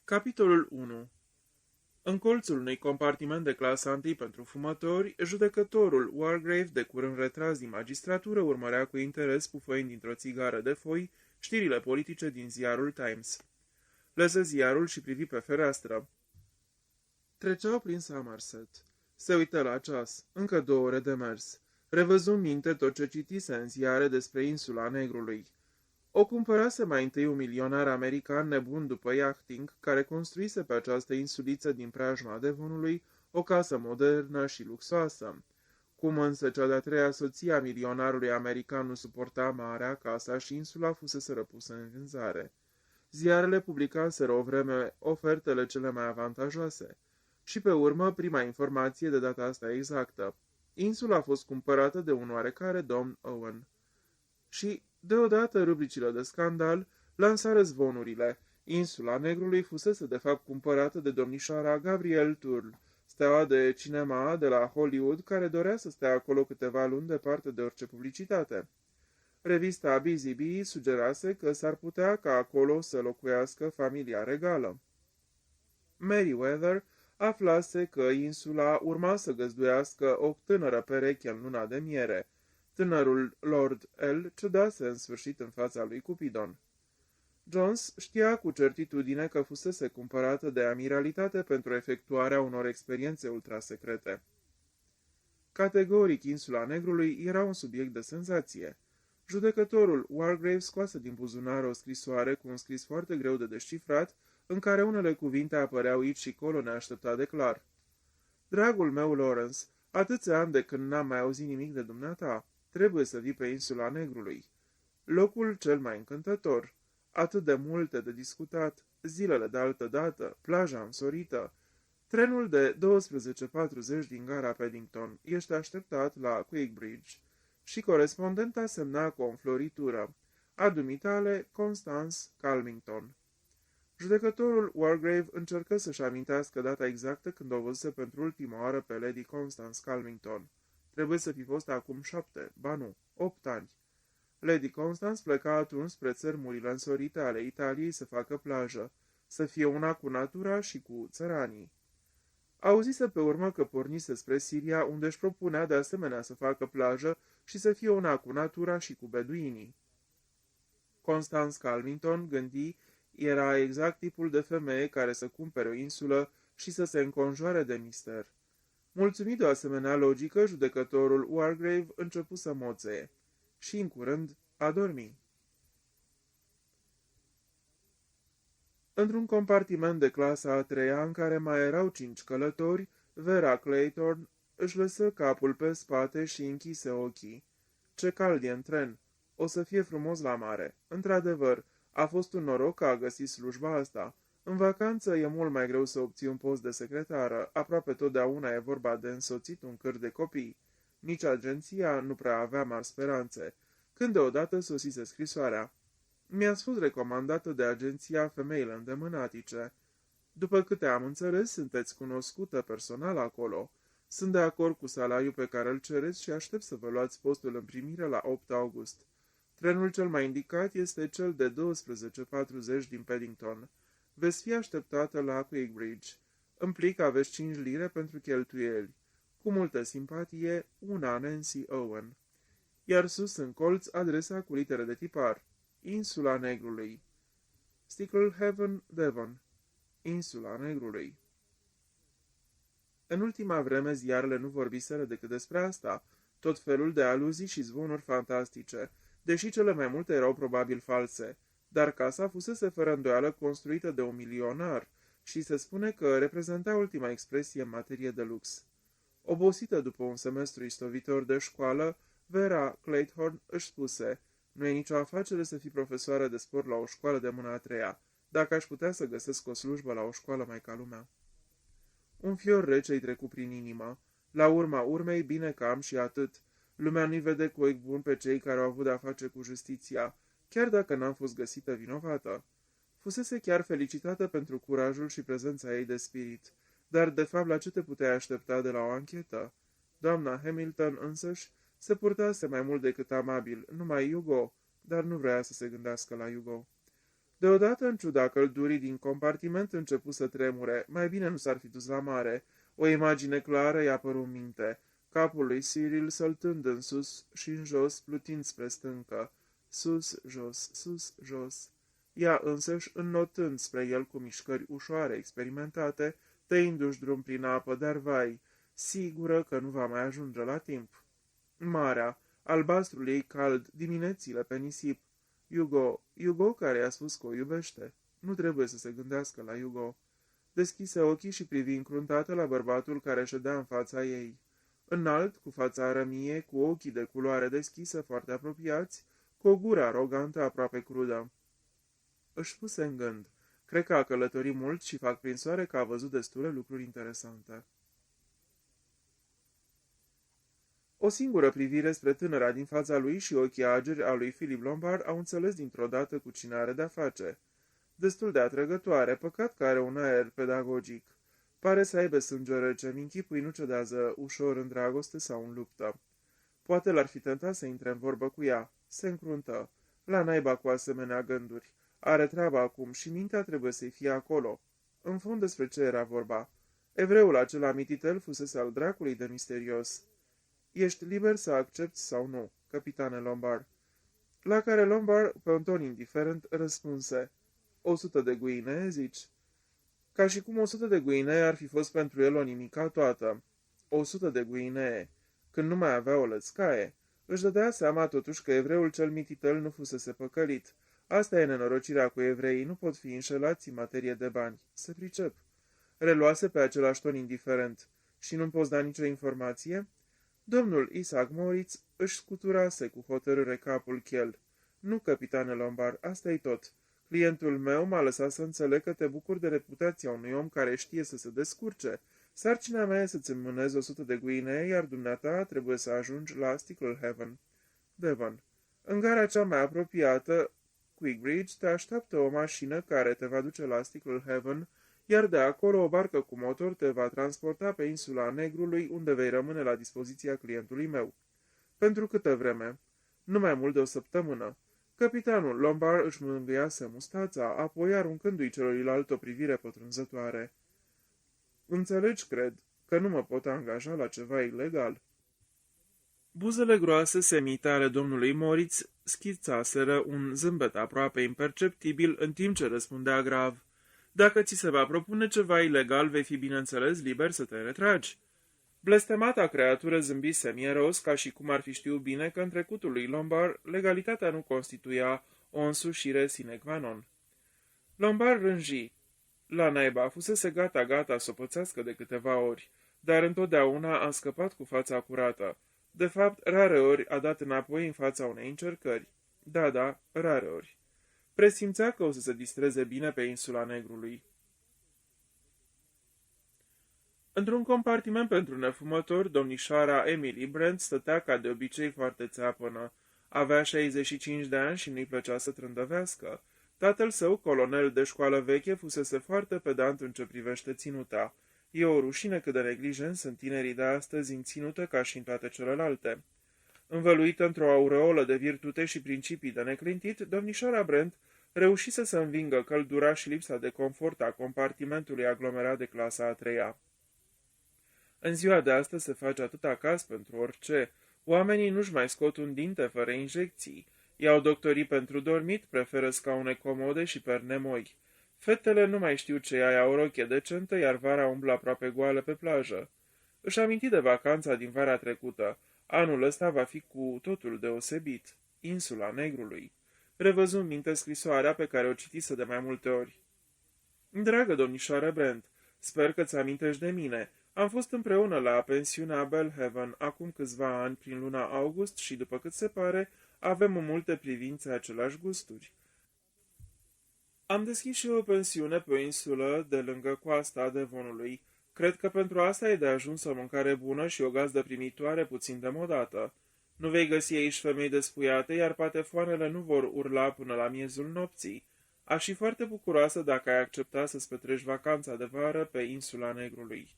Capitolul 1. În colțul unui compartiment de clasa întâi pentru fumători, judecătorul Wargrave, de curând retras din magistratură, urmărea cu interes, pufoind dintr-o țigară de foi, știrile politice din ziarul Times. Lăsă ziarul și privi pe fereastră. Treceau prin Somerset. Se uită la ceas. Încă 2 ore de mers. Revăzu în minte tot ce citise în ziare despre insula Negrului. O cumpărase mai întâi un milionar american nebun după yachting, care construise pe această insuliță din preajma Devonului o casă modernă și luxoasă. Cum însă cea de-a treia soție a milionarului american nu suporta marea, casa și insula fusese răpusă în vânzare. Ziarele publicaseră o vreme ofertele cele mai avantajoase. Și pe urmă, prima informație de data asta exactă. Insula a fost cumpărată de un oarecare domn Owen. Și, deodată, rubricile de scandal lansară zvonurile. Insula Negrului fusese de fapt cumpărată de domnișoara Gabrielle Turl, steaua de cinema de la Hollywood, care dorea să stea acolo câteva luni departe de orice publicitate. Revista Busy Bee sugerase că s-ar putea ca acolo să locuiască familia regală. Meriwether aflase că insula urma să găzduiască o tânără pereche în luna de miere. Tânărul Lord L. cedase în sfârșit în fața lui Cupidon. Jones știa cu certitudine că fusese cumpărată de amiralitate pentru efectuarea unor experiențe ultrasecrete. Categoric, insula Negrului era un subiect de senzație. Judecătorul Wargrave scoase din buzunar o scrisoare cu un scris foarte greu de descifrat, în care unele cuvinte apăreau aici și colo neașteptat de clar. Dragul meu, Lawrence, atâția ani de când n-am mai auzit nimic de dumneata. Trebuie să vii pe insula Negrului. Locul cel mai încântător. Atât de multe de discutat, zilele de altă dată, plaja însorită. Trenul de 12:40 din gara Paddington. Ești așteptat la Quickbridge. Și corespondenta semna cu o înfloritură. A dumitale, Constance Calmington. Judecătorul Wargrave încercă să-și amintească data exactă când o văzuse pentru ultima oară pe Lady Constance Calmington. Trebuie să fi fost acum 7, ba nu, 8 ani. Lady Constance pleca atunci spre țărmurile însorite ale Italiei să facă plajă, să fie una cu natura și cu țăranii. Auzise pe urmă că pornise spre Siria, unde își propunea de asemenea să facă plajă și să fie una cu natura și cu beduinii. Constance Calmington, gândi, era exact tipul de femeie care să cumpere o insulă și să se înconjoare de mister. Mulțumit de o asemenea logică, judecătorul Wargrave începu să moțee și, în curând, a dormi. Într-un compartiment de clasa a treia, în care mai erau 5 călători, Vera Clayton își lăsă capul pe spate și închise ochii. Ce cald e în tren! O să fie frumos la mare. Într-adevăr, a fost un noroc că a găsit slujba asta. În vacanță e mult mai greu să obții un post de secretară, aproape totdeauna e vorba de însoțit un câr de copii. Nici agenția nu prea avea mari speranțe. Când deodată sosise scrisoarea. Mi-ați fost recomandată de agenția Femeile Îndemânatice. După câte am înțeles, sunteți cunoscută personal acolo. Sunt de acord cu salariul pe care îl cereți și aștept să vă luați postul în primire la 8 august. Trenul cel mai indicat este cel de 12:40 din Paddington. Veți fi așteptată la Quickbridge. Îmi plic aveți 5 lire pentru cheltuieli. Cu multă simpatie, una Nancy Owen. Iar sus în colț adresa cu litere de tipar. Insula Negrului. Sticklehaven, Devon. Insula Negrului. În ultima vreme ziarele nu vorbiseră decât despre asta, tot felul de aluzii și zvonuri fantastice, deși cele mai multe erau probabil false, dar casa fusese fără îndoială construită de un milionar și se spune că reprezenta ultima expresie în materie de lux. Obosită după un semestru istovitor de școală, Vera Clayton își spuse, nu e nicio afacere să fii profesoară de sport la o școală de mâna a treia, dacă aș putea să găsesc o slujbă la o școală mai ca lumea. Un fior rece îi trecu prin inimă. La urma urmei, bine că am și atât. Lumea nu-i vede cu ochi bun pe cei care au avut de-a face cu justiția, chiar dacă n-am fost găsită vinovată. Fusese chiar felicitată pentru curajul și prezența ei de spirit, dar de fapt la ce te puteai aștepta de la o anchetă? Doamna Hamilton însăși se purtase mai mult decât amabil, numai Hugo, dar nu vrea să se gândească la Hugo. Deodată, în ciuda căldurii din compartiment, începu să tremure. Mai bine nu s-ar fi dus la mare. O imagine clară i-a apărut în minte. Capul lui Cyril săltând în sus și în jos, plutind spre stâncă. Sus, jos, sus, jos. Ea însăși înnotând spre el cu mișcări ușoare, experimentate, tăindu-și drum prin apă, dar vai, sigură că nu va mai ajunge la timp. Marea, albastrul ei cald, diminețile pe nisip. Hugo care i-a spus că o iubește. Nu trebuie să se gândească la Hugo. Deschise ochii și privi încruntată la bărbatul care ședea în fața ei. Înalt, cu fața rămie, cu ochii de culoare deschisă, foarte apropiați, cu o gură arogantă aproape crudă. Își puse în gând. Cred că a călătorit mult și fac prin soare că a văzut destule lucruri interesante. O singură privire spre tânăra din fața lui și ochii ageri a lui Philip Lombard au înțeles dintr-o dată cu cine are de-a face. Destul de atrăgătoare, păcat că are un aer pedagogic. Pare să aibă sânge rece, mi-nchipui nu cedează ușor în dragoste sau în luptă. Poate l-ar fi tentat să intre în vorbă cu ea. Se încruntă. La naiba cu asemenea gânduri. Are treaba acum și mintea trebuie să-i fie acolo. În fond despre ce era vorba? Evreul acela mititel fusese al dracului de misterios. Ești liber să accepti sau nu, capitane Lombard. La care Lombard, pe un ton indiferent, răspunse. 100 de guine, zici? Ca și cum 100 de guinee ar fi fost pentru el o nimica toată. 100 de guinee, când nu mai avea o lățcaie. Își dădea seama totuși că evreul cel mititel nu fusese păcălit. Asta e nenorocirea cu evreii, nu pot fi înșelați în materie de bani. Se pricep. Reluase pe același ton indiferent. Și nu-mi poți da nicio informație? Domnul Isaac Moritz își scuturase cu hotărâre capul chel. Nu, capitane Lombard, asta-i tot. Clientul meu m-a lăsat să înțeleg că te bucuri de reputația unui om care știe să se descurce. Sarcina mea e să-ți înmânezi 100 de guinee, iar dumneata trebuie să ajungi la Sticklehaven. Devon. În gara cea mai apropiată, Quickbridge, te așteaptă o mașină care te va duce la Sticklehaven, iar de acolo o barcă cu motor te va transporta pe insula Negrului, unde vei rămâne la dispoziția clientului meu. Pentru câtă vreme? Nu mai mult de o săptămână. Capitanul Lombard își mângâiase mustața, apoi aruncându-i celorlalți o privire pătrunzătoare. Înțelegi, cred, că nu mă pot angaja la ceva ilegal. Buzele groase semite ale domnului Moritz schițaseră un zâmbet aproape imperceptibil în timp ce răspundea grav. Dacă ți se va propune ceva ilegal, vei fi bineînțeles liber să te retragi. Blestemata creatură zâmbi semieros, ca și cum ar fi știut bine că în trecutul lui Lombard legalitatea nu constituia o însușire sine qua non. Lombard rânji. La naiba fusese gata să o pățească de câteva ori, dar întotdeauna a scăpat cu fața curată. De fapt, rare ori a dat înapoi în fața unei încercări. Da, rare ori. Presimțea că o să se distreze bine pe insula Negrului. Într-un compartiment pentru nefumători, domnișoara Emily Brent stătea ca de obicei foarte țeapănă. Avea 65 de ani și nu-i plăcea să trândăvească. Tatăl său, colonel de școală veche, fusese foarte pedant în ce privește ținuta. E o rușine cât de neglijenți sunt tinerii de astăzi în ținută ca și în toate celelalte. Învăluită într-o aureolă de virtute și principii de neclintit, domnișoara Brent reușise să învingă căldura și lipsa de confort a compartimentului aglomerat de clasa a treia. În ziua de astăzi se face atâta caz pentru orice. Oamenii nu-și mai scot un dinte fără injecții. Iau doctorii pentru dormit, preferă scaune comode și perne moi. Fetele nu mai știu ce ai, au rochie decentă, iar vara umblă aproape goală pe plajă. Își aminti de vacanța din vara trecută. Anul ăsta va fi cu totul deosebit. Insula Negrului. Revăzu în minte scrisoarea pe care o citise de mai multe ori. Dragă domnișoară Brent, sper că-ți amintești de mine. Am fost împreună la pensiunea Belhaven acum câțiva ani prin luna august și, după cât se pare, avem în multe privințe aceleași gusturi. Am deschis și o pensiune pe o insulă de lângă coasta Devonului. Cred că pentru asta e de ajuns o mâncare bună și o gazdă primitoare puțin demodată. Nu vei găsi aici femei despuiate, iar patefoanele nu vor urla până la miezul nopții. Aș fi foarte bucuroasă dacă ai accepta să-ți petreci vacanța de vară pe insula Negrului.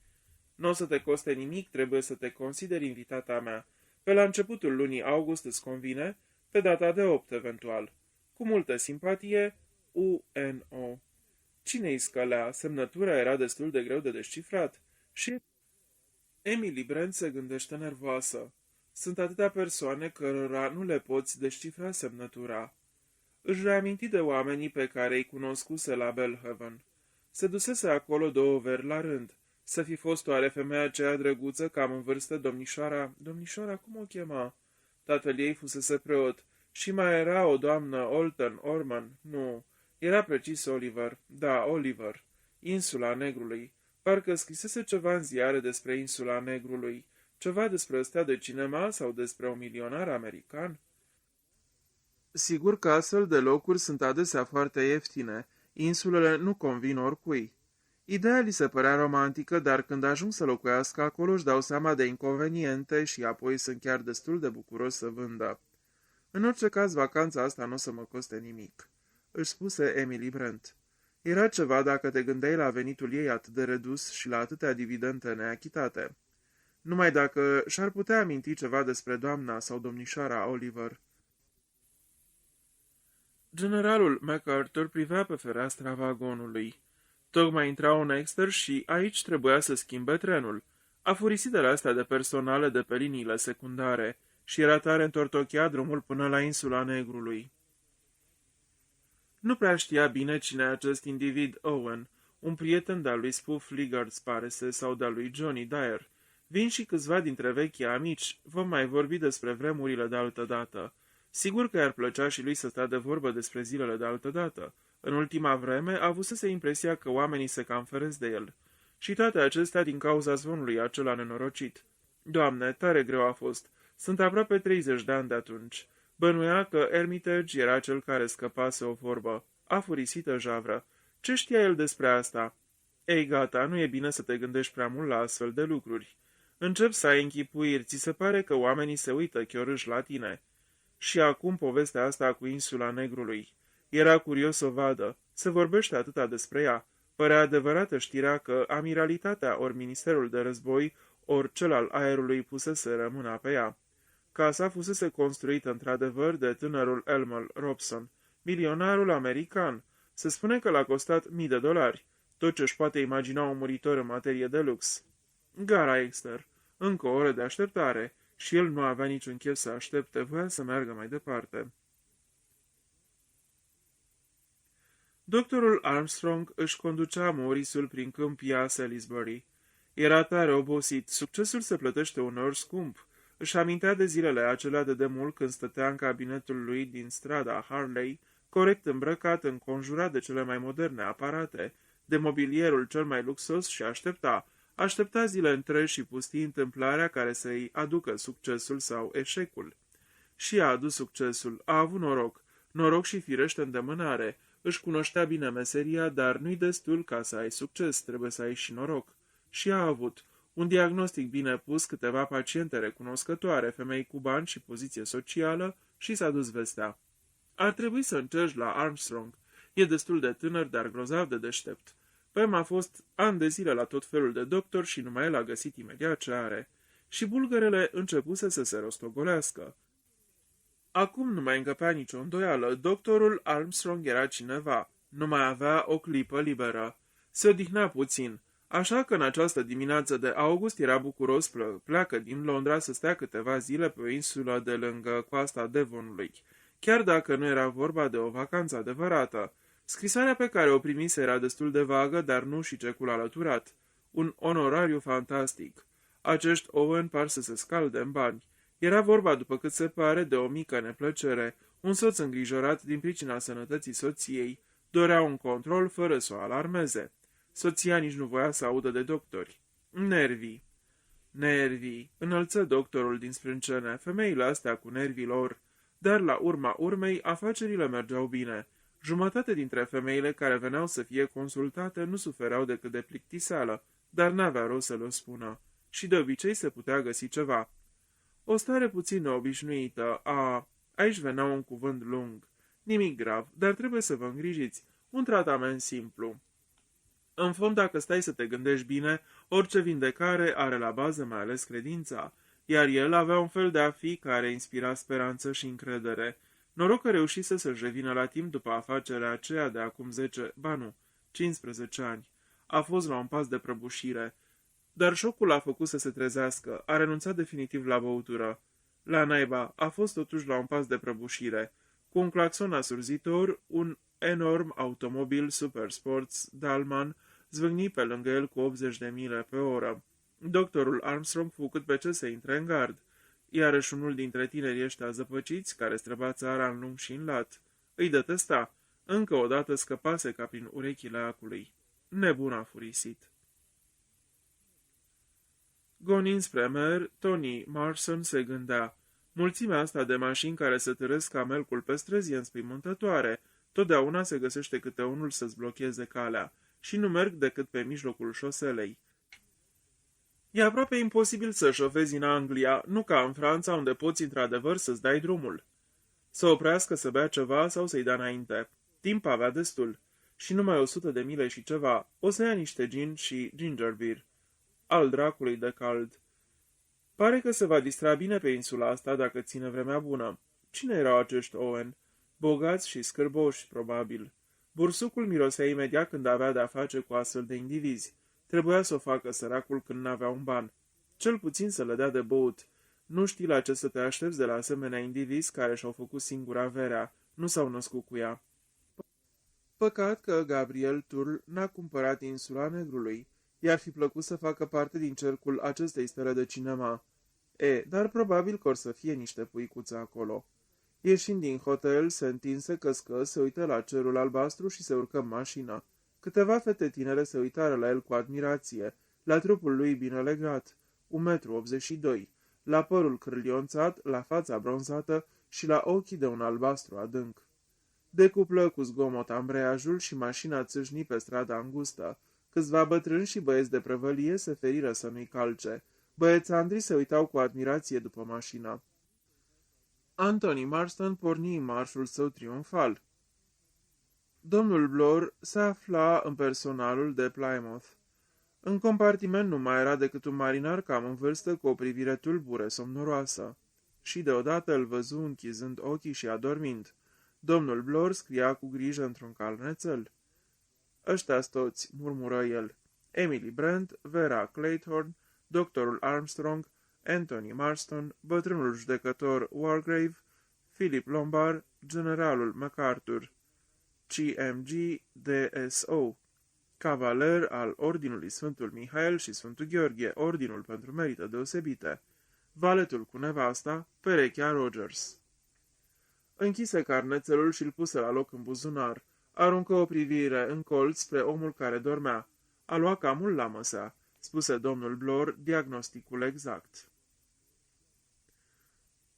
Nu o să te coste nimic, trebuie să te consideri invitata mea. Pe la începutul lunii august îți convine, pe data de 8 eventual. Cu multă simpatie, UNO. Cine-i scălea? Semnătura era destul de greu de descifrat. Și Emily Brent se gândește nervoasă. Sunt atâtea persoane cărora nu le poți descifra semnătura. Își reaminti de oamenii pe care îi cunoscuse la Belhaven. Se dusese acolo 2 veri la rând. Să fi fost oare femeia aceea drăguță, cam în vârstă, domnișoara, cum o chema? Tatăl ei fusese preot. Și mai era o doamnă Olton Orman. Nu, era precis Oliver. Da, Oliver. Insula Negrului. Parcă scrisese ceva în ziare despre Insula Negrului. Ceva despre o stea de cinema sau despre un milionar american? Sigur că astfel de locuri sunt adesea foarte ieftine. Insulele nu convin oricui. Ideea li se părea romantică, dar când ajung să locuiască acolo își dau seama de inconveniente și apoi sunt chiar destul de bucuros să vândă. În orice caz, vacanța asta nu o să mă coste nimic, își spuse Emily Brent. Era ceva dacă te gândeai la venitul ei atât de redus și la atâtea dividende neachitate. Numai dacă și-ar putea aminti ceva despre doamna sau domnișoara Oliver. Generalul MacArthur privea pe fereastra vagonului. Tocmai intra un Exeter și aici trebuia să schimbe trenul. Afurisitele astea de personale de pe liniile secundare și era tare întortochea drumul până la Insula Negrului. Nu prea știa bine cine e acest individ Owen, un prieten de-al lui Spoof Liggard, pare-se, sau de-al lui Johnny Dyer. Vin și câțiva dintre vechii amici, vom mai vorbi despre vremurile de altă dată. Sigur că i-ar plăcea și lui să stea de vorbă despre zilele de altă dată. În ultima vreme avusese impresia că oamenii se cam feresc de el. Și toate acestea din cauza zvonului acela nenorocit. Doamne, tare greu a fost. Sunt aproape 30 de ani de atunci. Bănuia că Armitage era cel care scăpase o vorbă. Afurisită javră. Ce știa el despre asta? Ei, gata, nu e bine să te gândești prea mult la astfel de lucruri. Încep să ai închipuiri, ți se pare că oamenii se uită chiorâși la tine. Și acum povestea asta cu Insula Negrului. Era curios să o vadă. Se vorbește atâta despre ea. Părea adevărată știrea că amiralitatea ori ministerul de război ori cel al aerului pusese mâna pe ea. Casa fusese construită într-adevăr de tânărul Elmer Robson, milionarul american. Se spune că l-a costat $1000, tot ce-și poate imagina un muritor în materie de lux. Gara Exeter. Încă o oră de așteptare. Și el nu avea niciun chef să aștepte, voia să meargă mai departe. Doctorul Armstrong își conducea Morrisul prin câmpia Salisbury. Era tare obosit, succesul se plătește uneori scump. Își amintea de zilele acelea de demult când stătea în cabinetul lui din strada Harley, corect îmbrăcat, înconjurat de cele mai moderne aparate, de mobilierul cel mai luxos și aștepta zile întregi și pustii întâmplarea care să-i aducă succesul sau eșecul. Și a adus succesul, a avut noroc și firește îndemânare. Își cunoștea bine meseria, dar nu-i destul ca să ai succes, trebuie să ai și noroc. Și a avut un diagnostic bine pus, câteva paciente recunoscătoare, femei cu bani și poziție socială și s-a dus vestea. Ar trebui să încerci la Armstrong. E destul de tânăr, dar grozav de deștept. Pem a fost ani de zile la tot felul de doctor și numai el a găsit imediat ce are. Și bulgărele începuse să se rostogolească. Acum nu mai încăpea nicio îndoială, doctorul Armstrong era cineva. Nu mai avea o clipă liberă. Se odihnea puțin, așa că în această dimineață de august era bucuros pleacă din Londra să stea câteva zile pe o insulă de lângă coasta Devonului, chiar dacă nu era vorba de o vacanță adevărată. Scrisoarea pe care o primise era destul de vagă, dar nu și cecul alăturat. Un onorariu fantastic. Acești Owen par să se scalde în bani. Era vorba, după cât se pare, de o mică neplăcere. Un soț îngrijorat din pricina sănătății soției dorea un control fără să o alarmeze. Soția nici nu voia să audă de doctori. Nervii, înălță doctorul din sprâncene, femeile astea cu nervii lor. Dar la urma urmei, afacerile mergeau bine. Jumătate dintre femeile care veneau să fie consultate nu sufereau decât de plictiseală, dar n-avea rost să le spună. Și de obicei se putea găsi ceva. O stare puțin neobișnuită, aici venea un cuvânt lung. Nimic grav, dar trebuie să vă îngrijiți. Un tratament simplu. În fond, dacă stai să te gândești bine, orice vindecare are la bază mai ales credința, iar el avea un fel de a fi care inspira speranță și încredere. Noroc că reușise să-și revină la timp după afacerea aceea de acum 15 ani. A fost la un pas de prăbușire. Dar șocul l-a făcut să se trezească, a renunțat definitiv la băutură. La naiba, a fost totuși la un pas de prăbușire. Cu un claxon asurzitor, un enorm automobil Super Sports Dalman zvâgni pe lângă el cu 80 de mile pe oră. Doctorul Armstrong fu cât pe ce să intre în gard. Iarăși unul dintre tinerii ăștia zăpăciți, care străba țara în lung și în lat. Îi detesta. Încă o dată scăpase ca prin urechile acului. Nebun a furisit. Gonind spre mer, Tony Marson se gândea. Mulțimea asta de mașini care se târăsc ca melcul pe străzi e înspăimântătoare. Totdeauna se găsește câte unul să-ți blocheze calea și nu merg decât pe mijlocul șoselei. E aproape imposibil să șofezi în Anglia, nu ca în Franța, unde poți într-adevăr să-ți dai drumul. Să oprească să bea ceva sau să-i dea înainte. Timp avea destul. Și numai 100 de mile și ceva, o să ia niște gin și ginger beer. Al dracului de cald. Pare că se va distra bine pe insula asta dacă ține vremea bună. Cine erau acești Owen? Bogați și scârboși, probabil. Bursucul mirosea imediat când avea de-a face cu astfel de indivizi. Trebuia să o facă săracul când n-avea un ban. Cel puțin să le dea de băut. Nu știi la ce să te aștepți de la asemenea indivizi care și-au făcut singura averea. Nu s-au născut cu ea. Păcat că Gabriel Turl n-a cumpărat insula Negrului. I-ar fi plăcut să facă parte din cercul acestei stele de cinema. Dar probabil că or să fie niște puicuțe acolo. Ieșind din hotel, se întinse căscă, se uită la cerul albastru și se urcă în mașină. Câteva fete tinere se uitară la el cu admirație, la trupul lui bine legat, 1,82 m, la părul cârlionțat, la fața bronzată și la ochii de un albastru adânc. Decuplă cu zgomot ambreiajul și mașina țâșni pe strada îngustă. Câțiva bătrâni și băieți de prăvălie se feriră să nu-i calce. Băiețandrii se uitau cu admirație după mașină. Anthony Marston porni în marșul său triumfal. Domnul Blore se afla în personalul de Plymouth. În compartiment nu mai era decât un marinar cam în vârstă cu o privire tulbure, somnoroasă. Și deodată îl văzu închizând ochii și adormind. Domnul Blore scria cu grijă într-un carnețel. Ăștia-s toți, murmură el. Emily Brent, Vera Claythorne, doctorul Armstrong, Anthony Marston, bătrânul judecător Wargrave, Philip Lombard, generalul MacArthur, CMG DSO, cavaler al Ordinului Sfântul Mihail și Sfântul Gheorghe, Ordinul pentru merită deosebite, valetul cu nevasta, perechea Rogers. Închise carnețelul și îl puse la loc în buzunar. Aruncă o privire în colț spre omul care dormea. A luat cam mult la măsea, spuse domnul Blore, diagnosticul exact.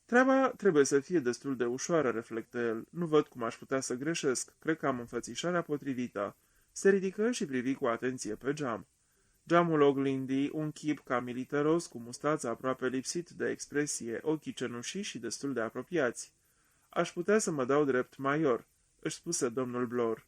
Treaba trebuie să fie destul de ușoară, reflectă el. Nu văd cum aș putea să greșesc. Cred că am înfățișarea potrivită. Se ridică și privi cu atenție pe geam. Geamul oglindii un chip ca militaros, cu mustața aproape lipsit de expresie, ochii cenușii și destul de apropiați. Aș putea să mă dau drept major, își spuse domnul Blore.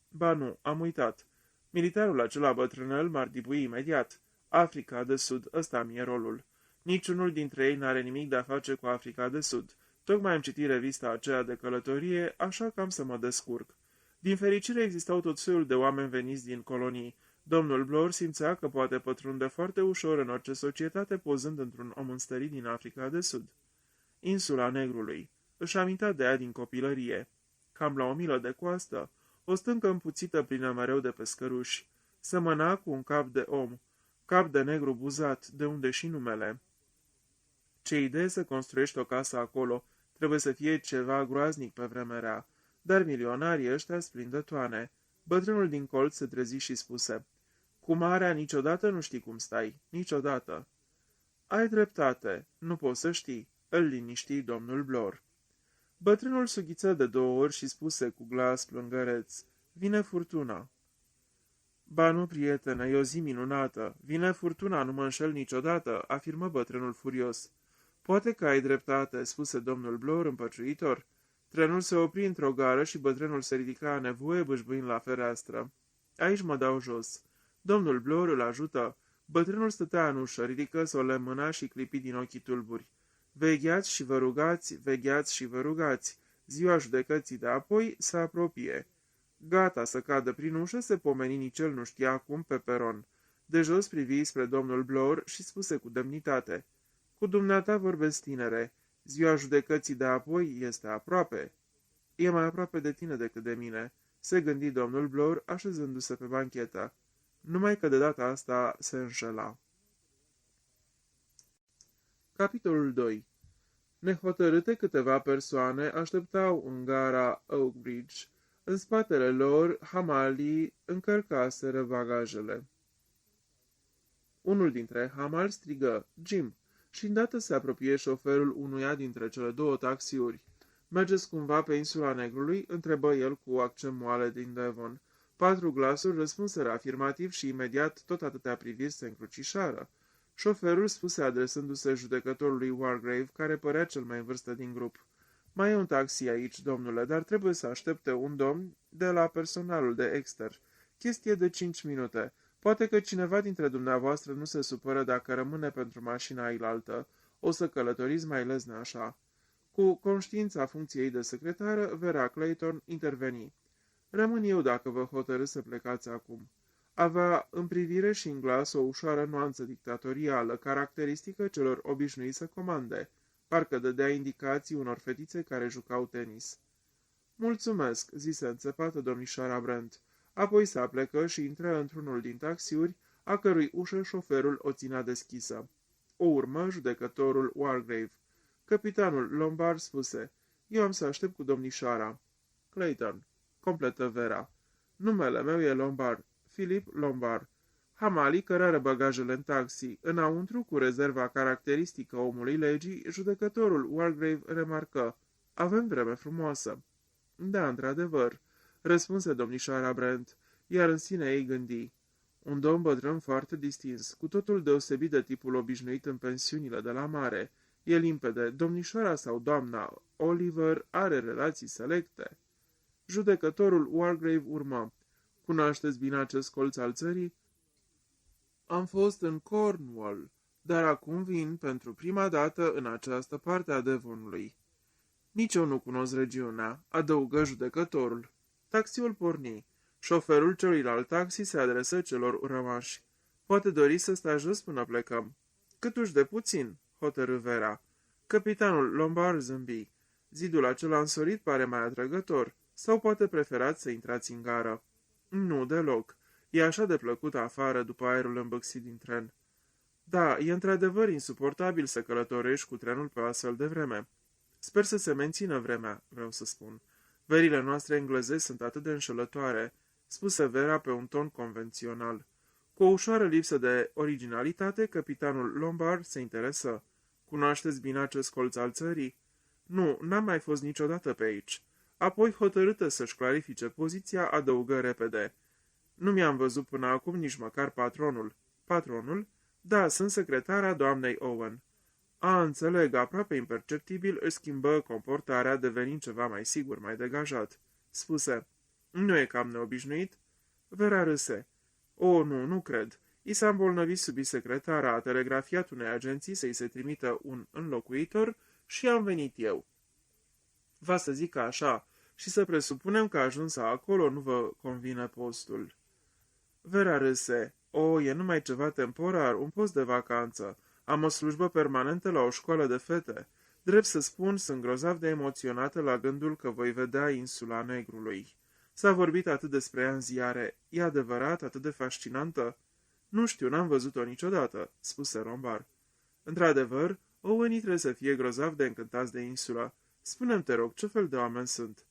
Ba nu, am uitat. Militarul acela bătrânel m-ar dibui imediat. Africa de Sud, ăsta mi-e rolul. Niciunul dintre ei n-are nimic de a face cu Africa de Sud. Tocmai am citit revista aceea de călătorie, așa că am să mă descurc. Din fericire existau tot felul de oameni veniți din colonii. Domnul Blore simțea că poate pătrunde foarte ușor în orice societate pozând într-un om înstărit din Africa de Sud. Insula Negrului. Își amintea de ea din copilărie. Cam la 1 milă de coastă, o stâncă împuțită plină mereu de pescăruși. Semăna cu un cap de om, cap de negru buzat, de unde și numele. Ce idee să construiești o casă acolo, trebuie să fie ceva groaznic pe vremea rea. Dar milionarii ăștia splin de toane. Bătrânul din colț se trezi și spuse, cu marea niciodată nu știi cum stai, niciodată. Ai dreptate, nu poți să știi, îl liniști domnul Blore. Bătrânul sughiță de 2 ori și spuse cu glas plângăreț, vine furtuna. Ba nu, prietene, e o zi minunată. Vine furtuna, nu mă înșel niciodată, afirmă bătrânul furios. Poate că ai dreptate, spuse domnul Blore împăciuitor. Trenul se opri într-o gară și bătrânul se ridica a nevoie bâșbâind la fereastră. Aici mă dau jos. Domnul Blore îl ajută. Bătrânul stătea în ușă, ridică solemn mâna și clipi din ochii tulburi. Vegheați și vă rugați, vegheați și vă rugați. Ziua judecății de apoi se apropie. Gata să cadă prin ușă, se pomeni nici el nu știa cum pe peron. De jos privi spre domnul Bloor și spuse cu demnitate: "Cu dumneata vorbesc, tinere. Ziua judecății de apoi este aproape." "E mai aproape de tine decât de mine," se gândi domnul Bloor, așezându-se pe banchetă. Numai că de data asta se înșela. Capitolul 2. Nehotărâte câteva persoane așteptau în gara Oakbridge. În spatele lor, hamalii încărcaseră bagajele. Unul dintre hamali strigă: "Jim!" și îndată se apropie șoferul unuia dintre cele două taxiuri. "Mergeți cumva pe insula Negrului?" întrebă el cu accent moale din Devon. 4 glasuri răspunseră afirmativ și imediat tot atâtea priviri se încrucișară. Șoferul spuse adresându-se judecătorului Wargrave, care părea cel mai în vârstă din grup: "Mai e un taxi aici, domnule, dar trebuie să aștepte un domn de la personalul de exter. Chestie de 5 minute. Poate că cineva dintre dumneavoastră nu se supără dacă rămâne pentru mașina ailaltă. O să călătoriți mai lezne așa." Cu conștiința funcției de secretară, Vera Clayton interveni: "Rămân eu dacă vă hotărâți să plecați acum." Avea în privire și în glas o ușoară nuanță dictatorială, caracteristică celor obișnuiți să comande. Parcă dădea indicații unor fetițe care jucau tenis. "Mulțumesc," zise înțepată domnișoara Brent. Apoi se aplecă și intră într-unul din taxiuri, a cărui ușă șoferul o ținea deschisă. O urmă judecătorul Wargrave. Capitanul Lombard spuse: "Eu am să aștept cu domnișoara." "Clayton," completă Vera. "Numele meu e Lombard. Philip Lombard." Hamalii cărară bagajele în taxi. Înăuntru, cu rezerva caracteristică omului legii, judecătorul Wargrave remarcă: "Avem vreme frumoasă." "Da, într-adevăr," răspunse domnișoara Brent, iar în sine ei gândi: "Un domn bătrân foarte distins, cu totul deosebit de tipul obișnuit în pensiunile de la mare. E limpede, domnișoara sau doamna Oliver are relații selecte." Judecătorul Wargrave urmă: "Cunoașteți bine acest colț al țării?" "Am fost în Cornwall, dar acum vin pentru prima dată în această parte a Devonului." "Nici eu nu cunosc regiunea," adăugă judecătorul. Taxiul porni. Șoferul celuilalt taxi se adresă celor rămași: "Poate dori să stea jos până plecăm." "Câtuși de puțin," hotărâ Vera. Capitanul Lombard zâmbi. "Zidul acela însorit pare mai atrăgător. Sau poate preferați să intrați în gară?" "Nu, deloc. E așa de plăcut afară după aerul îmbăxit din tren." "Da, e într-adevăr insuportabil să călătorești cu trenul pe astfel de vreme." "Sper să se mențină vremea, vreau să spun. Verile noastre englezezi sunt atât de înșelătoare," spuse Vera pe un ton convențional. Cu o ușoară lipsă de originalitate, capitanul Lombard se interesă: "Cunoașteți bine acest colț al țării?" "Nu, n-am mai fost niciodată pe aici." Apoi, hotărâtă să-și clarifice poziția, adăugă repede: "Nu mi-am văzut până acum nici măcar patronul." "Patronul?" "Da, sunt secretara doamnei Owen." Înțeleg," aproape imperceptibil își schimbă comportarea, devenind ceva mai sigur, mai degajat. Spuse: "Nu e cam neobișnuit?" Vera râse: "O, nu, nu cred. I s-a îmbolnăvit subsecretara, a telegrafiat unei agenții să-i se trimită un înlocuitor și am venit eu." "Va să zică așa, și să presupunem că ajuns acolo nu vă convine postul." Vera râse: "O, e numai ceva temporar, un post de vacanță. Am o slujbă permanentă la o școală de fete. Drept să spun, sunt grozav de emoționată la gândul că voi vedea insula Negrului. S-a vorbit atât despre ea în ziare. E adevărat, atât de fascinantă?" "Nu știu, n-am văzut-o niciodată," spuse Lombard. "Într-adevăr, oamenii trebuie să fie grozav de încântați de insulă. Spune-mi, te rog, ce fel de oameni sunt?"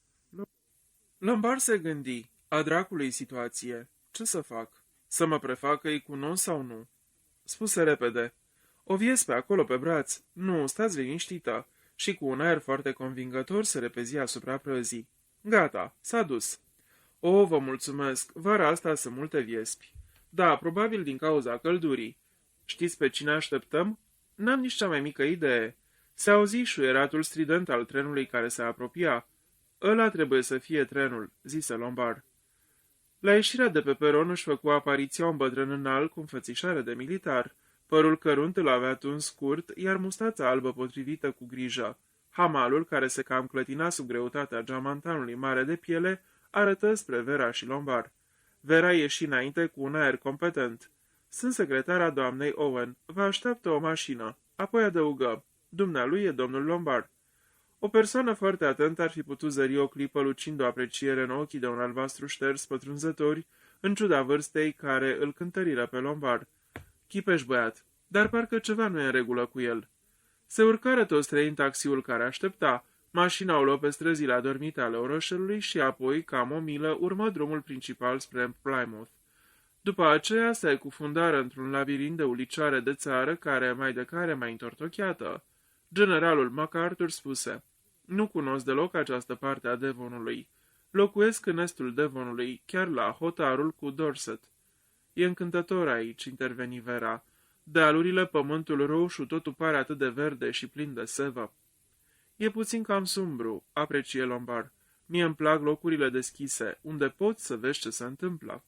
Lombard se gândi: "A dracului situație. Ce să fac? Să mă prefac că îi cunosc sau nu?" Spuse repede: "O viezi pe acolo pe braț. Nu, stați liniștită." Și cu un aer foarte convingător se repezi asupra prăzii. "Gata, s-a dus." "O, vă mulțumesc. Vara asta sunt multe viespi." "Da, probabil din cauza căldurii." "Știți pe cine așteptăm?" "N-am nici cea mai mică idee." Se auzi șuieratul strident al trenului care se apropia. "Ăla trebuie să fie trenul," zise Lombard. La ieșirea de pe peron își făcu apariția un bătrân înalt cu înfățișare de militar. Părul cărunt îl avea tuns scurt, iar mustața albă potrivită cu grijă. Hamalul, care se cam clătina sub greutatea geamantanului mare de piele, arătă spre Vera și Lombard. Vera ieși înainte cu un aer competent. Sunt secretara doamnei Owen. Vă așteaptă o mașină. Apoi adăugă. Dumnealui e domnul Lombard. O persoană foarte atentă ar fi putut zări o clipă lucind o apreciere în ochii de un albastru șters pătrunzători, în ciuda vârstei care îl cântăriră pe Lombard. Chipeș băiat, dar parcă ceva nu e în regulă cu el. Se urcară toți trei în taxiul care aștepta. Mașina o luă pe străzile adormite ale orașului și apoi, cam o milă, urmă drumul principal spre Plymouth. După aceea se cufundară într-un labirint de ulicioare de țară care mai întortocheată. Generalul MacArthur spuse: Nu cunosc deloc această parte a Devonului. Locuiesc în estul Devonului, chiar la hotarul cu Dorset. E încântător aici, interveni Vera. Dealurile, pământul roșu, totul pare atât de verde și plin de sevă. E puțin cam sumbru, aprecie Lombard. Mie îmi plac locurile deschise, unde poți să vezi ce se întâmplă.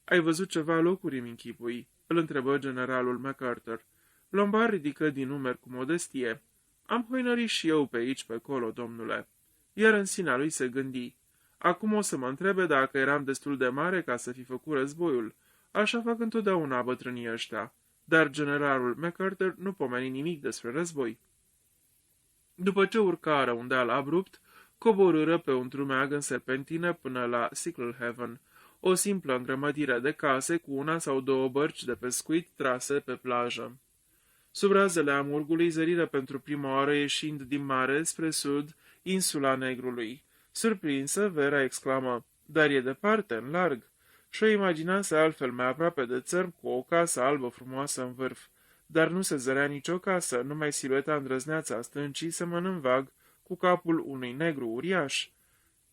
Ai văzut ceva locuri, îmi închipui? Îl întrebă generalul MacArthur. Lombard ridică din numeri cu modestie. Am hoinărit și eu pe aici, pe acolo, domnule. Iar în sinea lui se gândi. Acum o să mă întrebe dacă eram destul de mare ca să fi făcut războiul. Așa fac întotdeauna bătrânii ăștia. Dar generalul MacArthur nu pomeni nimic despre război. După ce urcară un deal abrupt, coborâră pe un drumeag în serpentină până la Sicklehaven, o simplă îngrămădire de case cu una sau două bărci de pescuit trase pe plajă. Sub razele amurgului zăriră pentru prima oară ieșind din mare spre sud insula Negrului. Surprinsă, Vera exclamă: Dar e departe, în larg. Și-o imaginase altfel mai aproape de țărm cu o casă albă frumoasă în vârf. Dar nu se zărea nicio casă, numai silueta îndrăzneață a stâncii semănând vag cu capul unui negru uriaș.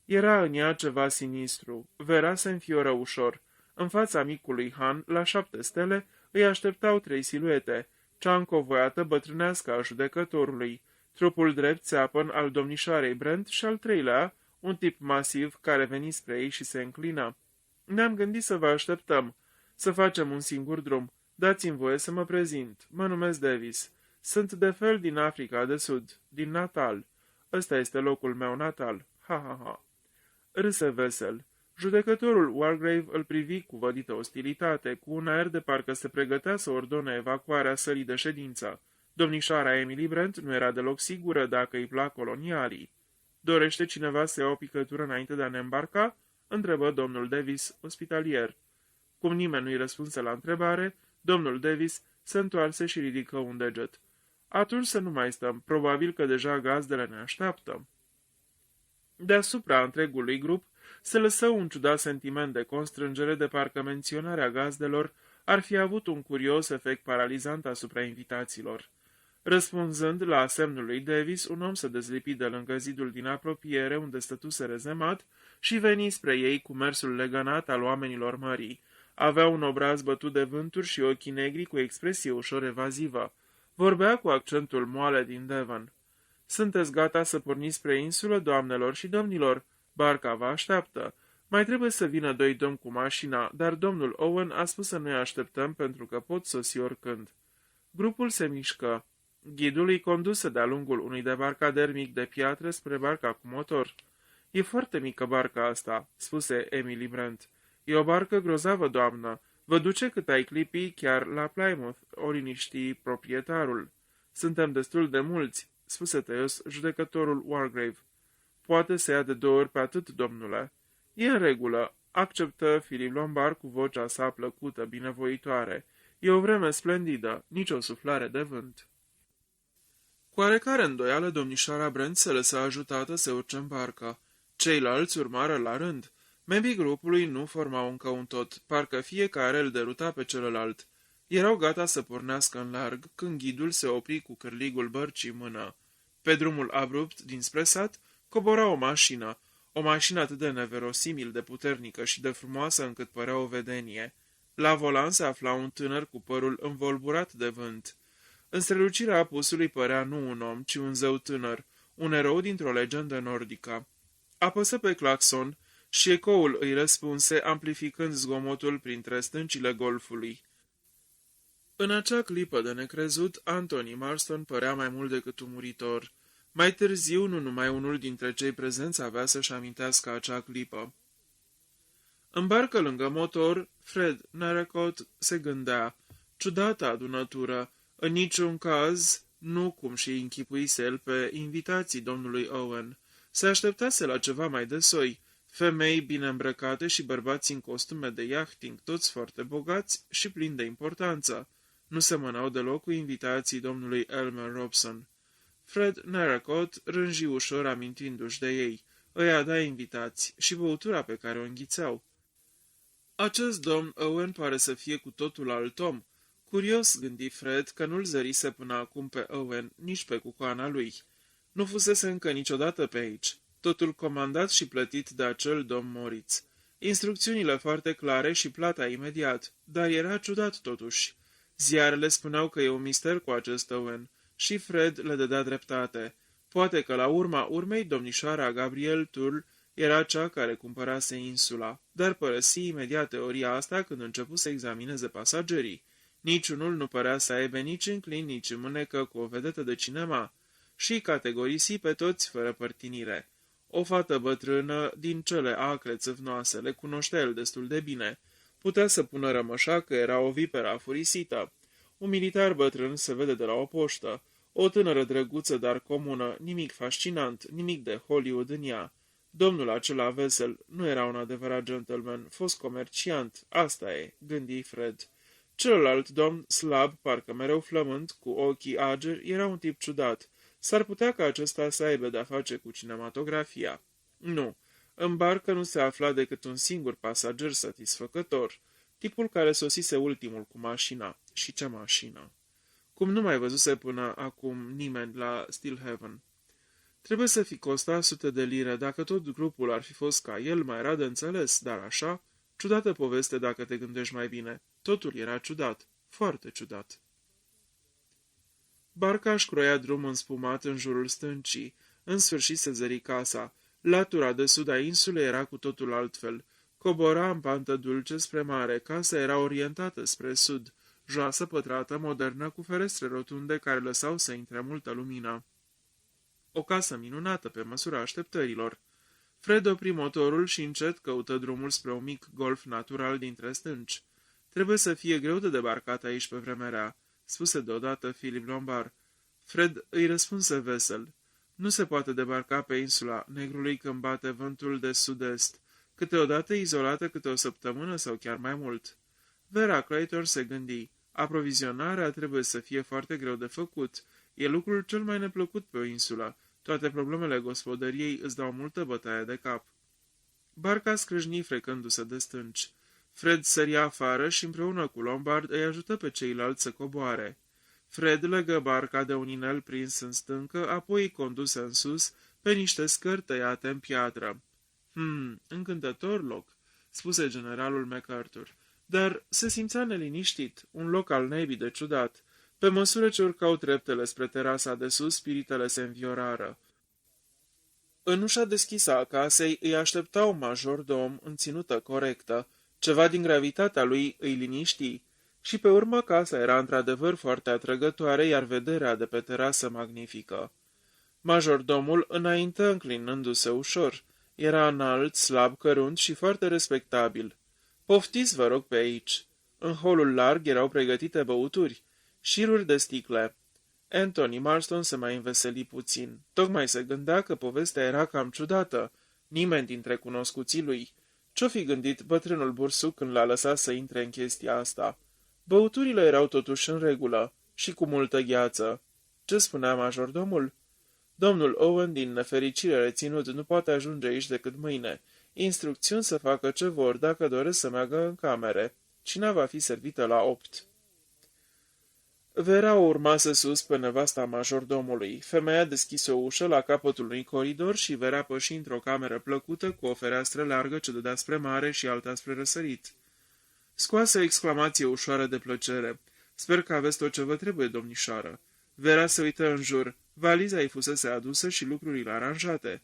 Era în ea ceva sinistru. Vera se înfioră ușor. În fața micului Han, la 7 stele, îi așteptau 3 siluete, cea încovoiată bătrânească a judecătorului, trupul drept țeapăn al domnișoarei Brent și al treilea, un tip masiv care veni spre ei și se înclină. Ne-am gândit să vă așteptăm, să facem un singur drum. Dați-mi voie să mă prezint. Mă numesc Davis. Sunt de fel din Africa de Sud, din Natal. Ăsta este locul meu natal. Ha, ha, ha. Râse vesel. Judecătorul Wargrave îl privi cu vădită ostilitate, cu un aer de parcă se pregătea să ordone evacuarea sălii de ședință. Domnișoara Emily Brent nu era deloc sigură dacă îi plac colonialii. Dorește cineva să ia o picătură înainte de a ne îmbarca? Întrebă domnul Davis, ospitalier. Cum nimeni nu-i răspunse la întrebare, domnul Davis se întoarse și ridică un deget. Atunci să nu mai stăm, probabil că deja gazdele ne așteaptă. Deasupra întregului grup se lăsă un ciudat sentiment de constrângere de parcă menționarea gazdelor ar fi avut un curios efect paralizant asupra invitaților. Răspunzând la semnul lui Davis, un om se dezlipi de lângă zidul din apropiere unde stătuse rezemat și veni spre ei cu mersul legănat al oamenilor mării. Avea un obraz bătut de vânturi și ochii negri cu expresie ușor evazivă. Vorbea cu accentul moale din Devon. Sunteți gata să porniți spre insulă, doamnelor și domnilor? Barca vă așteaptă. Mai trebuie să vină 2 domni cu mașina, dar domnul Owen a spus să noi așteptăm pentru că pot sosi oricând. Grupul se mișcă. Ghidul îi conduse de-a lungul unui debarcader mic de piatră spre barca cu motor. E foarte mică barca asta, spuse Emily Brent. E o barcă grozavă, doamnă. Vă duce cât ai clipi chiar la Plymouth, o liniști proprietarul. Suntem destul de mulți, spuse tăios judecătorul Wargrave. Poate să ia de 2 ori pe atât, domnule. E în regulă, acceptă Philip Lombard cu vocea sa plăcută, binevoitoare. E o vreme splendidă, nicio suflare de vânt. Cu oarecare îndoială, domnișoara Brent se lăsă ajutată să urce în barcă. Ceilalți urmară la rând. Membrii grupului nu formau încă un tot, parcă fiecare îl deruta pe celălalt. Erau gata să pornească în larg, când ghidul se opri cu cârligul bărcii în mână. Pe drumul abrupt dinspre sat cobora o mașină atât de neverosimil de puternică și de frumoasă încât părea o vedenie. La volan se afla un tânăr cu părul învolburat de vânt. În strălucirea apusului părea nu un om, ci un zeu tânăr, un erou dintr-o legendă nordică. Apăsă pe claxon și ecoul îi răspunse, amplificând zgomotul printre stâncile golfului. În acea clipă de necrezut, Anthony Marston părea mai mult decât un muritor. Mai târziu, nu numai unul dintre cei prezenți avea să-și amintească acea clipă. În barcă lângă motor, Fred Narracott se gândea, ciudată adunătură, în niciun caz, nu cum și închipuise el pe invitații domnului Owen. Se așteptase la ceva mai de soi, femei bine îmbrăcate și bărbați în costume de yachting, toți foarte bogați și plini de importanță. Nu semănau deloc cu invitații domnului Elmer Robson. Fred Narracott rânji ușor amintindu-și de ei, îi ada invitați și băutura pe care o înghițeau. Acest domn Owen pare să fie cu totul alt om. Curios, gândi Fred, că nu-l zărise până acum pe Owen, nici pe cucoana lui. Nu fusese încă niciodată pe aici. Totul comandat și plătit de acel domn Moritz. Instrucțiunile foarte clare și plata imediat, dar era ciudat totuși. Ziarele spuneau că e un mister cu acest Owen și Fred le dădea dreptate. Poate că la urma urmei domnișoara Gabrielle Turl era cea care cumpărase insula, dar părăsi imediat teoria asta când începu să examineze pasagerii. Niciunul nu părea să aibă nici înclin, nici mânecă cu o vedetă de cinema și categorisi pe toți fără părtinire. O fată bătrână, din cele acre țâvnoase, le cunoștea el destul de bine. Putea să pună rămășa că era o viperă afurisită. Un militar bătrân se vede de la o poștă. O tânără drăguță, dar comună, nimic fascinant, nimic de Hollywood în ea. Domnul acela vesel nu era un adevărat gentleman, fost comerciant, asta e, gândi Fred. Celălalt domn, slab, parcă mereu flămând, cu ochii ageri, era un tip ciudat. S-ar putea ca acesta să aibă de-a face cu cinematografia. Nu, în barcă nu se afla decât un singur pasager satisfăcător, tipul care sosise ultimul cu mașina. Și ce mașină! Cum nu mai văzuse până acum nimeni la Stillhaven. Trebuie să fi costat sute de lire, dacă tot grupul ar fi fost ca el, mai era de înțeles, dar așa, ciudată poveste dacă te gândești mai bine. Totul era ciudat, foarte ciudat. Barca își croia drum înspumat în jurul stâncii. În sfârșit se zări casa. Latura de sud a insulei era cu totul altfel. Cobora în pantă dulce spre mare. Casa era orientată spre sud, joasă, pătrată, modernă, cu ferestre rotunde care lăsau să intre multă lumină. O casă minunată pe măsura așteptărilor. Fred opri motorul și încet căută drumul spre un mic golf natural dintre stânci. Trebuie să fie greu de debarcat aici pe vremea rea, spuse deodată Philip Lombard. Fred îi răspunse vesel. Nu se poate debarca pe insula Negrului când bate vântul de sud-est, câteodată izolată câte o săptămână sau chiar mai mult. Vera Claytor se gândi. Aprovizionarea trebuie să fie foarte greu de făcut. E lucrul cel mai neplăcut pe o insulă. Toate problemele gospodăriei îți dau multă bătaie de cap. Barca scrâșni frecându-se de stânci. Fred sări afară și împreună cu Lombard îi ajută pe ceilalți să coboare. Fred legă barca de un inel prins în stâncă, apoi îi conduse în sus pe niște scări tăiate în piatră. Încântător loc, spuse generalul MacArthur, dar se simțea neliniștit, un loc al naibii de ciudat. Pe măsură ce urcau treptele spre terasa de sus, spiritele se înviorară. În ușa deschisă a casei îi aștepta un majordom în ținută corectă. Ceva din gravitatea lui îi liniști. Și pe urmă casa era într-adevăr foarte atrăgătoare, iar vederea de pe terasă magnifică. Majordomul înaintă înclinându-se ușor. Era înalt, slab, cărunt și foarte respectabil. Poftiți, vă rog, pe aici. În holul larg erau pregătite băuturi, șiruri de sticle. Anthony Marston se mai înveseli puțin. Tocmai se gândea că povestea era cam ciudată. Nimeni dintre cunoscuții lui. Ce-o fi gândit bătrânul bursuc când l-a lăsat să intre în chestia asta? Băuturile erau totuși în regulă și cu multă gheață. Ce spunea majordomul? Domnul Owen, din nefericire reținut, nu poate ajunge aici decât mâine. Instrucțiuni să facă ce vor dacă doresc să meargă în camere. Cina va fi servită la 8. Vera o urmase sus pe nevasta majordomului. Femeia deschise o ușă la capătul unui coridor și Vera păși într-o cameră plăcută cu o fereastră largă ce dădea spre mare și alta spre răsărit. Scoase o exclamație ușoară de plăcere. Sper că aveți tot ce vă trebuie, domnișoară. Vera se uită în jur. Valiza îi fusese adusă și lucrurile aranjate.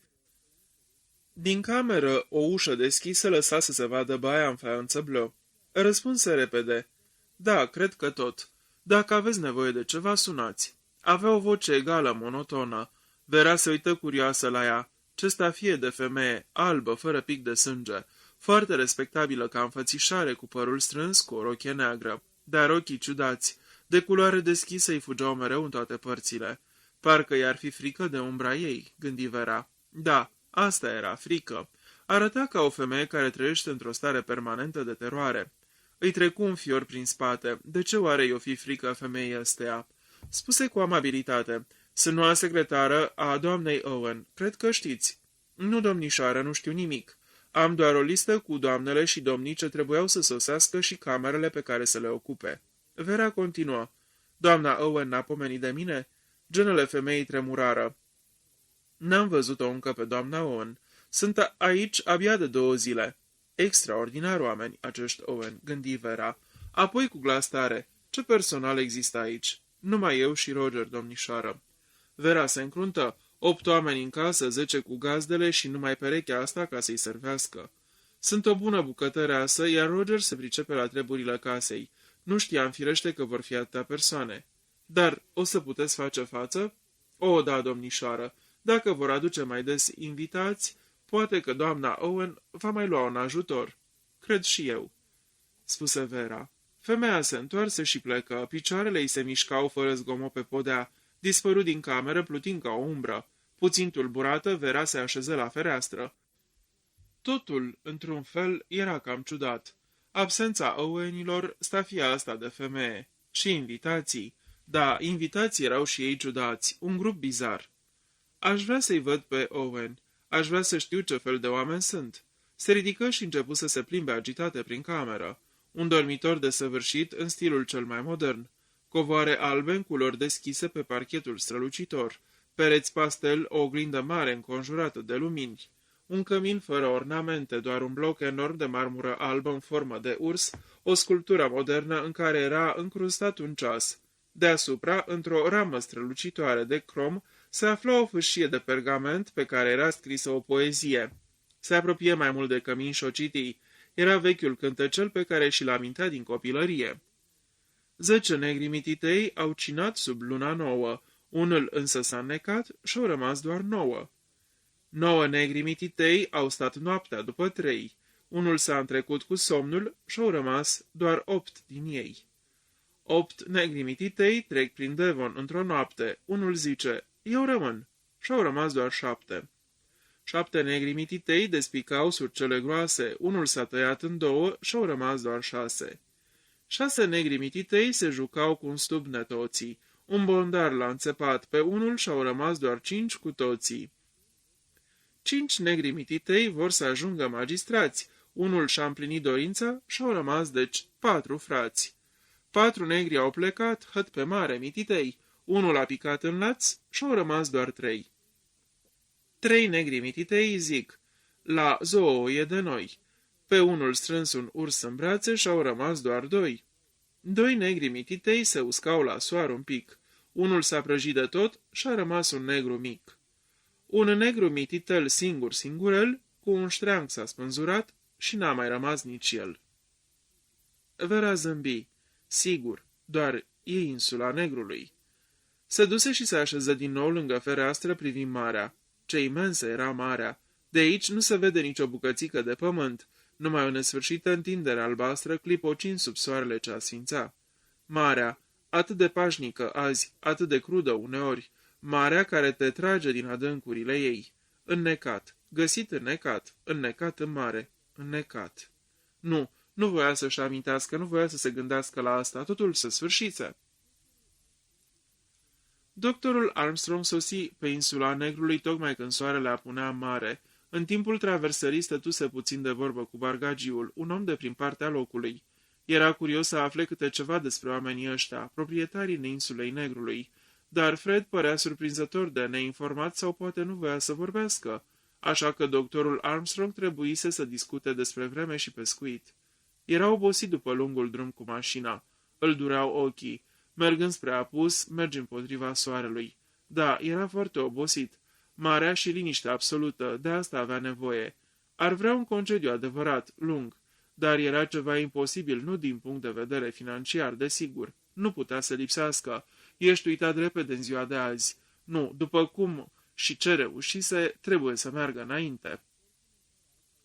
Din cameră, o ușă deschisă lăsa să se vadă baia în faianță bleu. Răspunse repede. Da, cred că tot. Dacă aveți nevoie de ceva, sunați. Avea o voce egală, monotonă. Vera se uită curioasă la ea. Ce stafie de femeie, albă, fără pic de sânge, foarte respectabilă ca înfățișare, cu părul strâns, cu o rochie neagră, dar ochii ciudați, de culoare deschisă, îi fugeau mereu în toate părțile. Parcă i-ar fi frică de umbra ei, gândi Vera. Da, asta era, frică. Arăta ca o femeie care trăiește într-o stare permanentă de teroare. Îi trecu un fior prin spate. De ce oare i-o fi frică femeii astea? Spuse cu amabilitate. Sunt noua secretară a doamnei Owen. Cred că știți. Nu, domnișoară, nu știu nimic. Am doar o listă cu doamnele și domnii ce trebuiau să sosească și camerele pe care să le ocupe. Vera continuă. Doamna Owen n-a pomenit de mine? Genele femeii tremurară. N-am văzut-o încă pe doamna Owen. Sunt aici abia de 2 zile. Extraordinar oameni, acești Owen, gândi Vera. Apoi cu glas tare. Ce personal există aici? Numai eu și Roger, domnișoară. Vera se încruntă. 8 oameni în casă, 10 cu gazdele și numai perechea asta ca să-i servească. Sunt o bună bucătăreasă, iar Roger se pricepe la treburile casei. Nu știam firește că vor fi atâtea persoane. Dar o să puteți face față? O, da, domnișoară. Dacă vor aduce mai des invitați, poate că doamna Owen va mai lua un ajutor. Cred și eu, spuse Vera. Femeia se întoarse și plecă. Picioarele îi se mișcau fără zgomot pe podea. Dispăru din cameră, plutind ca o umbră. Puțin tulburată, Vera se așeză la fereastră. Totul, într-un fel, era cam ciudat. Absența Owenilor, stafia asta de femeie. Și invitații. Da, invitații erau și ei ciudați. Un grup bizar. Aș vrea să-i văd pe Owen. Aș vrea să știu ce fel de oameni sunt. Se ridică și începu să se plimbe agitate prin cameră. Un dormitor desăvârșit în stilul cel mai modern. Covoare albe în culori deschise pe parchetul strălucitor. Pereți pastel, o oglindă mare înconjurată de lumini. Un cămin fără ornamente, doar un bloc enorm de marmură albă în formă de urs, o sculptură modernă în care era încrustat un ceas. Deasupra, într-o ramă strălucitoare de crom, se afla o fâșie de pergament pe care era scrisă o poezie. Se apropie mai mult de cămin și o citi. Era vechiul cântecel pe care și-l amintea din copilărie. 10 negri mititei au cinat sub luna nouă, unul însă s-a înnecat și-au rămas doar 9. 9 negri mititei au stat noaptea după 3, unul s-a întrecut cu somnul și-au rămas doar 8 din ei. 8 negri mititei trec prin Devon într-o noapte, unul zice, eu rămân, și-au rămas doar 7. 7 negri mititei despicau surcele groase, unul s-a tăiat în 2 și-au rămas doar 6. 6 negri mititei se jucau cu un stub netoții, un bondar l-a înțepat pe unul și-au rămas doar 5 cu toții. 5 negri mititei vor să ajungă magistrați, unul și-a împlinit dorința și-au rămas deci 4 frați. 4 negri au plecat, hăt pe mare mititei, unul a picat în laț și-au rămas doar 3. 3 negri mititei zic, la zoo e de noi. Pe unul strâns un urs în brațe și-au rămas doar 2. 2 negri mititei se uscau la soare un pic. Unul s-a prăjit de tot și-a rămas un negru mic. Un negru mititel singurel, cu un ștreang s-a spânzurat și n-a mai rămas nici el. Vera zâmbi. Sigur, doar e insula negrului. Se duse și se așeză din nou lângă fereastră privind marea. Ce imensă era marea! De aici nu se vede nicio bucățică de pământ, numai o nesfârșită întindere albastră clipocind sub soarele ce asfința. Marea, atât de pașnică azi, atât de crudă uneori, marea care te trage din adâncurile ei. Înnecat, găsit înnecat în mare, înnecat. Nu voia să-și amintească, nu voia să se gândească la asta, totul se sfârșise. Doctorul Armstrong sosi pe insula Negrului tocmai când soarele apunea în mare. În timpul traversării stătuse puțin de vorbă cu bargagiul, un om de prin partea locului. Era curios să afle câte ceva despre oamenii ăștia, proprietarii insulei Negrului, dar Fred părea surprinzător de neinformat sau poate nu voia să vorbească, așa că doctorul Armstrong trebuise să discute despre vreme și pescuit. Era obosit după lungul drum cu mașina. Îl dureau ochii. Mergând spre apus, merge împotriva soarelui. Da, era foarte obosit. Marea și liniște absolută, de asta avea nevoie. Ar vrea un concediu adevărat, lung, dar era ceva imposibil, nu din punct de vedere financiar, desigur. Nu putea să lipsească. Ești uitat repede în ziua de azi. Nu, după cum și ce reușise trebuie să meargă înainte.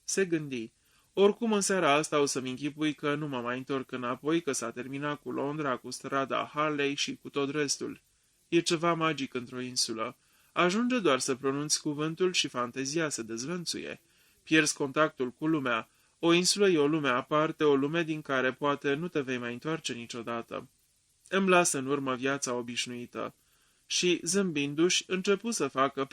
Se gândi, oricum în seara asta o să-mi închipui că nu mă mai întorc înapoi, că s-a terminat cu Londra, cu strada Harley și cu tot restul. E ceva magic într-o insulă. Ajunge doar să pronunți cuvântul și fantezia se dezlănțuie. Pierzi contactul cu lumea. O insulă e o lume aparte, o lume din care poate nu te vei mai întoarce niciodată. Îmi lasă în urmă viața obișnuită. Și, zâmbindu-și, începu să facă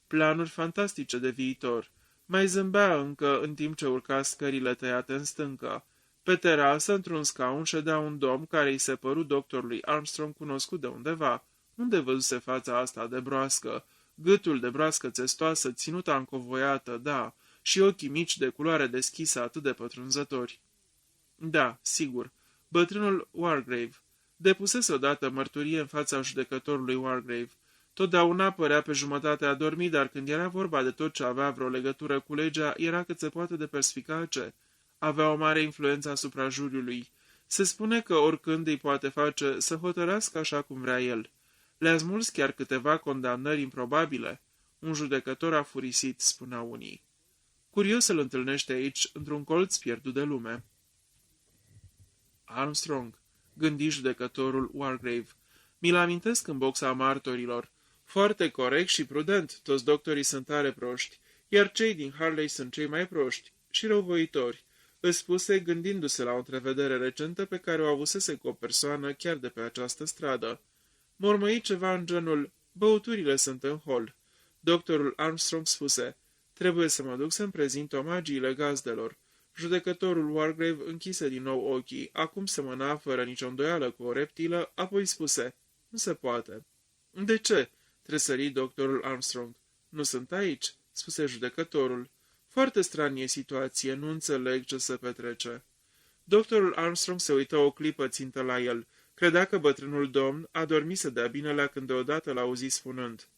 planuri fantastice de viitor. Mai zâmbea încă în timp ce urca scările tăiate în stâncă. Pe terasă, într-un scaun, ședea un domn care îi se păru doctorului Armstrong cunoscut de undeva. Unde văzuse fața asta de broască? Gâtul de broască țestoasă, ținuta încovoiată, da, și ochii mici de culoare deschisă atât de pătrunzători. Da, sigur, bătrânul Wargrave. Depusese odată mărturie în fața judecătorului Wargrave. Totdeauna părea pe jumătate adormit, dar când era vorba de tot ce avea vreo legătură cu legea, era cât se poate de perspicace. Avea o mare influență asupra juriului. Se spune că oricând îi poate face să hotărească așa cum vrea el. Le-a smuls chiar câteva condamnări improbabile. Un judecător afurisit, spunea unii. Curios să-l întâlnește aici, într-un colț pierdut de lume. Armstrong, gândi judecătorul Wargrave, mi-l amintesc în boxa martorilor. Foarte corect și prudent, toți doctorii sunt tare proști, iar cei din Harley sunt cei mai proști și răuvoitori, îi spuse gândindu-se la o întrevedere recentă pe care o avusese cu o persoană chiar de pe această stradă. Mormăi ceva în genul, băuturile sunt în hol. Doctorul Armstrong spuse, trebuie să mă duc să-mi prezint omagiile gazdelor. Judecătorul Wargrave închise din nou ochii, acum semăna fără nicio îndoială cu o reptilă, apoi spuse, nu se poate. De ce? Tresări doctorul Armstrong. Nu sunt aici, spuse judecătorul. Foarte stranie situație, nu înțeleg ce se petrece. Doctorul Armstrong se uită o clipă țintă la el. Credea că bătrânul domn a dormit să dea binelea când deodată l-auzi spunând.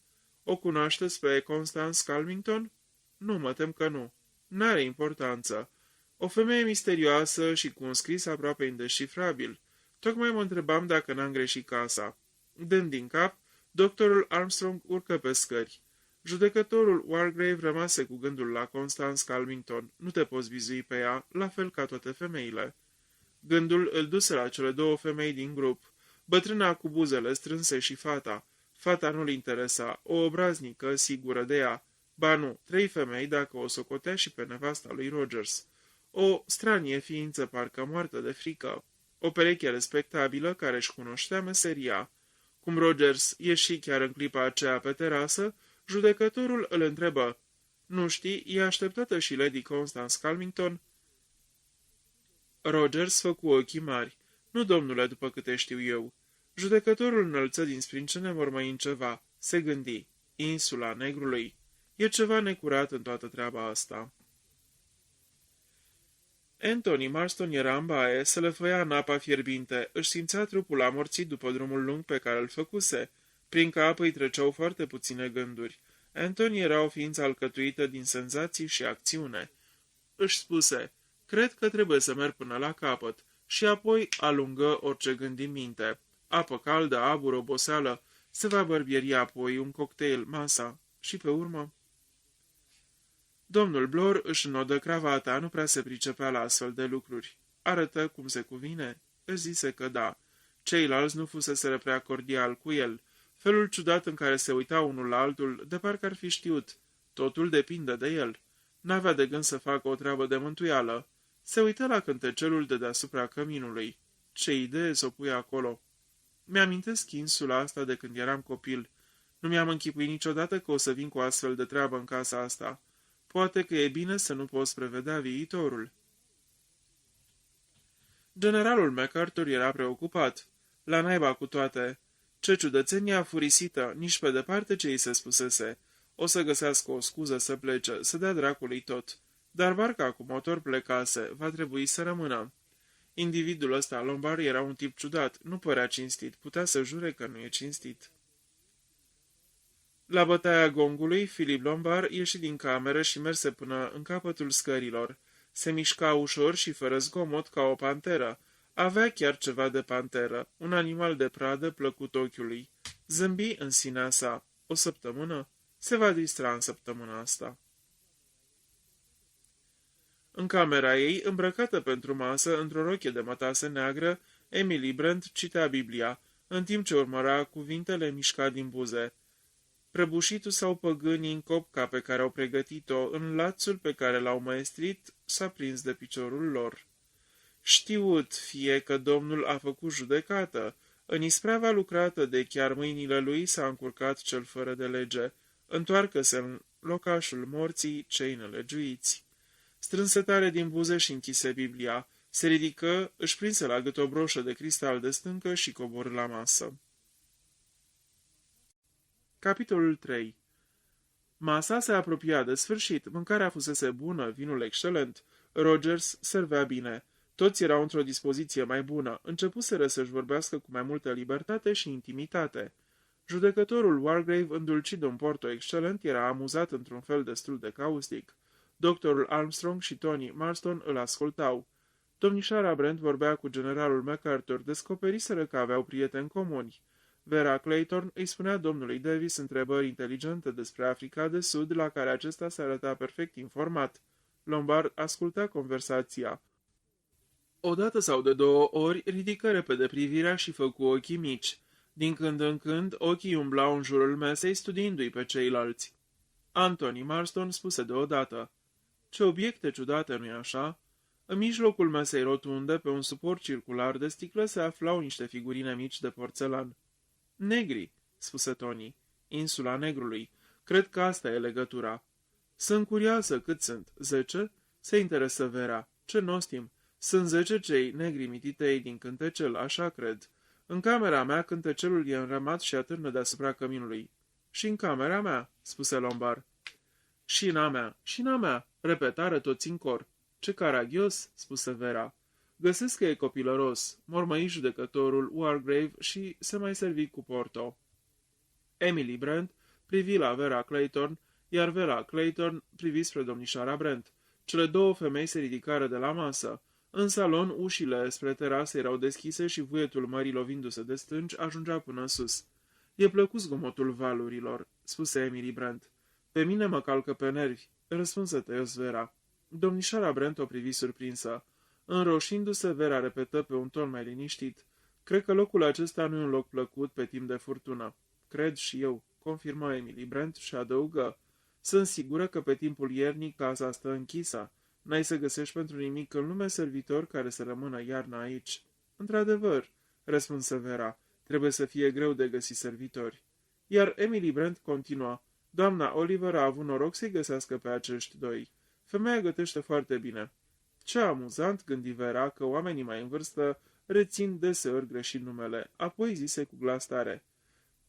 O cunoașteți pe Constance Calmington? Nu, mă tem că nu. N-are importanță. O femeie misterioasă și cu un scris aproape indescifrabil. Tocmai mă întrebam dacă n-am greșit casa. Dând din cap, doctorul Armstrong urcă pe scări. Judecătorul Wargrave rămase cu gândul la Constance Calmington. Nu te poți vizui pe ea, la fel ca toate femeile. Gândul îl duse la cele două femei din grup. Bătrâna cu buzele strânse și fata. Fata nu-l interesa, o obraznică, sigură de ea. Ba nu, 3 femei dacă o socotea și pe nevasta lui Rogers. O stranie ființă parcă moartă de frică. O pereche respectabilă care își cunoștea meseria. Cum Rogers ieși chiar în clipa aceea pe terasă, judecătorul îl întrebă. Nu știi, e așteptată și Lady Constance Calmington? Rogers făcu ochii mari. Nu, domnule, după câte știu eu. Judecătorul înălță din sprâncene mormăind ceva. Se gândi. Insula Negrului. E ceva necurat în toată treaba asta. Anthony Marston era în baie, se lăfăia în apa fierbinte, își simțea trupul amorțit după drumul lung pe care îl făcuse. Prin cap îi treceau foarte puține gânduri. Anthony era o ființă alcătuită din senzații și acțiune. Își spuse, cred că trebuie să merg până la capăt, și apoi alungă orice gând din minte. Apă caldă, abur, oboseală, se va bărbieri apoi un cocktail, masa, și pe urmă... Domnul Blor își înodă cravata, nu prea se pricepea la astfel de lucruri. Arătă cum se cuvine? Își zise că da. Ceilalți nu fuseseră prea cordial cu el. Felul ciudat în care se uita unul la altul, de parcă ar fi știut. Totul depinde de el. N-avea de gând să facă o treabă de mântuială. Se uită la cântecelul de deasupra căminului. Ce idee să o pui acolo! Mi-amintesc insula asta de când eram copil. Nu mi-am închipuit niciodată că o să vin cu astfel de treabă în casa asta. Poate că e bine să nu poți prevedea viitorul. Generalul MacArthur era preocupat. La naiba cu toate. Ce ciudățenie afurisită, nici pe departe ce îi se spusese. O să găsească o scuză să plece, să dea dracului tot. Dar barca cu motor plecase, va trebui să rămână. Individul ăsta, Lombard, era un tip ciudat, nu părea cinstit, putea să jure că nu e cinstit. La bătaia gongului, Philip Lombard ieși din cameră și merse până în capătul scărilor. Se mișca ușor și fără zgomot ca o panteră. Avea chiar ceva de panteră, un animal de pradă plăcut ochiului. Zâmbi în sinea sa. O săptămână? Se va distra în săptămâna asta. În camera ei, îmbrăcată pentru masă, într-o rochie de mătase neagră, Emily Brent citea Biblia, în timp ce urmăra cuvintele mișca din buze. Prăbușitul sau păgânii în copca pe care au pregătit-o, în lațul pe care l-au maestrit, s-a prins de piciorul lor. Știut fie că Domnul a făcut judecată, în isprava lucrată de chiar mâinile lui s-a încurcat cel fără de lege, întoarcă-se în locașul morții cei nelegiuiți. Strânse tare din buze și închise Biblia, se ridică, își prinse la gât o broșă de cristal de stâncă și coborî la masă. Capitolul 3. Masa se apropia de sfârșit, mâncarea fusese bună, vinul excelent, Rogers servea bine. Toți erau într-o dispoziție mai bună, începuseră să-și vorbească cu mai multă libertate și intimitate. Judecătorul Wargrave, îndulcit de un porto excelent, era amuzat într-un fel destul de caustic. Doctorul Armstrong și Tony Marston îl ascultau. Domnișoara Brent vorbea cu generalul MacArthur, descoperiseră că aveau prieteni comuni. Vera Clayton îi spunea domnului Davis întrebări inteligente despre Africa de Sud, la care acesta se arăta perfect informat. Lombard asculta conversația. Odată sau de două ori ridică repede privirea și făcu ochii mici. Din când în când, ochii umblau în jurul mesei, studiindu-i pe ceilalți. Anthony Marston spuse deodată: "Ce obiecte ciudate, nu-i așa?" În mijlocul mesei rotunde, pe un suport circular de sticlă, se aflau niște figurine mici de porțelan. "Negri," spuse Tony. "Insula Negrului. Cred că asta e legătura." "Sunt curioasă, cât sunt? 10?" se interesă Vera. "Ce nostim? Sunt 10 cei negri mititei din cântecel, așa cred. În camera mea cântecelul e înrămat și atârnă deasupra căminului." "Și în camera mea," spuse Lombard. "Și în a mea, și în a mea," repetară toți în cor. "Ce caragios," spuse Vera. "Găsesc că e copilăros," mormăi judecătorul Wargrave și se mai servi cu porto. Emily Brent privi la Vera Clayton, iar Vera Clayton privi spre domnișoara Brent. Cele două femei se ridicară de la masă. În salon, ușile spre terasă erau deschise și vuietul mării lovindu-se de stânci ajungea până sus. "E plăcut zgomotul valurilor," spuse Emily Brent. "Pe mine mă calcă pe nervi," răspunse tăios Vera. Domnișoara Brent o privi surprinsă. Înroșindu-se, Vera repetă pe un ton mai liniștit: "Cred că locul acesta nu e un loc plăcut pe timp de furtună." "Cred și eu," confirmă Emily Brent și adăugă: "Sunt sigură că pe timpul iernii casa stă închisă. N-ai să găsești pentru nimic în lume servitori care să rămână iarna aici." "Într-adevăr," răspunse Vera, "trebuie să fie greu de găsi servitori." Iar Emily Brent continua: "Doamna Oliver a avut noroc să-i găsească pe acești doi. Femeia gătește foarte bine." "Ce amuzant," gândi Vera, că oamenii mai în vârstă rețin deseori greșit numele, apoi zise cu glas tare: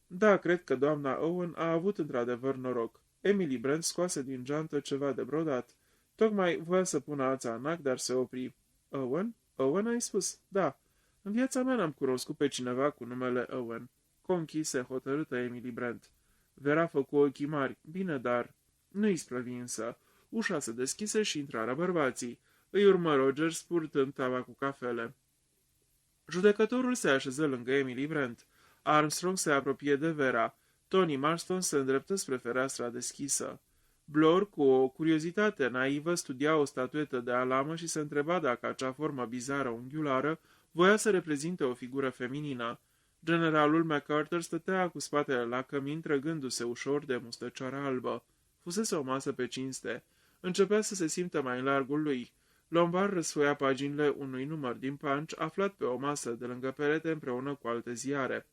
"Da, cred că doamna Owen a avut într-adevăr noroc." Emily Brent scoase din geantă ceva de brodat. Tocmai voia să pună ața în ac, dar se opri. "Owen? Owen, ai spus?" "Da. În viața mea n-am cunoscut pe cineva cu numele Owen." Conchise hotărâtă Emily Brent. Vera făcu ochii mari. "Bine, dar..." Nu isprăvi însă. Ușa se deschise și intrară bărbații. Îi urmă Rogers purtând tava cu cafele. Judecătorul se așeză lângă Emily Brent. Armstrong se apropie de Vera. Tony Marston se îndreptă spre fereastra deschisă. Blor, cu o curiozitate naivă, studia o statuetă de alamă și se întreba dacă acea formă bizară unghiulară voia să reprezinte o figură feminină. Generalul MacArthur stătea cu spatele la cămin, trăgându-se ușor de mustăcioara albă. Fusese o masă pe cinste. Începea să se simtă mai în largul lui. Lombard răsfoia paginile unui număr din Punch, aflat pe o masă de lângă perete împreună cu alte ziare.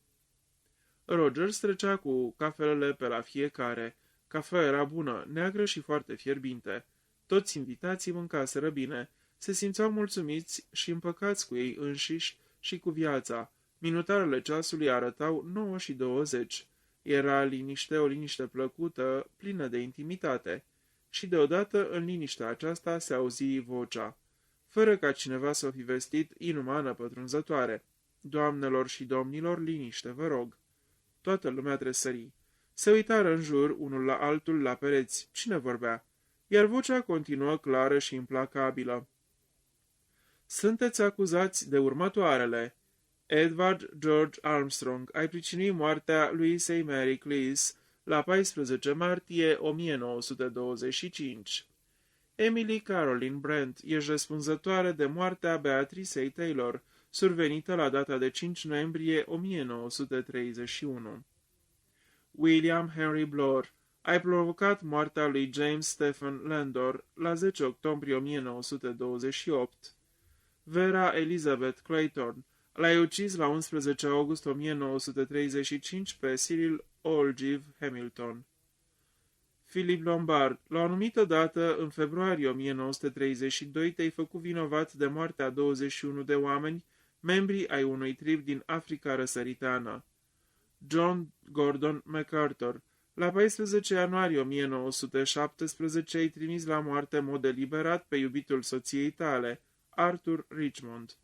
Rogers trecea cu cafelele pe la fiecare. Cafea era bună, neagră și foarte fierbinte. Toți invitații mâncaseră bine. Se simțeau mulțumiți și împăcați cu ei înșiși și cu viața. Minutarele ceasului arătau 9:20. Era liniște, o liniște plăcută, plină de intimitate. Și deodată, în liniștea aceasta, se auzi vocea. Fără ca cineva să o fi vestit, inumană pătrunzătoare: "Doamnelor și domnilor, liniște, vă rog." Toată lumea tresări. Se uitară în jur, unul la altul, la pereți. Cine vorbea? Iar vocea continuă clară și implacabilă: "Sunteți acuzați de următoarele: Edward George Armstrong, ai pricinuit moartea lui St. Mary Cleese, la 14 martie 1925. Emily Caroline Brent ești răspunzătoare de moartea Beatricei Taylor, survenită la data de 5 noiembrie 1931. William Henry Bloor, ai provocat moartea lui James Stephen Landor la 10 octombrie 1928. Vera Elizabeth Clayton, l-ai ucis la 11 august 1935 pe Cyril Olgive Hamilton. Philip Lombard, la o anumită dată, în februarie 1932, te-ai făcut vinovat de moartea 21 de oameni, membri ai unui trib din Africa răsăriteană. John Gordon MacArthur, la 14 ianuarie 1917 ai trimis la moarte în mod deliberat pe iubitul soției tale, Arthur Richmond.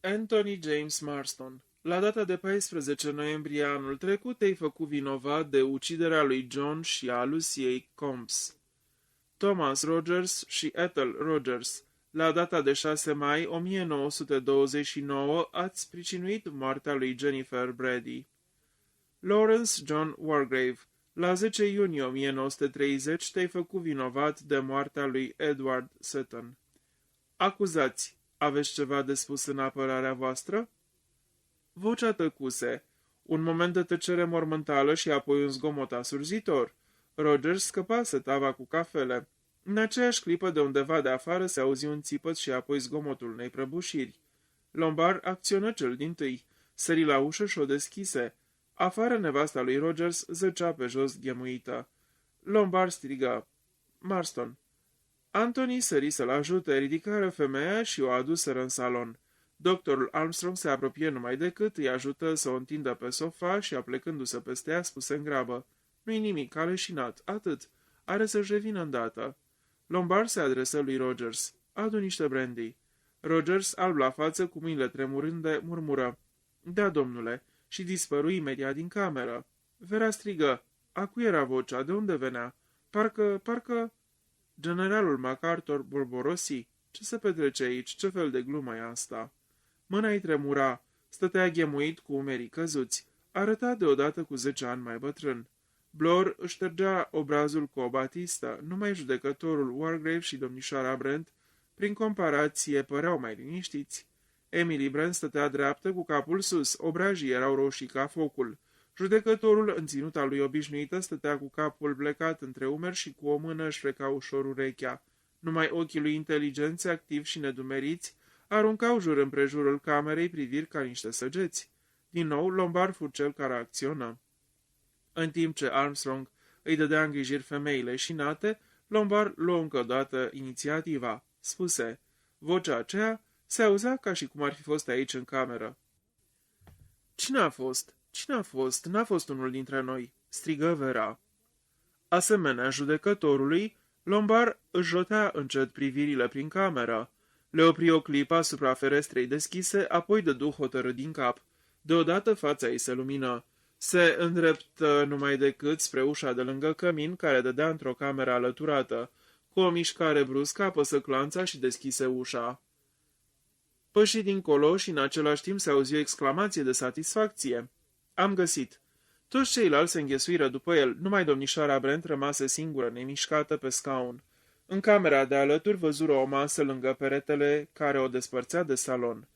Anthony James Marston, la data de 14 noiembrie anul trecut te-ai făcut vinovat de uciderea lui John și a Luciei Combs. Thomas Rogers și Ethel Rogers, la data de 6 mai 1929 ați pricinuit moartea lui Jennifer Brady. Lawrence John Wargrave, la 10 iunie 1930 te-ai făcut vinovat de moartea lui Edward Sutton. Acuzați, aveți ceva de spus în apărarea voastră? Vocea tăcuse. Un moment de tăcere mormântală și apoi un zgomot asurzitor. Rogers scăpase tava cu cafele. În aceeași clipă de undeva de afară se auzi un țipăt și apoi zgomotul unei prăbușiri. Lombard acționă cel dintâi. Sări la ușă și o deschise. Afară nevasta lui Rogers zăcea pe jos ghemuită. Lombard strigă: Marston. Anthony sări să-l ajute, ridicară femeia și o aduseră în salon. Doctorul Armstrong se apropie numai decât, îi ajută să o întindă pe sofa și, aplecându-se peste ea, spuse în grabă: Nu-i nimic, a leșinat, atât. Are să-și revină îndată. Lombard se adresă lui Rogers: Adu niște brandy. Rogers, alb la față, cu mâinile tremurânde, murmură: Da, domnule, și dispăru imediat din cameră. Vera strigă: A cui era vocea? De unde venea? Parcă... Generalul MacArthur bolborosi: Ce se petrece aici? Ce fel de glumă e asta? Mâna-i tremura. Stătea ghemuit cu umerii căzuți. Arăta deodată cu 10 ani mai bătrân. Bloor își ștergea obrazul cu o batistă. Numai judecătorul Wargrave și domnișoara Brent, prin comparație, păreau mai liniștiți. Emily Brent stătea dreaptă cu capul sus. Obrajii erau roșii ca focul. Judecătorul, în ținuta lui obișnuită, stătea cu capul plecat între umeri și cu o mână își freca ușor urechea. Numai ochii lui inteligenți, activi și nedumeriți, aruncau jur împrejurul camerei priviri ca niște săgeți. Din nou, Lombard fu cel care acționă. În timp ce Armstrong îi dădea îngrijiri femeii leșinate, Lombard luă încă o dată inițiativa. Spuse: Vocea aceea se auzea ca și cum ar fi fost aici în cameră. Cine a fost? Cine a fost? N-a fost unul dintre noi, strigă Vera. Asemenea judecătorului, Lombard își jotea încet privirile prin cameră. Le opri o clipă asupra ferestrei deschise, apoi dădu hotărât din cap. Deodată fața ei se lumină. Se îndreptă numai decât spre ușa de lângă cămin, care dădea într-o cameră alăturată. Cu o mișcare bruscă apăsă clanța și deschise ușa. Păși dincolo și în același timp se auzi o exclamație de satisfacție. Am găsit. Toți ceilalți se înghesuiră după el, numai domnișoara Brent rămase singură, nemișcată pe scaun. În camera de alături văzură o masă lângă peretele care o despărțea de salon.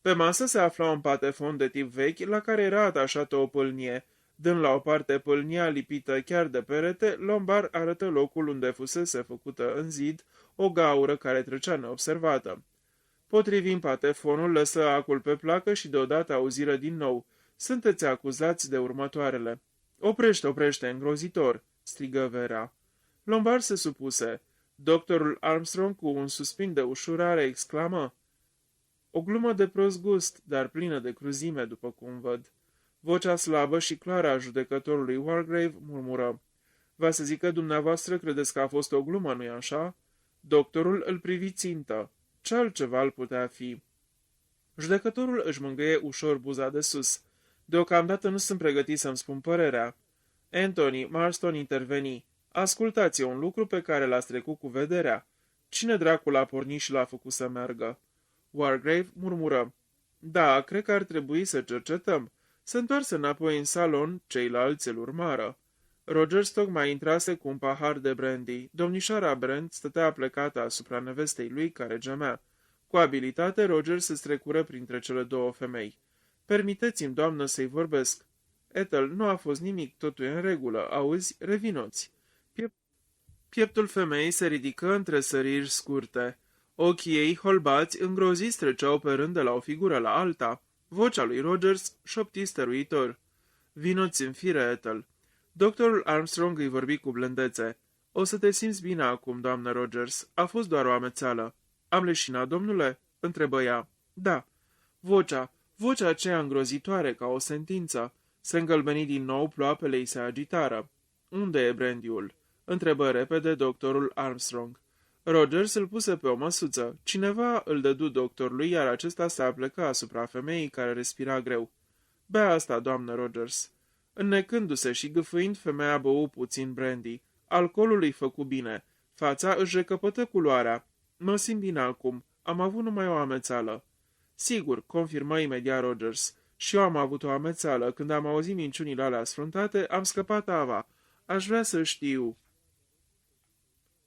Pe masă se afla un patefon de tip vechi, la care era atașată o pâlnie. Dând la o parte pâlnia lipită chiar de perete, Lombard arătă locul unde fusese făcută în zid o gaură care trecea neobservată. Potrivind patefonul, lăsă acul pe placă și deodată auziră din nou: Sunteți acuzați de următoarele. Oprește, îngrozitor, strigă Vera. Lombard se supuse. Doctorul Armstrong, cu un suspin de ușurare, exclamă: O glumă de prost gust, dar plină de cruzime, după cum văd. Vocea slabă și clară a judecătorului Wargrave murmură: Va să zic că dumneavoastră credeți că a fost o glumă, nu-i așa? Doctorul îl privi țintă. Ce altceva îl putea fi? Judecătorul își mângâie ușor buza de sus. Deocamdată nu sunt pregătit să-mi spun părerea. Anthony Marston interveni. Ascultați un lucru pe care l-ați trecut cu vederea. Cine dracu l-a pornit și l-a făcut să meargă? Wargrave murmură: Da, cred că ar trebui să cercetăm. Se întoarse înapoi în salon, ceilalți îl urmară. Rogers tocmai intrase cu un pahar de brandy. Domnișoara Brent stătea plecată asupra nevestei lui, care gemea. Cu abilitate, Rogers se strecură printre cele două femei. Permiteți-mi, doamnă, să-i vorbesc." Ethel, nu a fost nimic, totul e în regulă. Auzi, revinoți." Pieptul femeii se ridică între săriri scurte. Ochii ei holbați, îngroziți, treceau pe rând de la o figură la alta. Vocea lui Rogers șopti stăruitor. "Vinoți în fire, Ethel." Doctorul Armstrong îi vorbi cu blândețe. "O să te simți bine acum, doamnă Rogers. A fost doar o amețeală." "Am leșinat, domnule?" întrebă ea. "Da." Vocea aceea îngrozitoare ca o sentință. Se îngălbeni din nou, ploapele îi se agitară. "Unde e brandy-ul?" întrebă repede doctorul Armstrong. Rogers îl puse pe o măsuță. Cineva îl dădu doctorului, iar acesta se aplecă asupra femeii care respira greu. "Bea asta, doamnă Rogers." Înnecându-se și gâfâind, femeia bău puțin brandy. Alcoolul îi făcu bine. Fața își recăpătă culoarea. "Mă simt bine acum. Am avut numai o amețeală." "Sigur," confirmă imediat Rogers. "Și eu am avut o amețeală. Când am auzit minciunile alea sfruntate, am scăpat ava. Aș vrea să știu."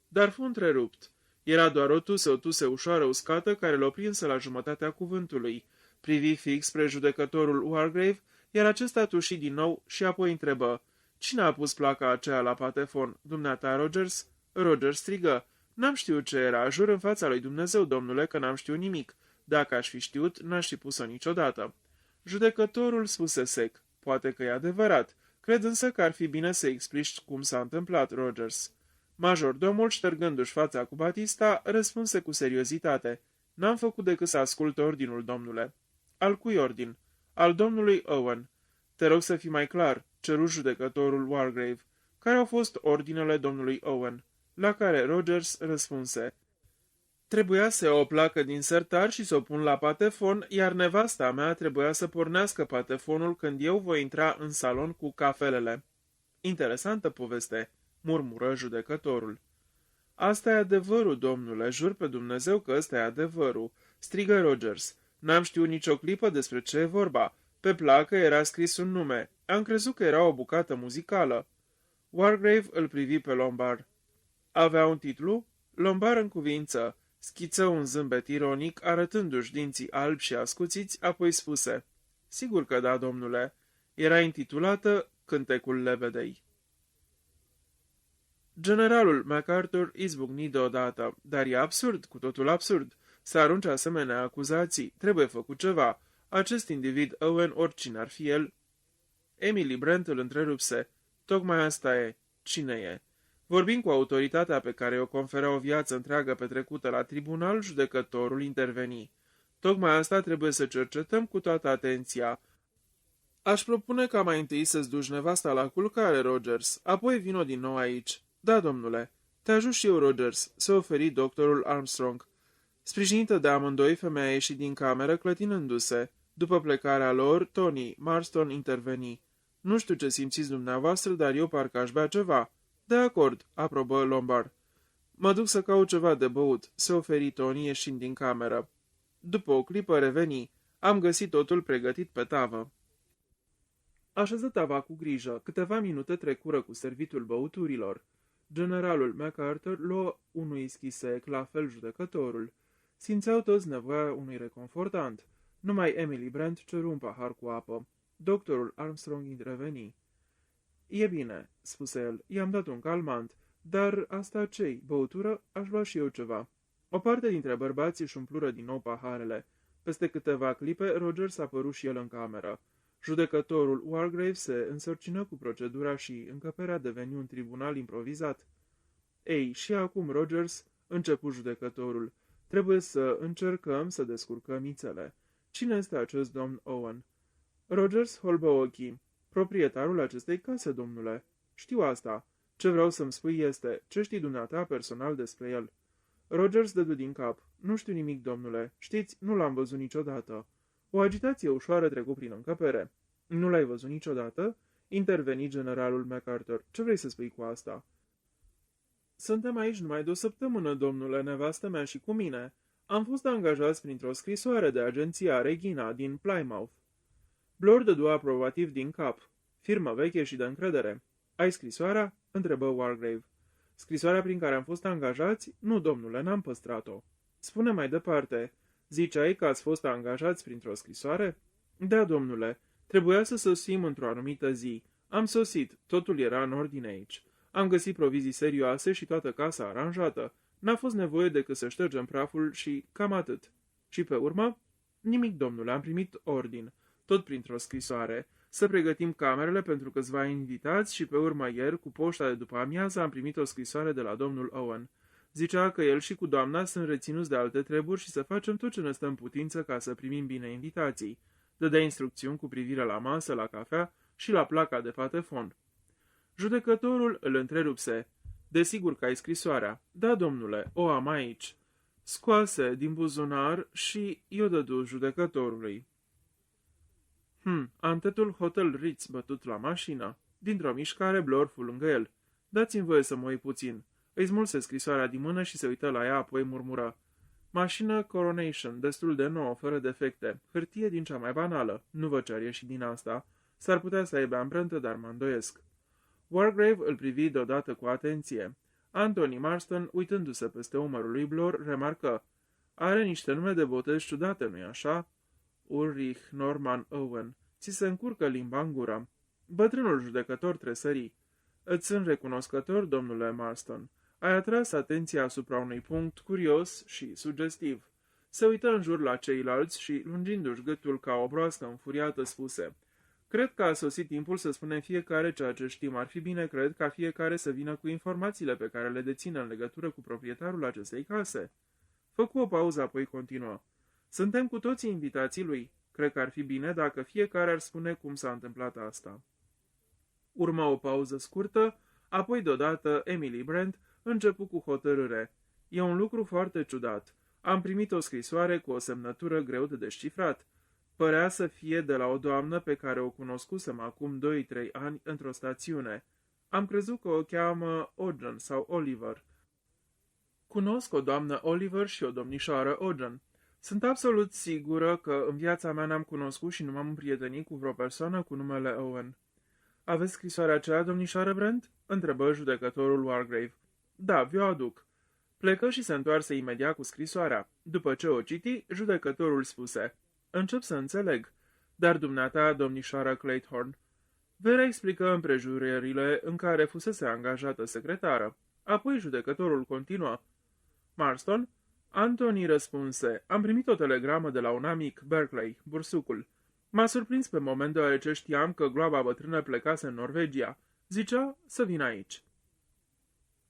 Dar fu întrerupt. Era doar o tuse ușoară uscată care l-o prinse la jumătatea cuvântului. Privi fix spre judecătorul Wargrave, iar acesta tuși din nou și apoi întrebă: "Cine a pus placa aceea la patefon? Dumneata, Rogers?" Rogers strigă: "N-am știut ce era, jur în fața lui Dumnezeu, domnule, că n-am știut nimic. Dacă aș fi știut, n-aș fi pus-o niciodată." Judecătorul spuse sec: "Poate că e adevărat. Cred însă că ar fi bine să explici cum s-a întâmplat, Rogers." Majordomul, ștergându-și fața cu batista, răspunse cu seriozitate: "N-am făcut decât să ascult ordinul, domnule." "Al cui ordin?" "Al domnului Owen." "Te rog să fii mai clar," ceru judecătorul Wargrave. "Care au fost ordinele domnului Owen?" La care Rogers răspunse: "Trebuia să iau o placă din sertar și să o pun la patefon, iar nevasta mea trebuia să pornească patefonul când eu voi intra în salon cu cafelele." "Interesantă poveste," murmură judecătorul. "Asta e adevărul, domnule, jur pe Dumnezeu că ăsta e adevărul," strigă Rogers. "N-am știut nicio clipă despre ce e vorba. Pe placă era scris un nume. Am crezut că era o bucată muzicală." Wargrave îl privi pe Lombard. "Avea un titlu?" Lombard în cuvință. Schiță un zâmbet ironic, arătându-și dinții albi și ascuțiți, apoi spuse: "Sigur că da, domnule. Era intitulată Cântecul lebedei." Generalul MacArthur izbucni deodată. "Dar e absurd, cu totul absurd. Să arunce asemenea acuzații. Trebuie făcut ceva. Acest individ Owen, oricine ar fi el..." Emily Brent îl întrerupse. "Tocmai asta e. Cine e?" Vorbind cu autoritatea pe care o conferea o viață întreagă petrecută la tribunal, judecătorul interveni. "Tocmai asta trebuie să cercetăm cu toată atenția. Aș propune ca mai întâi să-ți duci nevasta la culcare, Rogers, apoi vino din nou aici." "Da, domnule." "Te ajut și eu, Rogers," se oferi doctorul Armstrong. Sprijinită de amândoi, femeia ieși din cameră, clătinându-se. După plecarea lor, Tony Marston interveni. "Nu știu ce simțiți dumneavoastră, dar eu parcă aș bea ceva." "De acord," aprobă Lombard. "Mă duc să caut ceva de băut," se oferi Tony ieșind din cameră. După o clipă reveni. "Am găsit totul pregătit pe tavă." Așeză tava cu grijă. Câteva minute trecură cu servitul băuturilor. Generalul MacArthur luă un whisky sec, la fel judecătorul. Simțeau toți nevoia unui reconfortant. Numai Emily Brent ceru un pahar cu apă. Doctorul Armstrong interveni. "E bine," spuse el, "i-am dat un calmant. Dar asta ce-i? Băutură? Aș lua și eu ceva." O parte dintre bărbați își umplură din nou paharele. Peste câteva clipe, Rogers a părut și el în cameră. Judecătorul Wargrave se însărcină cu procedura și încăperea deveni un tribunal improvizat. "Ei, și acum, Rogers," începu judecătorul, "trebuie să încercăm să descurcăm mițele. Cine este acest domn Owen?" Rogers holbă ochii. "Proprietarul acestei case, domnule." "Știu asta. Ce vreau să-mi spui este, ce știi dumneata personal despre el?" Rogers dădu din cap. "Nu știu nimic, domnule. Știți, nu l-am văzut niciodată." O agitație ușoară trecu prin încăpere. "Nu l-ai văzut niciodată?" interveni generalul MacArthur. "Ce vrei să spui cu asta?" "Suntem aici numai de o săptămână, domnule, nevastă mea și cu mine. Am fost angajați printr-o scrisoare de agenția Regina din Plymouth." Blor dădu aprobativ din cap. Firmă veche și de încredere. Ai scrisoarea? Întrebă Wargrave. Scrisoarea prin care am fost angajați? Nu, domnule, n-am păstrat-o. Spune mai departe. Ziceai că ați fost angajați printr-o scrisoare? Da, domnule. Trebuia să sosim într-o anumită zi. Am sosit. Totul era în ordine aici. Am găsit provizii serioase și toată casa aranjată. N-a fost nevoie decât să ștergem praful și cam atât. Și pe urmă? Nimic, domnule, am primit ordin. Tot printr-o scrisoare. Să pregătim camerele pentru câțiva invitați și pe urmă ieri, cu poșta de după amiază, am primit o scrisoare de la domnul Owen. Zicea că el și cu doamna sunt reținuți de alte treburi și să facem tot ce ne stă în putință ca să primim bine invitații. Dădea instrucțiuni cu privire la masă, la cafea și la placa de patefon. Judecătorul îl întrerupse. Desigur că ai scrisoarea. Da, domnule, o am aici. Scoase din buzunar și i-o dădu judecătorului. Antetul Hotel Ritz bătut la mașină. Dintr-o mișcare, Blor fu lângă el. Dați-mi voie să mă uit puțin. Îi smulse scrisoarea din mână și se uită la ea, apoi murmură. Mașină Coronation, destul de nouă, fără defecte. Hârtie din cea mai banală. Nu vă cer ieși din asta. S-ar putea să aibă amprentă, dar mă îndoiesc. Wargrave îl privi deodată cu atenție. Anthony Marston, uitându-se peste umărul lui Blor, remarcă. Are niște nume de botez ciudate, nu-i așa? Ulrich Norman Owen. Ți se încurcă limba în gură. Bătrânul judecător tresări. Îți sunt recunoscător, domnule Marston. Ai atras atenția asupra unui punct curios și sugestiv. Se uită în jur la ceilalți și, lungindu-și gâtul ca o broască înfuriată, spuse. Cred că a sosit timpul să spunem fiecare ceea ce știm. Ar fi bine, cred, ca fiecare să vină cu informațiile pe care le deține în legătură cu proprietarul acestei case. Făcu o pauză, apoi continuă. Suntem cu toții invitații lui. Cred că ar fi bine dacă fiecare ar spune cum s-a întâmplat asta. Urmă o pauză scurtă, apoi deodată Emily Brent începu cu hotărâre. E un lucru foarte ciudat. Am primit o scrisoare cu o semnătură greu de descifrat. Părea să fie de la o doamnă pe care o cunoscusem acum 2-3 ani într-o stațiune. Am crezut că o cheamă Ogen sau Oliver. Cunosc o doamnă Oliver și o domnișoară Ogen. Sunt absolut sigură că în viața mea n-am cunoscut și nu m-am împrietenit cu vreo persoană cu numele Owen. Aveți scrisoarea aceea, domnișoară Brent? Întrebă judecătorul Wargrave. Da, vi-o aduc. Plecă și se întoarse imediat cu scrisoarea. După ce o citi, judecătorul spuse. Încep să înțeleg. Dar dumneata, domnișoară Claythorne. Vera explică împrejurările în care fusese angajată secretară. Apoi judecătorul continuă. Marston? Anthony răspunse. Am primit o telegramă de la un amic, Berkeley, bursucul. M-a surprins pe moment deoarece știam că gloaba bătrână plecase în Norvegia. Zicea să vin aici.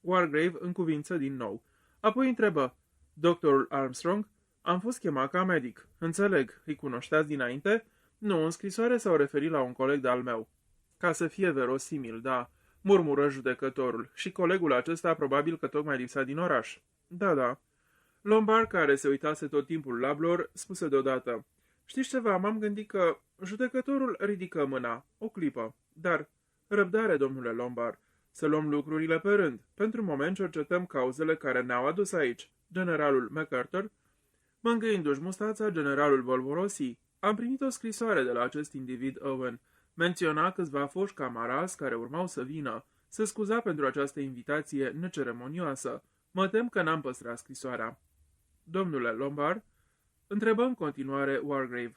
Wargrave încuvință din nou. Apoi întrebă. Doctorul Armstrong? Am fost chemat ca medic. Înțeleg. Îi cunoșteați dinainte? Nu, în scrisoare s-au referit la un coleg de-al meu. Ca să fie verosimil, da, murmură judecătorul. Și colegul acesta probabil că tocmai lipsa din oraș. Da. Lombard, care se uitase tot timpul la Blor, spuse deodată. Știți ceva, m-am gândit că... Judecătorul ridică mâna. O clipă. Dar... Răbdare, domnule Lombard. Să luăm lucrurile pe rând. Pentru moment cercetăm cauzele care ne-au adus aici. Generalul MacArthur... Mângâindu-și mustața, generalul volvorosi. Am primit o scrisoare de la acest individ Owen. Menționa câțiva foști camarazi care urmau să vină. Se scuza pentru această invitație neceremonioasă. Mă tem că n-am păstrat scrisoarea. Domnule Lombard? Întrebă în continuare Wargrave.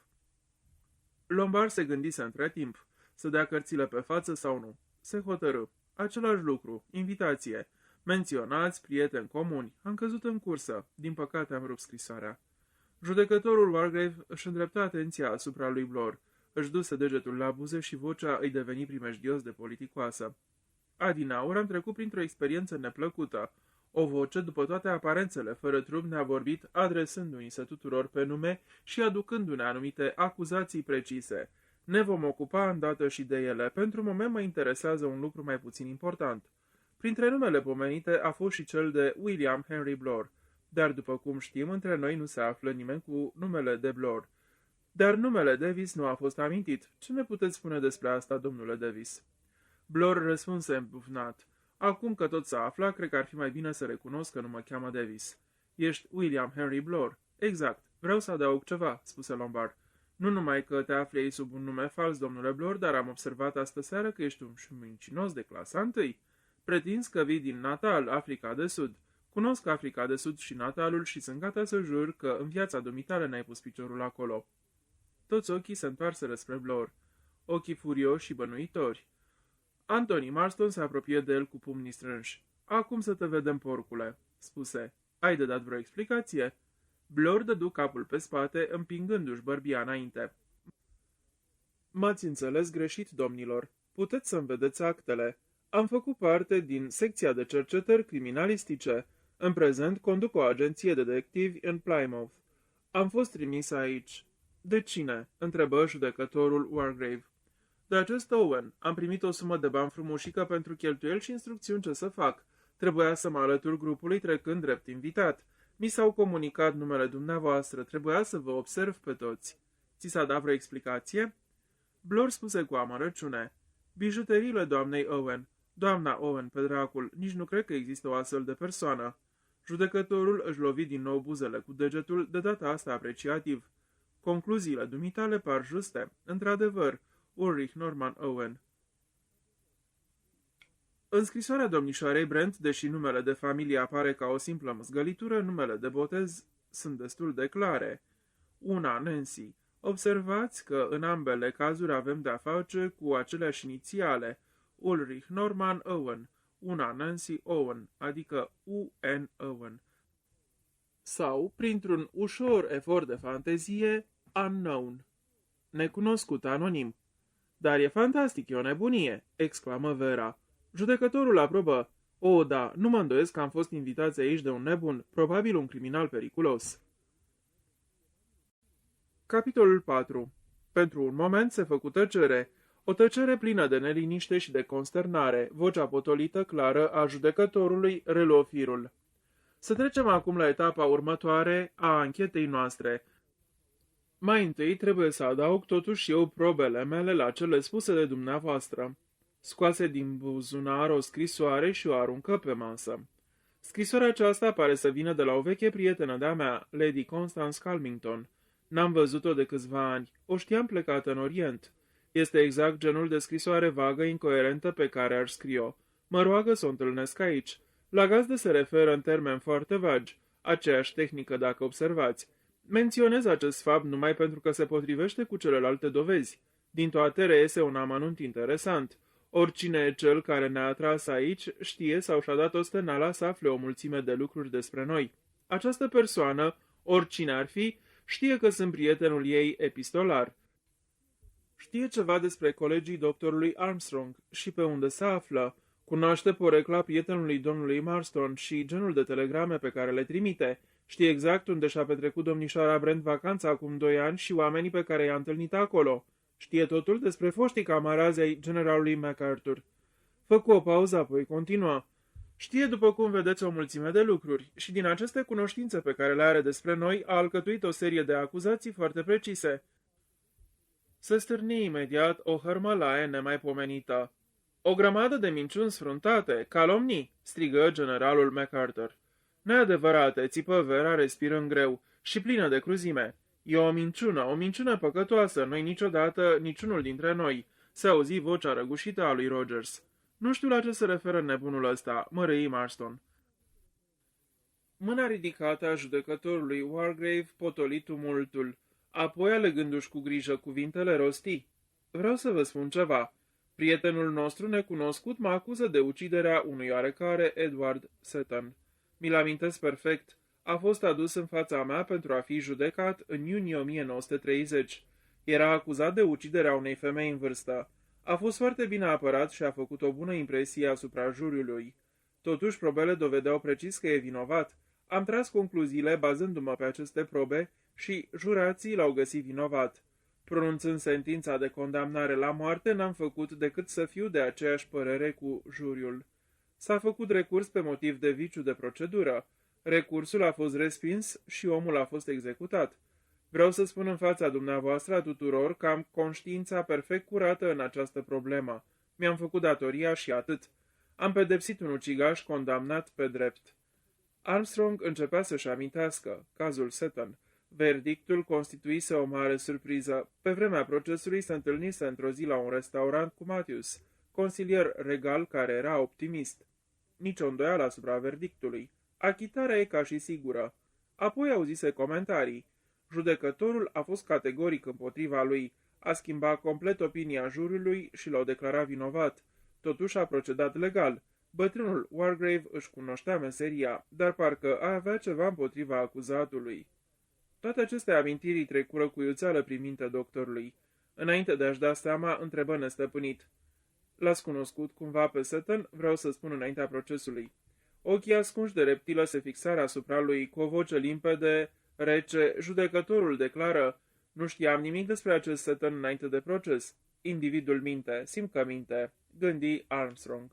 Lombard se gândise între timp. Să dea cărțile pe față sau nu. Se hotărâ. Același lucru. Invitație. Menționați, prieteni comuni. Am căzut în cursă. Din păcate am rupt scrisoarea. Judecătorul Wargrave își îndrepta atenția asupra lui Blor. Își duse degetul la buze și vocea îi deveni primejdios de politicoasă. Adinaur am trecut printr-o experiență neplăcută. O voce, după toate aparențele fără trup, ne-a vorbit, adresându-i se tuturor pe nume și aducându-ne anumite acuzații precise. Ne vom ocupa îndată și de ele. Pentru moment mă interesează un lucru mai puțin important. Printre numele pomenite a fost și cel de William Henry Blor, dar după cum știm, între noi nu se află nimeni cu numele de Blor. Dar numele Davis nu a fost amintit. Ce ne puteți spune despre asta, domnule Davis? Blor răspunse îmbufnat. Acum că tot s-a aflat, cred că ar fi mai bine să recunosc că nu mă cheamă Davis. Ești William Henry Blor. Exact. Vreau să adaug ceva, spuse Lombard. Nu numai că te afli aici sub un nume fals, domnule Blor, dar am observat astă-seară că ești un mincinos de clasa întâi. Pretinzi că vii din Natal, Africa de Sud. Cunosc Africa de Sud și Natalul și sunt gata să jur că în viața dumitale n-ai pus piciorul acolo. Toți ochii se întoarseră spre Blor, ochii furioși și bănuitori. Anthony Marston se apropie de el cu pumnii strânși. Acum să te vedem, porcule, spuse. Ai de dat vreo explicație? Blor dădu capul pe spate, împingându-și bărbia înainte. M-ați înțeles greșit, domnilor. Puteți să-mi vedeți actele. Am făcut parte din secția de cercetări criminalistice. În prezent conduc o agenție de detectivi în Plymouth. Am fost trimis aici. De cine? Întrebă judecătorul Wargrave. De acest Owen. Am primit o sumă de bani frumușică pentru cheltuieli și instrucțiuni ce să fac. Trebuia să mă alătur grupului trecând drept invitat. Mi s-au comunicat numele dumneavoastră. Trebuia să vă observ pe toți. Ți s-a dat vreo explicație? Blor spuse cu amărăciune. Bijuteriile doamnei Owen. Doamna Owen, pe dracul, nici nu cred că există o astfel de persoană. Judecătorul își lovi din nou buzele cu degetul, de data asta apreciativ. Concluziile dumitale par juste. Într-adevăr, Ulrich Norman Owen. În scrisoarea domnișoarei Brent, deși numele de familie apare ca o simplă măzgălitură, numele de botez sunt destul de clare. Una, Nancy. Observați că în ambele cazuri avem de-a face cu aceleași inițiale, Ulrich Norman Owen, una Nancy Owen, adică U.N. Owen. Sau, printr-un ușor efort de fantezie, Unknown, necunoscut anonim. Dar e fantastic, e o nebunie, exclamă Vera. Judecătorul aprobă. O, da, nu mă îndoiesc că am fost invitați aici de un nebun, probabil un criminal periculos. Capitolul 4. Pentru un moment se făcu tăcere. O tăcere plină de neliniște și de consternare. Vocea potolită, clară, a judecătorului reluă firul. Să trecem acum la etapa următoare a anchetei noastre. Mai întâi trebuie să adaug totuși eu probele mele la cele spuse de dumneavoastră. Scoase din buzunar o scrisoare și o aruncă pe masă. Scrisoarea aceasta pare să vină de la o veche prietenă de-a mea, Lady Constance Calmington. N-am văzut-o de câțiva ani. O știam plecată în Orient. Este exact genul de scrisoare vagă, incoerentă pe care aș scrie-o. Mă roagă să o întâlnesc aici. La gazdă se referă în termeni foarte vagi. Aceeași tehnică, dacă observați. Menționez acest fapt numai pentru că se potrivește cu celelalte dovezi. Din toate reiese un amănunt interesant. Oricine e cel care ne-a atras aici știe sau și-a dat o stănala să afle o mulțime de lucruri despre noi. Această persoană, oricine ar fi, știe că sunt prietenul ei epistolar. Știe ceva despre colegii doctorului Armstrong și pe unde se află. Cunoaște porecla prietenului domnului Marston și genul de telegrame pe care le trimite. Știe exact unde și-a petrecut domnișoara Brent vacanța acum 2 ani și oamenii pe care i-a întâlnit acolo. Știe totul despre foștii camarazi ai generalului MacArthur. Făcu o pauză, apoi continua. Știe, după cum vedeți, o mulțime de lucruri și din aceste cunoștințe pe care le are despre noi a alcătuit o serie de acuzații foarte precise. Se stârni imediat o hărmălaie nemaipomenită. O grămadă de minciuni sfruntate, calomnii, strigă generalul MacArthur. Neadevărate, țipă Vera respirând greu și plină de cruzime. E o minciună păcătoasă, noi niciodată, niciunul dintre noi, se auzi vocea răgușită a lui Rogers. Nu știu la ce se referă nebunul ăsta, mărâi Marston. Mâna ridicată a judecătorului Wargrave potoli tumultul, apoi alegându-și cu grijă cuvintele rosti. Vreau să vă spun ceva. Prietenul nostru necunoscut mă acuză de uciderea unui oarecare Edward Seton. Mi-l amintesc perfect. A fost adus în fața mea pentru a fi judecat în iunie 1930. Era acuzat de uciderea unei femei în vârstă. A fost foarte bine apărat și a făcut o bună impresie asupra juriului. Totuși, probele dovedeau precis că e vinovat. Am tras concluziile bazându-mă pe aceste probe și jurații l-au găsit vinovat. Pronunțând sentința de condamnare la moarte, n-am făcut decât să fiu de aceeași părere cu juriul. S-a făcut recurs pe motiv de viciu de procedură. Recursul a fost respins și omul a fost executat. Vreau să spun în fața dumneavoastră a tuturor că am conștiința perfect curată în această problemă. Mi-am făcut datoria și atât. Am pedepsit un ucigaș condamnat pe drept. Armstrong începea să-și amintească cazul Seton. Verdictul constituise o mare surpriză. Pe vremea procesului se întâlnise într-o zi la un restaurant cu Matthews, consilier regal care era optimist. Nici o îndoială asupra verdictului. Achitarea e ca și sigură. Apoi auzise comentarii. Judecătorul a fost categoric împotriva lui, a schimbat complet opinia juriului și l-au declarat vinovat. Totuși a procedat legal. Bătrânul Wargrave își cunoștea meseria, dar parcă avea ceva împotriva acuzatului. Toate aceste amintiri îi trecură cu iuțeală prin mintea doctorului. Înainte de a-și da seama, întrebă nestăpânit. L-ați cunoscut cumva pe Seton? Vreau să spun înaintea procesului. Ochii ascunși de reptilă se fixară asupra lui cu o voce limpede, rece. Judecătorul declară: nu știam nimic despre acest Seton înainte de proces. Individul minte, simt că minte, gândi Armstrong.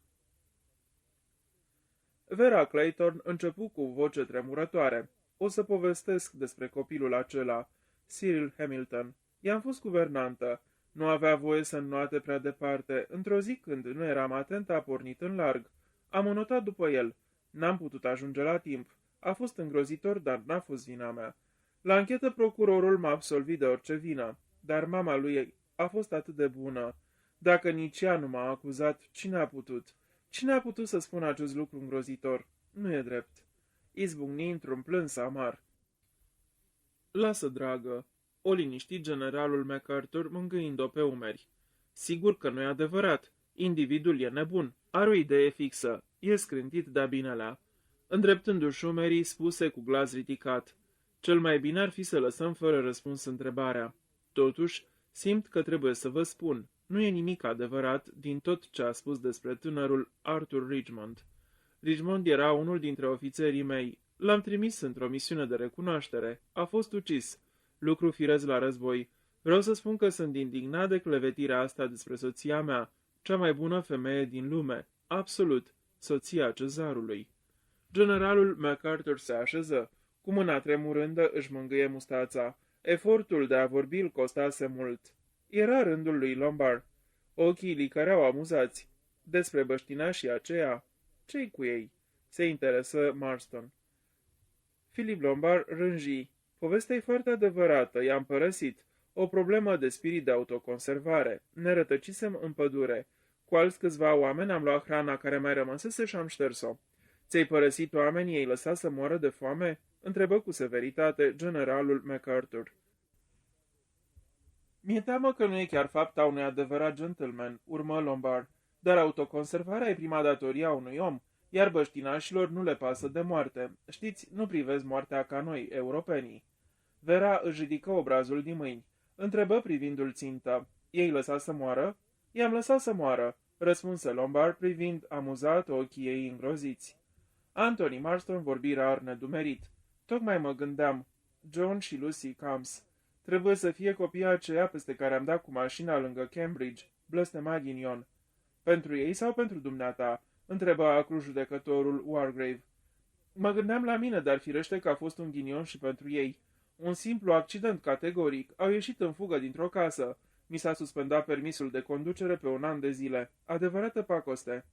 Vera Clayton începu cu voce tremurătoare. O să povestesc despre copilul acela, Cyril Hamilton. I-am fost guvernantă. Nu avea voie să înnoate prea departe. Într-o zi când nu eram atent, a pornit în larg. Am înotat după el. N-am putut ajunge la timp. A fost îngrozitor, dar n-a fost vina mea. La anchetă procurorul m-a absolvit de orice vină, dar mama lui a fost atât de bună. Dacă nici ea nu m-a acuzat, cine a putut? Cine a putut să spună acest lucru îngrozitor? Nu e drept. Izbucni într-un plâns amar. Lasă, dragă, o liniști generalul MacArthur mângâind-o pe umeri. Sigur că nu e adevărat. Individul e nebun, are o idee fixă, e scrântit de-a binelea. Îndreptându-și umerii, spuse cu glas ridicat: cel mai bine ar fi să lăsăm fără răspuns întrebarea. Totuși, simt că trebuie să vă spun, nu e nimic adevărat din tot ce a spus despre tânărul Arthur Richmond. Richmond era unul dintre ofițerii mei. L-am trimis într-o misiune de recunoaștere. A fost ucis. Lucru firesc la război. Vreau să spun că sunt indignat de clevetirea asta despre soția mea, cea mai bună femeie din lume. Absolut. Soția cezarului. Generalul MacArthur se așeză. Cu mâna tremurândă își mângâie mustața. Efortul de a vorbi îl costase mult. Era rândul lui Lombard. Ochii li căreau amuzați. Despre băștinașii aceea. Ce-i cu ei? Se interesă Marston. Philip Lombard rânji. Povestea e foarte adevărată, i-am părăsit. O problemă de spirit de autoconservare. Ne rătăcisem în pădure. Cu alți câțiva oameni am luat hrana care mai rămăsese și am șters-o. Ți-ai părăsit oamenii, ei lăsat să moară de foame? Întrebă cu severitate generalul MacArthur. Mi-e teamă că nu e chiar fapta unui adevărat gentleman, urmă Lombard, dar autoconservarea e prima datorie a unui om, iar băștinașilor nu le pasă de moarte. Știți, nu privesc moartea ca noi, europenii. Vera își ridică obrazul din mâini. Întrebă privindu-l țintă. Ei lăsat să moară? I-am lăsat să moară, răspunse Lombard privind amuzat ochii ei îngroziți. Anthony Marston vorbi rar nedumerit. Tocmai mă gândeam. John și Lucy Combs. Trebuie să fie copiii aceia peste care am dat cu mașina lângă Cambridge, blestema ghinion. Pentru ei sau pentru dumneata? Întrebă acru judecătorul Wargrave. Mă gândeam la mine, dar firește că a fost un ghinion și pentru ei. Un simplu accident categoric. Au ieșit în fugă dintr-o casă. Mi s-a suspendat permisul de conducere pe 1 an de zile. Adevărată pacoste.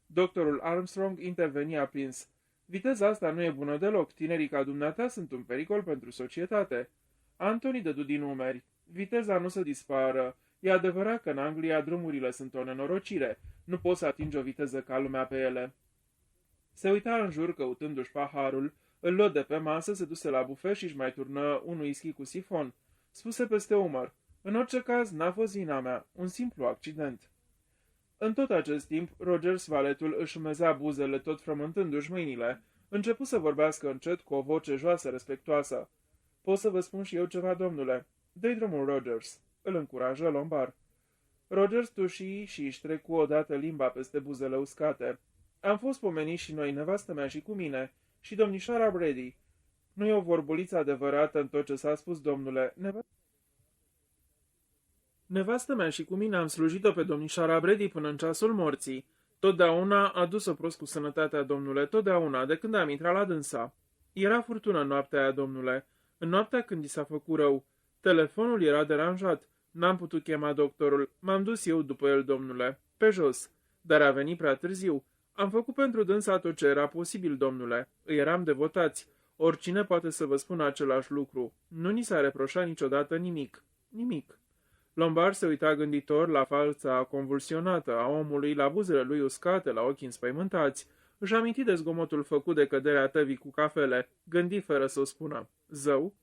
Doctorul Armstrong interveni aprins. Viteza asta nu e bună deloc. Tinerii ca dumneata sunt un pericol pentru societate. Anthony dădu din umeri. Viteza nu se dispară. E adevărat că în Anglia drumurile sunt o nenorocire. Nu poți să atingi o viteză ca lumea pe ele. Se uita în jur căutându-și paharul, îl luă de pe masă, se duse la bufet și își mai turnă un whisky cu sifon. Spuse peste umăr: în orice caz, n-a fost vina mea, un simplu accident. În tot acest timp, Rogers, valetul, își umeza buzele tot frământându-și mâinile. Începu să vorbească încet cu o voce joasă, respectoasă. Pot să vă spun și eu ceva, domnule? Dă-i drumul, Rogers, îl încurajă Lombard. Rogers tuși și își trecu odată limba peste buzele uscate. Am fost pomeniți și noi, nevastă mea și cu mine, și domnișoara Brady. Nu e o vorbuliță adevărată în tot ce s-a spus, domnule. Nevastă mea și cu mine am slujit-o pe domnișoara Brady până în ceasul morții. Totdeauna a dus-o prost cu sănătatea, domnule, totdeauna, de când am intrat la dânsa. Era furtună în noaptea aia, domnule, în noaptea când i s-a făcut rău. Telefonul era deranjat. N-am putut chema doctorul. M-am dus eu după el, domnule, pe jos. Dar a venit prea târziu. Am făcut pentru dânsa tot ce era posibil, domnule. Îi eram devotați. Oricine poate să vă spună același lucru. Nu ni s-a reproșat niciodată nimic. Nimic. Lombard se uita gânditor la fața convulsionată a omului, la buzele lui uscate, la ochii înspăimântați. Își aminti de zgomotul făcut de căderea tăvii cu cafele. Gândi fără să o spună. Zău?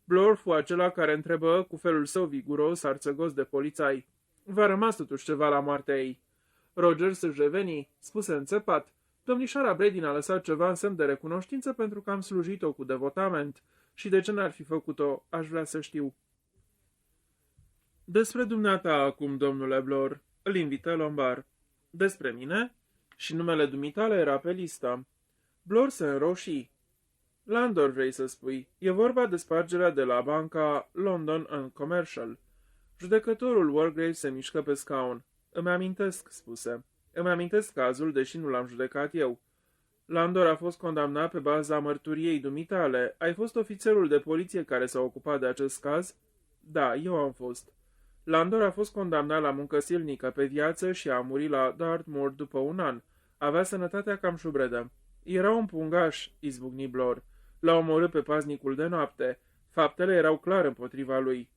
Blor fu acela care întrebă cu felul său viguros, arțăgos de polițai. V-a rămas totuși ceva la moartea ei. Rogers își reveni, spuse înțepat. Domnișoara Bredin a lăsat ceva în semn de recunoștință pentru că am slujit-o cu devotament. Și de ce n-ar fi făcut-o, aș vrea să știu. Despre dumneata acum, domnule Blor, îl invită Lombard. Despre mine? Și numele dumitale era pe listă. Blor se înroșii. Landor, vrei să spui. E vorba de spargerea de la banca London and Commercial. Judecătorul Wargrave se mișcă pe scaun. Îmi amintesc, spuse. Îmi amintesc cazul, deși nu l-am judecat eu. Landor a fost condamnat pe baza mărturiei dumitale. Ai fost ofițerul de poliție care s-a ocupat de acest caz? Da, eu am fost. Landor a fost condamnat la muncă silnică pe viață și a murit la Dartmoor după un an. Avea sănătatea cam șubredă. Era un pungaș, izbucni Blor. L-a omorât pe paznicul de noapte. Faptele erau clar împotriva lui.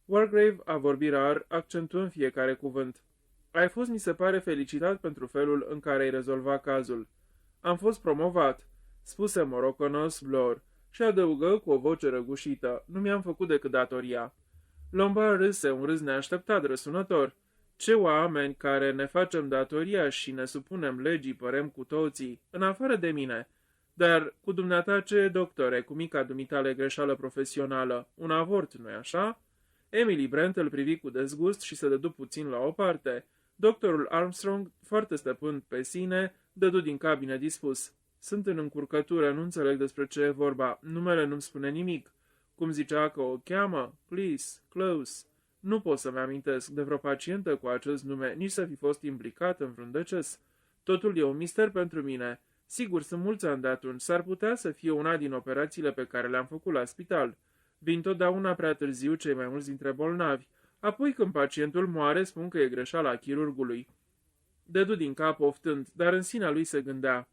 Wargrave a vorbit rar, accentuând fiecare cuvânt. Ai fost, mi se pare, felicitat pentru felul în care ai rezolvat cazul. Am fost promovat, spuse morocănos Blor și adăugă cu o voce răgușită. Nu mi-am făcut decât datoria. Lombard râse un râs neașteptat, răsunător. Ce oameni care ne facem datoria și ne supunem legii părem cu toții, în afară de mine. Dar cu dumneata ce, doctore, cu mica dumitale greșeală profesională, un avort, nu-i așa? Emily Brent îl privi cu dezgust și se dădu puțin la o parte. Doctorul Armstrong, foarte stăpân pe sine, dădu din cabină dispus. Sunt în încurcătură, nu înțeleg despre ce e vorba. Numele nu-mi spune nimic. Cum zicea că o cheamă? Please, Close. Nu pot să-mi amintesc de vreo pacientă cu acest nume, nici să fi fost implicat în vreun deces. Totul e un mister pentru mine. Sigur, sunt mulți ani de atunci. S-ar putea să fie una din operațiile pe care le-am făcut la spital. Vin totdeauna prea târziu cei mai mulți dintre bolnavi. Apoi, când pacientul moare, spun că e greșeala chirurgului. Dădu din cap oftând, dar în sinea lui se gândea.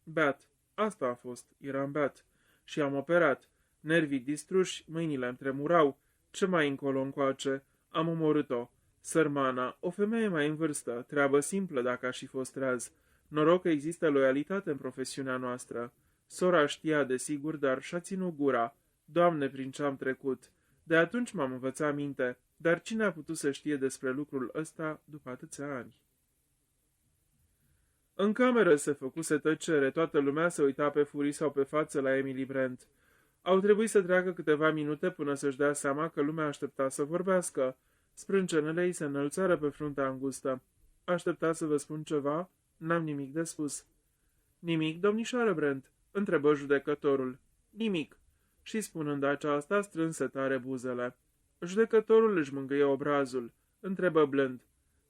Beat. Asta a fost. Eram beat. Și am operat. Nervii distruși, mâinile îmi tremurau. Ce mai încolo încoace? Am omorât-o. Sărmana, o femeie mai în vârstă, treabă simplă dacă aș fi fost treaz. Noroc că există loialitate în profesiunea noastră. Sora știa, desigur, dar și-a ținut gura. Doamne, prin ce-am trecut! De atunci m-am învățat minte, dar cine a putut să știe despre lucrul ăsta după atâția ani? În cameră se făcuse tăcere, toată lumea se uita pe furii sau pe față la Emily Brent. Au trebuit să treacă câteva minute până să-și dea seama că lumea aștepta să vorbească. Sprâncenele îi se înălțară pe fruntea îngustă. Aștepta să vă spun ceva? N-am nimic de spus. Nimic, domnișoară Brent? Întrebă judecătorul. Nimic. Și spunând aceasta, strânse tare buzele. Judecătorul își mângâie obrazul. Întrebă blând.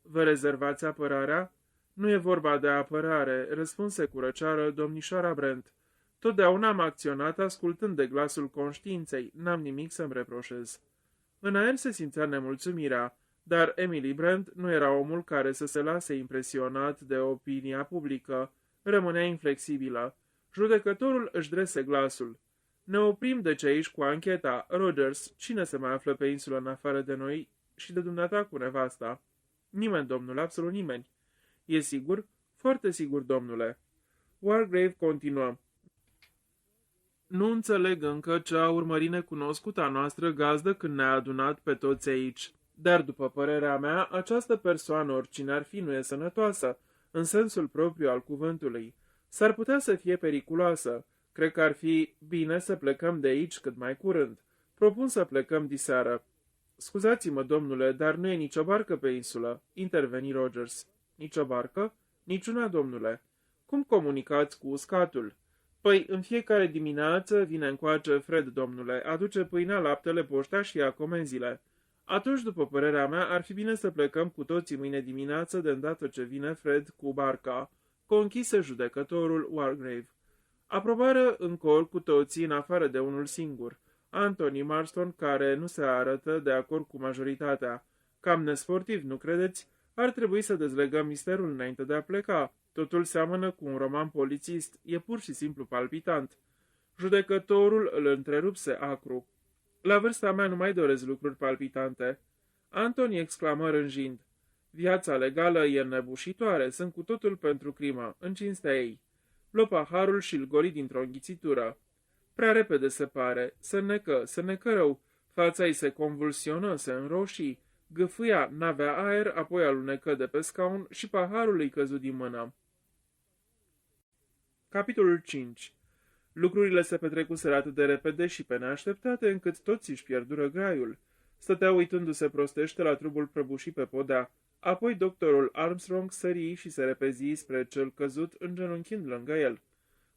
Vă rezervați apărarea? Nu e vorba de apărare, răspunse cu răceară domnișoara Brent. Totdeauna am acționat ascultând de glasul conștiinței, n-am nimic să-mi reproșez. În aer se simțea nemulțumirea, dar Emily Brent nu era omul care să se lase impresionat de opinia publică. Rămânea inflexibilă. Judecătorul își drese glasul. Ne oprim deci aici cu ancheta. Rogers, cine se mai află pe insulă în afară de noi și de dumneata cu nevasta? Nimeni, domnule, absolut nimeni. E sigur? Foarte sigur, domnule. Wargrave continuă. Nu înțeleg încă ce a urmărit necunoscuta noastră gazdă când ne-a adunat pe toți aici. Dar, după părerea mea, această persoană, oricine ar fi, nu e sănătoasă, în sensul propriu al cuvântului. S-ar putea să fie periculoasă. Cred că ar fi bine să plecăm de aici cât mai curând. Propun să plecăm diseară. Scuzați-mă, domnule, dar nu e nicio barcă pe insulă, interveni Rogers. Nicio barcă? Niciuna, domnule. Cum comunicați cu uscatul? Păi, în fiecare dimineață vine încoace Fred, domnule, aduce pâinea, laptele, poșta și ia comenzile. Atunci, după părerea mea, ar fi bine să plecăm cu toții mâine dimineață de îndată ce vine Fred cu barca, conchise judecătorul Wargrave. Aprobară în cor cu toții în afară de unul singur, Anthony Marston, care nu se arătă de acord cu majoritatea. Cam nesportiv, nu credeți? Ar trebui să dezlegăm misterul înainte de a pleca. Totul seamănă cu un roman polițist, e pur și simplu palpitant. Judecătorul îl întrerupse acru. La vârsta mea nu mai doresc lucruri palpitante. Antoni exclamă rânjind. Viața legală e înnebușitoare, sunt cu totul pentru crimă, în cinstea ei. Luă paharul și-l goli dintr-o înghițitură. Prea repede se pare, se necă rău, fața-i se convulsionă, se înroșii, gâfâia, n-avea aer, apoi alunecă de pe scaun și paharul îi căzu din mână. Capitolul 5. Lucrurile se petrecuseră atât de repede și pe neașteptate, încât toți își pierdură graiul. Stătea uitându-se prostește la trupul prăbușit pe podea. Apoi doctorul Armstrong sări și se repezi spre cel căzut, îngenunchind lângă el.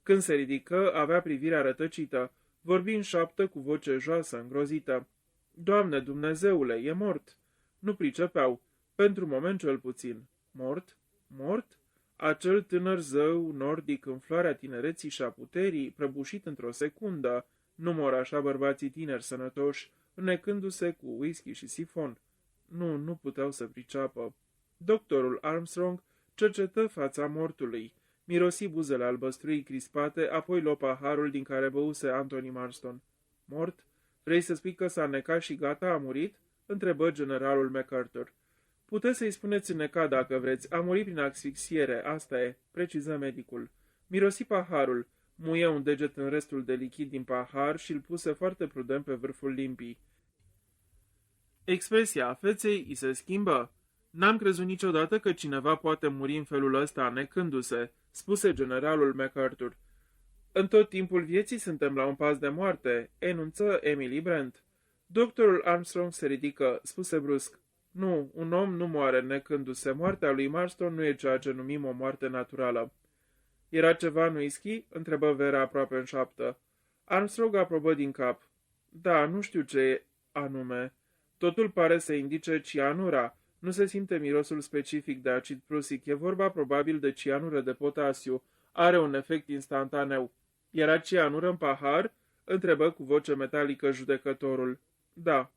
Când se ridică, avea privirea rătăcită, vorbi în șoaptă cu voce joasă, îngrozită. Doamne Dumnezeule, e mort! Nu pricepeau, pentru moment cel puțin. Mort? Mort? Acel tânăr zău nordic în floarea tinereții și a puterii, prăbușit într-o secundă, nu mor așa bărbații tineri sănătoși, înnecându-se cu whisky și sifon. Nu puteau să priceapă. Doctorul Armstrong cercetă fața mortului, mirosi buzele albăstrui crispate, apoi luă paharul din care băuse Anthony Marston. Mort? Vrei să spui că s-a înnecat și gata, a murit? Întrebă generalul MacArthur. Puteți să-i spuneți înnecat dacă vreți, a murit prin asfixiere, asta e, preciză medicul. Mirosi paharul, muie un deget în restul de lichid din pahar și îl puse foarte prudent pe vârful limpii. Expresia feței îi se schimbă. N-am crezut niciodată că cineva poate muri în felul ăsta necându-se, spuse generalul MacArthur. În tot timpul vieții suntem la un pas de moarte, enunță Emily Brent. Doctorul Armstrong se ridică, spuse brusc. Nu, un om nu moare necându-se. Moartea lui Marston nu e ceea ce numim o moarte naturală. Era ceva în whisky? Întrebă Vera aproape în șoaptă. Armstrong aprobă din cap. Da, nu știu ce e anume. Totul pare să indice cianura. Nu se simte mirosul specific de acid prusic. E vorba probabil de cianură de potasiu. Are un efect instantaneu. Era cianură în pahar? Întrebă cu voce metalică judecătorul. Da.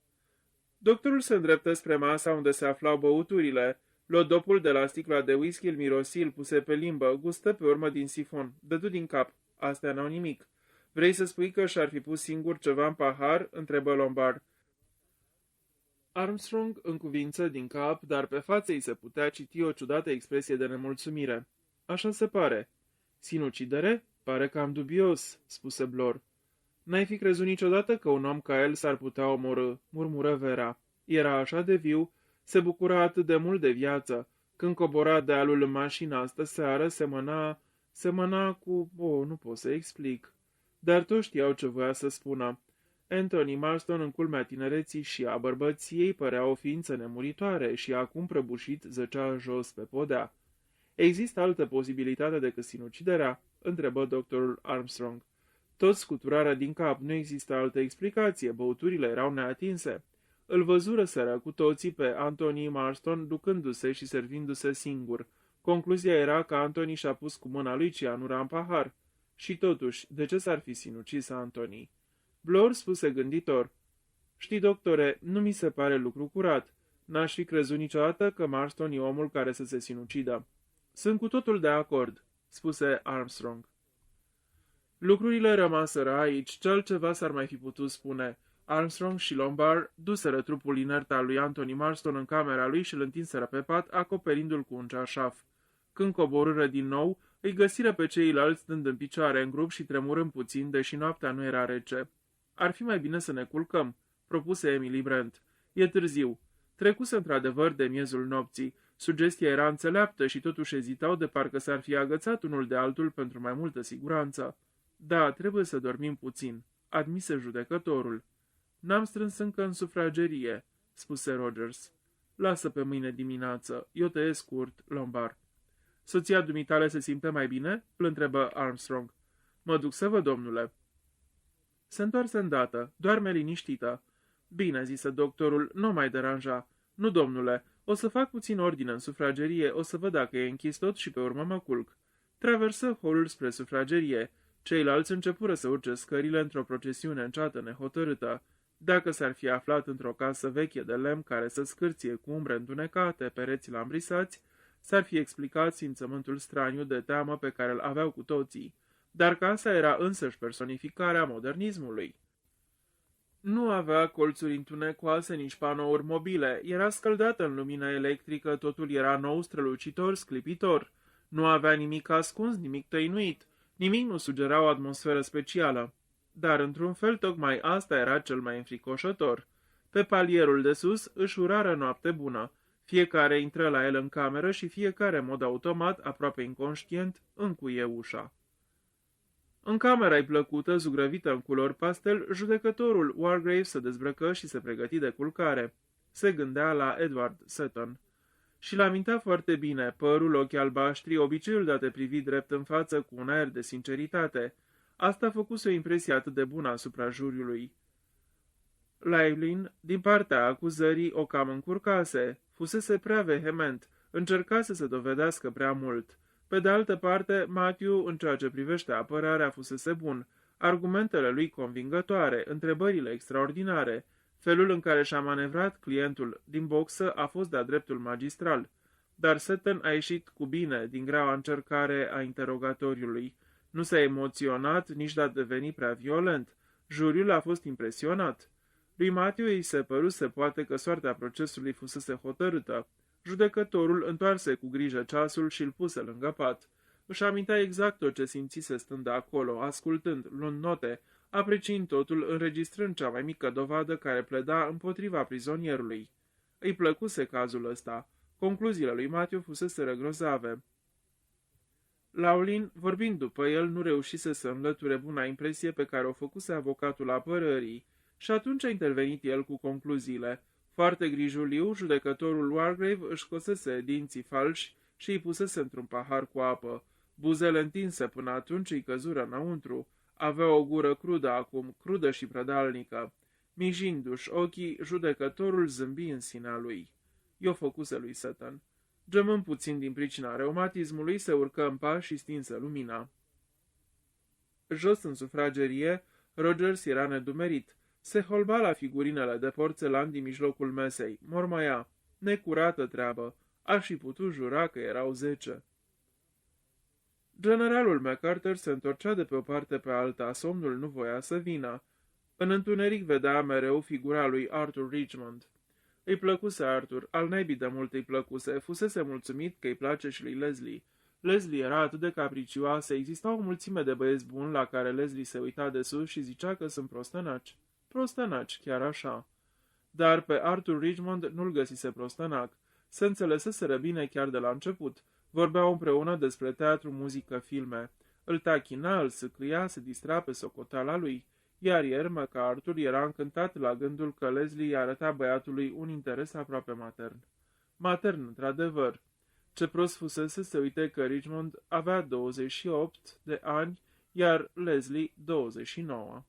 Doctorul se îndreptă spre masa unde se aflau băuturile. Luă dopul de la sticla de whisky, îl mirosi, îl puse pe limbă, gustă pe urmă din sifon. Dădu din cap. Astea n-au nimic. Vrei să spui că și-ar fi pus singur ceva în pahar? Întrebă Lombard. Armstrong încuvință din cap, dar pe față îi se putea citi o ciudată expresie de nemulțumire. Așa se pare. Sinucidere? Pare cam dubios, spuse Blor. N-ai fi crezut niciodată că un om ca el s-ar putea omorâ, murmură Vera. Era așa de viu, se bucura atât de mult de viață. Când cobora dealul în mașina astă seară, semăna cu... nu pot să explic. Dar toți știau ce voia să spună. Anthony Marston, în culmea tinereții și a bărbăției, părea o ființă nemuritoare și acum prăbușit zăcea jos pe podea. Există altă posibilitate decât sinuciderea? Întrebă doctorul Armstrong. Toți scuturarea din cap, nu există altă explicație, băuturile erau neatinse. Îl văzură seara cu toții pe Anthony Marston ducându-se și servindu-se singur. Concluzia era că Anthony și-a pus cu mâna lui cianura în pahar. Și totuși, de ce s-ar fi sinucis Anthony? Blor spuse gânditor. Știi, doctore, nu mi se pare lucru curat. N-aș fi crezut niciodată că Marston e omul care să se sinucidă. Sunt cu totul de acord, spuse Armstrong. Lucrurile rămaseră aici, ce altceva s-ar mai fi putut spune. Armstrong și Lombard duseră trupul inert al lui Anthony Marston în camera lui și îl întinseră pe pat, acoperindu-l cu un ceașaf. Când coborâră din nou, îi găsiră pe ceilalți stând în picioare în grup și tremurând puțin, deși noaptea nu era rece. Ar fi mai bine să ne culcăm, propuse Emily Brent. E târziu. Trecuse într-adevăr de miezul nopții. Sugestia era înțeleaptă și totuși ezitau de parcă s-ar fi agățat unul de altul pentru mai multă siguranță. Da, trebuie să dormim puțin, admise judecătorul. N-am strâns încă în sufragerie, spuse Rogers. Lasă pe mâine dimineață, eu tăiesc scurt, Lombard. Soția dumitale se simte mai bine? Îl întrebă Armstrong. Mă duc să văd, domnule. Se întoarse îndată, doarme liniștită. Bine, zise doctorul, nu mai deranja. Nu, domnule, o să fac puțin ordine în sufragerie, o să văd dacă e închis tot și pe urmă mă culc. Traversă holul spre sufragerie. Ceilalți începură să urce scările într-o procesiune înceată nehotărâtă. Dacă s-ar fi aflat într-o casă veche de lemn care să scârție cu umbre îndunecate, pereți lambrisați, s-ar fi explicat simțământul straniu de teamă pe care îl aveau cu toții. dar casa era însăși personificarea modernismului. Nu avea colțuri întunecoase, nici panouri mobile, era scăldată în lumina electrică, totul era nou, strălucitor, sclipitor. Nu avea nimic ascuns, nimic tăinuit, nimic nu sugera o atmosferă specială. Dar, într-un fel, tocmai asta era cel mai înfricoșător. Pe palierul de sus își urară noapte bună. Fiecare intră la el în cameră și fiecare, în mod automat, aproape inconștient, încuie ușa. În camera-i plăcută, zugrăvită în culori pastel, judecătorul Wargrave se dezbrăcă și se pregăti de culcare. Se gândea la Edward Seton. Și l-amintea foarte bine, părul, ochii albaștri, obiceiul de a te privi drept în față cu un aer de sinceritate. Asta făcuse o impresie atât de bună asupra juriului. Lively, din partea acuzării, o cam încurcase, fusese prea vehement, încerca să se dovedească prea mult. Pe de altă parte, Matthew, în ceea ce privește apărarea, fusese bun, argumentele lui convingătoare, întrebările extraordinare, felul în care și-a manevrat clientul din boxă a fost de-a dreptul magistral, dar Seton a ieșit cu bine din greaua încercare a interogatoriului. Nu s-a emoționat, nici de a deveni prea violent. Juriul a fost impresionat. Lui Matthew îi se păruse poate că soarta procesului fusese hotărâtă. Judecătorul întoarse cu grijă ceasul și îl puse lângă pat. Își amintea exact tot ce simțise stând acolo, ascultând, luând note, apreciind totul, înregistrând cea mai mică dovadă care pleda împotriva prizonierului. Îi plăcuse cazul ăsta. Concluziile lui Matthew fuseseră grozave. Laulin, vorbind după el, nu reușise să înlăture buna impresie pe care o făcuse avocatul apărării și atunci a intervenit el cu concluziile. Foarte grijuliu, judecătorul Wargrave își scosese dinții falși și îi pusese într-un pahar cu apă. Buzele întinse până atunci îi căzură înăuntru. Avea o gură crudă acum, crudă și prădalnică. Mijindu-și ochii, judecătorul zâmbi în sinea lui. I-o făcuse lui Seton. Gemând puțin din pricina reumatismului, se urcă în pas și stinse lumina. Jos în sufragerie, Rogers era nedumerit. Se holba la figurinele de porțelan din mijlocul mesei. Mormăia. Necurată treabă. Aș fi putut jura că erau 10. Generalul MacArthur se întorcea de pe o parte pe alta. Somnul nu voia să vină. În întuneric vedea mereu figura lui Arthur Richmond. Îi plăcuse Arthur, al naibii de mult îi plăcuse, fusese mulțumit că îi place și lui Leslie. Leslie era atât de capricioasă, exista o mulțime de băieți buni la care Leslie se uita de sus și zicea că sunt prostănaci. Prostănaci, chiar așa. Dar pe Arthur Richmond nu-l găsise prostănac. Se înțeleseseră bine chiar de la început. Vorbeau împreună despre teatru, muzică, filme. Îl tachina, îl sâcâia, se distra pe socoteala lui. Iar ieri MacArthur era încântat la gândul că Leslie i-a arătat băiatului un interes aproape matern. Matern, într-adevăr. Ce prost fusese să uite că Richmond avea 28 de ani, iar Leslie 29.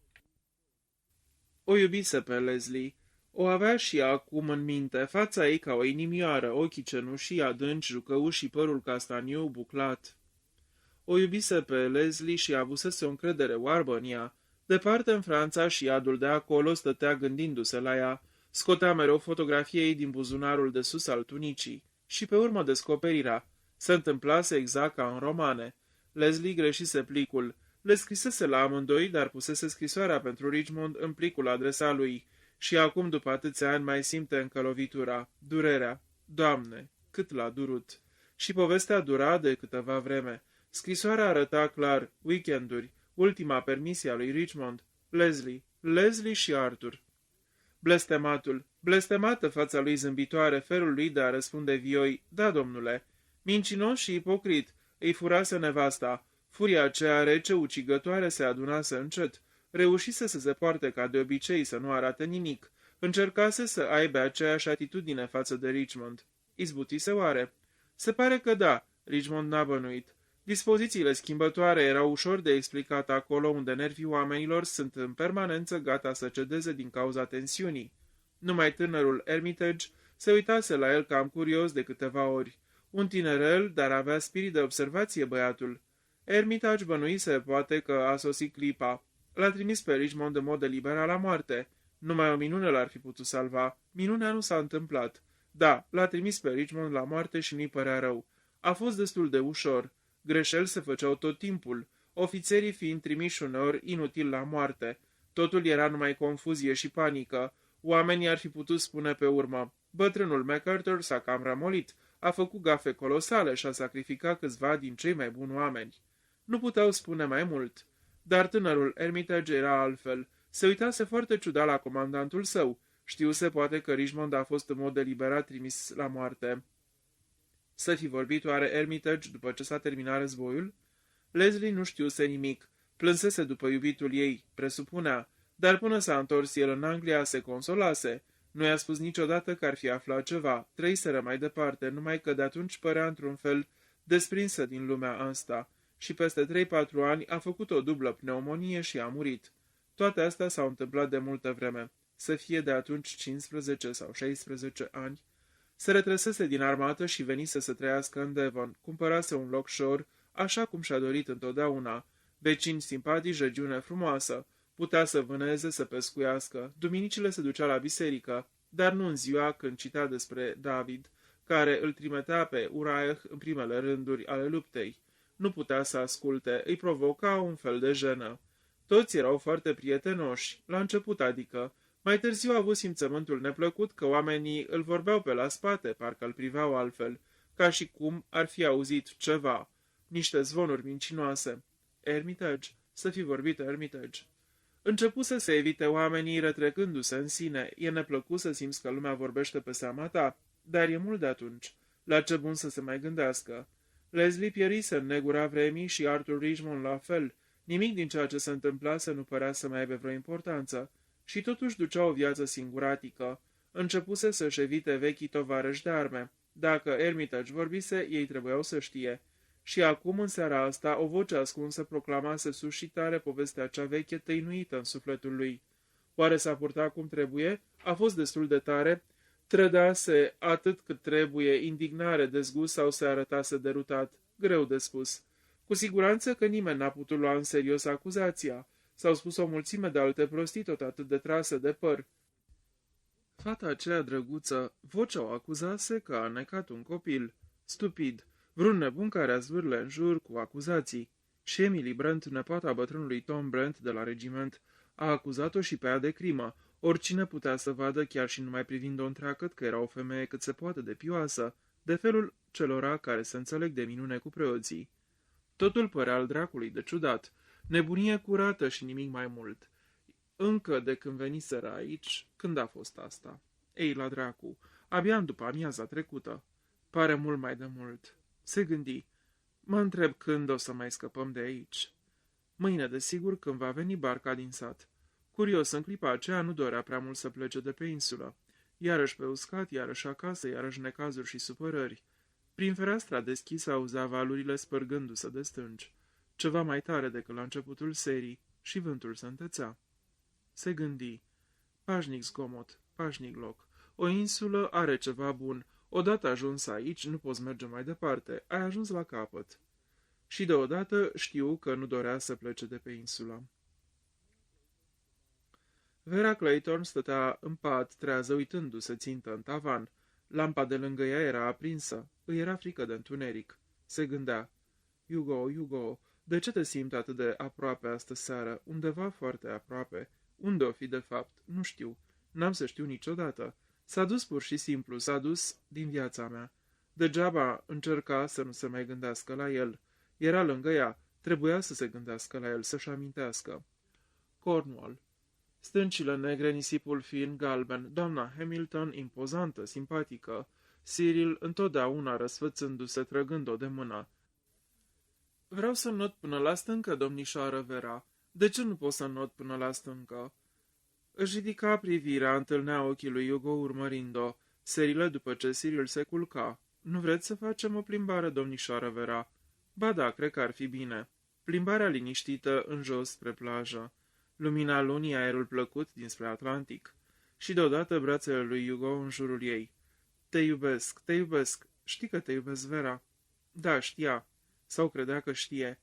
O iubise pe Leslie. O avea și acum în minte, fața ei ca o inimioară, ochii cenușii adânci, jucăuși și părul castaniu buclat. O iubise pe Leslie și avusese o încredere oarbă în ea. Departe în Franța și iadul de acolo stătea gândindu-se la ea, scotea mereu fotografia ei din buzunarul de sus al tunicii și pe urmă descoperirea. Se întâmplase exact ca în romane. Leslie greșise plicul. Le scrisese la amândoi, dar pusese scrisoarea pentru Richmond în plicul adresa lui și acum, după atâția ani, mai simte încă lovitura, durerea. Doamne, cât l-a durut! Și povestea dura de câteva vreme. Scrisoarea arăta clar, weekenduri, ultima permisie a lui Richmond, Leslie și Arthur. Blestematul, blestemată fața lui zâmbitoare, felul lui de a răspunde vioi, da, domnule, mincinos și ipocrit, îi furase nevasta, furia aceea rece, ucigătoare se adunase încet, reușise să se poarte ca de obicei, să nu arate nimic, încercase să aibă aceeași atitudine față de Richmond. Izbutise oare? Se pare că da, Richmond n-a bănuit. Dispozițiile schimbătoare erau ușor de explicat acolo unde nervii oamenilor sunt în permanență gata să cedeze din cauza tensiunii. Numai tânărul Armitage se uitase la el cam curios de câteva ori. Un tinerel, dar avea spirit de observație băiatul. Armitage bănuise poate că a sosit clipa. L-a trimis pe Richmond în mod deliberat la moarte. Numai o minune l-ar fi putut salva. Minunea nu s-a întâmplat. Da, l-a trimis pe Richmond la moarte și nu-i părea rău. A fost destul de ușor. Greșeli se făceau tot timpul. ofițerii fiind trimiși uneori inutil la moarte. Totul era numai confuzie și panică. Oamenii ar fi putut spune pe urmă: bătrânul MacArthur s-a cam rămolit, a făcut gafe colosale și a sacrificat câțiva din cei mai buni oameni. Nu puteau spune mai mult. Dar tânărul Armitage era altfel. Se uitase foarte ciudat la comandantul său. Știuse poate că Richmond a fost în mod deliberat trimis la moarte. Să fi vorbit oare Armitage după ce s-a terminat războiul? Leslie nu știuse nimic. Plânsese după iubitul ei, presupunea, dar până s-a întors el în Anglia se consolase. Nu i-a spus niciodată că ar fi aflat ceva. Trăiseră mai departe, numai că de atunci părea într-un fel desprinsă din lumea asta. Și peste 3-4 ani a făcut o dublă pneumonie și a murit. Toate astea s-au întâmplat de multă vreme. Să fie de atunci 15 sau 16 ani. Se retrăsese din armată și venise să trăiască în Devon. Cumpărase un loc shore, așa cum și-a dorit întotdeauna. Vecini simpatici, regiune frumoasă. Putea să vâneze, să pescuiască. Duminicile se ducea la biserică, dar nu în ziua când citea despre David, care îl trimitea pe Uriah în primele rânduri ale luptei. Nu putea să asculte, îi provoca un fel de jenă. Toți erau foarte prietenoși, la început adică. Mai târziu a avut simțământul neplăcut că oamenii îl vorbeau pe la spate, parcă îl priveau altfel, ca și cum ar fi auzit ceva, niște zvonuri mincinoase. Armitage, să fi vorbit Armitage. Începuse să evite oamenii retrecându-se în sine. E neplăcut să simți că lumea vorbește pe seama ta, dar e mult de atunci. La ce bun să se mai gândească. Leslie pierise în negura vremii și Arthur Richmond la fel. Nimic din ceea ce se întâmplase nu părea să mai aibă vreo importanță. Și totuși ducea o viață singuratică. Începuse să-și evite vechii tovarăși de arme. Dacă Armitage vorbise, ei trebuiau să știe. Și acum, în seara asta, o voce ascunsă proclamase sus și tare povestea cea veche tăinuită în sufletul lui. Oare s-a purtat cum trebuie? A fost destul de tare? Trădase atât cât trebuie, indignare, dezgust sau se arătase derutat? Greu de spus. Cu siguranță că nimeni n-a putut lua în serios acuzația. S-au spus o mulțime de alte prostii tot atât de trase de păr. Fata aceea drăguță, vocea o acuzase că a necat un copil. Stupid, vreun nebun care a zvârle în jur cu acuzații. Și Emily Brent, nepoata bătrânului Tom Brent de la regiment, a acuzat-o și pe ea de crimă. Oricine putea să vadă, chiar și numai privind-o întreagăt, că era o femeie cât se poate de pioasă, de felul celora care se înțeleg de minune cu preoții. Totul părea al dracului de ciudat. Nebunie curată și nimic mai mult. Încă de când veniseră aici, când a fost asta? Ei, la dracu, abia în după amiaza trecută. Pare mult mai de mult. Se gândi. Mă întreb când o să mai scăpăm de aici. Mâine, desigur, când va veni barca din sat. Curios, în clipa aceea nu dorea prea mult să plece de pe insulă. Iarăși pe uscat, iarăși acasă, iarăși necazuri și supărări. Prin fereastra deschisă auzea valurile spărgându-se de stânci. Ceva mai tare decât la începutul serii, și vântul se întețea. Se gândi. Pașnic zgomot, pașnic loc. O insulă are ceva bun. Odată ajuns aici, nu poți merge mai departe. Ai ajuns la capăt. Și deodată știu că nu dorea să plece de pe insulă. Vera Clayton stătea în pat, trează, uitându-se țintă în tavan. Lampa de lângă ea era aprinsă. Îi era frică de întuneric. Se gândea. Hugo, de ce te simți atât de aproape astă seară? Undeva foarte aproape. Unde o fi de fapt? Nu știu. N-am să știu niciodată. S-a dus pur și simplu, s-a dus din viața mea. Degeaba încerca să nu se mai gândească la el. Era lângă ea. Trebuia să se gândească la el, să-și amintească. Cornwall. Stâncile negre, nisipul fin, galben, doamna Hamilton, impozantă, simpatică, Cyril întotdeauna răsfățându-se, trăgând-o de mână. Vreau să not până la stâncă, domnișoară Vera. De ce nu pot să not până la stâncă? Își ridica privirea, întâlnea ochii lui Hugo urmărind-o, serile după ce Cyril se culca. Nu vreți să facem o plimbare, domnișoară Vera? Ba da, cred că ar fi bine. Plimbarea liniștită în jos spre plajă. Lumina lunii, aerul plăcut dinspre Atlantic. Și deodată brațele lui Hugo în jurul ei. Te iubesc. Știi că te iubesc, Vera? Da, știa. Sau credea că știe.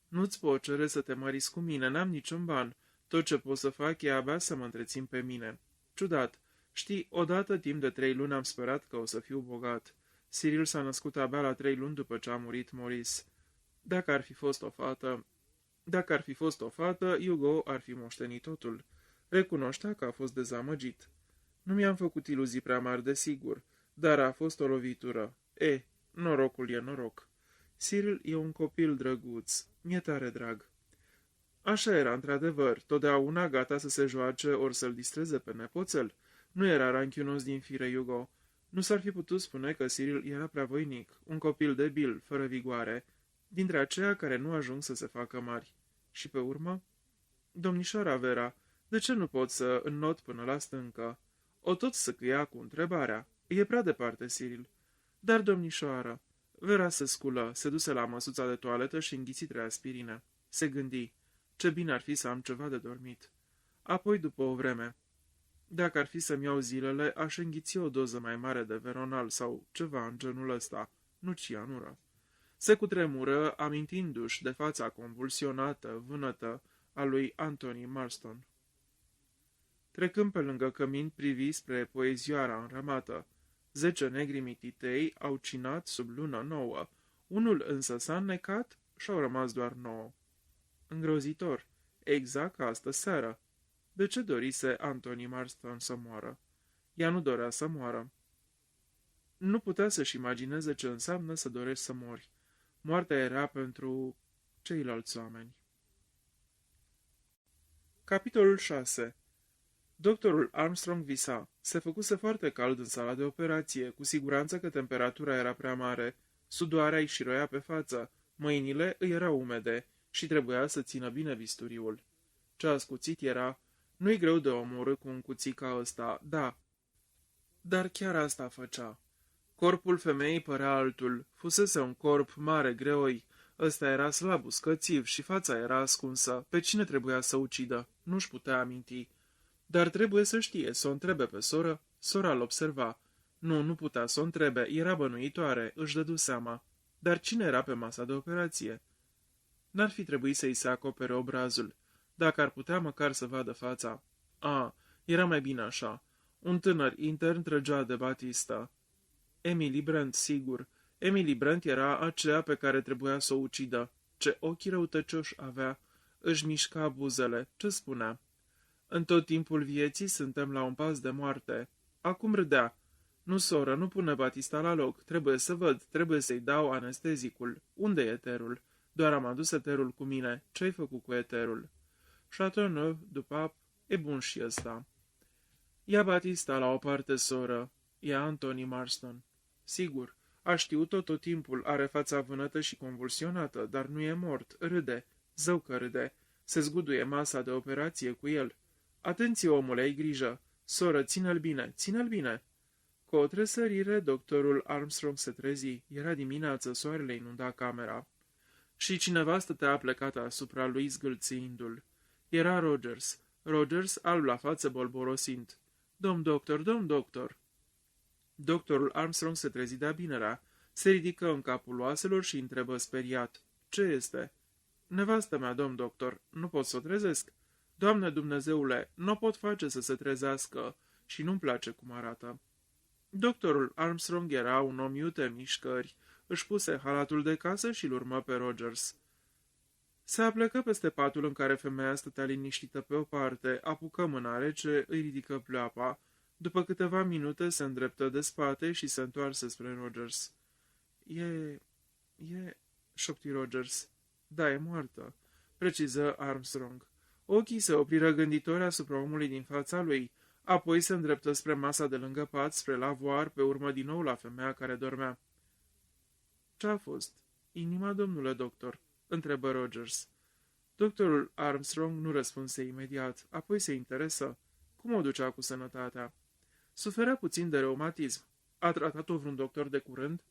Nu-ți pot cere să te măriți cu mine, n-am niciun ban. Tot ce pot să fac e abia să mă întrețin pe mine. Ciudat. Știi, odată timp de 3 luni am sperat că o să fiu bogat. Cyril s-a născut abia la 3 luni după ce a murit Maurice. Dacă ar fi fost o fată... Dacă ar fi fost o fată, Hugo ar fi moștenit totul. Recunoștea că a fost dezamăgit. Nu mi-am făcut iluzii prea mari, desigur, dar a fost o lovitură. Norocul e noroc. Cyril e un copil drăguț. Mi-e tare drag. Așa era, într-adevăr, totdeauna gata să se joace ori să-l distreze pe nepoțel. Nu era ranchiunos din fire Hugo. Nu s-ar fi putut spune că Cyril era prea voinic, un copil debil, fără vigoare, dintre aceia care nu ajung să se facă mari. Și pe urmă? Domnișoara Vera, de ce nu pot să înnot până la stâncă? O tot săcâia cu întrebarea. E prea departe, Cyril. Dar, domnișoară, Vera se sculă, se duse la măsuța de toaletă și înghiți 3 aspirine. Se gândi, ce bine ar fi să am ceva de dormit. Apoi, după o vreme, dacă ar fi să-mi iau zilele, aș înghiți o doză mai mare de veronal sau ceva în genul ăsta, nu cianură. Se cutremură, amintindu-și de fața convulsionată, vânătă, a lui Anthony Marston. Trecând pe lângă cămin, privi spre poezioara înrămată. 10 negri mititei au cinat sub lună nouă, unul însă s-a înnecat și au rămas doar 9. Îngrozitor, exact ca astă seară. De ce dorise Anthony Marston să moară? Ea nu dorea să moară. Nu putea să-și imagineze ce înseamnă să dorești să mori. Moartea era pentru ceilalți oameni. Capitolul 6. Doctorul Armstrong visa. Se făcuse foarte cald în sala de operație, cu siguranță că temperatura era prea mare, sudoarea îi șiroia pe față, mâinile îi erau umede și trebuia să țină bine bisturiul. Ce ascuțit era, nu-i greu de omorât cu un cuțit ca ăsta, da, dar chiar asta făcea. Corpul femeii părea altul, fusese un corp mare, greoi, ăsta era slab, uscățiv și fața era ascunsă. Pe cine trebuia să ucidă? Nu-și putea aminti. Dar trebuie să știe, să o întrebe pe soră. Sora îl observa. Nu putea să o întrebe, era bănuitoare, își dădu seama. Dar cine era pe masa de operație? N-ar fi trebuit să-i se acopere obrazul. Dacă ar putea măcar să vadă fața. Era mai bine așa. Un tânăr intern trăgea de Batista. Emily Brent, sigur. Emily Brent era aceea pe care trebuia să o ucidă. Ce ochi răutăcioși avea. Își mișca buzele. Ce spunea? În tot timpul vieții suntem la un pas de moarte. Acum râdea. Nu, soră, nu pune Batista la loc. Trebuie să văd, trebuie să-i dau anestezicul. Unde e eterul? Doar am adus eterul cu mine. Ce-ai făcut cu eterul? Chateauneuf, după e bun și ăsta. Ia Batista la o parte, soră. E Anthony Marston. Sigur, a știut-o tot timpul, are fața vânătă și convulsionată, dar nu e mort, râde, zău că râde, se zguduie masa de operație cu el. Atenție, omule, ai grijă, soră, ține-l bine, ține-l bine. Cu o tresărire, doctorul Armstrong se trezi, era dimineață, soarele inunda camera. Și cineva stătea plecată asupra lui zgâlțindu-l. Era Rogers, alb la față bolborosind. Domn doctor. Doctorul Armstrong se trezi de-a binerea, se ridică în capul oaselor și întrebă speriat. Ce este? Nevastă mea, domn doctor, nu pot să o trezesc. Doamne Dumnezeule, nu pot face să se trezească și nu-mi place cum arată. Doctorul Armstrong era un om iute mișcări, își puse halatul de casă și-l urmă pe Rogers. Se aplecă peste patul în care femeia stătea liniștită pe o parte, apucă mâna rece, îi ridică pleoapa. După câteva minute se îndreptă de spate și se întoarse spre Rogers. Șopti Rogers. Da, e moartă, preciză Armstrong. Ochii se opriră gânditori asupra omului din fața lui, apoi se îndreptă spre masa de lângă pat, spre lavoar, pe urmă din nou la femeia care dormea. Ce-a fost? Inima, domnule doctor, întrebă Rogers. Doctorul Armstrong nu răspunse imediat, apoi se interesă. Cum o ducea cu sănătatea? Suferea puțin de reumatism. A tratat-o vreun doctor de curând?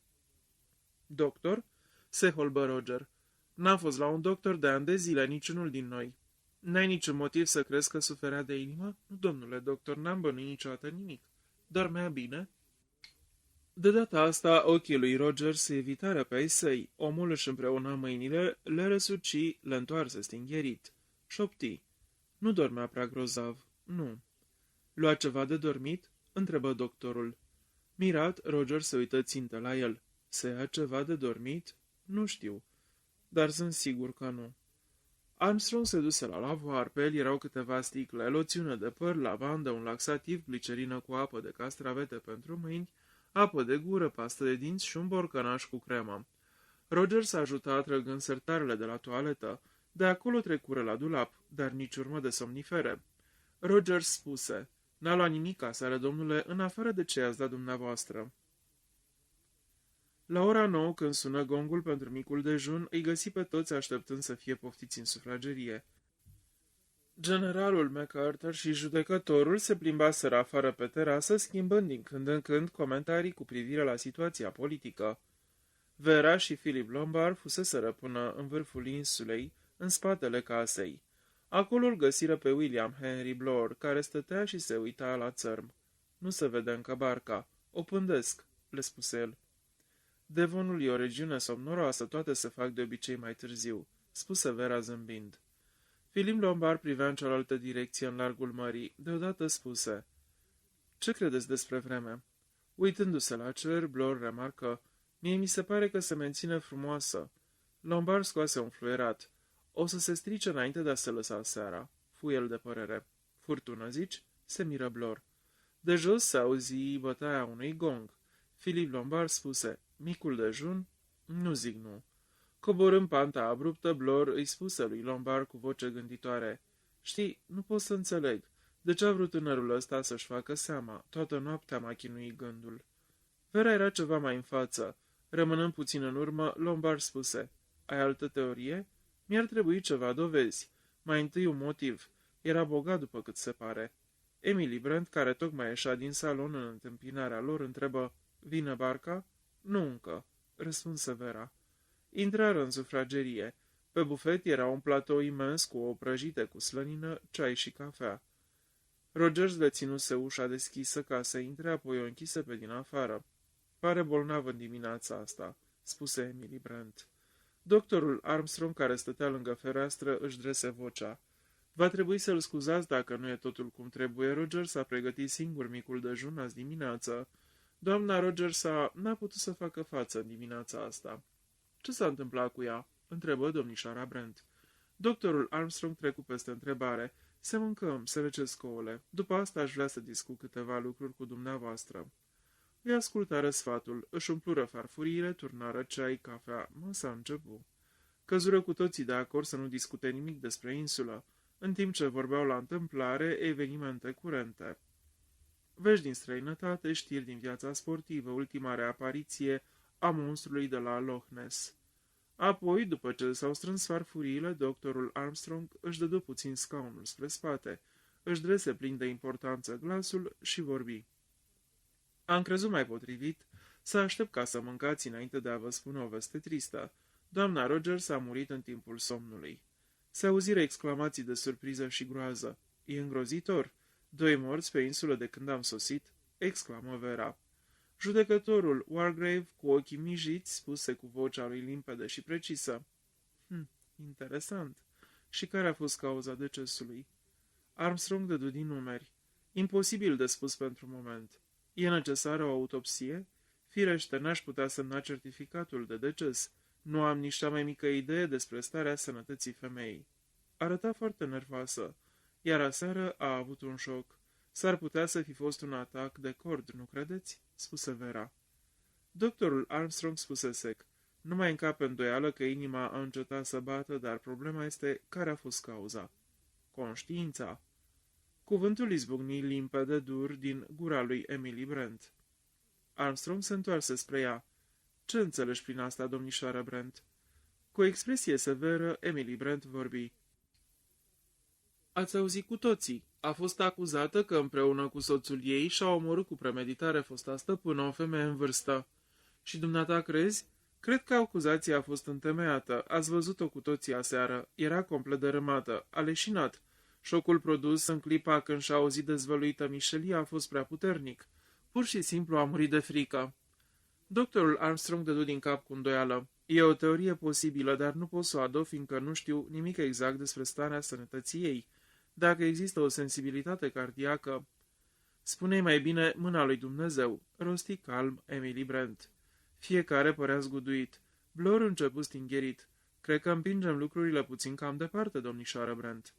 Doctor? Se holbă Roger. N-am fost la un doctor de ani de zile, niciunul din noi. N-ai niciun motiv să crezi că suferea de inimă? Nu, domnule doctor, n-am bănuit niciodată nimic. Dormea bine? De data asta, ochii lui Roger se evitară pe ai săi. Omul își împreună mâinile, le răsuci, le întoarse stingherit. Șopti. Nu dormea prea grozav. Nu. Lua ceva de dormit? Întrebă doctorul. Mirat, Roger se uită țintă la el. Se ia ceva de dormit? Nu știu. Dar sunt sigur că nu. Armstrong se duse la lavoar, pe el erau câteva sticle, loțiune de păr, lavandă, un laxativ, glicerină cu apă de castravete pentru mâini, apă de gură, pastă de dinți și un borcănaș cu cremă. Roger s-a ajutat trăgând sertarele de la toaletă, de acolo trecură la dulap, dar nici urmă de somnifere. Roger spuse, "N-a luat nimic aseară, domnule, în afară de ce i-ați dat dumneavoastră." La ora 9, când sună gongul pentru micul dejun, îi găsi pe toți așteptând să fie poftiți în sufragerie. Generalul MacArthur și judecătorul se plimbaseră afară pe terasă, schimbând din când în când comentarii cu privire la situația politică. Vera și Philip Lombard fuseseră până în vârful insulei, în spatele casei. Acolo îl găsiră pe William Henry Blore, care stătea și se uita la țărm. "Nu se vede încă barca. O pândesc," le spuse el. "Devonul e o regiune somnoroasă, toate se fac de obicei mai târziu," spuse Vera zâmbind. Philip Lombard privea în cealaltă direcție, în largul mării. Deodată spuse, "Ce credeți despre vreme?" Uitându-se la cer, Blore remarcă, "Mie mi se pare că se menține frumoasă." Lombard scoase un fluierat. "O să se strice înainte de a se lăsa seara," fu el de părere. "Furtună, zici?" se miră Blore. De jos se auzi bătaia unui gong. Philip Lombard spuse, "Micul dejun?" "Nu zic nu." Coborând panta abruptă, Blore îi spuse lui Lombard cu voce gânditoare, "Știi, nu pot să înțeleg. De ce a vrut tânărul ăsta să-și facă seama? Toată noaptea m-a chinuit gândul." Vera era ceva mai în față. Rămânând puțin în urmă, Lombard spuse, "Ai altă teorie?" "Mi-ar trebui ceva dovezi. Mai întâi un motiv. Era bogat după cât se pare." Emily Brent, care tocmai ieșea din salon în întâmpinarea lor, întrebă, "Vine barca?" "Nu încă," răspunse Vera. Intrară în sufragerie. Pe bufet era un platou imens cu o prăjită cu slănină, ceai și cafea. Rogers le ținuse ușa deschisă ca să intre, apoi o închise pe din afară. "Pare bolnav în dimineața asta," spuse Emily Brent. Doctorul Armstrong, care stătea lângă fereastră, își drese vocea. "Va trebui să-l scuzați dacă nu e totul cum trebuie. Rogers s-a pregătit singur micul dejun azi dimineață. Doamna Rogers n-a putut să facă față în dimineața asta." "Ce s-a întâmplat cu ea?" întrebă domnișoara Brent. Doctorul Armstrong trecu peste întrebare. "Să mâncăm, să răcesc ouăle. După asta aș vrea să discut câteva lucruri cu dumneavoastră." Îi ascultară sfatul, își umplură farfuriile, turnară ceai, cafea, masa începu. Căzură cu toții de acord să nu discute nimic despre insulă, în timp ce vorbeau la întâmplare evenimente curente. Vești din străinătate, știri din viața sportivă, ultima reapariție a monstrului de la Loch Ness. Apoi, după ce s-au strâns farfuriile, doctorul Armstrong își dădu puțin scaunul spre spate, își drese plin de importanță glasul și vorbi. "Am crezut mai potrivit să aștept ca să mâncați înainte de a vă spune o veste tristă. Doamna Rogers a murit în timpul somnului." Se auziră exclamații de surpriză și groază. "E îngrozitor! 2 morți pe insulă de când am sosit?" exclamă Vera. Judecătorul Wargrave, cu ochii mijiți, spuse cu vocea lui limpede și precisă. Interesant. Și care a fost cauza decesului?" Armstrong dădu din numeri. "Imposibil de spus pentru moment. E necesară o autopsie? Firește, n-aș putea semna certificatul de deces. Nu am nici cea mai mică idee despre starea sănătății femeii." Arăta foarte nervoasă, iar aseară a avut un șoc. "S-ar putea să fi fost un atac de cord, nu credeți?" spuse Vera. Doctorul Armstrong spuse sec. "Nu mai încape îndoială că inima a încetat să bată, dar problema este care a fost cauza." "Conștiința." Cuvântul izbucni limpede, dur, din gura lui Emily Brent. Armstrong se întoarse spre ea. "Ce înțelegi prin asta, domnișoară Brent?" Cu o expresie severă, Emily Brent vorbi. "Ați auzit cu toții. A fost acuzată că împreună cu soțul ei și-a omorât cu premeditare fosta stăpână, o femeie în vârstă. Și dumneata crezi? Cred că acuzația a fost întemeiată. Ați văzut-o cu toții aseară. Era complet dărâmată. A leșinat. Șocul produs în clipa când și-a auzit dezvăluită mișelia a fost prea puternic. Pur și simplu a murit de frică." Doctorul Armstrong dădu din cap cu îndoială. "E o teorie posibilă, dar nu pot să o adopt, fiindcă nu știu nimic exact despre starea sănătății ei. Dacă există o sensibilitate cardiacă..." "Spune-i mai bine mâna lui Dumnezeu," rosti calm Emily Brent. Fiecare părea zguduit. Blore începu stingherit. Cred că împingem lucrurile puțin cam departe, domnișoară Brent.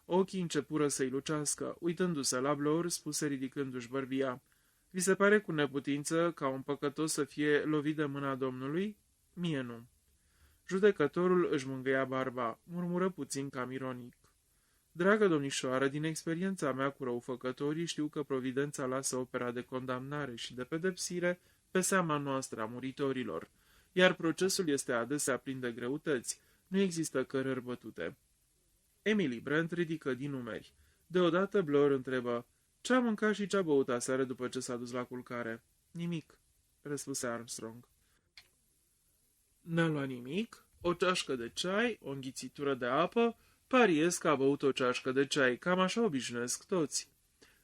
Ochii începură să-i lucească. Uitându-se la Blor, spuse ridicându-și bărbia: Vi se pare cu neputință ca un păcătos să fie lovit de mâna Domnului? Mie nu. Judecătorul își mângâia barba, murmură puțin cam ironic: Dragă domnișoară, din experiența mea cu răufăcătorii știu că providența lasă opera de condamnare și de pedepsire pe seama noastră a muritorilor, iar procesul este adesea plin de greutăți, nu există cărări bătute. Emily Brent ridică din numeri. Deodată Blor întrebă: Ce-a mâncat și ce-a băut aseară după ce s-a dus la culcare? Nimic, răspuse Armstrong. N-a luat nimic? O ceașcă de ceai, o înghițitură de apă? Pariez că a băut o ceașcă de ceai, cam așa obișnuiesc toți.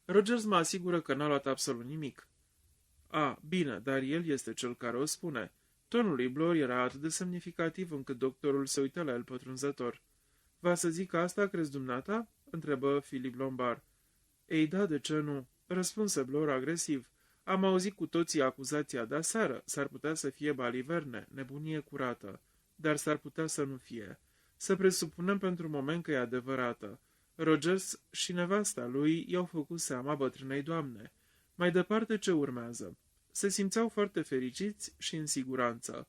Rogers mă asigură că n-a luat absolut nimic. A, bine, dar el este cel care o spune. Tonul lui Blor era atât de semnificativ încât doctorul se uită la el pătrunzător. Va să zic asta, crezi dumneata? Întrebă Philip Lombard. Ei da, de ce nu? Răspunse Blor agresiv. Am auzit cu toții acuzația de aseară. S-ar putea să fie baliverne, nebunie curată. Dar s-ar putea să nu fie. Să presupunem pentru moment că e adevărată. Rogers și nevasta lui i-au făcut seama bătrânei doamne. Mai departe ce urmează? Se simțeau foarte fericiți și în siguranță.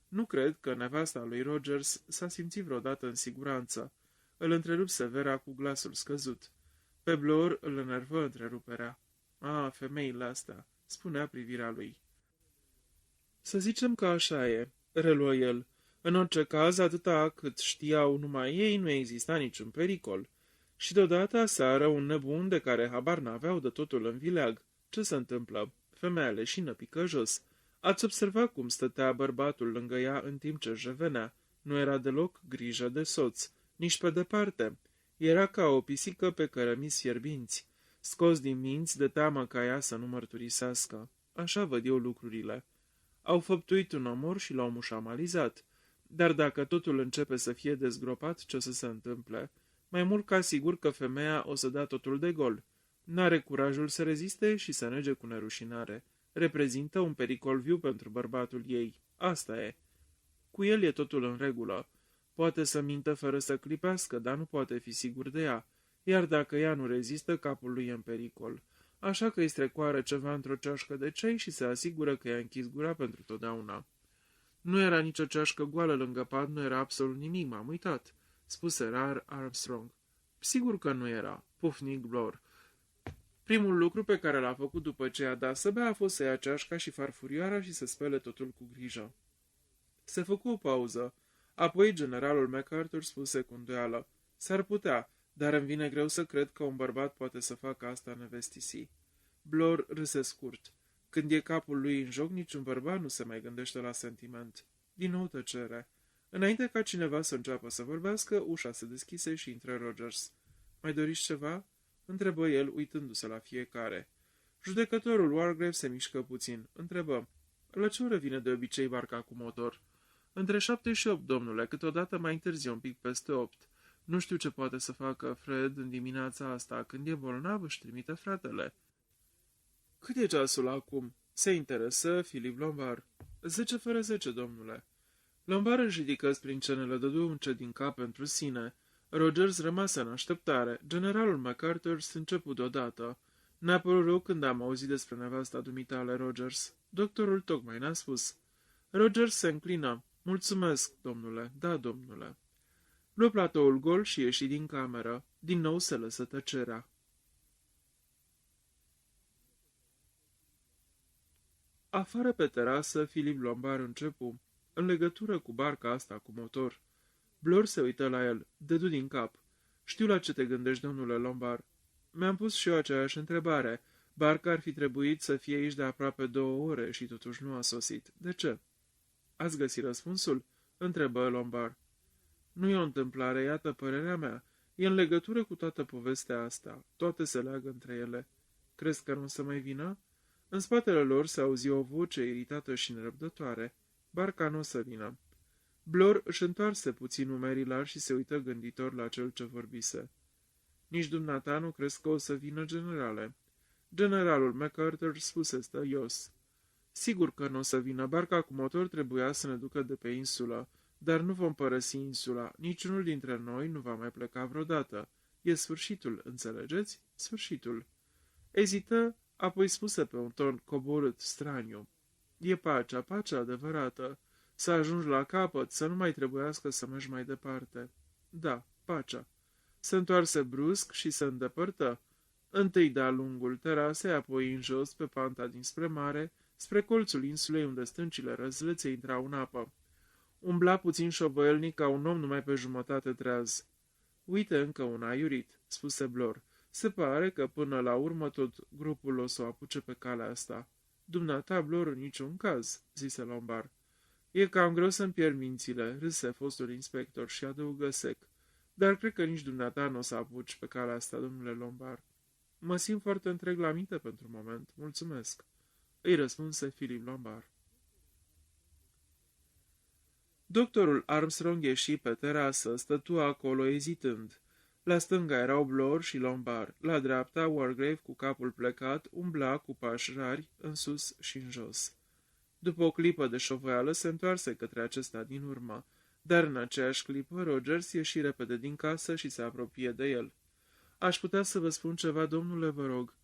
Nu cred că nevasta lui Rogers s-a simțit vreodată în siguranță. Îl întrerupse Vera cu glasul scăzut. Pe Blor îl enervă întreruperea. Femeile astea, spunea privirea lui. Să zicem că așa e, reluă el. În orice caz, atâta cât știau numai ei, nu exista niciun pericol. Și deodată aseară un nebun de care habar n-aveau de totul în vileag. Ce se întâmplă? Femeia leșină pică jos. Ați observat cum stătea bărbatul lângă ea în timp ce își revenea? Nu era deloc grijă de soț, nici pe departe. Era ca o pisică pe cărămizi fierbinți, scos din minți de teamă ca ea să nu mărturisească. Așa văd eu lucrurile. Au făptuit un omor și l-au mușamalizat. Dar dacă totul începe să fie dezgropat, ce o să se întâmple? Mai mult ca sigur că femeia o să dea totul de gol. N-are curajul să reziste și să nege cu nerușinare. Reprezintă un pericol viu pentru bărbatul ei. Asta e. Cu el e totul în regulă. Poate să mintă fără să clipească, dar nu poate fi sigur de ea. Iar dacă ea nu rezistă, capul lui e în pericol. Așa că îi strecoară ceva într-o ceașcă de ceai și se asigură că i-a închis gura pentru totdeauna. Nu era nicio ceașcă goală lângă pat, nu era absolut nimic, m-am uitat, spuse rar Armstrong. Sigur că nu era, pufnic Blor. Primul lucru pe care l-a făcut după ce a dat să bea a fost să ia ceașca și farfurioara și să spele totul cu grijă. Se făcu o pauză. Apoi generalul MacArthur spuse cu îndoială: S-ar putea, dar îmi vine greu să cred că un bărbat poate să facă asta nevestisii. Blor râse scurt. Când e capul lui în joc, niciun bărbat nu se mai gândește la sentiment. Din nou tăcere. Înainte ca cineva să înceapă să vorbească, ușa se deschise și intră Rogers. Mai doriți ceva? Întrebă el, uitându-se la fiecare. Judecătorul Wargrave se mișcă puțin. Întrebă: La ce oră vine de obicei barca cu motor? Între 7 și 8, domnule, câteodată mai întârzie un pic peste 8. Nu știu ce poate să facă Fred în dimineața asta. Când e bolnav, își trimite fratele. Cât e ceasul acum? Se interesă Philip Lombard. 10 fără 10, domnule. Lombard își ridică sprincenele, dădu un cet din cap pentru sine. Rogers rămase în așteptare. Generalul MacArthur s-a început deodată. Ne-a părut rău când am auzit despre nevasta dumitale, Rogers. Doctorul tocmai ne-a spus. Rogers se înclină. Mulțumesc, domnule. Da, domnule. Luă platoul gol și ieși din cameră. Din nou se lăsă tăcerea. Afară pe terasă, Philip Lombard începu. În legătură cu barca asta cu motor. Blor se uită la el, dădu din cap. Știu la ce te gândești, domnule Lombard. Mi-am pus și eu aceeași întrebare. Barca ar fi trebuit să fie aici de aproape 2 ore și totuși nu a sosit. De ce? Ați găsit răspunsul? Întrebă Lombard. Nu e o întâmplare, iată părerea mea. E în legătură cu toată povestea asta. Toate se leagă între ele. Crezi că nu o să mai vină? În spatele lor se auzi o voce iritată și nerăbdătoare. Barca nu o să vină. Blor își întoarse puțin umerii largi și se uită gânditor la cel ce vorbise. Nici dumneata nu crezi că o să vină, generale? Generalul MacArthur spuse stăios. Sigur că nu o să vină. Barca cu motor trebuia să ne ducă de pe insulă. dar nu vom părăsi insula. Niciunul dintre noi nu va mai pleca vreodată. E sfârșitul, înțelegeți? Sfârșitul. Ezită, apoi spuse pe un ton coborât, straniu. E pacea adevărată. Să ajungi la capăt, să nu mai trebuiască să mergi mai departe. Da, pacea. Se întoarse brusc și se îndepărtă. Întâi de-a lungul terasei, apoi în jos, pe panta dinspre mare, spre colțul insulei unde stâncile răzlețe intrau în apă. Umbla puțin șovăielnic ca un om numai pe jumătate treaz. Uite încă un aiurit, spuse Blor. Se pare că până la urmă tot grupul o să o apuce pe calea asta. Dumneata, Blor, în niciun caz, zise Lombard. E cam greu să-mi pierd mințile, râse fostul inspector și adăugă sec. Dar cred că nici dumneata nu o să apuci pe calea asta, domnule Lombard. Mă simt foarte întreg la minte pentru moment, mulțumesc, îi răspunse Philip Lombard. Doctorul Armstrong ieși pe terasă, stătu acolo ezitând. La stânga erau Blor și Lombard, la dreapta Wargrave cu capul plecat umbla cu pași rari în sus și în jos. După o clipă de șovăială se întoarse către acesta din urmă, dar în aceeași clipă Rogers ieși repede din casă și se apropie de el. Aș putea să vă spun ceva, domnule, vă rog."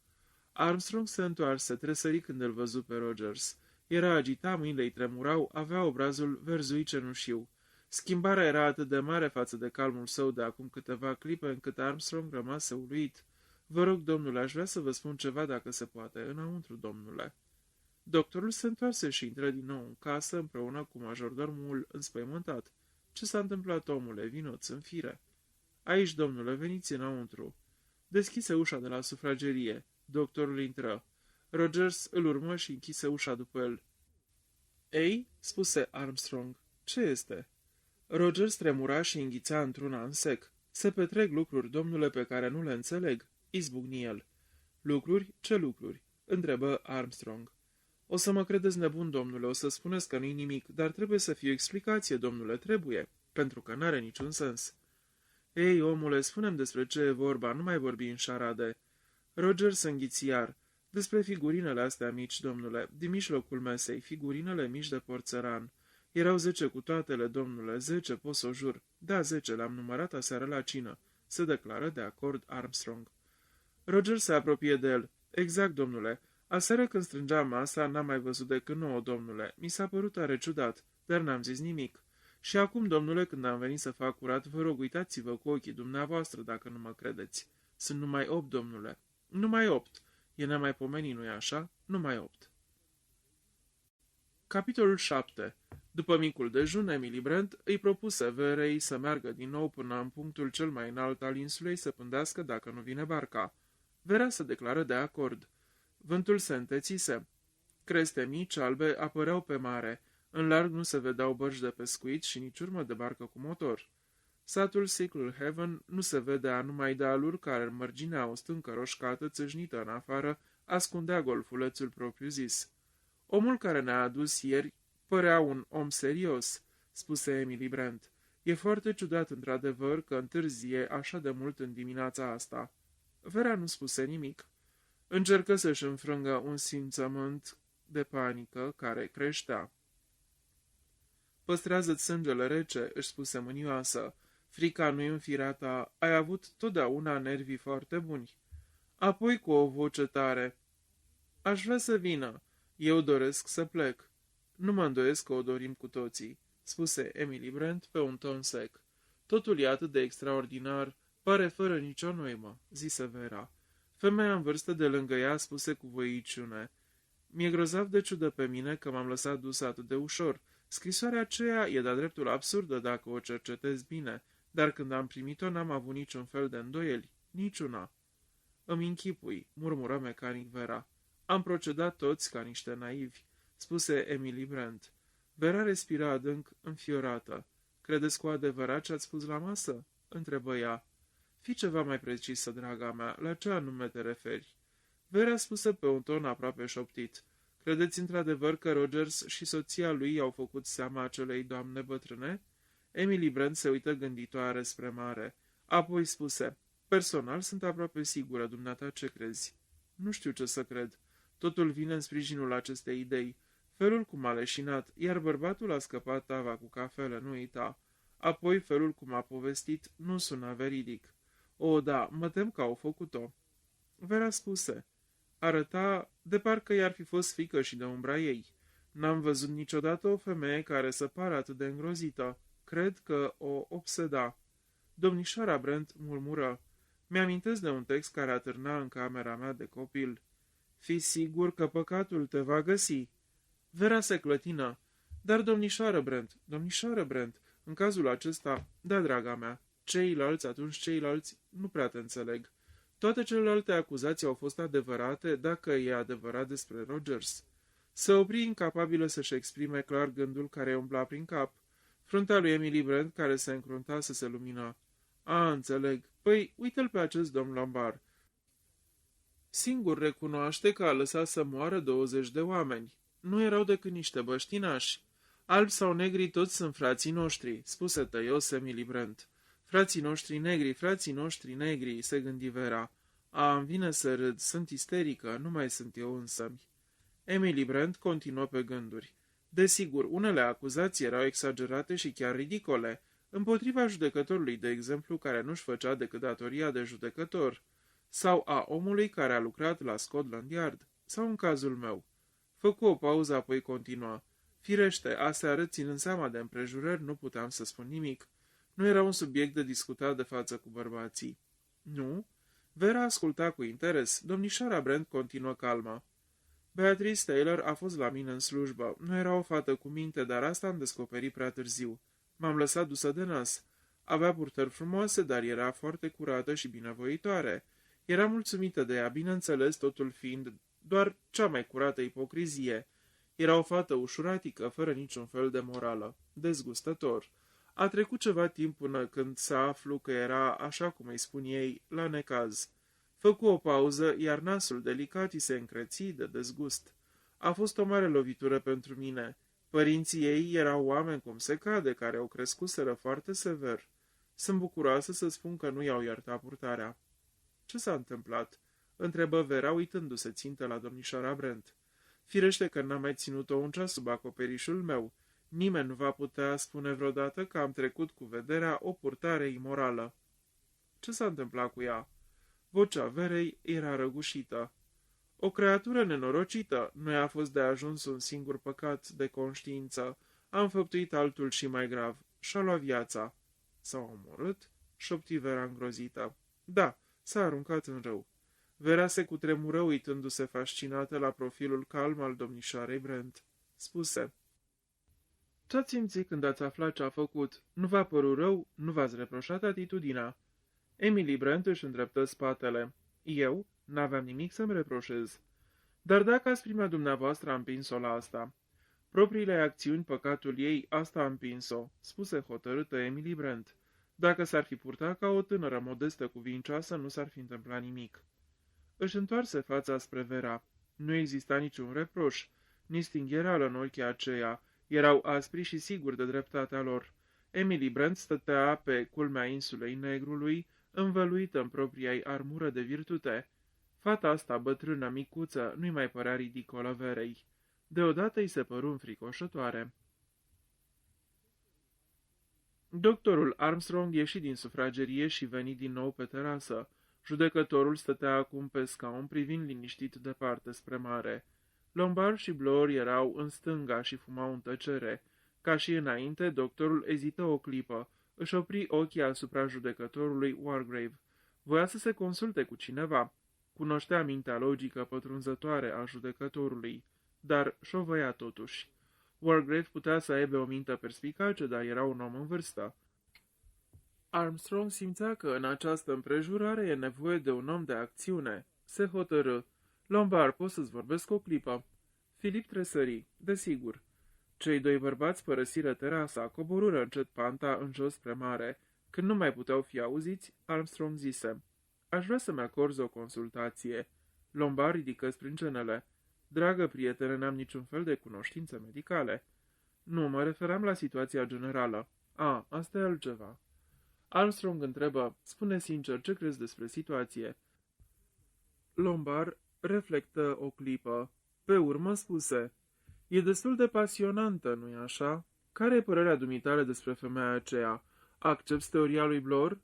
Armstrong se întoarse, tresări când îl văzu pe Rogers. Era agitat, mâinile îi tremurau, avea obrazul verzui cenușiu. Schimbarea era atât de mare față de calmul său de acum câteva clipe, încât Armstrong rămase uluit. Vă rog, domnule, aș vrea să vă spun ceva dacă se poate. Înăuntru, domnule." Doctorul se întoarse și intră din nou în casă împreună cu majordomul înspăimântat. Ce s-a întâmplat, omule? Vinoți în fire." Aici, domnule, veniți înăuntru." Deschise ușa de la sufragerie. Doctorul intră. Rogers îl urmă și închise ușa după el. Ei?" spuse Armstrong. Ce este?" Rogers tremura și înghițea într-una în sec. Se petrec lucruri, domnule, pe care nu le înțeleg," izbucni el. Lucruri? Ce lucruri?" întrebă Armstrong. O să mă credeți nebun, domnule, o să spuneți că nu-i nimic, dar trebuie să fie o explicație, domnule, trebuie, pentru că n-are niciun sens." Ei, omule, spune-mi despre ce e vorba, nu mai vorbi în șarade." Roger se înghiți iar. Despre figurinele astea mici, domnule, din mijlocul mesei, figurinele mici de porțeran. Erau 10 cu toatele, domnule, 10, pot să o jur. Da, 10, le-am numărat aseară la cină. Se declară de acord Armstrong. Roger se apropie de el. Exact, domnule. Aseară când strângeam masa, n-am mai văzut decât 9, domnule. Mi s-a părut tare ciudat, dar n-am zis nimic. Și acum, domnule, când am venit să fac curat, vă rog, uitați-vă cu ochii dumneavoastră, dacă nu mă credeți. Sunt numai 8, domnule. Numai 8. E nemaipomenit, nu-i așa? Numai 8. Capitolul 7. După micul dejun, Emily Brent îi propuse Verei să meargă din nou până în punctul cel mai înalt al insulei să pândească dacă nu vine barca. Vera se declară de acord. Vântul se întețise. Creste mici, albe, apăreau pe mare. În larg nu se vedeau bărci de pescuit și nici urmă de barcă cu motor. Satul Sickle Haven nu se vedea, numai dealuri care mărginea o stâncă roșcată țâșnită în afară, ascundea golfulețul propriu-zis. Omul care ne-a adus ieri părea un om serios, spuse Emily Brent. E foarte ciudat într-adevăr că întârzie așa de mult în dimineața asta. Vera nu spuse nimic. Încercă să-și înfrângă un simțământ de panică care creștea. Păstrează-ți sângele rece, își spuse mânioasă. Frica nu-i în firea ta, ai avut totdeauna nervii foarte buni. Apoi cu o voce tare. Aș vrea să vină. Eu doresc să plec. Nu mă îndoiesc că o dorim cu toții, spuse Emily Brent pe un ton sec. Totul e atât de extraordinar, pare fără nicio noimă, zise Vera. Femeia în vârstă de lângă ea spuse cu voiciune. Mi-e grozav de ciudă pe mine că m-am lăsat dusă atât de ușor. Scrisoarea aceea e de-a dreptul absurdă dacă o cercetez bine, dar când am primit-o n-am avut niciun fel de îndoieli, niciuna. Îmi închipui, murmură mecanic Vera. Am procedat toți ca niște naivi, spuse Emily Brent. Vera respira adânc, înfiorată. Credeți cu adevărat ce ați spus la masă? Întrebă ea. Fii ceva mai precisă, draga mea, la ce anume te referi? Vera spuse pe un ton aproape șoptit. Credeți într-adevăr că Rogers și soția lui i-au făcut seama acelei doamne bătrâne? Emily Brent se uită gânditoare spre mare. Apoi spuse, personal sunt aproape sigură, dumneata ce crezi? Nu știu ce să cred. Totul vine în sprijinul acestei idei. felul cum a leșinat, iar bărbatul a scăpat tava cu cafele, nu uita. Apoi felul cum a povestit nu suna veridic. O, da, mă tem că au făcut-o. Vera spuse. Arăta de parcă i-ar fi fost frică și de umbra ei. N-am văzut niciodată o femeie care să pară atât de îngrozită. Cred că o obseda. Domnișoara Brent murmură. Mi-amintesc de un text care atârna în camera mea de copil. Fii sigur că păcatul te va găsi. Vera se clătină. Dar domnișoară Brent, în cazul acesta, da, draga mea, ceilalți nu prea te înțeleg. Toate celelalte acuzații au fost adevărate, dacă e adevărat despre Rogers. Se opri incapabilă să-și exprime clar gândul care umbla prin cap. Fruntea lui Emily Brent, care se încrunta să se lumina. A, înțeleg. Păi, uite-l pe acest domn Lombard. Singur recunoaște că a lăsat să moară 20 de oameni. Nu erau decât niște băștinași. Albi sau negri toți sunt frații noștri, spuse tăios Emily Brent. Frații noștri negri, se gândi Vera. Îmi vine să râd, sunt isterică, nu mai sunt eu însămi. Emily Brent continuă pe gânduri. Desigur, unele acuzații erau exagerate și chiar ridicole, împotriva judecătorului, de exemplu, care nu-și făcea decât datoria de judecător, sau a omului care a lucrat la Scotland Yard, sau în cazul meu. Făcu o pauză, apoi continua. Firește, aseară, ținând seama de împrejurări, nu puteam să spun nimic. Nu era un subiect de discutat de față cu bărbații. Nu? Vera asculta cu interes. Domnișoara Brent continuă calma. Beatrice Taylor a fost la mine în slujbă. Nu era o fată cu minte, dar asta am descoperit prea târziu. M-am lăsat dusă de nas. Avea purtări frumoase, dar era foarte curată și binevoitoare. Era mulțumită de ea, bineînțeles, totul fiind doar cea mai curată ipocrizie. Era o fată ușuratică, fără niciun fel de morală. Dezgustător. A trecut ceva timp până când să aflu că era, așa cum îi spun ei, la necaz. Făcu o pauză, iar nasul delicat îi se încreți de dezgust. A fost o mare lovitură pentru mine. Părinții ei erau oameni cum se cade, care o crescuseră foarte sever. Sunt bucuroasă să spun că nu i-au iertat purtarea. Ce s-a întâmplat? Întrebă Vera, uitându-se țintă la domnișoara Brent. Firește că n-am mai ținut-o un ceas sub acoperișul meu. Nimeni nu va putea spune vreodată că am trecut cu vederea o purtare imorală. Ce s-a întâmplat cu ea? Vocea Verei era răgușită. O creatură nenorocită, nu i-a fost de ajuns un singur păcat de conștiință. Am făptuit altul și mai grav. Și-a luat viața. S-a omorât? Șopti Vera îngrozită. Da, s-a aruncat în râu. Vera se cutremură uitându-se fascinată la profilul calm al domnișoarei Brent. Spuse. Ce-ați simțit când ați aflat ce a făcut? Nu v-a părut rău? Nu v-ați reproșat atitudinea? Emily Brent își îndreptă spatele. Eu? N-aveam nimic să-mi reproșez. Dar dacă asprimea dumneavoastră a împins-o la asta. Propriile acțiuni, păcatul ei, asta a împins-o, spuse hotărâtă Emily Brent. Dacă s-ar fi purtat ca o tânără modestă cuvincioasă, nu s-ar fi întâmplat nimic. Își întoarse fața spre Vera. Nu exista niciun reproș, nici stinghereală în ochii aceia. Erau aspri și siguri de dreptatea lor. Emily Brent stătea pe culmea insulei Negrului, învăluită în propria ei armură de virtute. Fata asta, bătrână, micuță, nu-i mai părea ridicolă Verei. Deodată îi se păru înfricoșătoare. Doctorul Armstrong ieși din sufragerie și veni din nou pe terasă. Judecătorul stătea acum pe scaun, privind liniștit departe spre mare. Lombard și Blor erau în stânga și fumau în tăcere. Ca și înainte, doctorul ezită o clipă. Își opri ochii asupra judecătorului Wargrave. Voia să se consulte cu cineva. Cunoștea mintea logică pătrunzătoare a judecătorului, dar șovăia totuși. Wargrave putea să aibă o minte perspicace, dar era un om în vârstă. Armstrong simțea că în această împrejurare e nevoie de un om de acțiune. Se hotărâ. Lombard, poți să-ți vorbesc o clipă? Filip tresări. Desigur. Cei doi bărbați părăsiră terasa, coborură încet panta în jos spre mare. Când nu mai puteau fi auziți, Armstrong zise. Aș vrea să-mi acorzi o consultație. Lombard ridică sprâncenele. Dragă prietene, n-am niciun fel de cunoștințe medicale. Nu, mă referam la situația generală. Asta e altceva. Armstrong întrebă, spune sincer, ce crezi despre situație? Lombard reflectă o clipă. Pe urmă spuse, E destul de pasionantă, nu-i așa? Care e părerea dumitale despre femeia aceea? Accepți teoria lui Blor?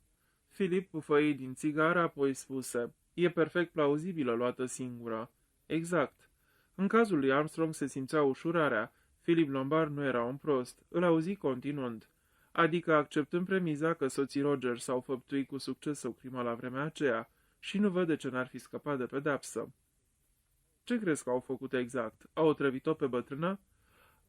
Filip pufăi din țigară, apoi spuse, e perfect plauzibilă luată singură. Exact. În cazul lui Armstrong se simțea ușurarea. Philip Lombard nu era un prost. Îl auzi continuând. Adică acceptând premiza că soții Rogers s-au făptuit cu succes o crimă la vremea aceea și nu văd de ce n-ar fi scăpat de pedeapsă. Ce crezi că au făcut exact? Au otrăvit-o pe bătrână?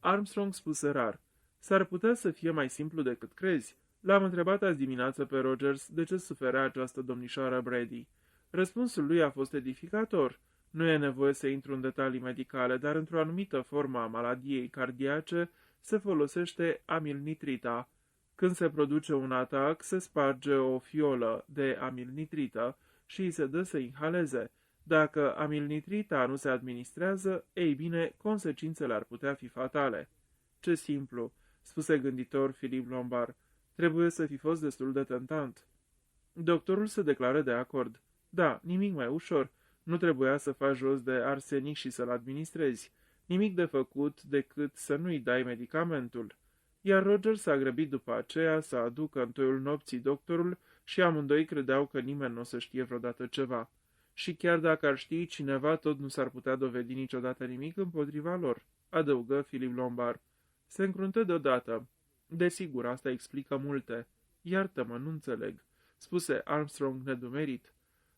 Armstrong spuse rar. S-ar putea să fie mai simplu decât crezi. L-am întrebat azi dimineață pe Rogers de ce suferea această domnișoară Brady. Răspunsul lui a fost edificator. Nu e nevoie să intru în detalii medicale, dar într-o anumită formă a maladiei cardiace se folosește amilnitrita. Când se produce un atac, se sparge o fiolă de amilnitrită și îi se dă să inhaleze. Dacă amilnitrita nu se administrează, ei bine, consecințele ar putea fi fatale. Ce simplu, spuse gânditor Philip Lombard. Trebuie să fi fost destul de tentant. Doctorul se declară de acord. Da, nimic mai ușor. Nu trebuia să faci jos de arsenic și să-l administrezi. Nimic de făcut decât să nu-i dai medicamentul. Iar Roger s-a grăbit după aceea să aducă în toiul nopții doctorul și amândoi credeau că nimeni nu o să știe vreodată ceva. Și chiar dacă ar ști cineva, tot nu s-ar putea dovedi niciodată nimic împotriva lor, adăugă Philip Lombard. Se încruntă deodată. Desigur, asta explică multe. Iartă-mă, nu înțeleg, spuse Armstrong nedumerit.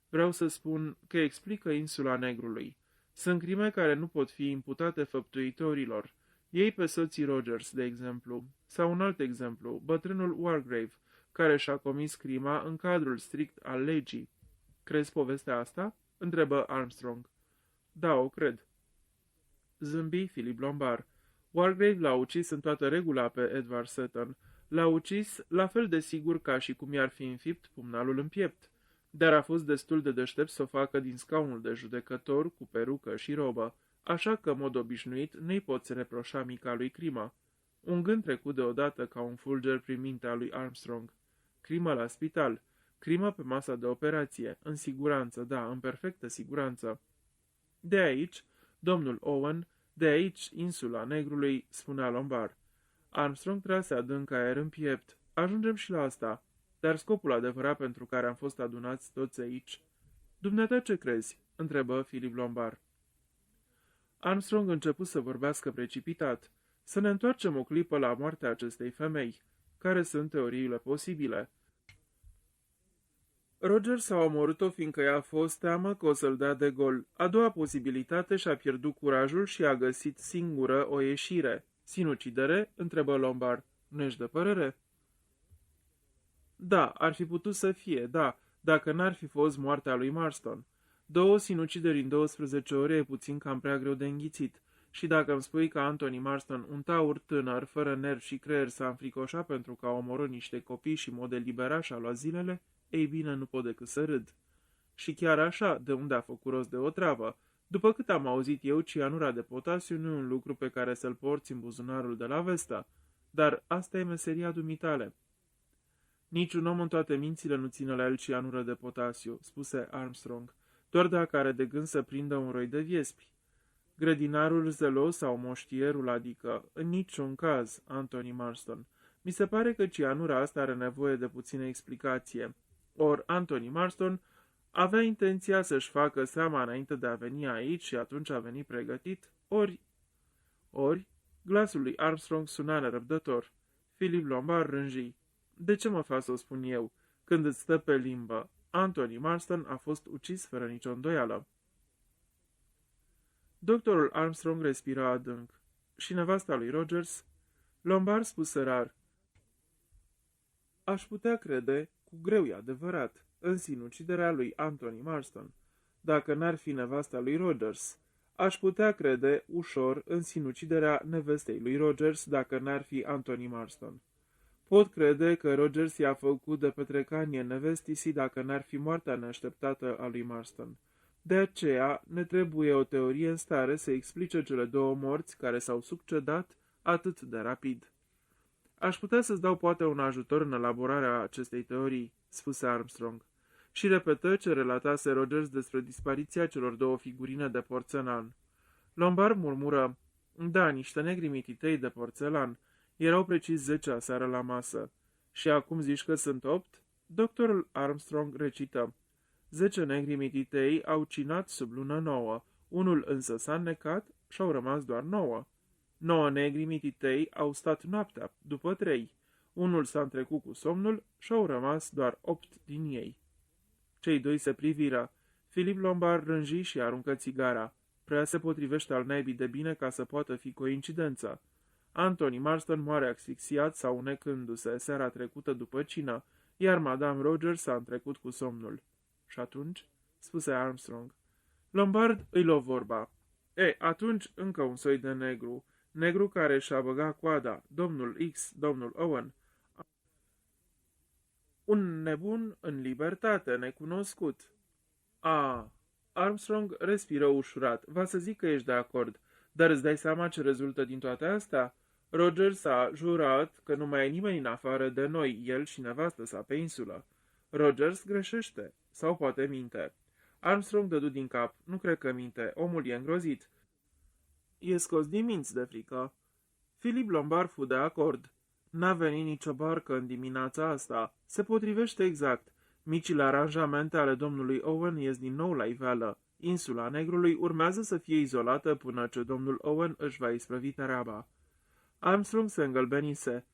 Vreau să spun că explică insula Negrului. Sunt crime care nu pot fi imputate făptuitorilor. Ei pe soții Rogers, de exemplu, sau un alt exemplu, bătrânul Wargrave, care și-a comis crima în cadrul strict al legii. Crezi povestea asta? Întrebă Armstrong. Da, o cred. Zâmbi Philip Lombard. Wargrave l-a ucis în toată regula pe Edward Seton. L-a ucis la fel de sigur ca și cum i-ar fi înfipt pumnalul în piept. Dar a fost destul de deștept să o facă din scaunul de judecător, cu perucă și robă, așa că, în mod obișnuit, nu-i poți reproșa mica lui crimă. Un gând trecut deodată ca un fulger prin mintea lui Armstrong. Crimă la spital, crimă pe masa de operație, în siguranță, da, în perfectă siguranță. De aici, domnul Owen, de aici, insula Negrului, spunea Lombard. Armstrong trase adânc aer în piept. Ajungem și la asta. Dar scopul adevărat pentru care am fost adunați toți aici... Dumneata ce crezi? Întrebă Philip Lombard. Armstrong început să vorbească precipitat. Să ne întoarcem o clipă la moartea acestei femei. Care sunt teoriile posibile? Roger s-a omorât-o fiindcă i-a fost teamă că o să-l dea de gol. A doua posibilitate și-a pierdut curajul și a găsit singură o ieșire. Sinucidere? Întrebă Lombard. Nu ești de părere? Da, ar fi putut să fie, da, dacă n-ar fi fost moartea lui Marston. 2 sinucideri în 12 ore e puțin cam prea greu de înghițit. Și dacă îmi spui că Anthony Marston, un taur tânăr, fără nervi și creier, s-a înfricoșat pentru că a omorât niște copii și mod deliberat și-a luat zilele, ei bine, nu pot decât să râd. Și chiar așa, de unde a făcut rost de o travă? După cât am auzit eu, cianura de potasiu nu e un lucru pe care să-l porți în buzunarul de la Vesta. Dar asta e meseria dumitale. Niciun om în toate mințile nu ține la el cianură de potasiu, spuse Armstrong, doar dacă are de gând să prindă un roi de viespi. Grădinarul zelos sau moștierul, adică, în niciun caz, Anthony Marston. Mi se pare că cianura asta are nevoie de puțină explicație. Or, Anthony Marston avea intenția să-și facă seama înainte de a veni aici și atunci a venit pregătit, ori, glasul lui Armstrong suna nerăbdător. Philip Lombard rânji. De ce mă fac să o spun eu? Când îți stă pe limbă, Anthony Marston a fost ucis fără nicio îndoială. Doctorul Armstrong respira adânc. Și nevasta lui Rogers? Lombard spuse rar. Aș putea crede, cu greu e adevărat, în sinuciderea lui Anthony Marston, dacă n-ar fi nevasta lui Rogers. Aș putea crede, ușor, în sinuciderea nevestei lui Rogers, dacă n-ar fi Anthony Marston. Pot crede că Rogers i-a făcut de petrecanie nevestisii dacă n-ar fi moartea neașteptată a lui Marston. De aceea ne trebuie o teorie în stare să explice cele 2 morți care s-au succedat atât de rapid. Aș putea să-ți dau poate un ajutor în elaborarea acestei teorii, spuse Armstrong, și repetă ce relatase Rogers despre dispariția celor 2 figurine de porțelan. Lombard murmură, Da, niște negri mititei de porțelan. Erau precis 10 aseară la masă. Și acum zici că sunt 8? Doctorul Armstrong recită. 10 negri mititei au cinat sub lună nouă, unul însă s-a înnecat și au rămas doar 9. 9 negri mititei au stat noaptea, după 3. Unul s-a întrecut cu somnul și au rămas doar 8 din ei. Cei doi se priviră. Philip Lombard rânji și aruncă țigara. Prea se potrivește al naibii de bine ca să poată fi coincidență. Anthony Marston moare asfixiat sau unecându-se seara trecută după cină, iar Madame Rogers s-a întrecut cu somnul. Și atunci? Spuse Armstrong. Lombard îi luă vorba. Atunci încă un soi de negru. Negru care și-a băgat coada. Domnul X, domnul Owen. Un nebun în libertate, necunoscut. Armstrong respiră ușurat. Va să zic că ești de acord. Dar îți dai seama ce rezultă din toate astea? Rogers a jurat că nu mai e nimeni în afară de noi, el și nevastă sa pe insulă. Rogers greșește. Sau poate minte. Armstrong dădu din cap. Nu cred că minte. Omul e îngrozit. E scos din minți de frică. Philip Lombard fu de acord. N-a venit nicio barcă în dimineața asta. Se potrivește exact. Micile aranjamente ale domnului Owen ies din nou la iveală. Insula Negrului urmează să fie izolată până ce domnul Owen își va isprăvi treaba. Armstrong se îngălbenise.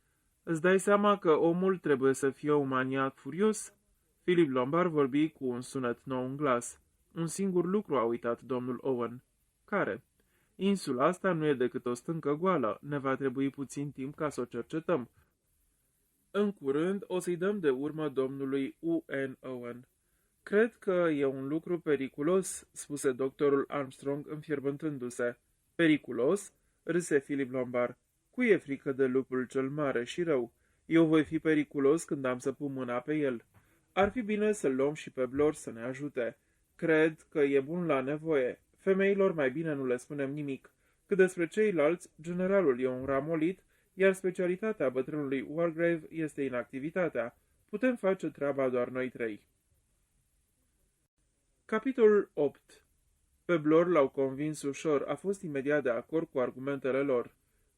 Îți dai seama că omul trebuie să fie un maniac furios? Philip Lombard vorbi cu un sunet nou în glas. Un singur lucru a uitat domnul Owen. Care? Insula asta nu e decât o stâncă goală. Ne va trebui puțin timp ca să o cercetăm. În curând o să-i dăm de urmă domnului U.N. Owen. Cred că e un lucru periculos, spuse doctorul Armstrong înfierbântându-se. Periculos? Râse Philip Lombard. Cui e frică de lupul cel mare și rău? Eu voi fi periculos când am să pun mâna pe el. Ar fi bine să-l luăm și pe Blor să ne ajute. Cred că e bun la nevoie. Femeilor mai bine nu le spunem nimic. Cât despre ceilalți, generalul e un ramolit, iar specialitatea bătrânului Wargrave este inactivitatea. Putem face treaba doar noi 3. Capitolul 8. Pe Blor l-au convins ușor, a fost imediat de acord cu argumentele lor.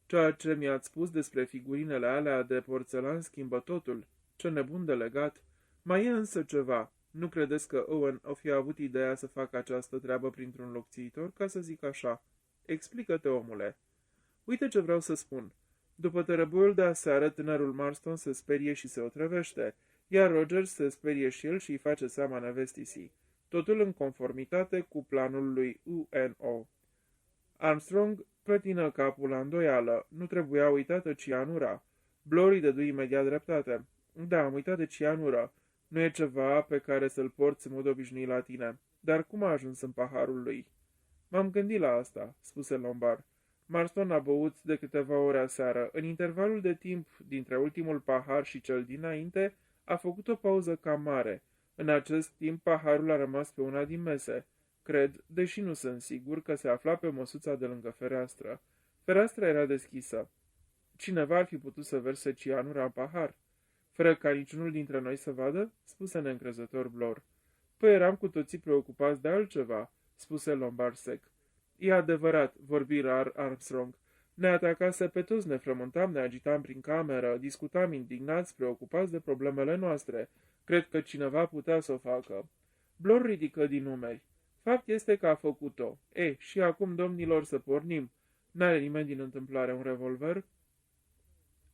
Ceea ce mi-ați spus despre figurinele alea de porțelan schimbă totul. Ce nebun de legat. Mai e însă ceva. Nu credeți că Owen o fi avut ideea să facă această treabă printr-un locțiitor, ca să zic așa? Explică-te, omule. Uite ce vreau să spun. După tărăbuiul de aseară, tânărul Marston se sperie și se otrăvește, iar Rogers se sperie și el și îi face seama nevestisii. Totul în conformitate cu planul lui UNO. Armstrong clătină capul la îndoială. Nu trebuia uitată cianura. Blory dădu imediat dreptate. Da, am uitat de cianură. Nu e ceva pe care să-l porți în mod obișnuit la tine. Dar cum a ajuns în paharul lui? M-am gândit la asta, spuse Lombard. Marston a băut de câteva ore aseară. În intervalul de timp dintre ultimul pahar și cel dinainte, a făcut o pauză cam mare. În acest timp, paharul a rămas pe una din mese. Cred, deși nu sunt sigur, că se afla pe măsuța de lângă fereastră. Fereastra era deschisă. Cineva ar fi putut să verse cianura în pahar. Fără ca niciunul dintre noi să vadă? Spuse neîncrezător Blor. Păi eram cu toții preocupați de altceva, spuse Lombard sec. E adevărat, vorbi rar Armstrong. Ne atacase pe toți, ne frământam, ne agitam prin cameră, discutam indignați, preocupați de problemele noastre. Cred că cineva putea să o facă. Blor ridică din numeri. Fapt este că a făcut-o. Și acum, domnilor, să pornim. N-are nimeni din întâmplare un revolver?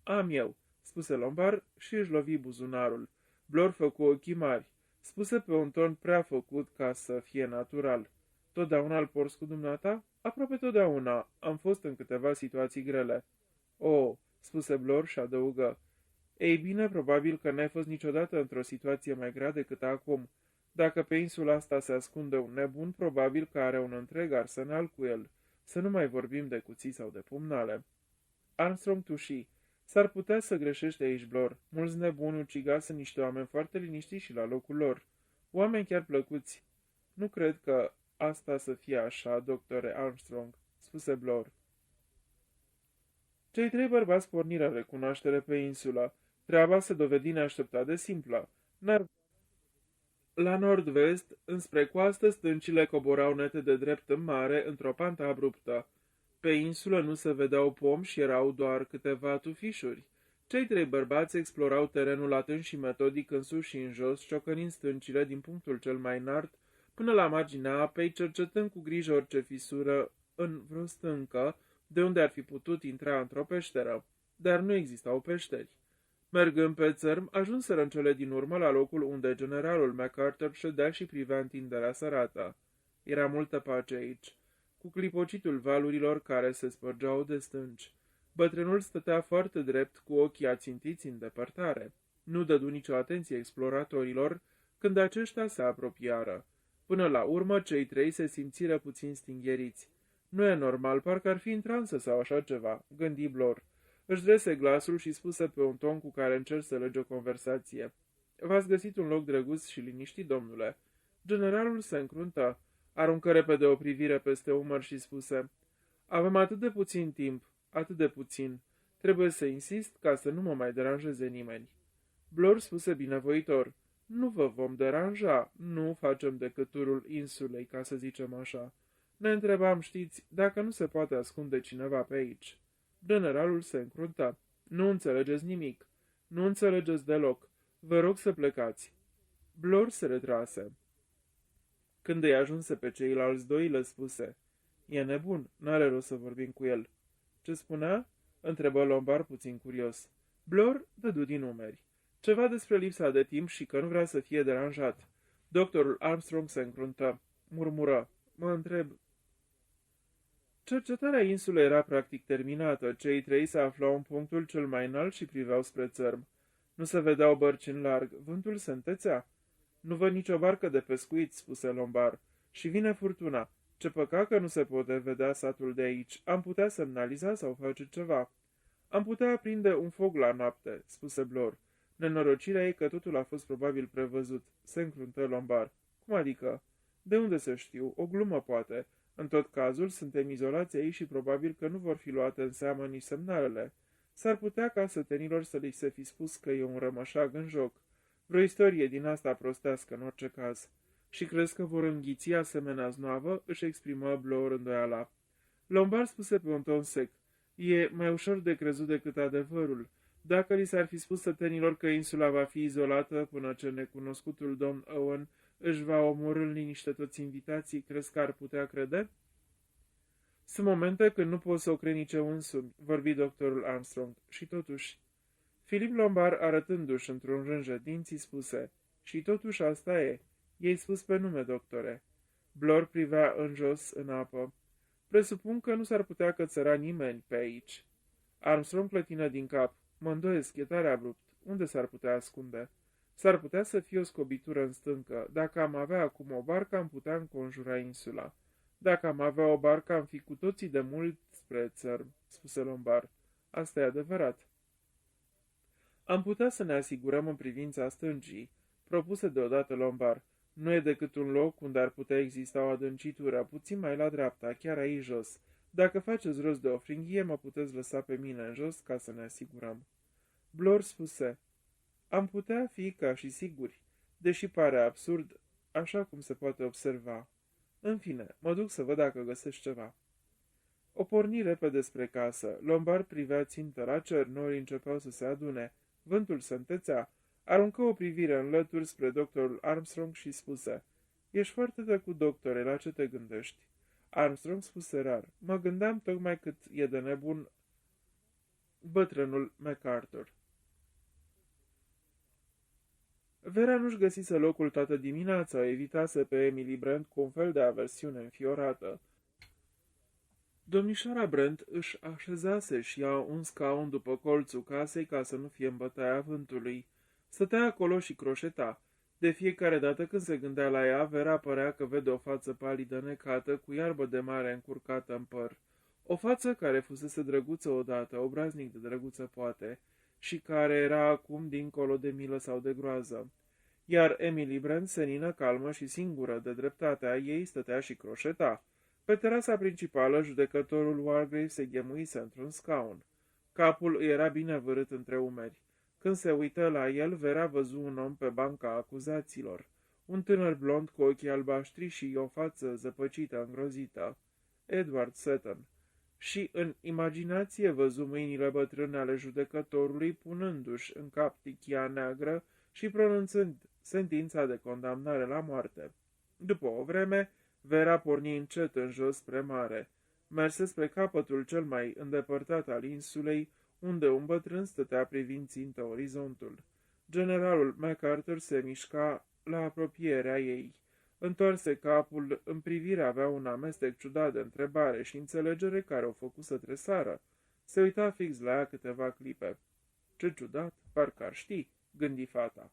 Am eu, spuse Lombard și își lovi buzunarul. Blor făcu ochii mari. Spuse pe un ton prea făcut ca să fie natural. Totdeauna îl porți cu dumneata? Aproape totdeauna. Am fost în câteva situații grele. Spuse Blor și adăugă. Ei bine, probabil că n-ai fost niciodată într-o situație mai grea decât acum. Dacă pe insula asta se ascunde un nebun, probabil că are un întreg arsenal cu el. Să nu mai vorbim de cuții sau de pumnale. Armstrong tuși. S-ar putea să greșești aici, Blor. Mulți nebuni ucigați sunt niște oameni foarte liniștiți și la locul lor. Oameni chiar plăcuți. Nu cred că asta să fie așa, doctore Armstrong, spuse Blor. Cei 3 bărbați porniră în recunoaștere pe insulă. Treaba se dovedi neașteptat de simplă. La nord-vest, înspre coastă, stâncile coborau nete de drept în mare, într-o pantă abruptă. Pe insulă nu se vedeau pomi și erau doar câteva tufișuri. Cei trei bărbați explorau terenul atent și metodic în sus și în jos, ciocănind stâncile din punctul cel mai înalt până la marginea apei, cercetând cu grijă orice fisură în vreo stâncă, de unde ar fi putut intra într-o peșteră. Dar nu existau peșteri. Mergând pe țărm, ajunseră în cele din urmă la locul unde generalul MacArthur ședea și privea întinderea sărată. Era multă pace aici, cu clipocitul valurilor care se spărgeau de stânci. Bătrânul stătea foarte drept, cu ochii ațintiți în depărtare. Nu dădu nicio atenție exploratorilor când aceștia se apropiară. Până la urmă, cei trei se simțiră puțin stingheriți. Nu e normal, parcă ar fi în transă sau așa ceva, gândi Blor. Își drese glasul și spuse pe un ton cu care încerc să lege o conversație. V-ați găsit un loc drăguț și liniștit, domnule. Generalul se încruntă, aruncă repede o privire peste umăr și spuse: avem atât de puțin timp, atât de puțin. Trebuie să insist ca să nu mă mai deranjeze nimeni. Blor spuse binevoitor: nu vă vom deranja, nu facem decât turul insulei, ca să zicem așa. Ne întrebam, știți, dacă nu se poate ascunde cineva pe aici. Generalul se încruntă. Nu înțelegeți nimic. Nu înțelegeți deloc. Vă rog să plecați. Blor se retrase. Când îi ajunse pe ceilalți doi, le spuse: e nebun, n-are rost să vorbim cu el. Ce spunea? Întrebă Lombard puțin curios. Blor dădu din umeri. Ceva despre lipsa de timp și că nu vrea să fie deranjat. Doctorul Armstrong se încruntă. Murmură: mă întreb. Cercetarea insulei era practic terminată. Cei trei se aflau în punctul cel mai înalt și priveau spre țărm. Nu se vedeau bărci în larg. Vântul se întețea. Nu văd nicio barcă de pescuit, spuse Lombard. Și vine furtuna. Ce păcat că nu se poate vedea satul de aici. Am putea semnaliza sau face ceva. Am putea aprinde un foc la noapte, spuse Blor. Nenorocirea e că totul a fost probabil prevăzut. Se încruntă Lombard. Cum adică? De unde să știu? O glumă poate. În tot cazul, suntem izolați aici și probabil că nu vor fi luate în seamă nici semnalele. S-ar putea ca sătenilor să li se fi spus că e un rămășag în joc. Vreo istorie din asta prostească în orice caz. Și crezi că vor înghiți asemenea znoavă? Își exprimă Blor îndoiala. Lombard spuse pe un ton sec: e mai ușor de crezut decât adevărul. Dacă li s-ar fi spus sătenilor că insula va fi izolată până ce necunoscutul domn Owen își va omorî în liniște toți invitații, crezi că ar putea crede? Sunt momente când nu pot să o cred nici eu însumi, vorbi doctorul Armstrong, și totuși. Philip Lombard, arătându-și într-un rânjă dinții, spuse: și totuși asta e. I-ai spus pe nume, doctore. Blor privea în jos, în apă. Presupun că nu s-ar putea cățăra nimeni pe aici. Armstrong clătină din cap. Mă îndoiesc, e tare abrupt. Unde s-ar putea ascunde? S-ar putea să fie o scobitură în stâncă. Dacă am avea acum o barcă, am putea înconjura insula. Dacă am avea o barcă, am fi cu toții de mult spre țărm, spuse Lombard. Asta e adevărat. Am putea să ne asigurăm în privința stâncii, propuse deodată Lombard. Nu e decât un loc unde ar putea exista o adâncitură, puțin mai la dreapta, chiar aici jos. Dacă faceți rost de o fringhie, mă puteți lăsa pe mine în jos ca să ne asigurăm. Blor spuse: am putea fi ca și siguri, deși pare absurd, așa cum se poate observa. În fine, mă duc să văd dacă găsesc ceva. O porni repede spre casă. Lombard privea țintă la cer, norii începeau să se adune. Vântul se întețea. Aruncă o privire în lături spre doctorul Armstrong și spuse: ești foarte tăcut, doctore, la ce te gândești? Armstrong spuse rar: mă gândeam tocmai cât e de nebun bătrânul MacArthur. Vera nu-și găsise locul toată dimineața, o evitase pe Emily Brent cu un fel de aversiune înfiorată. Domnișoara Brent își așezase și ia un scaun după colțul casei ca să nu fie în bătaia vântului. Stătea acolo și croșeta. De fiecare dată când se gândea la ea, Vera părea că vede o față palidă necată, cu iarbă de mare încurcată în păr. O față care fusese drăguță odată, obraznic de drăguță poate, și care era acum dincolo de milă sau de groază. Iar Emily Brent, senină, calmă și singură de dreptatea ei, stătea și croșeta. Pe terasa principală, judecătorul Wargrave se ghemuise într-un scaun. Capul îi era bine vârât între umeri. Când se uită la el, Vera văzu un om pe banca acuzaților. Un tânăr blond cu ochii albaștri și o față zăpăcită, îngrozită. Edward Seton. și în imaginație văzu mâinile bătrâne ale judecătorului punându-și în cap tichia neagră și pronunțând sentința de condamnare la moarte. După o vreme, Vera porni încet în jos spre mare. Merse spre capătul cel mai îndepărtat al insulei, unde un bătrân stătea privind țintă orizontul. Generalul MacArthur se mișca la apropierea ei. Întoarse capul, în privire avea un amestec ciudat de întrebare și înțelegere care o făcu să tresară. Se uita fix la ea câteva clipe. Ce ciudat, parcă ar ști, gândi fata.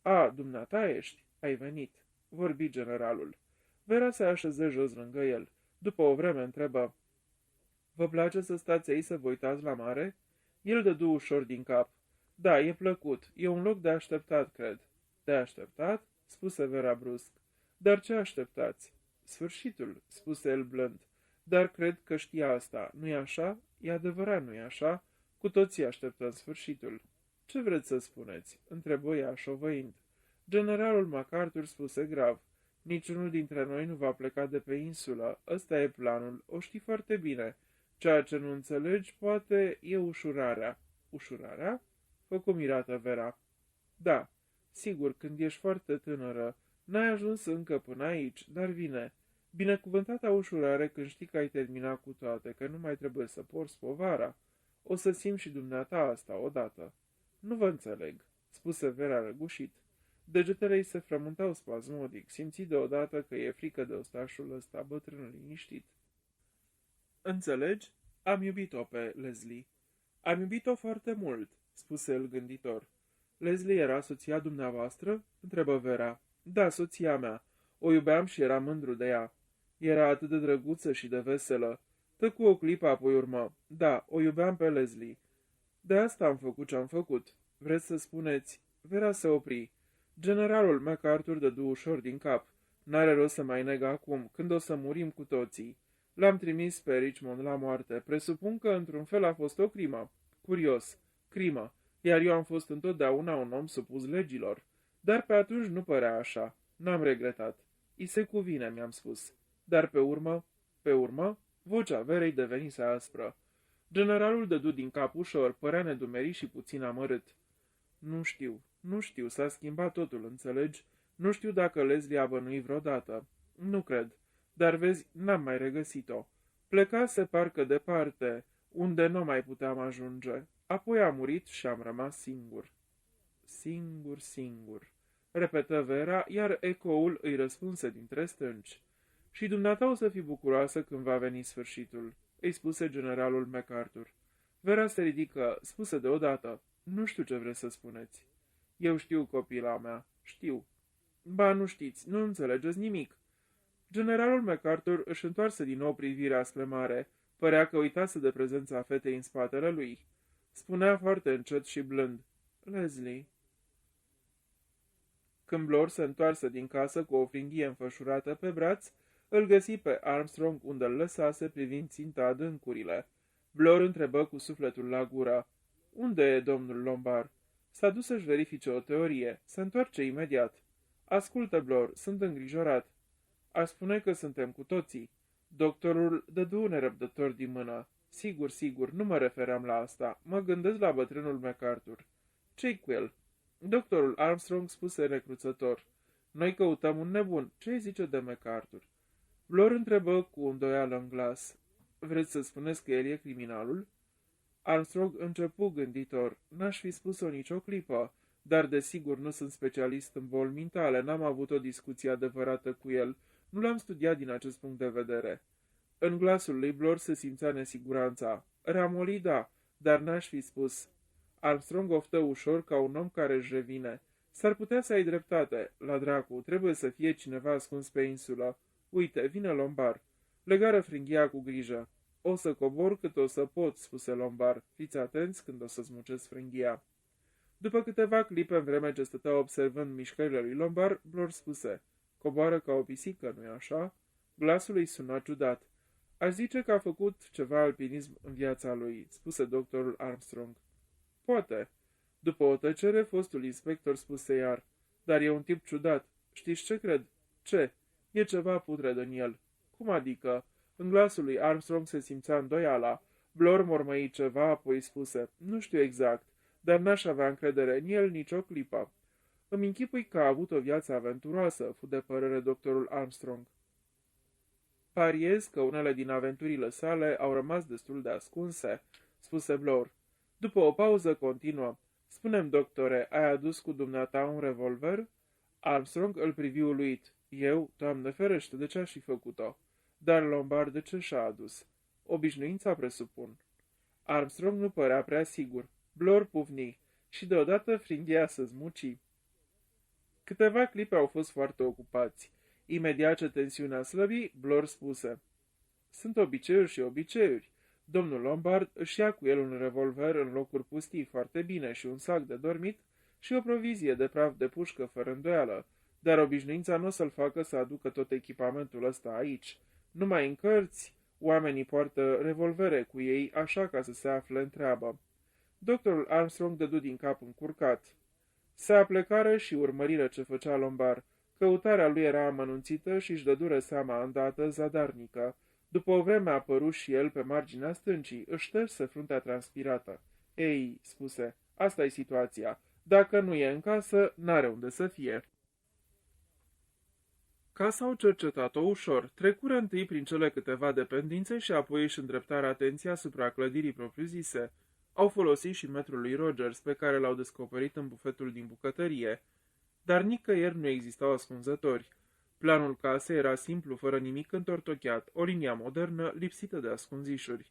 A, dumneata ești, ai venit, vorbi generalul. Vera se așeză jos lângă el. După o vreme întrebă, vă place să stați aici să vă uitați la mare? El dădu ușor din cap. Da, e plăcut, e un loc de așteptat, cred. De așteptat? Spuse Vera brusc. Dar ce așteptați? Sfârșitul, spuse el blând. Dar cred că știa asta, nu-i așa? E adevărat, nu-i așa? Cu toții așteptăm sfârșitul. Ce vreți să spuneți? Întrebă ea șovăind. Generalul MacArthur spuse grav. Niciunul dintre noi nu va pleca de pe insulă. Ăsta e planul, o știi foarte bine. Ceea ce nu înțelegi, poate, e ușurarea. Ușurarea? Făcu mirată Vera. Da, sigur, când ești foarte tânără, n-ai ajuns încă până aici, dar vine. Binecuvântata ușurare când știi că ai terminat cu toate, că nu mai trebuie să porți povara. O să simți și dumneata asta odată. Nu vă înțeleg, spuse Vera răgușit. Degetele îi se frământau spasmodic, simți deodată că e frică de ostașul ăsta bătrân liniștit. Înțelegi? Am iubit-o pe Leslie. Am iubit-o foarte mult, spuse el gânditor. Leslie era soția dumneavoastră? Întrebă Vera. Da, soția mea. O iubeam și eram mândru de ea. Era atât de drăguță și de veselă. Tăcu o clipă, apoi urmă. Da, o iubeam pe Leslie. De asta am făcut ce am făcut. Vreți să spuneți? Vera se opri. Generalul MacArthur dădu ușor din cap. N-are rost să mai neg acum, când o să murim cu toții. L-am trimis pe Richmond la moarte. Presupun că într-un fel a fost o crimă. Curios. Crimă. Iar eu am fost întotdeauna un om supus legilor. Dar pe atunci nu părea așa. N-am regretat. I se cuvine, mi-am spus. Dar pe urmă, vocea Verei devenise aspră. Generalul dădu din cap ușor, părea nedumerit și puțin amărât. Nu știu, s-a schimbat totul, înțelegi? Nu știu dacă Leslie a bănuit vreodată. Nu cred. Dar vezi, n-am mai regăsit-o. Plecase parcă departe, unde nu mai puteam ajunge. Apoi a murit și am rămas singur. Singur, repetă Vera, iar ecoul îi răspunse dintre stânci. Și dumneata o să fii bucuroasă când va veni sfârșitul, îi spuse generalul MacArthur. Vera se ridică, spuse deodată, nu știu ce vreți să spuneți. Eu știu, copila mea, știu. Ba, nu știți, nu înțelegeți nimic. Generalul MacArthur își întoarse din nou privirea spre mare, părea că uitase de prezența fetei în spatele lui. Spunea foarte încet și blând, Leslie. Când Blor se întoarse din casă cu o fringhie înfășurată pe braț, îl găsi pe Armstrong unde îl lăsase privind ținta adâncurile. Blor întrebă cu sufletul la gură, unde e domnul Lombard? S-a dus să-și verifice o teorie. Se întoarce imediat. Ascultă, Blor, sunt îngrijorat. Aș spune că suntem cu toții. Doctorul dădu nerăbdător din mână. Sigur, nu mă refeream la asta. Mă gândesc la bătrânul MacArthur. Ce-i cu el? Doctorul Armstrong spuse recruțător. Noi căutăm un nebun. Ce zice de MacArthur? Blor întrebă cu îndoială în glas. Vreți să spuneți că el e criminalul? Armstrong începu gânditor. N-aș fi spus-o nicio clipă, dar desigur nu sunt specialist în boli mentale, n-am avut o discuție adevărată cu el, nu l-am studiat din acest punct de vedere. În glasul lui Blor se simțea nesiguranța. Ramoli, da, dar n-aș fi spus. Armstrong oftă ușor ca un om care își revine. S-ar putea să ai dreptate. La dracu, trebuie să fie cineva ascuns pe insulă. Uite, vine Lombard. Legară fringhia cu grijă. O să cobor cât o să pot, spuse Lombard. Fiți atenți când o să smuceți frânghia. După câteva clipe, în vreme ce stătea observând mișcările lui Lombard, Blor spuse, coboară ca o pisică, nu-i așa? Glasul îi suna ciudat. Aș zice că a făcut ceva alpinism în viața lui, spuse doctorul Armstrong. Poate. După o tăcere, fostul inspector spuse iar, dar e un tip ciudat. Știți ce cred? Ce? E ceva putred în el. Cum adică? În glasul lui Armstrong se simțea îndoiala. Blor mormăi ceva, apoi spuse, nu știu exact, dar n-aș avea încredere în el nicio clipă. Îmi închipui că a avut o viață aventuroasă, fu de părere doctorul Armstrong. Pariez că unele din aventurile sale au rămas destul de ascunse, spuse Blor. După o pauză continuă. Spune-mi, doctore, ai adus cu dumneata un revolver? Armstrong îl privi uluit. Eu, Doamne ferește, de ce aș fi făcut-o? Dar Lombard de ce și-a adus? Obișnuința, presupun. Armstrong nu părea prea sigur. Blor pufni și deodată fringhea să zmuci. Câteva clipe au fost foarte ocupați. Imediat ce tensiunea slăbi, Blor spuse, sunt obiceiuri și obiceiuri. Domnul Lombard își ia cu el un revolver în locuri pustii foarte bine și un sac de dormit și o provizie de praf de pușcă fără îndoială, dar obișnuința nu o să-l facă să aducă tot echipamentul ăsta aici. Numai în cărți, oamenii poartă revolvere cu ei așa ca să se afle în treabă. Doctorul Armstrong dădu din cap încurcat. Se aplecară și urmăriră ce făcea Lombard. Căutarea lui era amănunțită și își dădură seama îndată zadarnică. După o vreme a apărut și el pe marginea stâncii, își șterse fruntea transpirată. Ei, spuse, asta e situația. Dacă nu e în casă, n-are unde să fie. Casa au cercetat-o ușor, trecură întâi prin cele câteva dependențe și apoi își îndreptară atenția asupra clădirii propriu-zise. Au folosit și metrul lui Rogers, pe care l-au descoperit în bufetul din bucătărie. Dar nicăieri nu existau ascunzători. Planul casei era simplu, fără nimic întortocheat, o linie modernă, lipsită de ascunzișuri.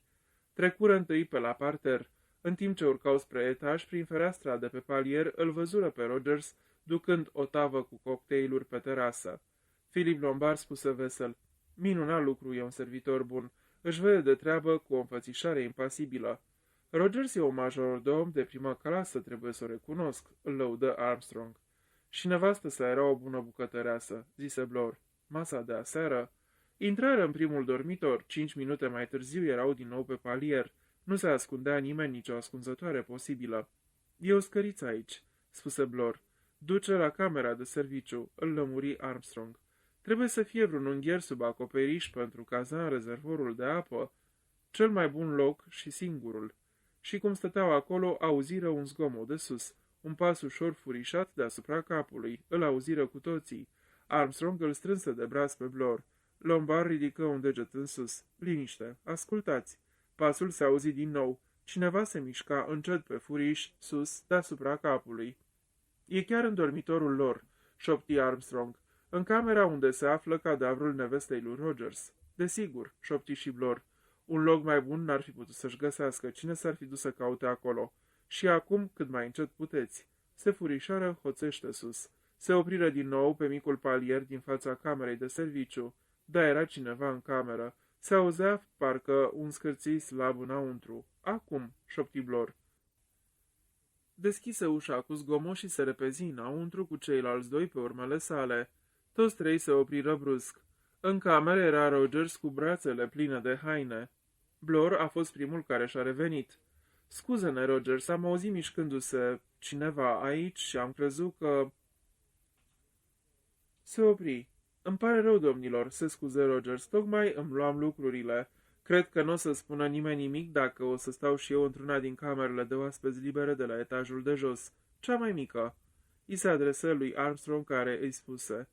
Trecură întâi pe la parter. În timp ce urcau spre etaj, prin fereastra de pe palier, îl văzură pe Rogers, ducând o tavă cu cocktailuri pe terasă. Philip Lombard spuse vesel, minunat lucru, e un servitor bun, își vede de treabă cu o înfățișare impasibilă. Rogers e un majordom de primă clasă, trebuie să o recunosc, îl lăudă Armstrong. Și nevastă sa era o bună bucătăreasă, zise Blor. Masa de aseară. Intrară în primul dormitor, 5 minute mai târziu erau din nou pe palier. Nu se ascundea nimeni, nicio ascunzătoare posibilă. E o scăriță aici, spuse Blor. Duce la camera de serviciu, îl lămuri Armstrong. Trebuie să fie vreun ungher sub acoperiș pentru caza în rezervorul de apă. Cel mai bun loc și singurul. Și cum stăteau acolo, auziră un zgomot de sus. Un pas ușor furișat deasupra capului. Îl auziră cu toții. Armstrong îl strânse de braț pe Blor. Lombard ridică un deget în sus. Liniște, ascultați. Pasul se auzi din nou. Cineva se mișca încet pe furiș, sus, deasupra capului. E chiar în dormitorul lor, șopti Armstrong. În camera unde se află cadavrul nevestei lui Rogers. Desigur, șopti și Blor. Un loc mai bun n-ar fi putut să-și găsească. Cine s-ar fi dus să caute acolo? Și acum, cât mai încet puteți. Se furișară hoțește sus. Se opriră din nou pe micul palier din fața camerei de serviciu. Da, era cineva în cameră. Se auzea parcă un scârții slab înăuntru. Acum, șopti Blor. Deschise ușa cu zgomot și se repezi înăuntru cu ceilalți doi pe urmele sale. Toți trei se opriră brusc. În cameră era Rogers cu brațele pline de haine. Blor a fost primul care și-a revenit. Scuze-ne, Rogers, am auzit mișcându-se cineva aici și am crezut că... Se opri. Îmi pare rău, domnilor, se scuze Rogers, tocmai îmi luam lucrurile. Cred că nu o să spună nimeni nimic dacă o să stau și eu într-una din camerele de oaspeți libere de la etajul de jos, cea mai mică. I se adresă lui Armstrong, care îi spuse,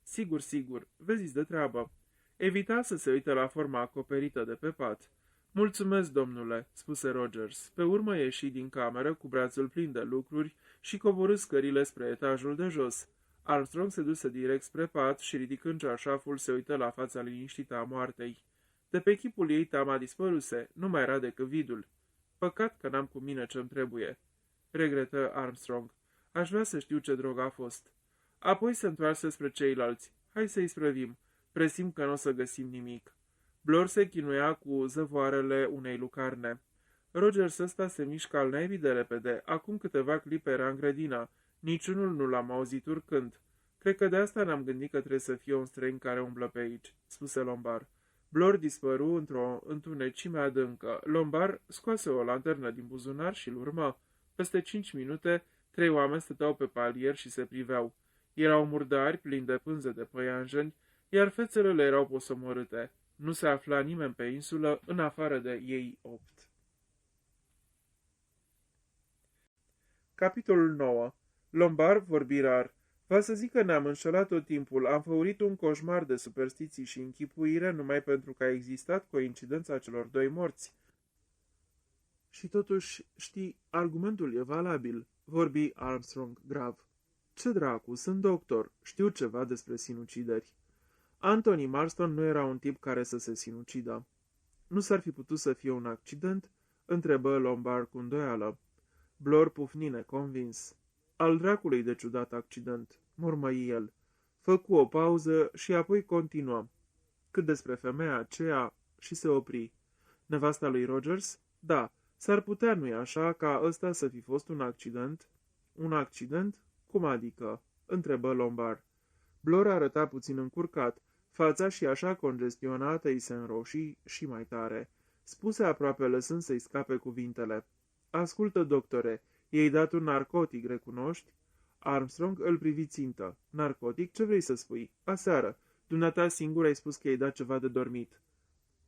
sigur, sigur, vezi de treabă. Evita să se uite la forma acoperită de pe pat. Mulțumesc, domnule, spuse Rogers. Pe urmă ieși din cameră cu brațul plin de lucruri și coborî scările spre etajul de jos. Armstrong se duse direct spre pat și, ridicând cearșaful, se uită la fața liniștită a moartei. De pe chipul ei teama dispăruse, nu mai era decât vidul. Păcat că n-am cu mine ce-mi trebuie, regretă Armstrong. Aș vrea să știu ce drog a fost. Apoi se întoarse spre ceilalți. Hai să-i sprăvim. Presim că nu o să găsim nimic. Blor se chinuia cu zăvoarele unei lucarne. Rogers ăsta se mișcă al naibii de repede. Acum câteva clipe era în grădina. Niciunul nu l-am auzit urcând. Cred că de asta n-am gândit că trebuie să fie un străin care umblă pe aici, spuse Lombard. Blor dispăru într-o întunecime adâncă. Lombard scoase o lanternă din buzunar și-l urmă. Peste 5 minute, 3 oameni stăteau pe palier și se priveau. Erau murdari, plini de pânze de păianjeni, iar fețele le erau posomorâte. Nu se afla nimeni pe insulă în afară de ei 8. Capitolul 9. Lombard vorbi rar. Va să zic că ne-am înșelat tot timpul, am făurit un coșmar de superstiții și închipuire numai pentru că a existat coincidența celor 2 morți. Și totuși, știi, argumentul e valabil, vorbi Armstrong grav. Ce dracu, sunt doctor, știu ceva despre sinucideri. Anthony Marston nu era un tip care să se sinucidă. Nu s-ar fi putut să fie un accident? Întrebă Lombard cu îndoială. Blor pufni neconvins. Al dracului de ciudat accident, murmăi el. Făcu o pauză și apoi continuă. Cât despre femeia aceea, și se opri. Nevasta lui Rogers? Da, s-ar putea, nu-i așa, ca ăsta să fi fost un accident? Un accident? Cum adică? Întrebă Lombard. Blor arăta puțin încurcat. Fața și așa congestionată îi se înroșii și mai tare. Spuse aproape lăsând să-i scape cuvintele. Ascultă, doctore, i-ai dat un narcotic, recunoști? Armstrong îl privi țintă. Narcotic? Ce vrei să spui? Aseară. Dumneata singur ai spus că i-ai dat ceva de dormit.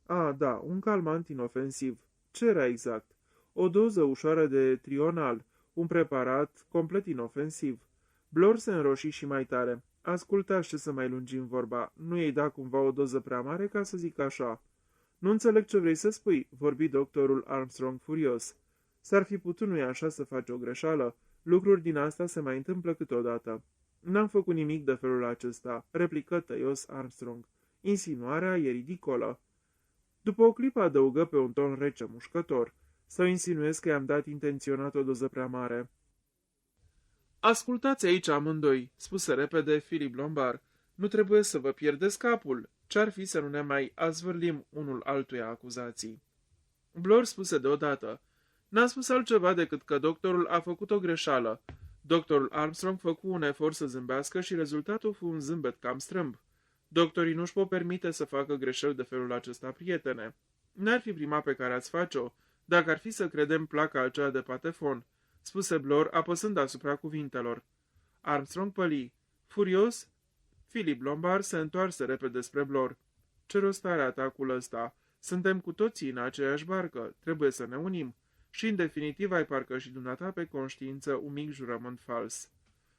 A, da, un calmant inofensiv. Ce era exact? O doză ușoară de trional, un preparat complet inofensiv. Blor se înroși și mai tare. Ascultați ce să mai lungim vorba. Nu i-ai dat cumva o doză prea mare, ca să zic așa? Nu înțeleg ce vrei să spui, vorbi doctorul Armstrong furios. S-ar fi putut, nu-i așa, să faci o greșeală? Lucruri din asta se mai întâmplă câteodată. N-am făcut nimic de felul acesta, replică tăios Armstrong. Insinuarea e ridicolă. După o clipă adăugă pe un ton rece mușcător. Să insinuez că i-am dat intenționat o doză prea mare. Ascultați aici amândoi, spuse repede Philip Lombard. Nu trebuie să vă pierdeți capul. Ce-ar fi să nu ne mai azvârlim unul altuia acuzații? Blor spuse deodată. N-a spus altceva decât că doctorul a făcut o greșeală. Doctorul Armstrong făcu un efort să zâmbească și rezultatul fu un zâmbet cam strâmb. Doctorii nu-și pot permite să facă greșeli de felul acesta, prietene. N-ar fi prima pe care ați face-o, dacă ar fi să credem placa aceea de patefon, spuse Blor, apăsând asupra cuvintelor. Armstrong păli. Furios, Philip Lombard se întoarse repede spre Blor. Ce rost are atacul ăsta? Suntem cu toții în aceeași barcă, trebuie să ne unim. Și, în definitiv, ai parcă și dumneata pe conștiință un mic jurământ fals.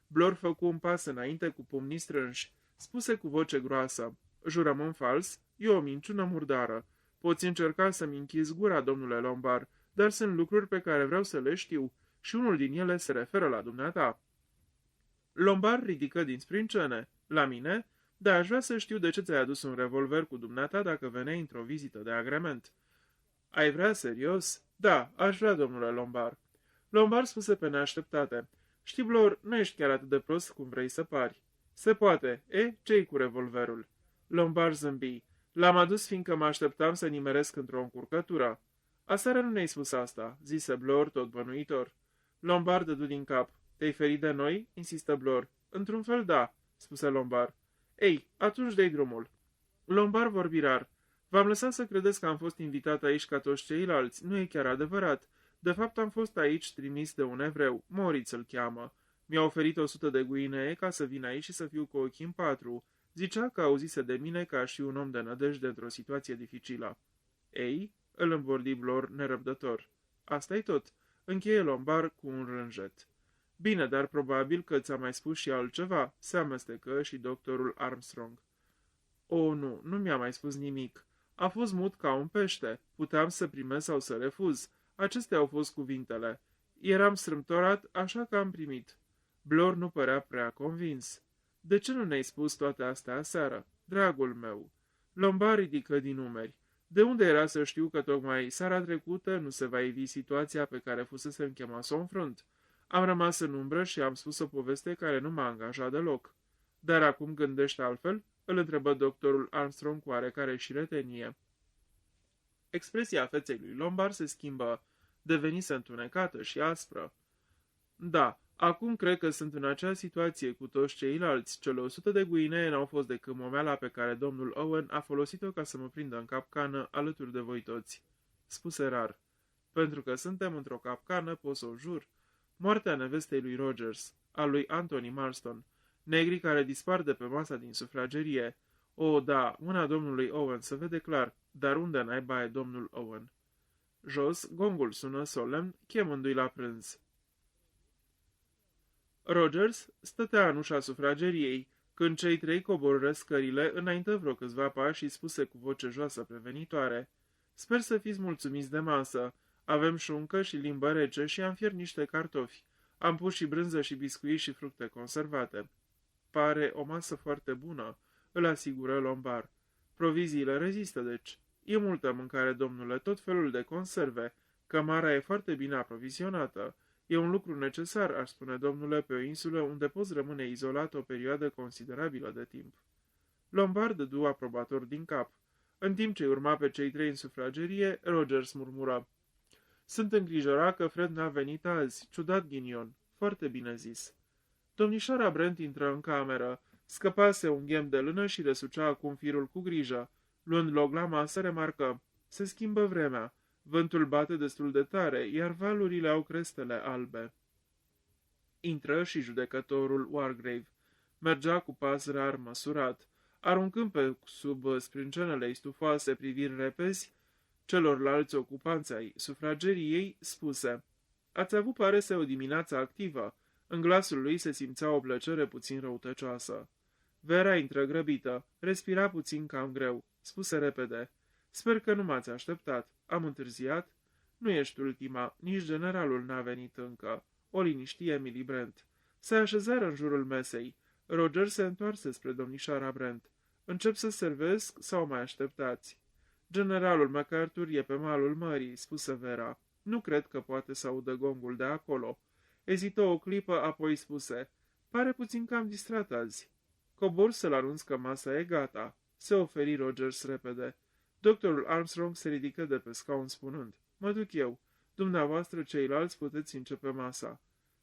Blor făcu un pas înainte cu pumnii strânși. Spuse cu voce groasă. Jurământ fals? E o minciună murdară. Poți încerca să-mi închizi gura, domnule Lombard, dar sunt lucruri pe care vreau să le știu și unul din ele se referă la dumneata. Lombard ridică din sprincene. La mine? Da, aș vrea să știu de ce ți-ai adus un revolver cu dumneata dacă veneai într-o vizită de agrement. Ai vrea serios? Da, aș vrea, domnule Lombard. Lombard spuse pe neașteptate. Știi, Blor, nu ești chiar atât de prost cum vrei să pari. Se poate. Ce-i cu revolverul? Lombard zâmbi. L-am adus fiindcă mă așteptam să nimeresc într-o încurcătură. Aseară nu ne-ai spus asta, zise Blor, tot bănuitor. Lombard dădu din cap. Te-ai ferit de noi? Insistă Blor. Într-un fel da, spuse Lombard. Ei, atunci dă-i drumul. Lombard vorbi rar. V-am lăsat să credeți că am fost invitat aici ca toți ceilalți. Nu e chiar adevărat. De fapt, am fost aici trimis de un evreu. Moritz îl cheamă. Mi-a oferit 100 de guinee ca să vin aici și să fiu cu ochii în 4. Zicea că auzise de mine ca și un om de nădejde într-o situație dificilă. Ei, îl învordi Blor nerăbdător. Asta-i tot. Încheie Lombard cu un rânjet. Bine, dar probabil că ți-a mai spus și altceva, se amestecă și doctorul Armstrong. O, nu, nu mi-a mai spus nimic. A fost mut ca un pește. Puteam să primesc sau să refuz. Acestea au fost cuvintele. Eram strâmtorat, așa că am primit. Blor nu părea prea convins. De ce nu ne-ai spus toate astea aseară, dragul meu? Lombard ridică din umeri. De unde era să știu că tocmai seara trecută nu se va ivi situația pe care fusese chemat să o înfrunt? Am rămas în umbră și am spus o poveste care nu m-a angajat deloc. Dar acum gândește altfel? Îl întrebă doctorul Armstrong cu oarecare șiretenie. Expresia feței lui Lombard se schimbă, devenise întunecată și aspră. Da, acum cred că sunt în acea situație cu toți ceilalți. Cele 100 de guinee n-au fost decât momeala pe care domnul Owen a folosit-o ca să mă prindă în capcană alături de voi toți. Spuse rar. Pentru că suntem într-o capcană, pot să o jur. Moartea nevestei lui Rogers, a lui Anthony Marston, negrii care dispar de pe masa din sufragerie, O, da, mâna domnului Owen se vede clar, dar unde naiba e domnul Owen? Jos, gongul sună solemn, chemându-i la prânz. Rogers stătea în ușa sufrageriei. Când cei trei coborâră scările, înaintă vreo câțiva pași și spuse cu voce joasă prevenitoare: "Sper să fiți mulțumiți de masă. Avem șuncă și limbă rece și am fiert niște cartofi. Am pus și brânză și biscuiți și fructe conservate." "Pare o masă foarte bună," îl asigură Lombard. "Proviziile rezistă, deci. E multă mâncare, domnule, tot felul de conserve. Cămara e foarte bine aprovizionată. E un lucru necesar, aș spune, domnule, pe o insulă unde poți rămâne izolat o perioadă considerabilă de timp." Lombard dădu aprobator din cap. În timp ce urma pe cei trei în sufragerie, Rogers murmură: "Sunt îngrijorat că Fred n-a venit azi. Ciudat ghinion. Foarte bine zis." Domnișoara Brent intră în cameră. Scăpase un ghem de lână și resucea acum firul cu grijă. Luând loc la masă, remarcă: "Se schimbă vremea. Vântul bate destul de tare, iar valurile au crestele albe." Intră și judecătorul Wargrave. Mergea cu pas rar măsurat, aruncând pe sub sprâncenele stufoase priviri repezi celorlalți ocupanți ai sufrageriei, spuse: "Ați avut, pare să, o dimineață activă." În glasul lui se simțea o plăcere puțin răutăcioasă. Vera intră grăbită, respira puțin cam greu, spuse repede: "Sper că nu m-ați așteptat. Am întârziat?" "Nu ești ultima, nici generalul n-a venit încă." O liniști Emily Brent. Se așezară în jurul mesei. Roger se întoarse spre domnișoara Brent. "Încep să servesc sau mai așteptați?" "Generalul MacArthur e pe malul mării," spuse Vera. "Nu cred că poate să audă gongul de acolo." Ezită o clipă, apoi spuse: "Pare puțin cam distrat azi." "Cobor să-l anunț că masa e gata." Se oferi Rogers repede. Doctorul Armstrong se ridică de pe scaun spunând: "Mă duc eu. Dumneavoastră ceilalți puteți începe masa."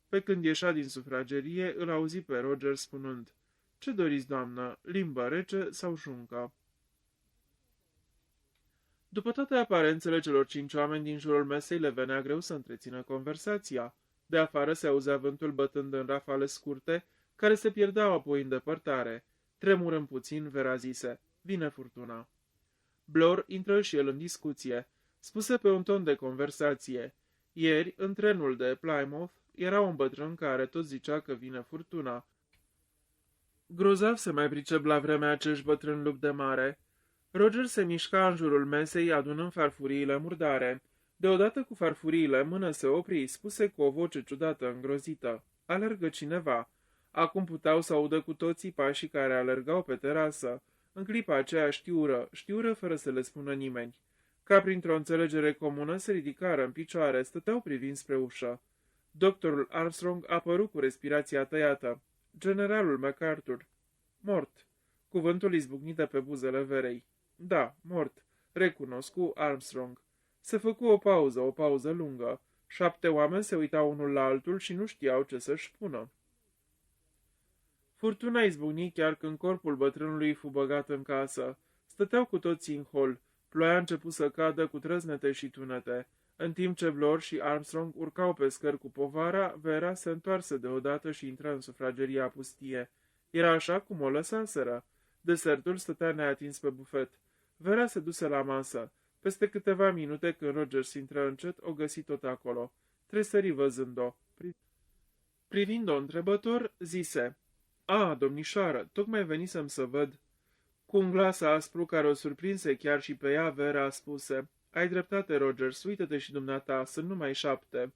Pe când ieșea din sufragerie, îl auzi pe Rogers spunând: "Ce doriți, doamnă, limbă rece sau șuncă?" După toate aparențele celor 5 oameni din jurul mesei, le venea greu să întrețină conversația. De afară se auzea vântul bătând în rafale scurte, care se pierdeau apoi în depărtare. Tremurând puțin, Vera zise: "Vine furtuna." Blor intră și el în discuție. Spuse pe un ton de conversație: "Ieri, în trenul de Plymouth, era un bătrân care tot zicea că vine furtuna. Grozav să mai pricep la vremea acești bătrân lup de mare." Roger se mișca în jurul mesei, adunând farfuriile murdare. Deodată cu farfuriile în mână se opri, spuse cu o voce ciudată, îngrozită: "Alergă cineva." Acum puteau să audă cu toții pașii care alergau pe terasă. În clipa aceea știură fără să le spună nimeni. Ca printr-o înțelegere comună se ridicară în picioare, stăteau privind spre ușă. Doctorul Armstrong apăru cu respirația tăiată. "Generalul MacArthur." "Mort." Cuvântul izbucni de pe buzele Verei. "Da, mort," recunoscu Armstrong. Se făcu o pauză lungă. 7 oameni se uitau unul la altul și nu știau ce să-și spună. Furtuna izbucni chiar când corpul bătrânului fu băgat în casă. Stăteau cu toții în hol. Ploaia a început să cadă cu trăznete și tunete. În timp ce Blor și Armstrong urcau pe scări cu povara, Vera se întoarse deodată și intră în sufrageria pustie. Era așa cum o lăsaseră. Desertul stătea neatins pe bufet. Vera se duse la masă. Peste câteva minute, când Rogers intră încet, o găsi tot acolo. Tresări văzând-o. Privind-o întrebător, zise: "A, domnișoară, tocmai venisem să văd." Cu un glas aspru care o surprinse chiar și pe ea, Vera spuse: "Ai dreptate, Rogers, uită-te și dumneata, sunt numai 7."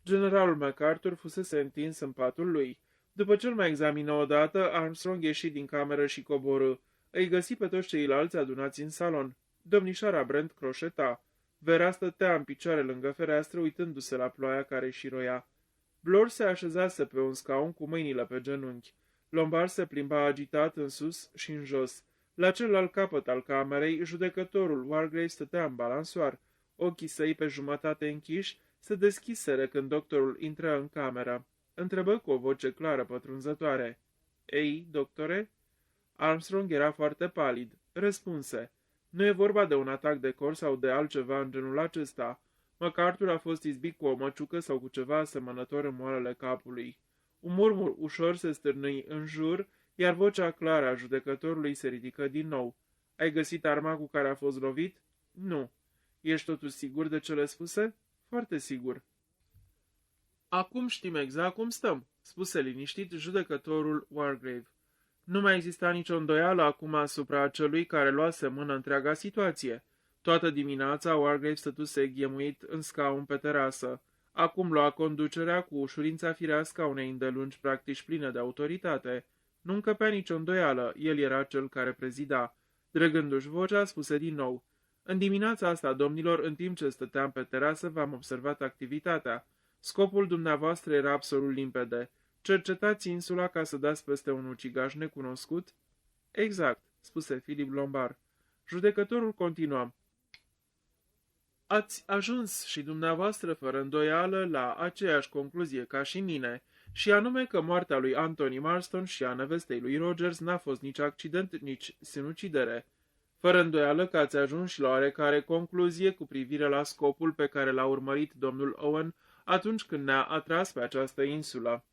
Generalul MacArthur fusese întins în patul lui. După ce îl mai examină odată, Armstrong ieși din cameră și coborâ. Îi găsi pe toți ceilalți adunați în salon. Domnișoara Brent croșeta. Vera stătea în picioare lângă fereastră, uitându-se la ploaia care șiroia. Blor se așezase pe un scaun cu mâinile pe genunchi. Lombard se plimba agitat în sus și în jos. La celălalt capăt al camerei, judecătorul Wargrave stătea în balansoar. Ochii săi pe jumătate închiși se deschiseră când doctorul intră în cameră. Întrebă cu o voce clară pătrunzătoare: "Ei, doctore?" Armstrong era foarte palid. Răspunse: "Nu e vorba de un atac de cor sau de altceva în genul acesta. MacArthur a fost izbit cu o măciucă sau cu ceva asemănător în moarele capului." Un murmur ușor se stârnâi în jur, iar vocea clară a judecătorului se ridică din nou. Ai găsit arma cu care a fost lovit? Nu. Ești totuși sigur de cele spuse? Foarte sigur. Acum știm exact cum stăm, spuse liniștit judecătorul Wargrave. Nu mai exista nicio îndoială acum asupra celui care luase mână întreaga situație. Toată dimineața Wargrave stătuse ghemuit în scaun pe terasă. Acum lua conducerea cu ușurința firească a unei îndelungi practici pline de autoritate. Nu încăpea nicio îndoială, el era cel care prezida. Drăgându-și vocea, spuse din nou. În dimineața asta, domnilor, în timp ce stăteam pe terasă, v-am observat activitatea. Scopul dumneavoastră era absolut limpede. Cercetați insula ca să dați peste un ucigaș necunoscut? Exact, spuse Philip Lombard. Judecătorul continua. Ați ajuns și dumneavoastră fără îndoială la aceeași concluzie ca și mine, și anume că moartea lui Anthony Marston și a nevestei lui Rogers n-a fost nici accident, nici sinucidere. Fără îndoială că ați ajuns și la oarecare concluzie cu privire la scopul pe care l-a urmărit domnul Owen atunci când ne-a atras pe această insulă.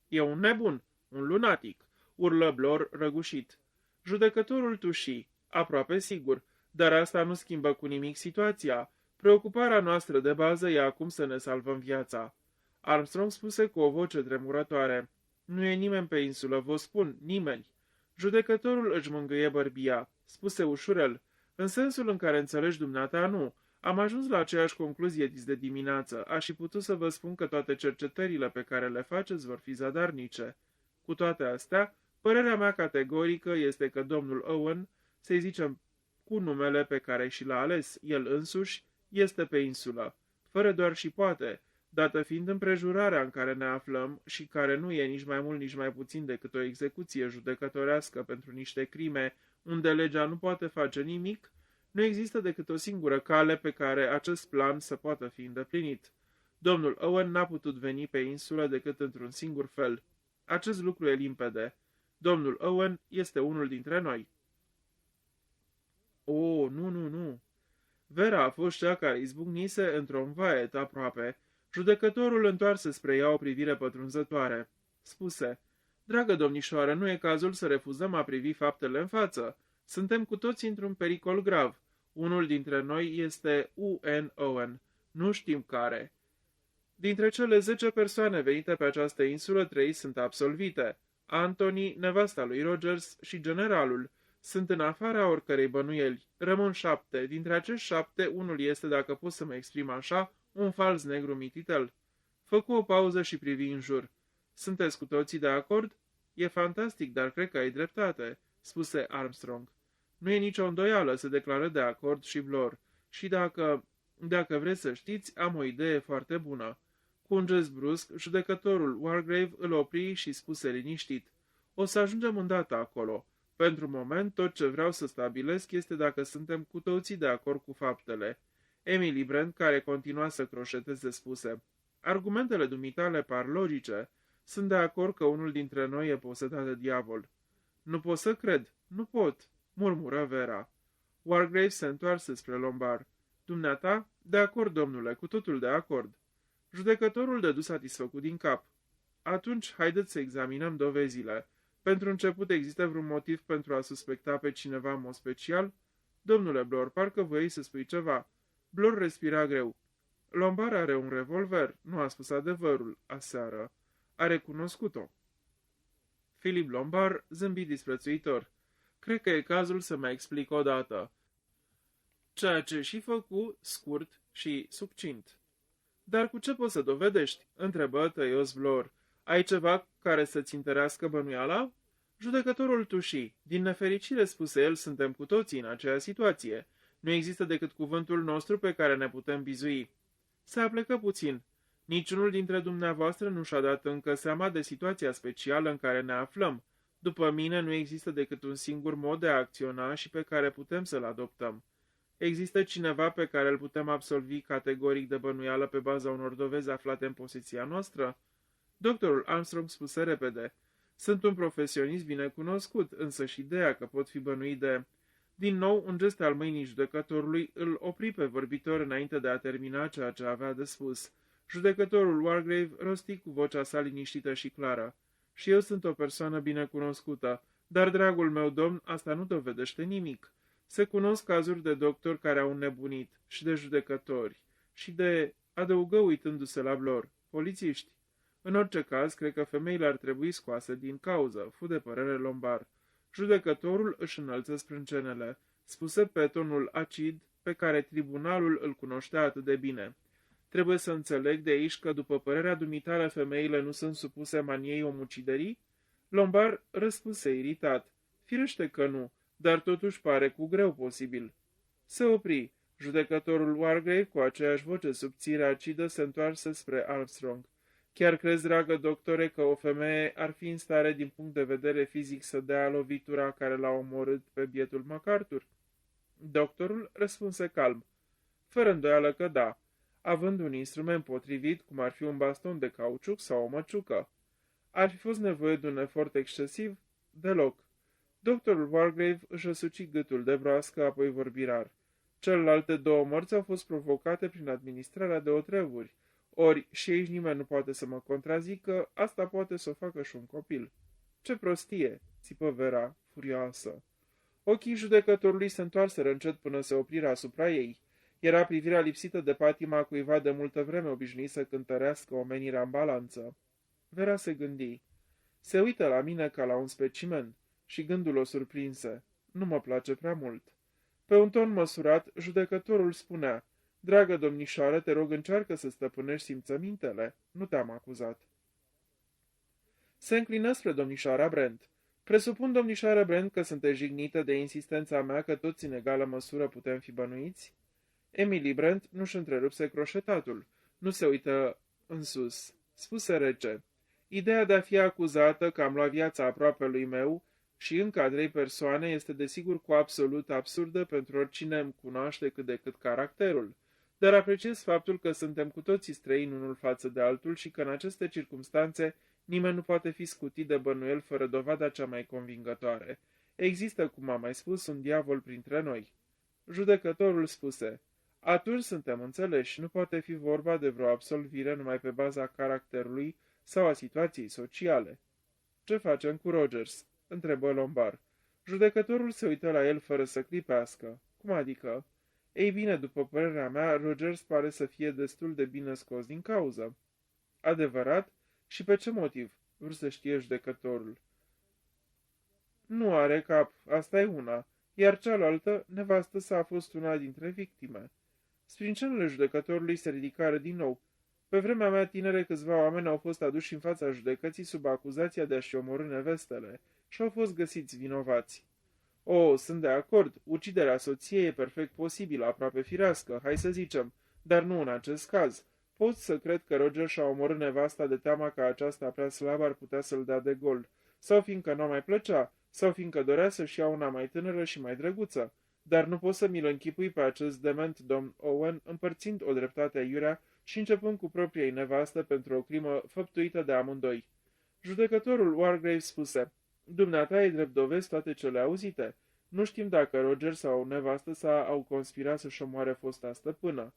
E un nebun, un lunatic, urlă Blor răgușit. Judecătorul tuși, aproape sigur, dar asta nu schimbă cu nimic situația. Preocuparea noastră de bază e acum să ne salvăm viața. Armstrong spuse cu o voce tremurătoare. Nu e nimeni pe insulă, vă spun, nimeni. Judecătorul își mângâie bărbia. Spuse ușurel. În sensul în care înțelegi dumneata, nu. Am ajuns la aceeași concluzie dis de dimineață. Aș fi putut să vă spun că toate cercetările pe care le faceți vor fi zadarnice. Cu toate astea, părerea mea categorică este că domnul Owen, să-i zicem cu numele pe care și l-a ales el însuși, este pe insulă. Fără doar și poate, dată fiind împrejurarea în care ne aflăm și care nu e nici mai mult, nici mai puțin decât o execuție judecătorească pentru niște crime unde legea nu poate face nimic, nu există decât o singură cale pe care acest plan să poată fi îndeplinit. Domnul Owen n-a putut veni pe insulă decât într-un singur fel. Acest lucru e limpede. Domnul Owen este unul dintre noi. O, nu, nu, nu. Vera a fost cea care izbucnise într-un vaet aproape. Judecătorul întoarse spre ea o privire pătrunzătoare. Spuse, dragă domnișoară, nu e cazul să refuzăm a privi faptele în față. Suntem cu toți într-un pericol grav. Unul dintre noi este U.N. Owen. Nu știm care. Dintre cele 10 persoane venite pe această insulă, 3 sunt absolvite. Anthony, nevasta lui Rogers și generalul sunt în afara oricărei bănuieli. Rămân 7. Dintre acești 7, unul este, dacă pot să mă exprim așa, un fals negru mititel. Făcu o pauză și privi în jur. Sunteți cu toții de acord? E fantastic, dar cred că ai dreptate, spuse Armstrong. Nu e nicio îndoială, se declară de acord și Blor. Și dacă vreți să știți, am o idee foarte bună. Cu un gest brusc, judecătorul Wargrave îl opri și spuse liniștit. O să ajungem îndată acolo. Pentru moment, tot ce vreau să stabilesc este dacă suntem cu toții de acord cu faptele. Emily Brent, care continua să croșeteze, spuse. Argumentele dumitale par logice. Sunt de acord că unul dintre noi e posedat de diavol. Nu pot să cred. Nu pot, murmură Vera. Wargrave se întoarse spre Lombard. Dumneata? De acord, domnule, cu totul de acord. Judecătorul dădu satisfăcut din cap. Atunci, haideți să examinăm dovezile. Pentru început, există vreun motiv pentru a suspecta pe cineva în mod special? Domnule Blor, parcă voiai să spui ceva. Blor respira greu. Lombard are un revolver, nu a spus adevărul, aseară. A recunoscut-o. Philip Lombard zâmbi disprețuitor. Cred că e cazul să mai explic o dată. Ceea ce și făcu, scurt și succint. Dar cu ce poți să dovedești? Întrebă tăios Blor. Ai ceva care să-ți întărească bănuiala? Judecătorul tuși. Din nefericire, spuse el, suntem cu toții în aceeași situație. Nu există decât cuvântul nostru pe care ne putem bizui. Se aplecă puțin. Niciunul dintre dumneavoastră nu și-a dat încă seama de situația specială în care ne aflăm. După mine, nu există decât un singur mod de a acționa și pe care putem să-l adoptăm. Există cineva pe care îl putem absolvi categoric de bănuială pe baza unor dovezi aflate în posesia noastră? Doctorul Armstrong spuse repede. Sunt un profesionist bine cunoscut, însă și ideea că pot fi bănuit de... Din nou, un gest al mâinii judecătorului îl opri pe vorbitor înainte de a termina ceea ce avea de spus. Judecătorul Wargrave rosti cu vocea sa liniștită și clară. Și eu sunt o persoană bine cunoscută. Dar, dragul meu domn, asta nu dovedește nimic. Se cunosc cazuri de doctori care au înnebunit, și de judecători, și de, adăugă uitându-se la Blor, polițiști. În orice caz, cred că femeile ar trebui scoase din cauză, fu de părere Lombard. Judecătorul își înălță sprâncenele, spuse pe tonul acid pe care tribunalul îl cunoștea atât de bine. Trebuie să înțeleg de aici că, după părerea dumitale, femeile nu sunt supuse maniei omuciderii? Lombard răspuse iritat. Firește că nu, dar totuși pare cu greu posibil. Se opri. Judecătorul Wargrave, cu aceeași voce subțire acidă, se întoarse spre Armstrong. Chiar crezi, dragă doctore, că o femeie ar fi în stare, din punct de vedere fizic, să dea lovitura care l-a omorât pe bietul MacArthur? Doctorul răspunse calm. Fără îndoială că da, având un instrument potrivit, cum ar fi un baston de cauciuc sau o măciucă. Ar fi fost nevoie de un efort excesiv? Deloc. Doctorul Wargrave își răsuci gâtul de broască, apoi vorbi rar. Celelalte două morți au fost provocate prin administrarea de otrăvuri, ori și aici nimeni nu poate să mă contrazică, asta poate să o facă și un copil. Ce prostie, țipă Vera, furioasă. Ochii judecătorului se întoarseră încet până se opriră asupra ei. Era privirea lipsită de patima cuiva de multă vreme obișnuit să cântărească omenirea în balanță. Vera se gândi. Se uită la mine ca la un specimen și gândul o surprinse. Nu mă place prea mult. Pe un ton măsurat, judecătorul spunea, dragă domnișoară, te rog, încearcă să stăpânești simțămintele. Nu te-am acuzat. Se înclină spre domnișoara Brent. Presupun, domnișoară Brent, că sunteți jignită de insistența mea că toți în egală măsură putem fi bănuiți? Emily Brent nu-și întrerupse croșetatul. Nu se uită în sus. Spuse rece. Ideea de a fi acuzată că am luat viața aproapelui meu și încă a 3 persoane este desigur cu absolut absurdă pentru oricine îmi cunoaște cât de cât caracterul. Dar apreciez faptul că suntem cu toții străini unul față de altul și că în aceste circumstanțe nimeni nu poate fi scutit de bănuiel fără dovada cea mai convingătoare. Există, cum am mai spus, un diavol printre noi. Judecătorul spuse, atunci suntem înțeleși, nu poate fi vorba de vreo absolvire numai pe baza caracterului sau a situației sociale. Ce facem cu Rogers? Întrebă Lombard. Judecătorul se uită la el fără să clipească. Cum adică? Ei bine, după părerea mea, Rogers pare să fie destul de bine scos din cauză. Adevărat? Și pe ce motiv? Vreau să știe judecătorul. Nu are cap, asta e una, iar cealaltă, nevastă sa, a fost una dintre victime. Sprincenele judecătorului se ridicară din nou. Pe vremea mea tinere, câțiva oameni au fost aduși în fața judecății sub acuzația de a-și omorî nevestele și au fost găsiți vinovați. O, sunt de acord, uciderea soției e perfect posibilă, aproape firească, hai să zicem, dar nu în acest caz. Pot să cred că Roger și-a omorât nevasta de teama că aceasta prea slabă ar putea să-l dea de gol, sau fiindcă nu mai plăcea, sau fiindcă dorea să-și ia una mai tânără și mai drăguță. Dar nu pot să mi-l închipui pe acest dement domn Owen, împărțind o dreptate aiurea și începând cu propria nevastă pentru o crimă făptuită de amândoi. Judecătorul Wargrave spuse, dumneata ai drept dovezi toate cele auzite. Nu știm dacă Roger sau nevastă sa au conspirat să-și omoare fosta stăpână.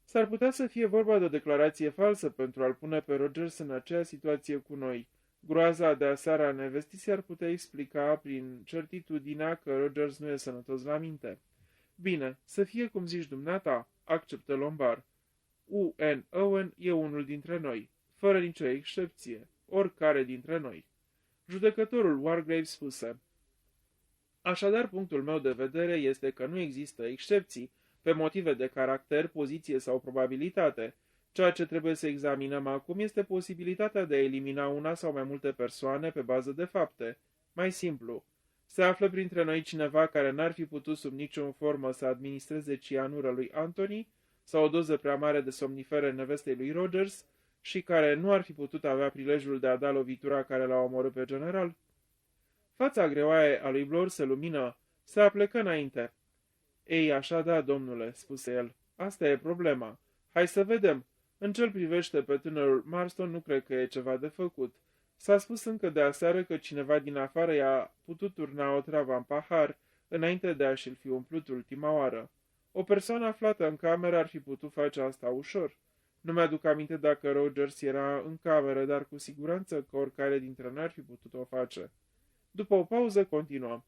S-ar putea să fie vorba de o declarație falsă pentru a-l pune pe Rogers în aceeași situație cu noi. Groaza de aseară a nevestii s-ar putea explica prin certitudinea că Rogers nu e sănătos la minte. Bine, să fie cum zici dumneata, acceptă Lombard. U.N. Owen e unul dintre noi, fără nicio excepție, oricare dintre noi. Judecătorul Wargrave spuse, așadar, punctul meu de vedere este că nu există excepții, pe motive de caracter, poziție sau probabilitate. Ceea ce trebuie să examinăm acum este posibilitatea de a elimina una sau mai multe persoane pe bază de fapte. Mai simplu, se află printre noi cineva care n-ar fi putut sub niciun formă să administreze cianură lui Anthony sau o doză prea mare de somnifere nevestei lui Rogers și care nu ar fi putut avea prilejul de a da lovitura care l-a omorât pe general? Fața greoaie a lui Blor se lumină, se aplecă înainte. Ei, așa da, domnule, spuse el, asta e problema. Hai să vedem. În ce-l privește pe tânărul Marston, nu cred că e ceva de făcut. S-a spus încă de aseară că cineva din afară i-a putut turna o travă în pahar, înainte de a-și-l fi umplut ultima oară. O persoană aflată în cameră ar fi putut face asta ușor. Nu mi-aduc aminte dacă Rogers era în cameră, dar cu siguranță că oricare dintre noi ar fi putut o face. După o pauză continuă.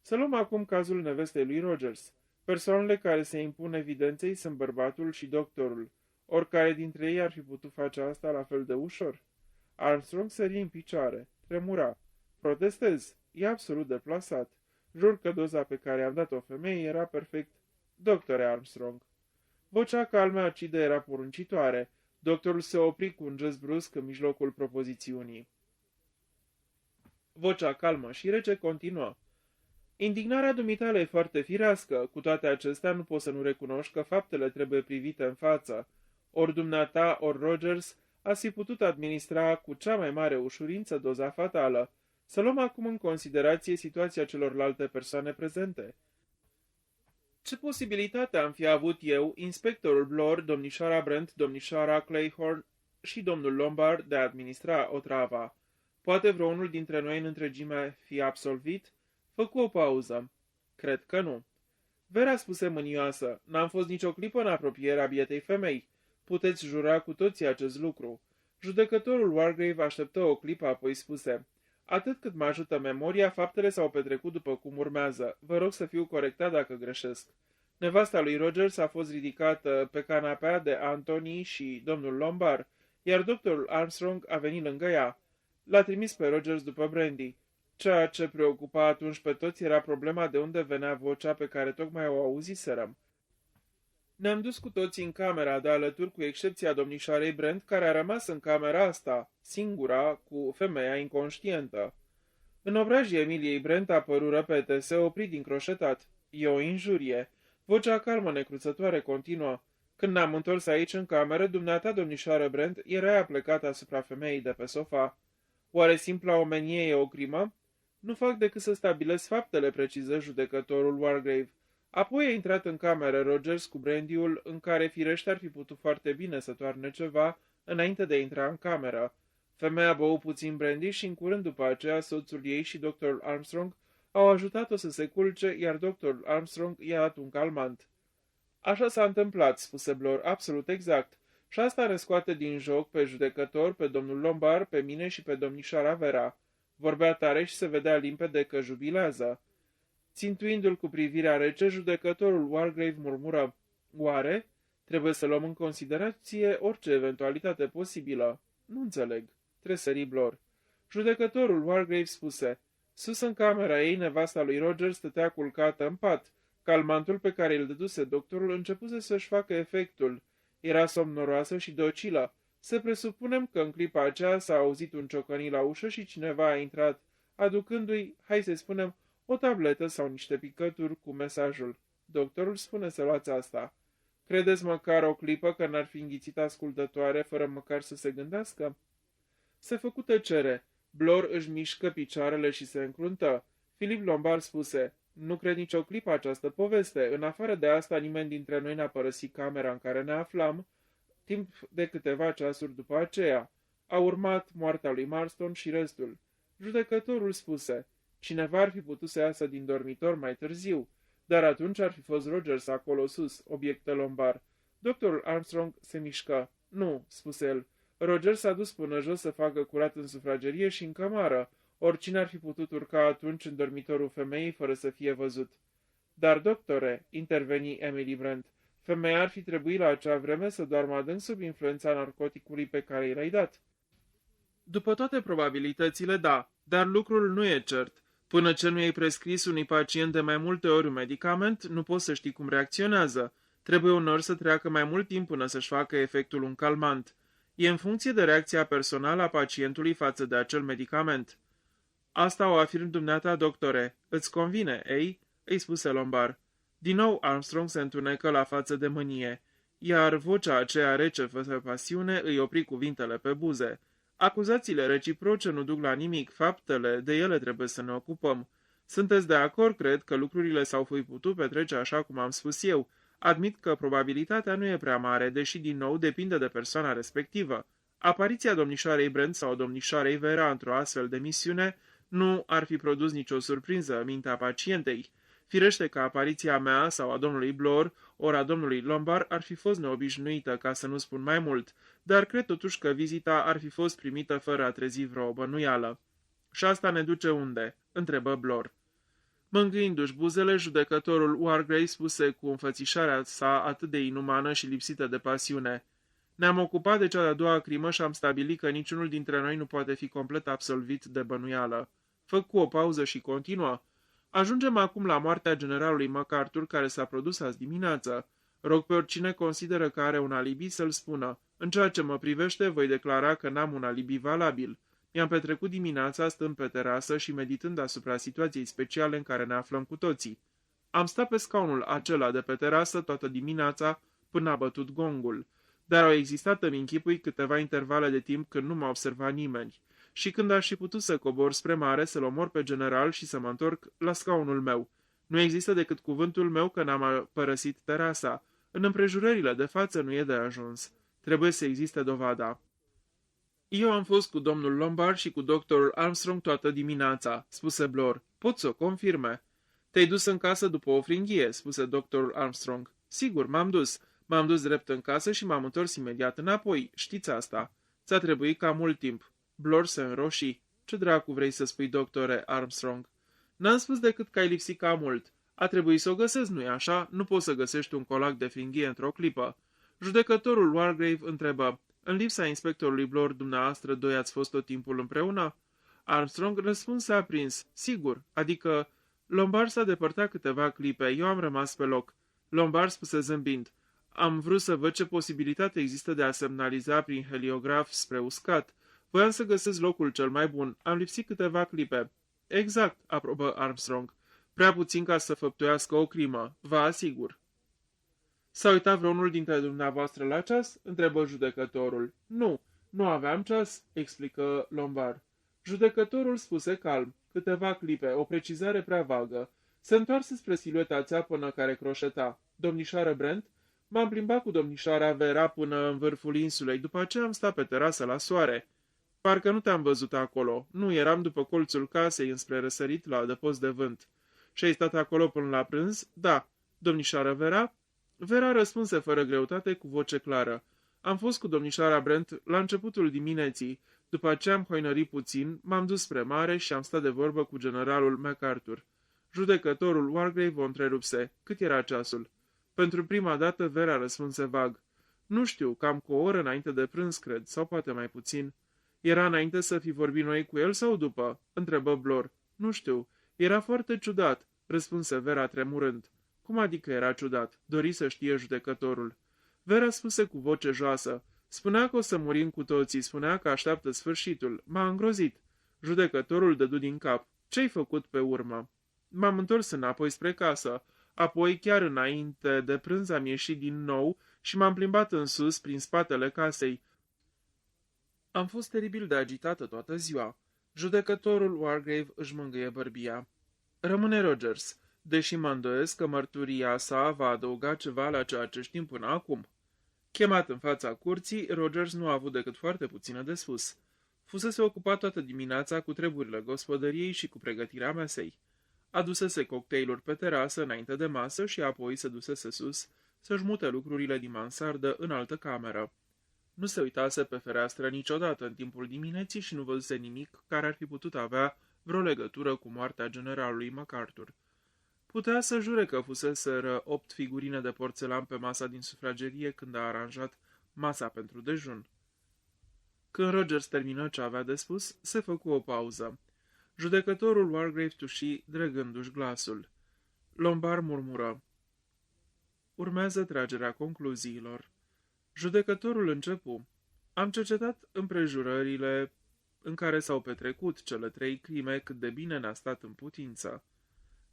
Să luăm acum cazul nevestei lui Rogers. Persoanele care se impun evidenței sunt bărbatul și doctorul. Oricare dintre ei ar fi putut face asta la fel de ușor. Armstrong sări în picioare. Tremura. Protestez. E absolut deplasat. Jur că doza pe care am dat-o femeii era perfect. Doctore Armstrong. Vocea calmă acidă era poruncitoare. Doctorul se opri cu un gest brusc în mijlocul propozițiunii. Vocea calmă și rece continuă. Indignarea dumitale e foarte firească, cu toate acestea nu poți să nu recunoști că faptele trebuie privite în față. Ori dumneata, ori Rogers, ați fi putut administra cu cea mai mare ușurință doza fatală. Să luăm acum în considerație situația celorlalte persoane prezente. Ce posibilitate am fi avut eu, inspectorul Blor, domnișoara Brent, domnișoara Clayhorn și domnul Lombard de a administra otrava? Poate vreunul dintre noi în întregime fi absolvit? Făcu o pauză. Cred că nu. Vera spuse mânioasă, n-am fost nicio clipă în apropierea bietei femei. Puteți jura cu toții acest lucru. Judecătorul Wargrave așteptă o clipă, apoi spuse, atât cât mă ajută memoria, faptele s-au petrecut după cum urmează. Vă rog să fiu corectat dacă greșesc. Nevasta lui Rogers a fost ridicată pe canapea de Anthony și domnul Lombard, iar doctorul Armstrong a venit lângă ea. L-a trimis pe Rogers după Brandy. Ceea ce preocupa atunci pe toți era problema de unde venea vocea pe care tocmai o auziserăm. Ne-am dus cu toții în camera de alături, cu excepția domnișoarei Brent, care a rămas în camera asta, singura, cu femeia inconștientă. În obrajii Emiliei Brent apăru răpete, se opri din croșetat. E o injurie. Vocea calmă necruțătoare continuă. Când ne-am întors aici în cameră, dumneata, domnișoară Brent, era plecat asupra femeii de pe sofa. Oare simpla omenie e o crimă? Nu fac decât să stabilesc faptele, preciză judecătorul Wargrave. Apoi a intrat în cameră Rogers cu brandy-ul, în care firește ar fi putut foarte bine să toarne ceva înainte de a intra în cameră. Femeia bău puțin brandy și în curând după aceea soțul ei și doctorul Armstrong au ajutat-o să se culce, iar doctorul Armstrong i-a dat un calmant. Așa s-a întâmplat, spuse Blor, absolut exact. Și asta ne scoate din joc pe judecător, pe domnul Lombard, pe mine și pe domnișoara Vera. Vorbea tare și se vedea limpede că jubilează. Țintuindu-l cu privirea rece, judecătorul Wargrave murmură, oare? Trebuie să luăm în considerație orice eventualitate posibilă. Nu înțeleg. Tresări Blor. Judecătorul Wargrave spuse, sus în camera ei, nevasta lui Roger stătea culcată în pat. Calmantul pe care îl dăduse doctorul începuse să-și facă efectul. Era somnoroasă și docilă. Să presupunem că în clipa aceea s-a auzit un ciocănit la ușă și cineva a intrat, aducându-i, hai să spunem, o tabletă sau niște picături cu mesajul. Doctorul spune să luați asta. Credeți măcar o clipă că n-ar fi înghițit ascultătoare fără măcar să se gândească? Se făcu tăcere. Blor își mișcă picioarele și se încruntă. Philip Lombard spuse, nu cred nicio clipă această poveste. În afară de asta, nimeni dintre noi n-a părăsit camera în care ne aflam, timp de câteva ceasuri după aceea. A urmat moartea lui Marston și restul. Judecătorul spuse, cineva ar fi putut să iasă din dormitor mai târziu, dar atunci ar fi fost Rogers acolo sus, obiectă Lombard. Doctorul Armstrong se mișcă. Nu, spuse el. Roger s-a dus până jos să facă curat în sufragerie și în cămară. Oricine ar fi putut urca atunci în dormitorul femeii fără să fie văzut. Dar, doctore, interveni Emily Brent, femeia ar fi trebuit la acea vreme să doarmă adânc sub influența narcoticului pe care i l-ai dat. După toate probabilitățile, da, dar lucrul nu e cert. Până ce nu i-ai prescris unui pacient de mai multe ori un medicament, nu poți să știi cum reacționează. Trebuie uneori să treacă mai mult timp până să-și facă efectul un calmant. E în funcție de reacția personală a pacientului față de acel medicament. Asta o afirm dumneata, doctore. Îți convine, ei? Îi spuse Lombard. Din nou Armstrong se întunecă la față de mânie, iar vocea aceea rece fără pasiune îi opri cuvintele pe buze. Acuzațiile reciproce nu duc la nimic, faptele, de ele trebuie să ne ocupăm. Sunteți de acord, cred, că lucrurile s-au fi putut petrece așa cum am spus eu. Admit că probabilitatea nu e prea mare, deși din nou depinde de persoana respectivă. Apariția domnișoarei Brent sau domnișoarei Vera într-o astfel de misiune nu ar fi produs nicio surpriză în mintea pacientei. Firește că apariția mea sau a domnului Blor ori a domnului Lombard ar fi fost neobișnuită, ca să nu spun mai mult, dar cred totuși că vizita ar fi fost primită fără a trezi vreo bănuială. Și asta ne duce unde?" întrebă Blor. Mângâindu-și buzele, judecătorul Wargrave spuse cu înfățișarea sa atât de inumană și lipsită de pasiune: "Ne-am ocupat de cea de-a doua crimă și am stabilit că niciunul dintre noi nu poate fi complet absolvit de bănuială." Făcu o pauză și continuă: "Ajungem acum la moartea generalului MacArthur, care s-a produs azi dimineață. Rog pe oricine consideră că are un alibi să-l spună. În ceea ce mă privește, voi declara că n-am un alibi valabil. Mi-am petrecut dimineața stând pe terasă și meditând asupra situației speciale în care ne aflăm cu toții. Am stat pe scaunul acela de pe terasă toată dimineața până a bătut gongul, dar au existat în închipui câteva intervale de timp când nu m-a observat nimeni și când aș fi putut să cobor spre mare, să-l omor pe general și să mă întorc la scaunul meu. Nu există decât cuvântul meu că n-am părăsit terasa. În împrejurările de față nu e de ajuns. Trebuie să existe dovada." "Eu am fost cu domnul Lombard și cu doctorul Armstrong toată dimineața," spuse Blor. "Pot să o confirme." "Te-ai dus în casă după o fringhie," spuse doctorul Armstrong. "Sigur, m-am dus. M-am dus drept în casă și m-am întors imediat înapoi. Știți asta. Ți-a trebuit cam mult timp." Blor se înroșii. "Ce dracu vrei să spui, doctore Armstrong?" "N-am spus decât că ai lipsit cam mult. A trebuit să o găsesc, nu-i așa? Nu poți să găsești un colac de fringhie într-o clipă." Judecătorul Wargrave întrebă: "În lipsa inspectorului Blor, dumneavoastră doi ați fost tot timpul împreună?" Armstrong răspunse aprins: "Sigur, adică..." Lombard s-a depărtat câteva clipe, eu am rămas pe loc. Lombard spuse zâmbind: "Am vrut să văd ce posibilitate există de a semnaliza prin heliograf spre uscat. Voiam să găsesc locul cel mai bun. Am lipsit câteva clipe." "Exact," aprobă Armstrong. "Prea puțin ca să făptuiască o crimă, vă asigur." "S-a uitat vreunul dintre dumneavoastră la ceas?" întrebă judecătorul. Nu aveam ceas," explică Lombard. Judecătorul spuse calm: "Câteva clipe, o precizare prea vagă." Se întoarse spre silueta țeapănă care croșeta. "Domnișoară Brent?" "M-am plimbat cu domnișoara Vera până în vârful insulei, după aceea am stat pe terasă la soare." "Parcă nu te-am văzut acolo." "Nu, eram după colțul casei înspre răsărit la adăpost de vânt." "Și ai stat acolo până la prânz?" "Da." "Domnișoară Vera?" Vera răspunse fără greutate cu voce clară: "Am fost cu domnișoara Brent la începutul dimineții. După aceea am hoinărit puțin, m-am dus spre mare și am stat de vorbă cu generalul MacArthur." Judecătorul Wargrave o întrerupse: "Cât era ceasul?" Pentru prima dată Vera răspunse vag: "Nu știu, cam cu o oră înainte de prânz, cred, sau poate mai puțin." "Era înainte să fi vorbit noi cu el sau după?" întrebă Blor. "Nu știu. Era foarte ciudat," răspunse Vera tremurând. "Cum adică era ciudat?" dori să știe judecătorul. Vera spuse cu voce joasă: "Spunea că o să murim cu toții, spunea că așteaptă sfârșitul. M-a îngrozit." Judecătorul dădu din cap: "Ce-ai făcut pe urmă?" "M-am întors înapoi spre casă. Apoi, chiar înainte de prânz, am ieșit din nou și m-am plimbat în sus, prin spatele casei. Am fost teribil de agitată toată ziua." Judecătorul Wargrave își mângâie bărbia. "Rămâne Rogers, deși mă îndoiesc că mărturia sa va adăuga ceva la ceea ce știm până acum." Chemat în fața curții, Rogers nu a avut decât foarte puțină de spus. Fusese ocupat toată dimineața cu treburile gospodăriei și cu pregătirea mesei. Adusese cocktailuri pe terasă înainte de masă și apoi se dusese sus să-și mute lucrurile din mansardă în altă cameră. Nu se uitase pe fereastră niciodată în timpul dimineții și nu văzuse nimic care ar fi putut avea vreo legătură cu moartea generalului MacArthur. Putea să jure că fuseseră 8 figurine de porțelan pe masa din sufragerie când a aranjat masa pentru dejun. Când Rogers termină ce avea de spus, se făcu o pauză. Judecătorul Wargrave tuși, dregându-și glasul. Lombard murmură: "Urmează tragerea concluziilor." Judecătorul începu: "Am cercetat împrejurările în care s-au petrecut cele 3 crime cât de bine ne-a stat în putință.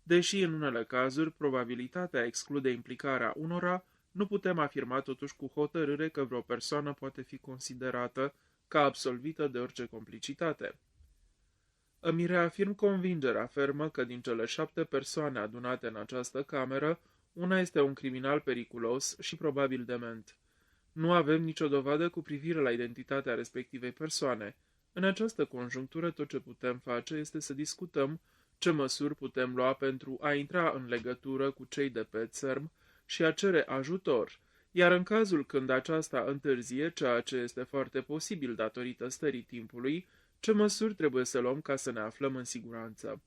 Deși în unele cazuri probabilitatea exclude implicarea unora, nu putem afirma totuși cu hotărâre că vreo persoană poate fi considerată ca absolvită de orice complicitate. Îmi reafirm convingerea fermă că din cele 7 persoane adunate în această cameră, una este un criminal periculos și probabil dement. Nu avem nicio dovadă cu privire la identitatea respectivei persoane. În această conjunctură tot ce putem face este să discutăm ce măsuri putem lua pentru a intra în legătură cu cei de pe țărm și a cere ajutor, iar în cazul când aceasta întârzie, ceea ce este foarte posibil datorită stării timpului, Ce măsuri trebuie să luăm ca să ne aflăm în siguranță?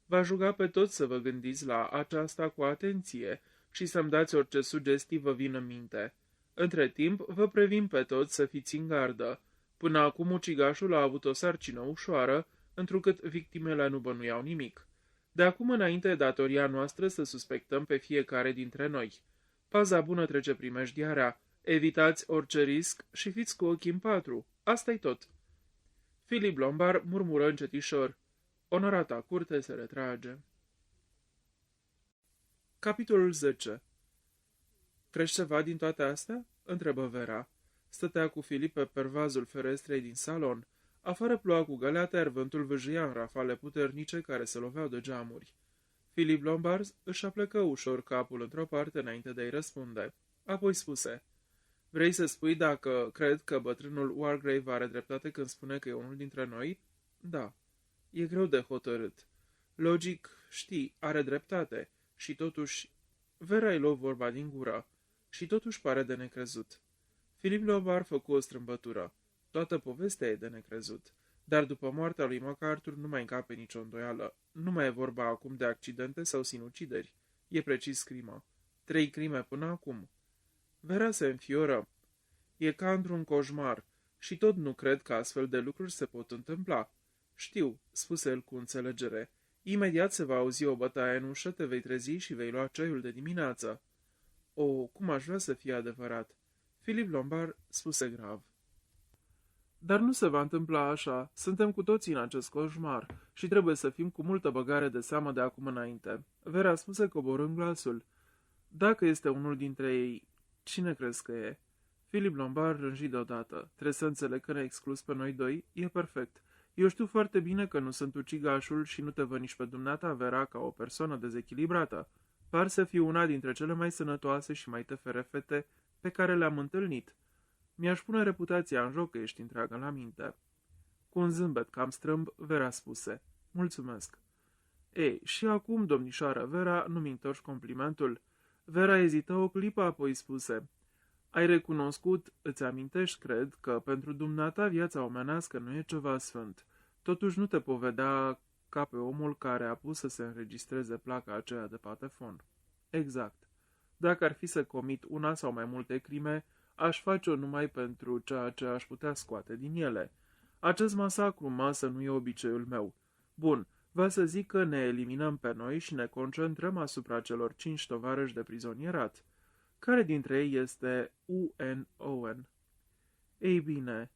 V-aș ruga pe toți să vă gândiți la aceasta cu atenție și să-mi dați orice sugestii vă vin în minte. Între timp, vă previn pe toți să fiți în gardă. Până acum ucigașul a avut o sarcină ușoară, întrucât victimele nu bănuiau nimic. De acum înainte e datoria noastră să suspectăm pe fiecare dintre noi. Paza bună trece primejdiarea, evitați orice risc și fiți cu ochii în patru. Asta-i tot. Philip Lombard murmură încetișor. Onorata curte se retrage. Capitolul 10. Crești ceva din toate astea? Întrebă Vera. Stătea cu Filip pe pervazul ferestrei din salon. Afară ploua cu găleata, iar vântul vâjâia în rafale puternice care se loveau de geamuri. Philip Lombard își aplecă ușor capul într-o parte înainte de a-i răspunde. Apoi spuse: Vrei să spui dacă cred că bătrânul Wargrave are dreptate când spune că e unul dintre noi? Da. E greu de hotărât. Logic, știi, are dreptate. Și totuși... Vera îi luă vorba din gură. Și totuși pare de necrezut. Philip Lombard făcu o strâmbătură. Toată povestea e de necrezut. Dar după moartea lui MacArthur nu mai încape nicio îndoială. Nu mai e vorba acum de accidente sau sinucideri. E precis crimă. 3 crime până acum. Vera se înfioră. E ca într-un coșmar. Și tot nu cred că astfel de lucruri se pot întâmpla. Știu, spuse el cu înțelegere. Imediat se va auzi o bătaie în ușă, te vei trezi și vei lua ceaiul de dimineață. O, cum aș vrea să fie adevărat. Philip Lombard spuse grav. Dar nu se va întâmpla așa. Suntem cu toții în acest coșmar și trebuie să fim cu multă băgare de seamă de acum înainte. Vera spuse coborând glasul. Dacă este unul dintre ei, cine crezi că e? Philip Lombard rânji deodată. Trebuie să înțeleg că ne-a exclus pe noi doi? E perfect. Eu știu foarte bine că nu sunt ucigașul și nu te văd nici pe dumneata, Vera, ca o persoană dezechilibrată. Par să fiu una dintre cele mai sănătoase și mai tăfere fete pe care le-am întâlnit. Mi-aș pune reputația în joc că ești întreagă la minte. Cu un zâmbet cam strâmb, Vera spuse. Mulțumesc. Ei, și acum, domnișoară Vera, nu-mi întorci complimentul? Vera ezită o clipă, apoi spuse. Ai recunoscut, îți amintești, cred, că pentru dumneata viața omenească nu e ceva sfânt. Totuși nu te povedea ca pe omul care a pus să se înregistreze placa aceea de patefon. Exact. Dacă ar fi să comit una sau mai multe crime, aș face-o numai pentru ceea ce aș putea scoate din ele. Acest masacru în masă nu e obiceiul meu. Bun, va să zic că ne eliminăm pe noi și ne concentrăm asupra celor 5 tovarăși de prizonierat. Care dintre ei este U.N. Owen? Ei bine,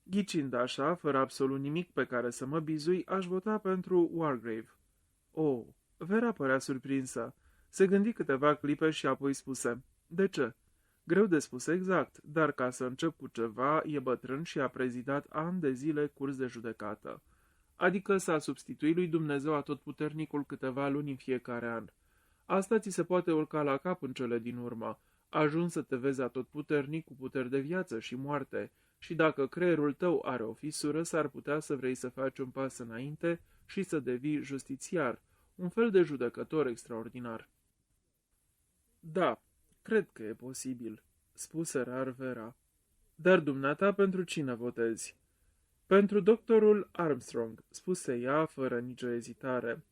ghicind așa, fără absolut nimic pe care să mă bizui, aș vota pentru Wargrave. Oh, Vera părea surprinsă. Se gândi câteva clipe și apoi spuse, de ce? Greu de spus exact, dar ca să încep cu ceva, e bătrân și a prezidat ani de zile curs de judecată. Adică s-a substituit lui Dumnezeu Atotputernicul câteva luni în fiecare an. Asta ți se poate urca la cap în cele din urmă. Ajungi să te vezi atotputernic cu puteri de viață și moarte și dacă creierul tău are o fisură, s-ar putea să vrei să faci un pas înainte și să devii justițiar, un fel de judecător extraordinar. Da, cred că e posibil, spuse rar Vera. Dar dumneata pentru cine votezi? Pentru doctorul Armstrong, spuse ea fără nicio ezitare.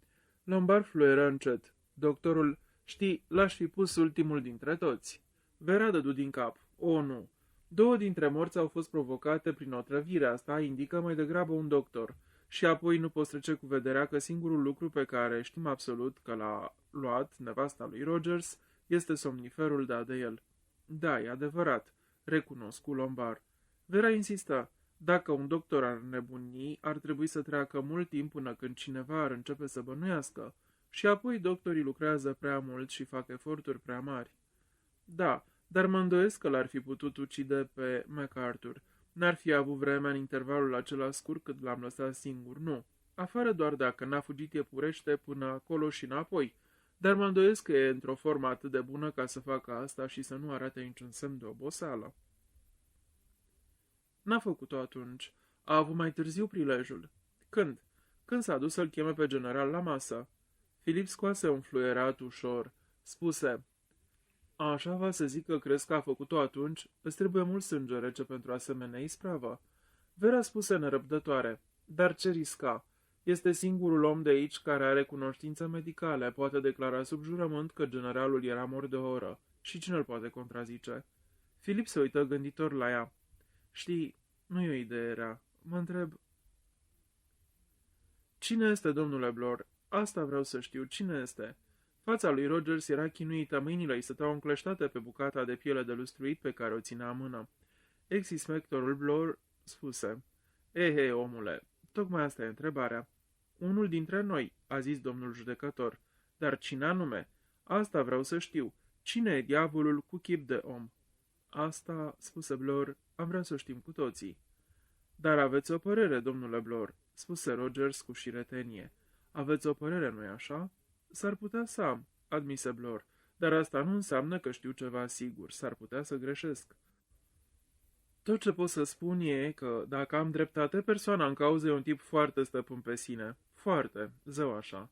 Lombard fluieră încet. Doctorul, știi, l-aș fi pus ultimul dintre toți. Vera dădu din cap. O, nu. 2 dintre morți au fost provocate prin otrăvire, asta indică mai degrabă un doctor. Și apoi nu poți trece cu vederea că singurul lucru pe care știm absolut că l-a luat nevasta lui Rogers este somniferul dat de el. Da, e adevărat, recunosc Lombard. Vera insista. Dacă un doctor ar nebuni, ar trebui să treacă mult timp până când cineva ar începe să bănuiască. Și apoi doctorii lucrează prea mult și fac eforturi prea mari. Da, dar mă îndoiesc că l-ar fi putut ucide pe MacArthur. N-ar fi avut vremea în intervalul acela scurt cât l-am lăsat singur, nu. Afară doar dacă n-a fugit iepurește până acolo și înapoi. Dar mă îndoiesc că e într-o formă atât de bună ca să facă asta și să nu arate niciun semn de oboseală. N-a făcut-o atunci. A avut mai târziu prilejul. Când? Când s-a dus să-l cheme pe general la masă. Filip scoase un fluierat ușor. Spuse, așa va să zic că crezi că a făcut-o atunci? Îți trebuie mult sânge rece pentru asemenea ispravă. Vera spuse nerăbdătoare, Dar ce risca? Este singurul om de aici care are cunoștință medicale, poate declara sub jurământ că generalul era mort de o oră. Și cine îl poate contrazice? Filip se uită gânditor la ea. Știi, nu e o idee rea. Mă întreb... Cine este, domnule Blor? Asta vreau să știu. Cine este? Fața lui Rogers era chinuită, mâinile îi stăteau încleștate pe bucata de piele de lustruit pe care o ținea în mână. Ex-inspectorul Blor spuse: Hei, omule, tocmai asta e întrebarea. Unul dintre noi, a zis domnul judecător. Dar cine anume? Asta vreau să știu. Cine e diavolul cu chip de om? Asta, spuse Blor, am vrea să știm cu toții. Dar aveți o părere, domnule Blor, spuse Rogers cu șiretenie. Aveți o părere, nu-i așa? S-ar putea să am, admise Blor, dar asta nu înseamnă că știu ceva sigur, s-ar putea să greșesc. Tot ce pot să spun e că, dacă am dreptate, persoana în cauză e un tip foarte stăpân pe sine. Foarte, zău așa.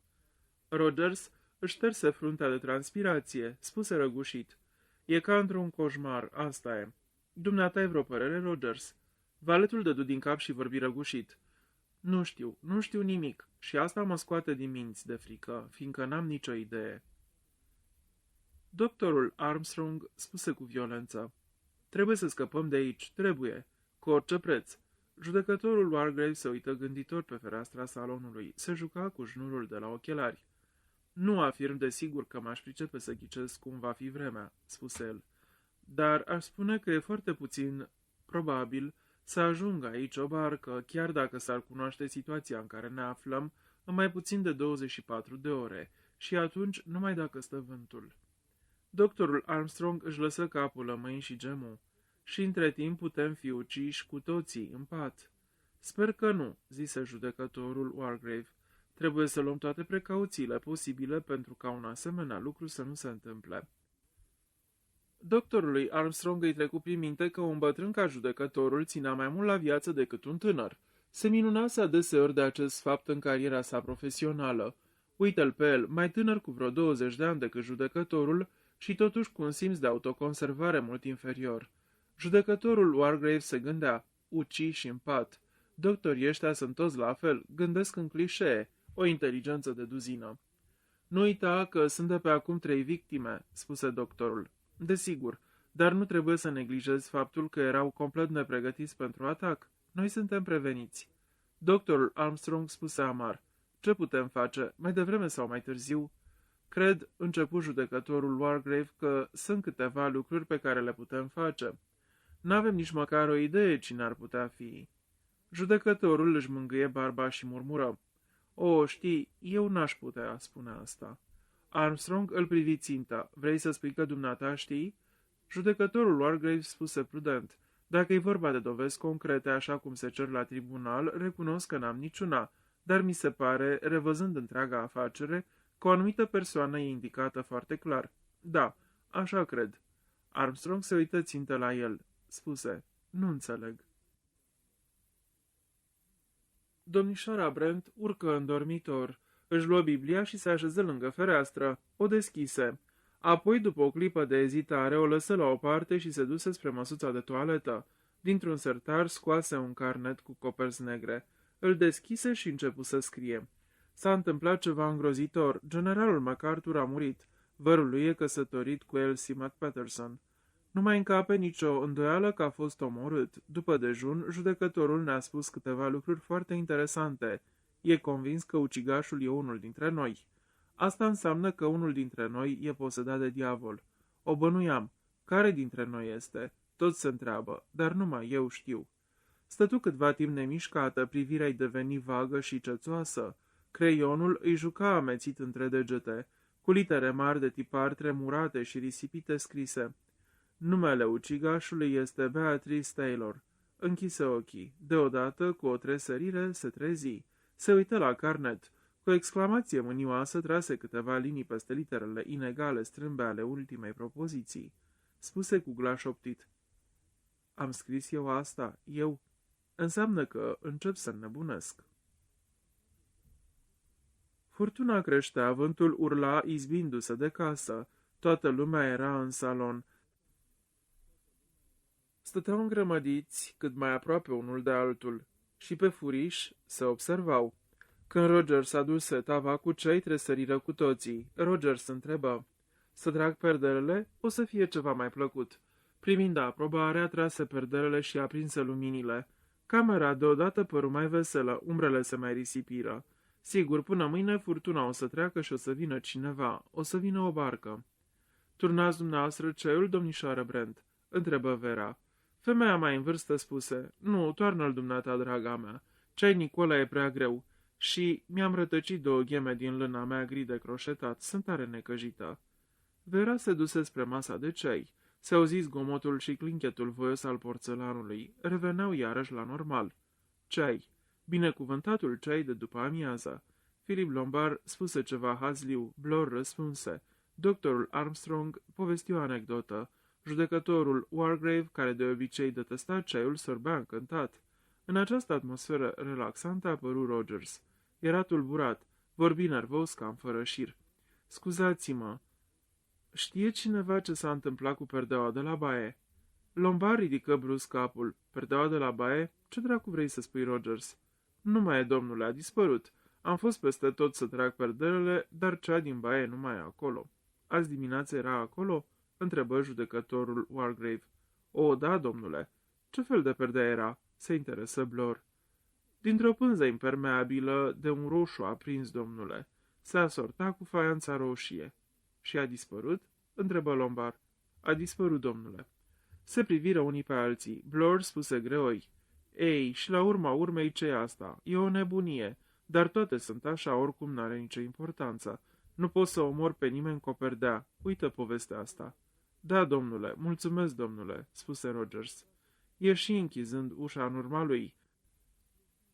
Rogers își șterse fruntea de transpirație, spuse răgușit. E ca într-un coșmar, asta e. Dumneata ai vreo părere, Rogers? Valetul dădu din cap și vorbi răgușit. Nu știu nimic și asta mă scoate din minți de frică, fiindcă n-am nicio idee. Doctorul Armstrong spuse cu violență. Trebuie să scăpăm de aici, trebuie, cu orice preț. Judecătorul Wargrave se uită gânditor pe fereastra salonului, se juca cu șnurul de la ochelari. Nu afirm de sigur că m-aș pricepe să ghicesc cum va fi vremea, spuse el, dar aș spune că e foarte puțin probabil să ajungă aici o barcă, chiar dacă s-ar cunoaște situația în care ne aflăm, în mai puțin de 24 de ore, și atunci numai dacă stă vântul. Doctorul Armstrong își lăsă capul în mâini și gemu. Și între timp putem fi uciși cu toții în pat. Sper că nu, zise judecătorul Wargrave. Trebuie să luăm toate precauțiile posibile pentru ca un asemenea lucru să nu se întâmple. Doctorului Armstrong îi trecu prin minte că un bătrân ca judecătorul ținea mai mult la viață decât un tânăr. Se minunase adeseori de acest fapt în cariera sa profesională. Uită-l pe el, mai tânăr cu vreo 20 de ani decât judecătorul și totuși cu un simț de autoconservare mult inferior. Judecătorul Wargrave se gândea, uciși în pat. Doctorii ăștia sunt toți la fel, gândesc în clișee, o inteligență de duzină. Nu uita că sunt de pe acum 3 victime, spuse doctorul. Desigur, dar nu trebuie să neglijezi faptul că erau complet nepregătiți pentru atac. Noi suntem preveniți. Doctorul Armstrong spuse amar. Ce putem face, mai devreme sau mai târziu? Cred, începu judecătorul Wargrave, că sunt câteva lucruri pe care le putem face. N-avem nici măcar o idee cine ar putea fi. Judecătorul își mângâie barba și murmură. O, știi, eu n-aș putea spune asta. Armstrong îl privi țintă. Vrei să spui că dumneata știi? Judecătorul Wargrave spuse prudent. Dacă e vorba de dovezi concrete, așa cum se cer la tribunal, recunosc că n-am niciuna, dar mi se pare, revăzând întreaga afacere, că o anumită persoană e indicată foarte clar. Da, așa cred. Armstrong se uită țintă la el. Spuse, nu înțeleg. Domnișoara Brent urcă în dormitor. Își luă Biblia și se așeză lângă fereastră. O deschise. Apoi, după o clipă de ezitare, o lăsă la o parte și se duse spre măsuța de toaletă. Dintr-un sertar scoase un carnet cu coperți negre. Îl deschise și începu să scrie. S-a întâmplat ceva îngrozitor. Generalul MacArthur a murit. Vărul lui e căsătorit cu Elsie McPatterson. Nu mai încape nicio îndoială că a fost omorât. După dejun, judecătorul ne-a spus câteva lucruri foarte interesante. E convins că ucigașul e unul dintre noi. Asta înseamnă că unul dintre noi e posedat de diavol. O bănuiam. Care dintre noi este? Toți se întreabă, dar numai eu știu. Stătu câtva timp nemișcată, privirea-i deveni vagă și cețoasă. Creionul îi juca amețit între degete, cu litere mari de tipar tremurate și risipite scrise. Numele ucigașului este Beatrice Taylor. Închise ochii. Deodată, cu o tresărire, se trezi. Se uită la carnet. Cu o exclamație mânioasă trase câteva linii peste literele inegale strâmbe ale ultimei propoziții. Spuse cu glas șoptit. Am scris eu asta, eu. Înseamnă că încep să nebunesc. Furtuna creștea, vântul urla izbindu-se de casă. Toată lumea era în salon. Stăteau îngrămădiți cât mai aproape unul de altul. și pe furiș se observau. Când Rogers aduse tava cu ceai, tresăriră cu toții. Rogers întrebă: "Să trag perdelele? O să fie ceva mai plăcut." Primind aprobarea, trase perdelele și aprinse luminile. Camera deodată păru mai veselă, umbrele se mai risipiră. Sigur, până mâine furtuna o să treacă și o să vină cineva, o să vină o barcă. "Turnați dumneavoastră ceaiul, domnișoară Brent?" întrebă Vera. Femeia mai în vârstă spuse: "Nu, toarnă-l dumneata, draga mea. Ceainicul ăla e prea greu. Și mi-am rătăcit 2 gheme din lâna mea gri de croșetat, sunt tare necăjită." Vera se duse spre masa de ceai. Se auzi zgomotul și clinchetul voios al porțelanului. Reveneau iarăși la normal. Ceai. Binecuvântatul ceai de după amiază. Philip Lombard spuse ceva hazliu. Blor răspunse. Doctorul Armstrong povesti o anecdotă. Judecătorul Wargrave, care de obicei detesta ceaiul, sorbea încântat. În această atmosferă relaxantă apăru Rogers. Era tulburat, vorbi nervos cam fără șir. "Scuzați-mă, știe cineva ce s-a întâmplat cu perdeaua de la baie?" Lombard ridică brusc capul. "Perdeaua de la baie? Ce dracu vrei să spui, Rogers?" "Nu mai e, domnule, a dispărut. Am fost peste tot să trag perdelele, dar cea din baie nu mai e acolo." "Azi dimineață era acolo?" întrebă judecătorul Wargrave. "O, da, domnule." "Ce fel de perdea era?" se interesă Blor. "Dintr-o pânză impermeabilă de un roșu aprins, domnule. Se asorta cu faianța roșie." "Și a dispărut?" întrebă Lombard. "A dispărut, domnule." Se priviră unii pe alții. Blor spuse greoi: "Ei, și la urma urmei ce e asta? E o nebunie, dar toate sunt așa, oricum n-are nicio importanță. Nu pot să omor pe nimeni cu o perdea. Uită povestea asta." "Da, domnule, mulțumesc, domnule," spuse Rogers. Ieși închizând ușa în urma lui.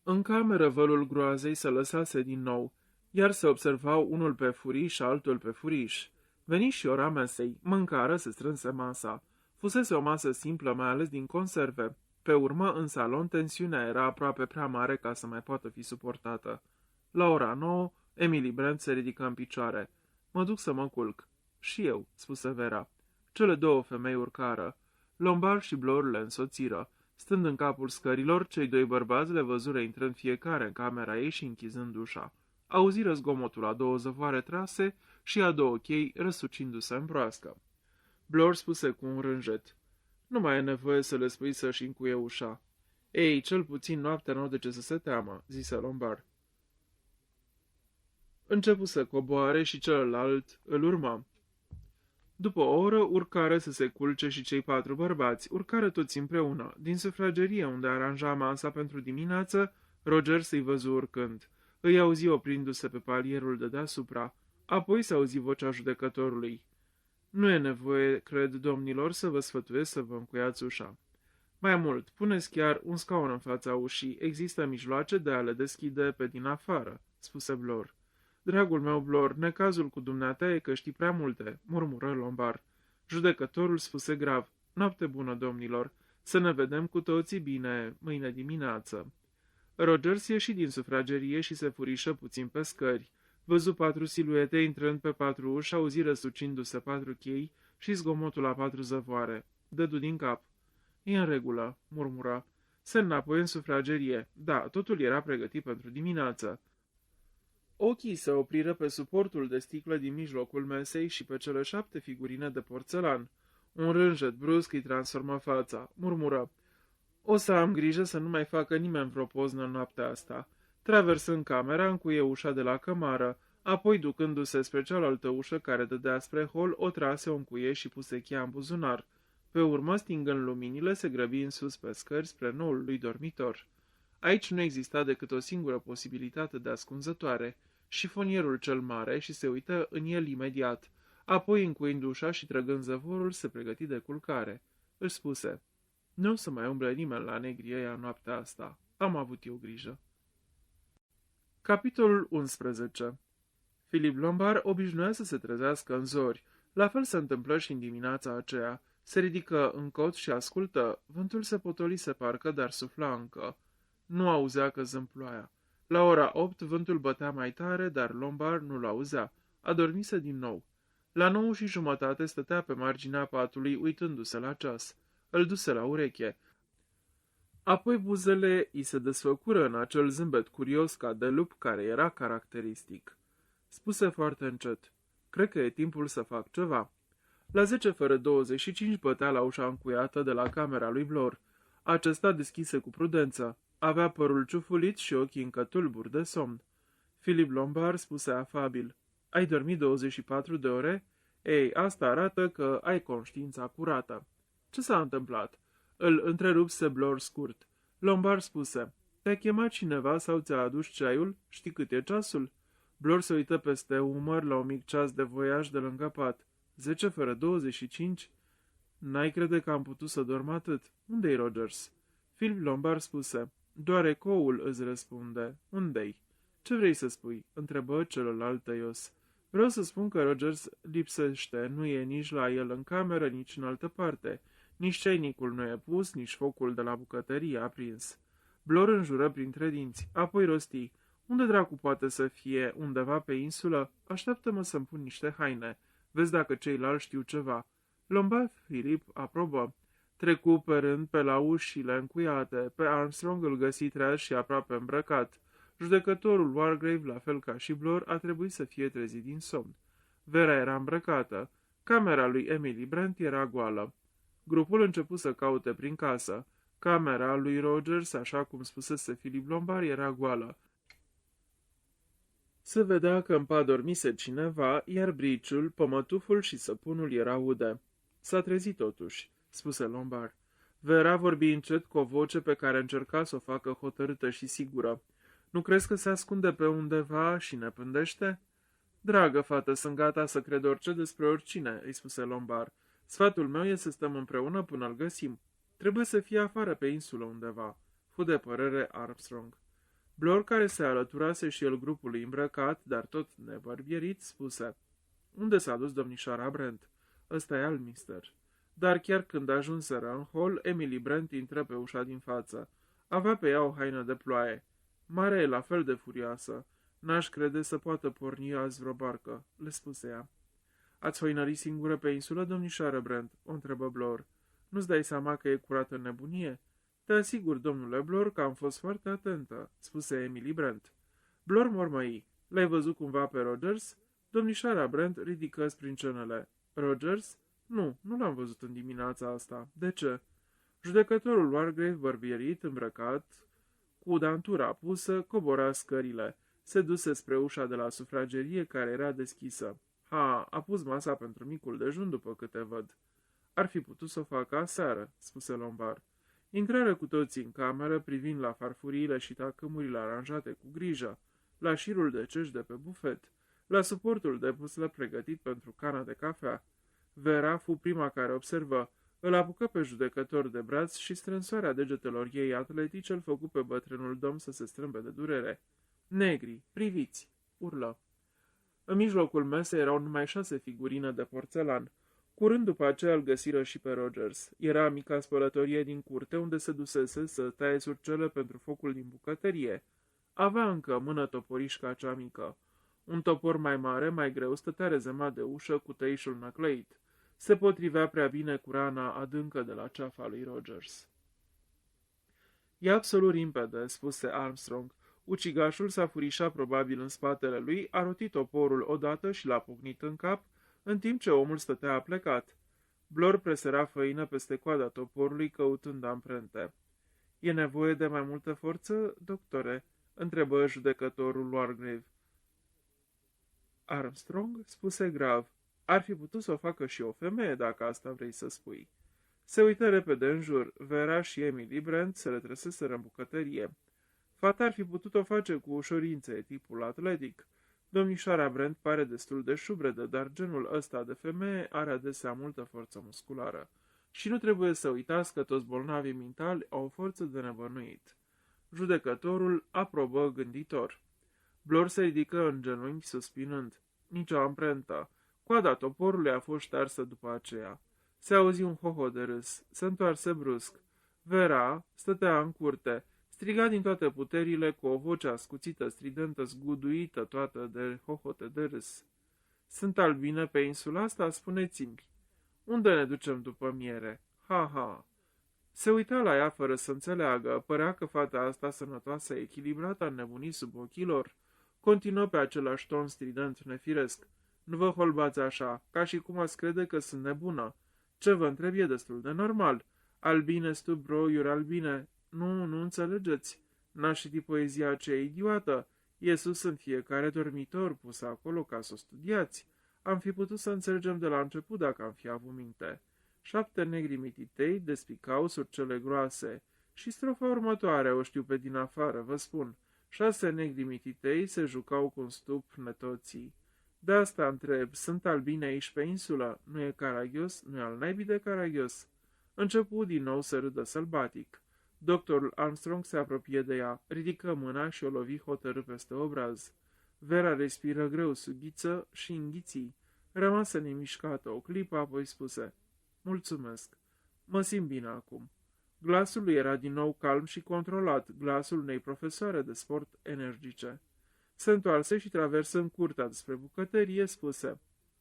În cameră vălul groazei se lăsase din nou, iar se observau unul pe furiș și altul pe furiș. Veni și ora mesei, mâncară, se strânse masa. Fusese o masă simplă, mai ales din conserve. Pe urmă, în salon, tensiunea era aproape prea mare ca să mai poată fi suportată. La ora 9, Emily Brent se ridică în picioare. "Mă duc să mă culc." "Și eu," spuse Vera. Cele 2 femei urcară. Lombard și Blor le însoțiră. Stând în capul scărilor, cei 2 bărbați le văzură intrând fiecare în camera ei și închizând ușa. Auziră zgomotul a 2 zăvoare trase și a 2 chei răsucindu-se în broască. Blor spuse cu un rânjet: "Nu mai e nevoie să le spui să-și încuie ușa." "Ei, cel puțin noaptea n-au de ce să se teamă," zise Lombard. Începu să coboare și celălalt îl urma. După o oră, urcară să se culce și cei 4 bărbați, urcară toți împreună. Din sufragerie, unde aranja masa pentru dimineață, Roger să-i văzu urcând. Îi auzi oprindu-se pe palierul de deasupra. Apoi se auzi vocea judecătorului: "Nu e nevoie, cred, domnilor, să vă sfătuiesc să vă încuiați ușa. Mai mult, puneți chiar un scaun în fața ușii, există mijloace de a le deschide pe din afară," spuse Blor. "Dragul meu, Blor, necazul cu dumneata e că știi prea multe," murmură Lombard. Judecătorul spuse grav: "Noapte bună, domnilor, să ne vedem cu toții bine mâine dimineață." Rogers ieși din sufragerie și se furișă puțin pe scări. Văzu 4 siluete intrând pe 4 uși, auzi răsucindu-se 4 chei și zgomotul a 4 zăvoare. Dădu din cap. "E în regulă," murmura. Se înapoi în sufragerie. Da, totul era pregătit pentru dimineață. Ochii se opriră pe suportul de sticlă din mijlocul mesei și pe cele 7 figurine de porțelan. Un rânjet brusc îi transformă fața. Murmură: "O să am grijă să nu mai facă nimeni vreo poznă în noaptea asta." Traversând camera, încuie ușa de la cămară, apoi, ducându-se spre cealaltă ușă care dădea spre hol, o trase, o încuie și puse cheia în buzunar. Pe urmă, stingând luminile, se grăbi în sus pe scări spre noul lui dormitor. Aici nu exista decât o singură posibilitate de ascunzătoare: șifonierul cel mare, și se uită în el imediat. Apoi, încuind ușa și trăgând zăvorul, se pregăti de culcare. Își spuse: "Nu o să mai umble nimeni la negrii ăia noaptea asta. Am avut eu grijă." Capitolul 11. Philip Lombard obișnuia să se trezească în zori. La fel se întâmplă și în dimineața aceea. Se ridică în cot și ascultă. Vântul se potolise parcă, dar sufla încă. Nu auzea căzând ploaia. La ora 8 vântul bătea mai tare, dar Lombard nu-l auzea. Adormise din nou. La 9:30 stătea pe marginea patului, uitându-se la ceas. Îl duse la ureche. Apoi buzele i se desfăcură în acel zâmbet curios ca de lup care era caracteristic. Spuse foarte încet: "Cred că e timpul să fac ceva." La 10 fără 25 bătea la ușa încuiată de la camera lui Blor. Acesta deschise cu prudență. Avea părul ciufulit și ochii încă tulburi de somn. Philip Lombard spuse afabil: "Ai dormit 24 de ore? Ei, asta arată că ai conștiința curată." "Ce s-a întâmplat?" Îl întrerupse Blor scurt. Lombard spuse: "Te-a chemat cineva sau ți-a adus ceaiul? Știi cât e ceasul?" Blor se uită peste umăr la un mic ceas de voiaj de lângă pat. 10 fără 25? N-ai crede că am putut să dorm atât. Unde-i Rogers?" Philip Lombard spuse: "Doar ecoul îți răspunde. Unde-i?" "Ce vrei să spui?" întrebă celălalt tăios. "Vreau să spun că Rogers lipsește, nu e nici la el în cameră, nici în altă parte. Nici ceainicul nu e pus, nici focul de la bucătărie aprins." Blor înjură printre dinți, apoi rosti: "Unde dracu poate să fie? Undeva pe insulă? Așteaptă-mă să-mi pun niște haine. Vezi dacă ceilalți știu ceva." Lombard Philip aprobă. Trecu pe rând pe la ușile încuiate. Pe Armstrong îl găsi treaz și aproape îmbrăcat. Judecătorul Wargrave, la fel ca și Blor, a trebuit să fie trezit din somn. Vera era îmbrăcată. Camera lui Emily Brent era goală. Grupul începu să caute prin casă. Camera lui Rogers, așa cum spusese Philip Lombard, era goală. Se vedea că în pat dormise cineva, iar briciul, pămătuful și săpunul erau ude. "S-a trezit totuși," spuse Lombard. Vera vorbi încet cu o voce pe care încerca să o facă hotărâtă și sigură. "Nu crezi că se ascunde pe undeva și ne pândește?" "Dragă fată, sunt gata să cred orice despre oricine," îi spuse Lombard. "Sfatul meu e să stăm împreună până îl găsim. Trebuie să fie afară pe insulă undeva," fu de părere Armstrong. Blor, care se alăturase și el grupului îmbrăcat, dar tot nebărbierit, spuse: "Unde s-a dus domnișoara Brent? Ăsta e al mister." Dar chiar când ajunseră în hol, Emily Brent intră pe ușa din față. Avea pe ea o haină de ploaie. "Marea e la fel de furioasă. N-aș crede să poată porni azi vreo barcă," le spuse ea. "Ați hoinărit singură pe insulă, domnișoară Brent?" o întrebă Blor. "Nu-ți dai seama că e curată nebunie?" "Te asigur, domnule Blor, că am fost foarte atentă," spuse Emily Brent. Blor mormăi: "L-ai văzut cumva pe Rogers?" Domnișoara Brent ridică sprincenele. "Rogers? Nu l-am văzut în dimineața asta. De ce?" Judecătorul Wargrave, bărbierit, îmbrăcat, cu dantura pusă, cobora scările. Se duse spre ușa de la sufragerie, care era deschisă. A pus masa pentru micul dejun, după câte văd." "Ar fi putut să o facă aseară," spuse Lombard. Intrară cu toții în cameră, privind la farfuriile și tacâmurile aranjate cu grijă, la șirul de cești de pe bufet, la suportul de puslă pregătit pentru cana de cafea. Vera fu prima care observă. Îl apucă pe judecător de braț și strânsoarea degetelor ei atletice îl făcu pe bătrânul domn să se strâmbe de durere. "Negri, priviți!" urlă. În mijlocul mesei erau numai 6 figurine de porțelan. Curând după aceea îl găsiră și pe Rogers. Era mica spălătorie din curte, unde se dusese să taie surcele pentru focul din bucătărie. Avea încă în mână toporișca cea mică. Un topor mai mare, mai greu, stătea rezemat de ușă cu tăișul năclăit. Se potrivea prea bine cu rana adâncă de la ceafa lui Rogers. "E absolut limpede," spuse Armstrong. "Ucigașul s-a furișat probabil în spatele lui, a rotit toporul odată și l-a pucnit în cap, în timp ce omul stătea aplecat." Blor presera făină peste coada toporului, căutând amprente. "E nevoie de mai multă forță, doctore?" întrebă judecătorul Wargrave. Armstrong spuse grav: "Ar fi putut să o facă și o femeie, dacă asta vrei să spui." Se uită repede în jur. Vera și Emily Brent se retrăseseră în bucătărie. Fata ar fi putut o face cu ușurință, e tipul atletic. Domnișoara Brent pare destul de șubredă, dar genul ăsta de femeie are adesea multă forță musculară. Și nu trebuie să uitați că toți bolnavii mentali au o forță de nebănuit. Judecătorul aprobă gânditor. Blor se ridică în genunchi, suspinând. Nici o amprentă. Coada toporului a fost ștearsă după aceea. Se auzi un hoho de râs. Se întoarse brusc. Vera stătea în curte. Striga din toate puterile cu o voce ascuțită, stridentă, zguduită, toată de hohote de râs. "Sunt albine pe insula asta? Spuneți-mi. Unde ne ducem după miere? Ha, ha!" Se uita la ea fără să înțeleagă, părea că fata asta sănătoasă, echilibrată, a nebunit sub ochii lor. Continuă pe același ton strident nefiresc. Nu vă holbați așa, ca și cum ați crede că sunt nebună. Ce vă întreb e destul de normal. Albine, stu bro, you're albine. Nu înțelegeți. N-aș citi poezia aceea idiotă. E sus în fiecare dormitor, pusă acolo ca să o studiați. Am fi putut să înțelegem de la început dacă am fi avut minte. 7 negri mititei despicau surcele groase. Și strofa următoare o știu pe din afară, vă spun. 6 negri mititei se jucau cu un stup netoții. De asta întreb, sunt albine aici pe insulă? Nu e caragios? Nu e al naibii de caragios? Începu din nou să râdă sălbatic. Doctorul Armstrong se apropie de ea, ridică mâna și o lovi hotărât peste obraz. Vera respiră greu, sughiță și înghiții. Rămasă nemișcată o clipă, apoi spuse: mulțumesc. Mă simt bine acum. Glasul lui era din nou calm și controlat, glasul unei profesoare de sport energice. Se întoarse și traversând curtea despre bucătărie, spuse: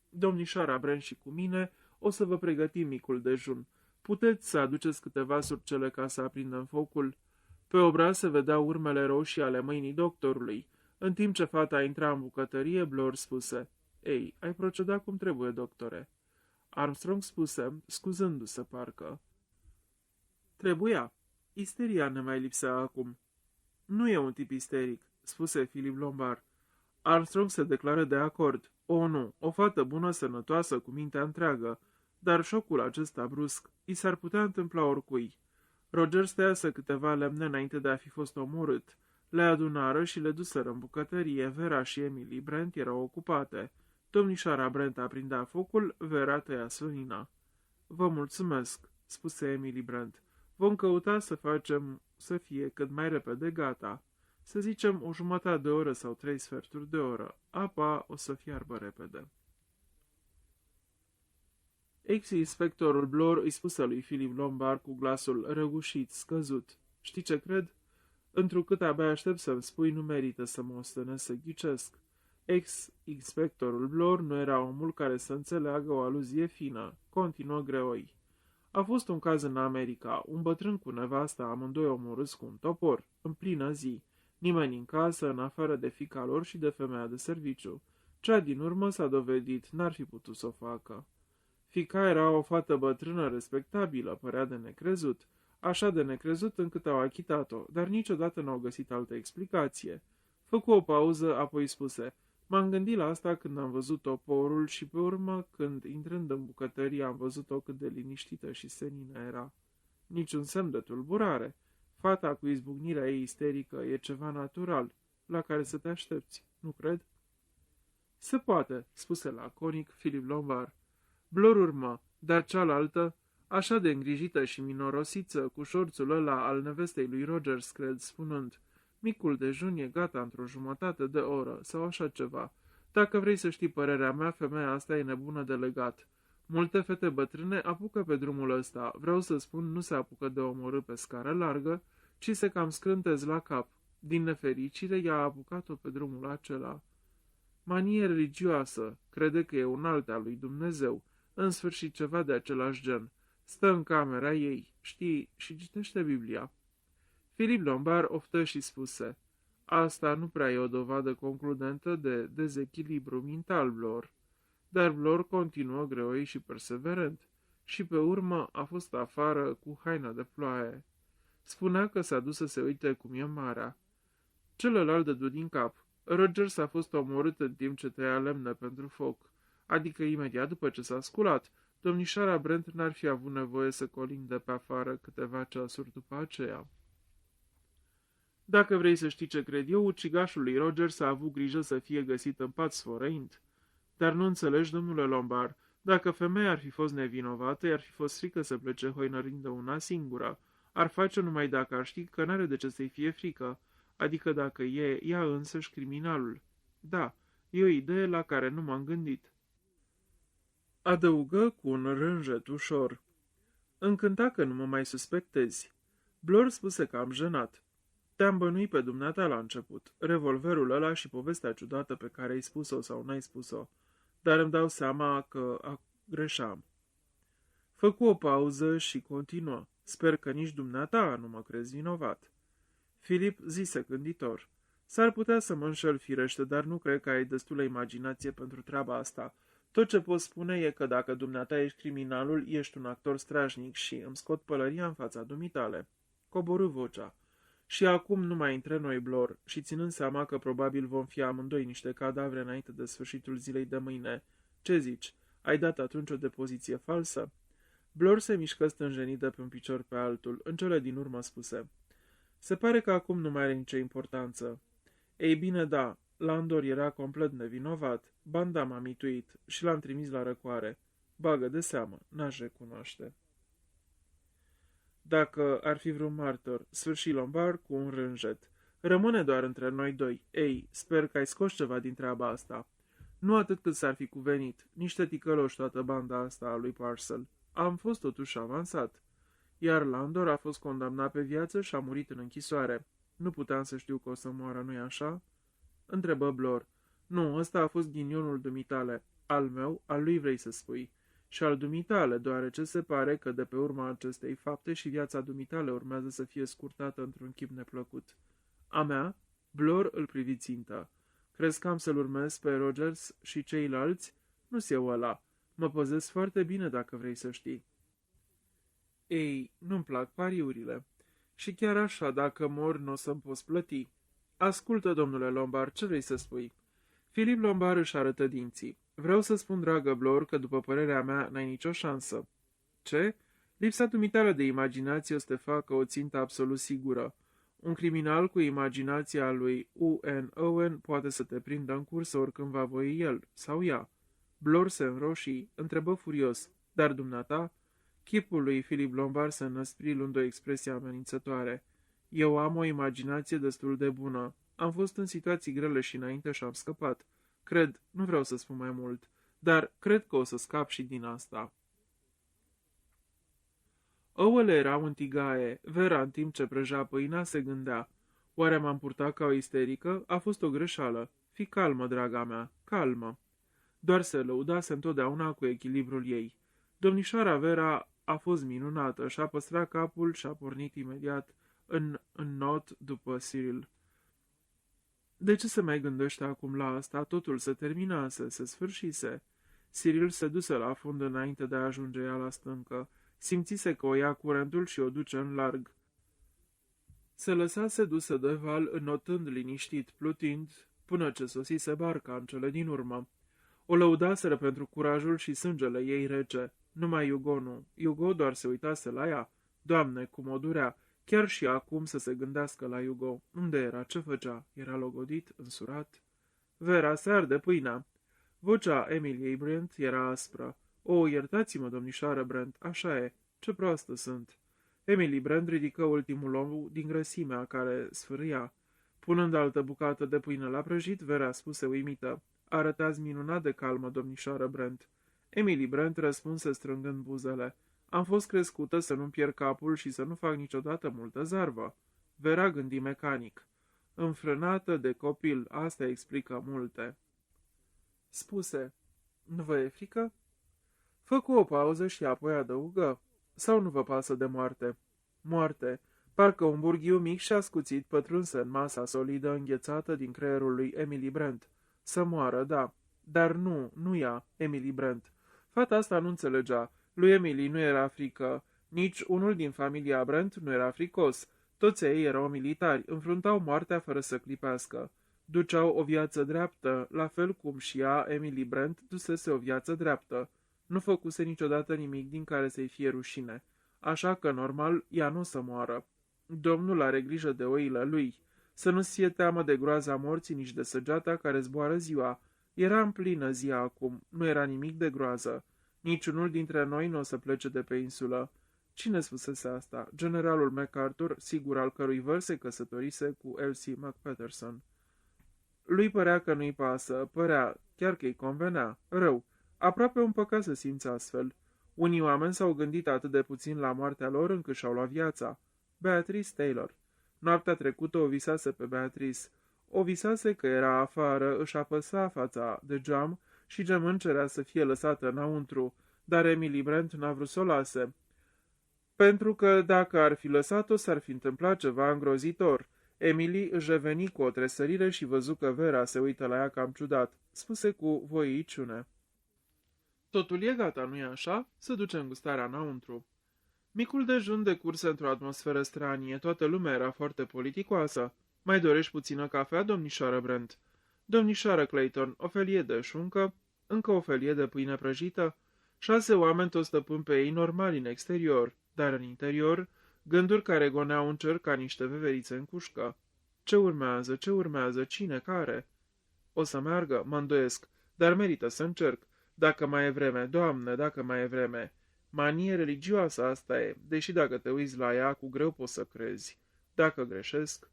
domnișoara Brent și cu mine o să vă pregătim micul dejun. Puteți să aduceți câteva surcele ca să aprindem focul? Pe obraz se vedeau urmele roșii ale mâinii doctorului. În timp ce fata intra în bucătărie, Blor spuse: ei, ai procedat cum trebuie, doctore. Armstrong spuse, scuzându-se parcă: trebuia. Isteria ne mai lipsea acum. Nu e un tip isteric, spuse Philip Lombard. Armstrong se declară de acord. O, nu, o fată bună, sănătoasă, cu mintea întreagă. Dar șocul acesta brusc i s-ar putea întâmpla oricui. Roger stăiase câteva lemne înainte de a fi fost omorât. Le adunară și le duseră în bucătărie. Vera și Emily Brent erau ocupate. Domnișoara Brent aprindea focul, Vera tăia slănina. Vă mulțumesc, spuse Emily Brent. Vom căuta să facem să fie cât mai repede gata. Să zicem o jumătate de oră sau 3 sferturi de oră. Apa o să fiarbă repede. Ex-inspectorul Blor îi spuse lui Philip Lombard cu glasul răgușit, scăzut: știi ce cred? Întrucât abia aștept să-mi spui, nu merită să mă ostenesc să ghicesc. Ex-inspectorul Blor nu era omul care să înțeleagă o aluzie fină. Continuă greoi. A fost un caz în America, un bătrân cu nevasta, amândoi omorâți cu un topor, în plină zi. Nimeni în casă, în afară de fiica lor și de femeia de serviciu. Cea din urmă s-a dovedit, n-ar fi putut să o facă. Fiica era o fată bătrână respectabilă, părea de necrezut, așa de necrezut încât au achitat-o, dar niciodată n-au găsit altă explicație. Făcu o pauză, apoi spuse: m-am gândit la asta când am văzut toporul și pe urmă, când, intrând în bucătărie, am văzut-o cât de liniștită și senină era. Niciun semn de tulburare. Fata cu izbucnirea ei isterică e ceva natural, la care să te aștepți, nu cred? Se poate, spuse laconic Philip Lombard. Blor urmă, dar cealaltă, așa de îngrijită și minorosiță, cu șorțul ăla al nevestei lui Roger, cred, spunând: micul dejun e gata într-o jumătate de oră, sau așa ceva. Dacă vrei să știi părerea mea, femeia asta e nebună de legat. Multe fete bătrâne apucă pe drumul ăsta, vreau să spun, nu se apucă de omorâ pe scară largă, ci se cam scrântez la cap. Din nefericire, ea a apucat-o pe drumul acela. Manie religioasă, crede că e un alt al lui Dumnezeu, în sfârșit ceva de același gen. Stă în camera ei, știi, și citește Biblia. Philip Lombard oftă și spuse: asta nu prea e o dovadă concludentă de dezechilibru mental, Blor. Dar Blor continuă greoi și perseverent, și pe urmă a fost afară cu haina de ploaie. Spunea că s-a dus să se uite cum e marea. Celălalt dădu din cap. Roger s-a fost omorât în timp ce tăia lemne pentru foc, adică imediat după ce s-a sculat. Domnișoara Brent n-ar fi avut nevoie să colinde pe afară câteva ceasuri după aceea. Dacă vrei să știi ce cred eu, ucigașul lui Roger s-a avut grijă să fie găsit în pat sfărăind. Dar nu înțelegi, domnule Lombard, dacă femeia ar fi fost nevinovată, i-ar fi fost frică să plece hoinărind de una singură. Ar face numai dacă ar ști că n-are de ce să-i fie frică, adică dacă e ea însăși criminalul. Da, e o idee la care nu m-am gândit. Adăugă cu un rânjet ușor: încânta că nu mă mai suspectezi. Blor spuse că am jenat. Te-am bănuit pe dumneata la început, revolverul ăla și povestea ciudată pe care ai spus-o sau n-ai spus-o, dar îmi dau seama că greșeam. Făcu o pauză și continuă: Sper că nici dumneata nu mă crezi vinovat. Filip zise gânditor. S-ar putea să mă înșel firește, dar nu cred că ai destulă imaginație pentru treaba asta. Tot ce pot spune e că dacă dumneata ești criminalul, ești un actor strașnic și îmi scot pălăria în fața dumitale. Coborâ vocea. Și acum nu mai între noi, Blor, și ținând seama că probabil vom fi amândoi niște cadavre înainte de sfârșitul zilei de mâine, ce zici? Ai dat atunci o depoziție falsă? Blor se mișcă stânjenit de pe un picior pe altul, în cele din urmă spuse. Se pare că acum nu mai are nicio importanță. Ei bine, da, Landor era complet nevinovat, banda m-a mituit și l-am trimis la răcoare. Bagă de seamă, n-aș recunoaște. Dacă ar fi vreun martor, sfârși Lombard cu un rânjet. Rămâne doar între noi doi. Ei, sper că ai scos ceva din treaba asta. Nu atât cât s-ar fi cuvenit, niște ticăloși toată banda asta a lui Parcel. Am fost totuși avansat. Iar Landor a fost condamnat pe viață și a murit în închisoare. Nu puteam să știu că o să moară, nu-i așa? Întrebă Blor. Nu, ăsta a fost ghinionul dumitale. Al meu, al lui vrei să spui. Și al dumitale, deoarece se pare că de pe urma acestei fapte și viața dumitale urmează să fie scurtată într-un chip neplăcut. A mea? Blor îl privi țintă. Crezi că am să-l urmez pe Rogers și ceilalți? Nu-s eu ăla. Mă păzesc foarte bine dacă vrei să știi. Ei, nu-mi plac pariurile. Și chiar așa, dacă mor, n-o să-mi poți plăti. Ascultă, domnule Lombard, ce vrei să spui? Filip Lombard își arătă dinții. Vreau să spun, dragă Blor, că după părerea mea n-ai nicio șansă. Ce? Lipsa dumitală de imaginație o să te facă o țintă absolut sigură. Un criminal cu imaginația lui U.N. Owen poate să te prindă în cursă oricând va voi el, sau ea. Blor se înroșii, întrebă furios. Dar dumneata? Chipul lui Philip Lombard se înăspri luând o expresie amenințătoare. Eu am o imaginație destul de bună. Am fost în situații grele și înainte și am scăpat. Cred, nu vreau să spun mai mult, dar cred că o să scap și din asta. Ouăle erau în tigaie. Vera, în timp ce prăjea pâinea, se gândea. Oare m-am purtat ca o isterică? A fost o greșeală. Fii calmă, draga mea, calmă. Doar se lăudase întotdeauna cu echilibrul ei. Domnișoara Vera a fost minunată, și-a păstrat capul și a pornit imediat în not după Cyril. De ce se mai gândește acum la asta? Totul se terminase, se sfârșise. Cyril se duse la fund înainte de a ajunge ea la stâncă. Simțise că o ia curentul și o duce în larg. Se lăsase dusă de val, înnotând liniștit, plutind, până ce sosise barca în cele din urmă. O lăudaseră pentru curajul și sângele ei rece. Numai Hugo nu. Hugo doar se uitase la ea. Doamne, cum o durea! Chiar și acum să se gândească la Hugo. Unde era? Ce făcea? Era logodit? Însurat? Vera, se arde pâinea. Vocea Emiliei Brent era aspră. O, iertați-mă, domnișoară Brent, așa e. Ce proastă sunt. Emily Brent ridică ultimul om din grăsimea care sfârâia. Punând altă bucată de pâine la prăjit, Vera spuse uimită. Arătați minunat de calmă, domnișoară Brent. Emily Brent răspunse strângând buzele. Am fost crescută să nu-mi pierd capul și să nu fac niciodată multă zarvă. Vera gândi mecanic. Înfrânată de copil, asta explică multe. Spuse, nu vă e frică? Făcu o pauză și apoi adăugă. Sau nu vă pasă de moarte? Moarte. Parcă un burghiu mic și ascuțit pătrunse în masa solidă înghețată din creierul lui Emily Brent. Să moară, da. Dar nu ea, Emily Brent. Fata asta nu înțelegea. Lui Emily nu era frică. Nici unul din familia Brent nu era fricos. Toți ei erau militari, înfruntau moartea fără să clipească. Duceau o viață dreaptă, la fel cum și ea, Emily Brent, dusese o viață dreaptă. Nu făcuse niciodată nimic din care să-i fie rușine. Așa că, normal, ea nu o să moară. Domnul are grijă de oile lui. Să nu-ți fie teamă de groaza morții, nici de săgeata care zboară ziua. Era în plină zi acum, nu era nimic de groază. Niciunul dintre noi nu o să plece de pe insulă. Cine spusese asta? Generalul MacArthur, sigur al cărui văr se căsătorise cu Elsie McPherson. Lui părea că nu-i pasă, părea chiar că-i convenea. Rău. Aproape un păcat să simți astfel. Unii oameni s-au gândit atât de puțin la moartea lor încât și-au luat viața. Beatrice Taylor. Noaptea trecută o visase pe Beatrice. O visase că era afară, își apăsa fața de geam și gemând cerea să fie lăsată înăuntru, dar Emily Brent n-a vrut să o lase. pentru că dacă ar fi lăsat-o, s-ar fi întâmplat ceva îngrozitor. Emily își reveni cu o tresărire și văzu că Vera se uită la ea cam ciudat. Spuse cu voiiciune: "Totul e gata, nu-i așa? Să ducem gustarea înăuntru." Micul dejun decurse într-o atmosferă stranie, toată lumea era foarte politicoasă. "Mai dorești puțină cafea, domnișoară Brent?" "Domnișoară Clayton, o felie de șuncă, încă o felie de pâine prăjită." 6 oameni tot stăpân pe ei normal în exterior, dar în interior, gânduri care goneau în cer ca niște veverițe în cușcă. Ce urmează? Ce urmează? Cine? Care? O să meargă? Mă îndoiesc, dar merită să încerc. Dacă mai e vreme, Doamne, dacă mai e vreme. Manie religioasă asta e, deși dacă te uiți la ea, cu greu poți să crezi. Dacă greșesc,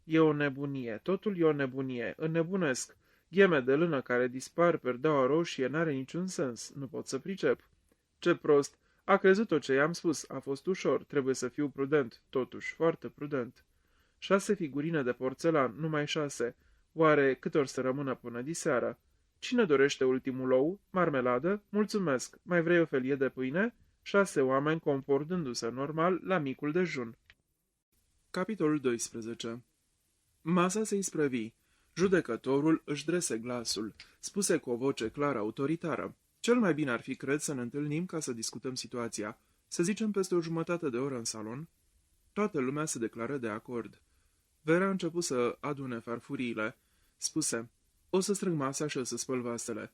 e o nebunie, totul e o nebunie, înnebunesc. Gheme de lână care dispar, perdeaua roșie, n-are niciun sens, nu pot să pricep. Ce prost, a crezut tot ce i-am spus, a fost ușor, trebuie să fiu prudent, totuși, foarte prudent. 6 figurine de porțelan, numai 6. Oare cât or să rămână până diseară? Cine dorește ultimul ou? Marmeladă? Mulțumesc. Mai vrei o felie de pâine? 6 oameni comportându-se normal la micul dejun. Capitolul 12. Masa se isprăvi. Judecătorul își drese glasul. Spuse cu o voce clară, autoritară: "Cel mai bine ar fi, cred, să ne întâlnim ca să discutăm situația. Să zicem peste o jumătate de oră în salon?" Toată lumea se declară de acord. Vera a început să adune farfuriile. Spuse: "O să strâng masa și o să spăl vasele."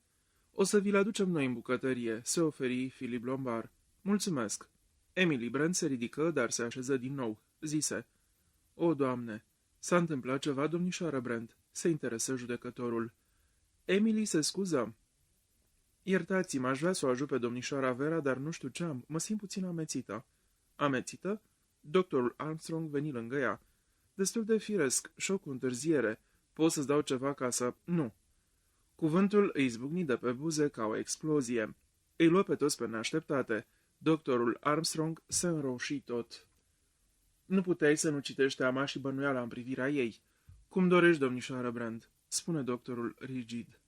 "O să vi le aducem noi în bucătărie," se oferi Philip Lombard. "Mulțumesc." Emily Brent se ridică, dar se așeză din nou. Zise: "O, Doamne, s-a întâmplat ceva, domnișoară Brent?" Se interesă judecătorul. Emily se scuză. "Iertați-mă, aș vrea să o ajut pe domnișoara Vera, dar nu știu ce am. Mă simt puțin amețită." "Amețită?" Doctorul Armstrong veni lângă ea. "Destul de firesc, șoc cu întârziere. Pot să-ți dau ceva ca să..." "Nu." Cuvântul îi zbucni de pe buze ca o explozie. Îi luă pe toți pe neașteptate. Doctorul Armstrong se înroși tot. "Nu puteai să nu citești teama și bănuiala în privirea ei." "Cum dorești, domnișoară Brand," spune doctorul rigid.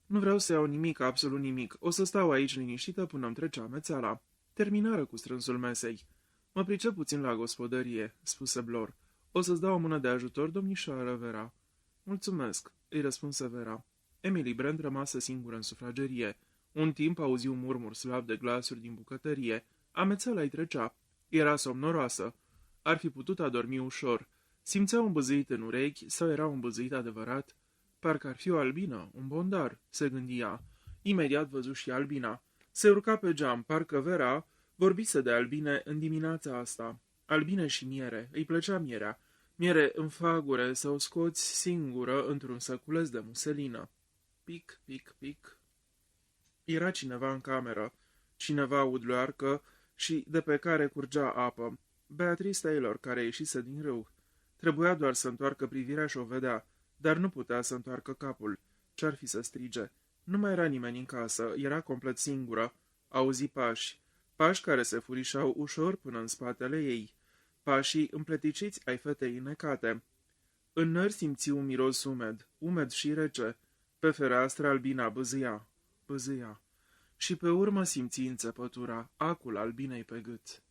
"Nu vreau să iau nimic, absolut nimic. O să stau aici liniștită până îmi trece amețeala." Terminară cu strânsul mesei. "Mă pricep puțin la gospodărie," spuse Blor. "O să-ți dau o mână de ajutor, domnișoară Vera." "Mulțumesc," îi răspunse Vera. Emily Brand rămase singură în sufragerie. Un timp auzi un murmur slab de glasuri din bucătărie. Amețeala îi trecea. Era somnoroasă. Ar fi putut adormi ușor. Simțea un băzâit în urechi sau era un băzâit adevărat? Parcă ar fi o albină, un bondar, se gândia. Imediat văzu și albina. Se urca pe geam, parcă Vera vorbise de albine în dimineața asta. Albine și miere, îi plăcea mierea. Miere în fagure, să o scoți singură într-un săculeț de muselină. Pic, pic, pic. Era cineva în cameră, cineva udloarcă și de pe care curgea apă. Beatrice Taylor, care ieșise din râu. Trebuia doar să întoarcă privirea și o vedea, dar nu putea să întoarcă capul. Ce-ar fi să strige? Nu mai era nimeni în casă, era complet singură. Auzi pași. Pași care se furișau ușor până în spatele ei. Pașii împleticiți ai fetei înnecate. În nări simți un miros umed, umed și rece. Pe fereastră albina bâzâia, bâzâia. Și pe urmă simți înțepătura, acul albinei pe gât.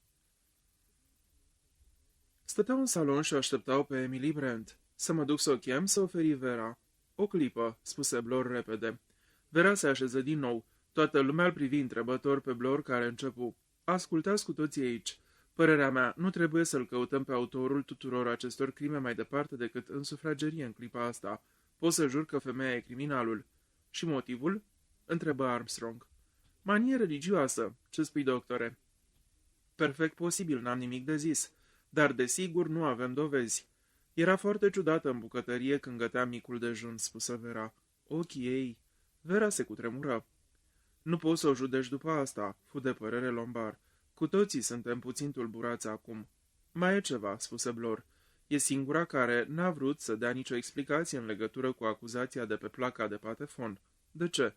Stăteau în salon și așteptau pe Emily Brent. "Să mă duc să o chem?" să oferi Vera. "O clipă," spuse Blor repede. Vera se așeză din nou. Toată lumea îl privi întrebător pe Blor, care începu: "Ascultați cu toții aici. Părerea mea, nu trebuie să-l căutăm pe autorul tuturor acestor crime mai departe decât în sufragerie în clipa asta. Pot să jur că femeia e criminalul." "Și motivul?" întrebă Armstrong. "Manie religioasă. Ce spui, doctore?" "Perfect posibil, n-am nimic de zis. Dar, desigur, nu avem dovezi." "Era foarte ciudată în bucătărie când gătea micul dejun," spuse Vera. "Ochii ei." Vera se cutremură. "Nu poți să o judeci după asta," fu de părere Lombard. "Cu toții suntem puțin tulburați acum." "Mai e ceva," spuse Blor. "E singura care n-a vrut să dea nicio explicație în legătură cu acuzația de pe placa de patefon." "De ce?"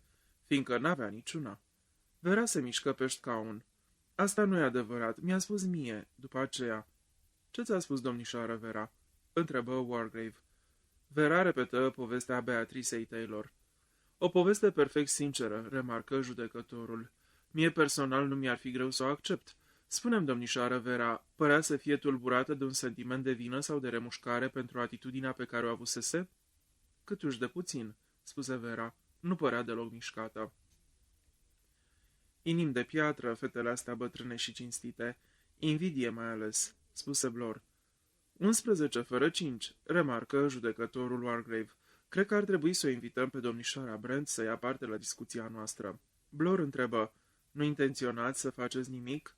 "Fiindcă n-avea niciuna." Vera se mișcă pe scaun. "Asta nu e adevărat. Mi-a spus mie, după aceea." "Ce ți-a spus domnișoară Vera?" întrebă Wargrave. Vera repetă povestea Beatricei Taylor. "O poveste perfect sinceră," remarcă judecătorul. "Mie personal nu mi-ar fi greu să o accept. Spune-mi, domnișoară Vera, părea să fie tulburată de un sentiment de vină sau de remușcare pentru atitudinea pe care o avusese? Câtuși de puțin, spuse Vera, nu părea deloc mișcată. Inim de piatră, fetele astea bătrâne și cinstite, invidie mai ales, spuse Blor. 11 fără 5, remarcă judecătorul Wargrave. Cred că ar trebui să o invităm pe domnișoara Brent să ia parte la discuția noastră. Blor întrebă, nu intenționați să faceți nimic?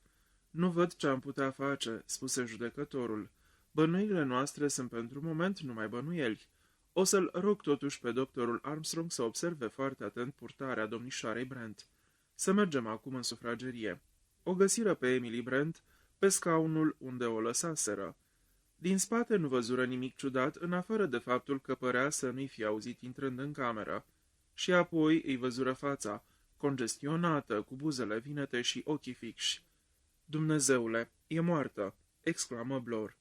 Nu văd ce am putea face, spuse judecătorul. Bănuirile noastre sunt pentru moment numai bănuieli. O să-l rog totuși pe doctorul Armstrong să observe foarte atent purtarea domnișoarei Brent. Să mergem acum în sufragerie. O găsiră pe Emily Brent pe scaunul unde o lăsaseră. Din spate nu văzură nimic ciudat, în afară de faptul că părea să nu-i fi auzit intrând în cameră. Și apoi îi văzură fața, congestionată, cu buzele vinete și ochii fixi. Dumnezeule, e moartă!" exclamă Blor.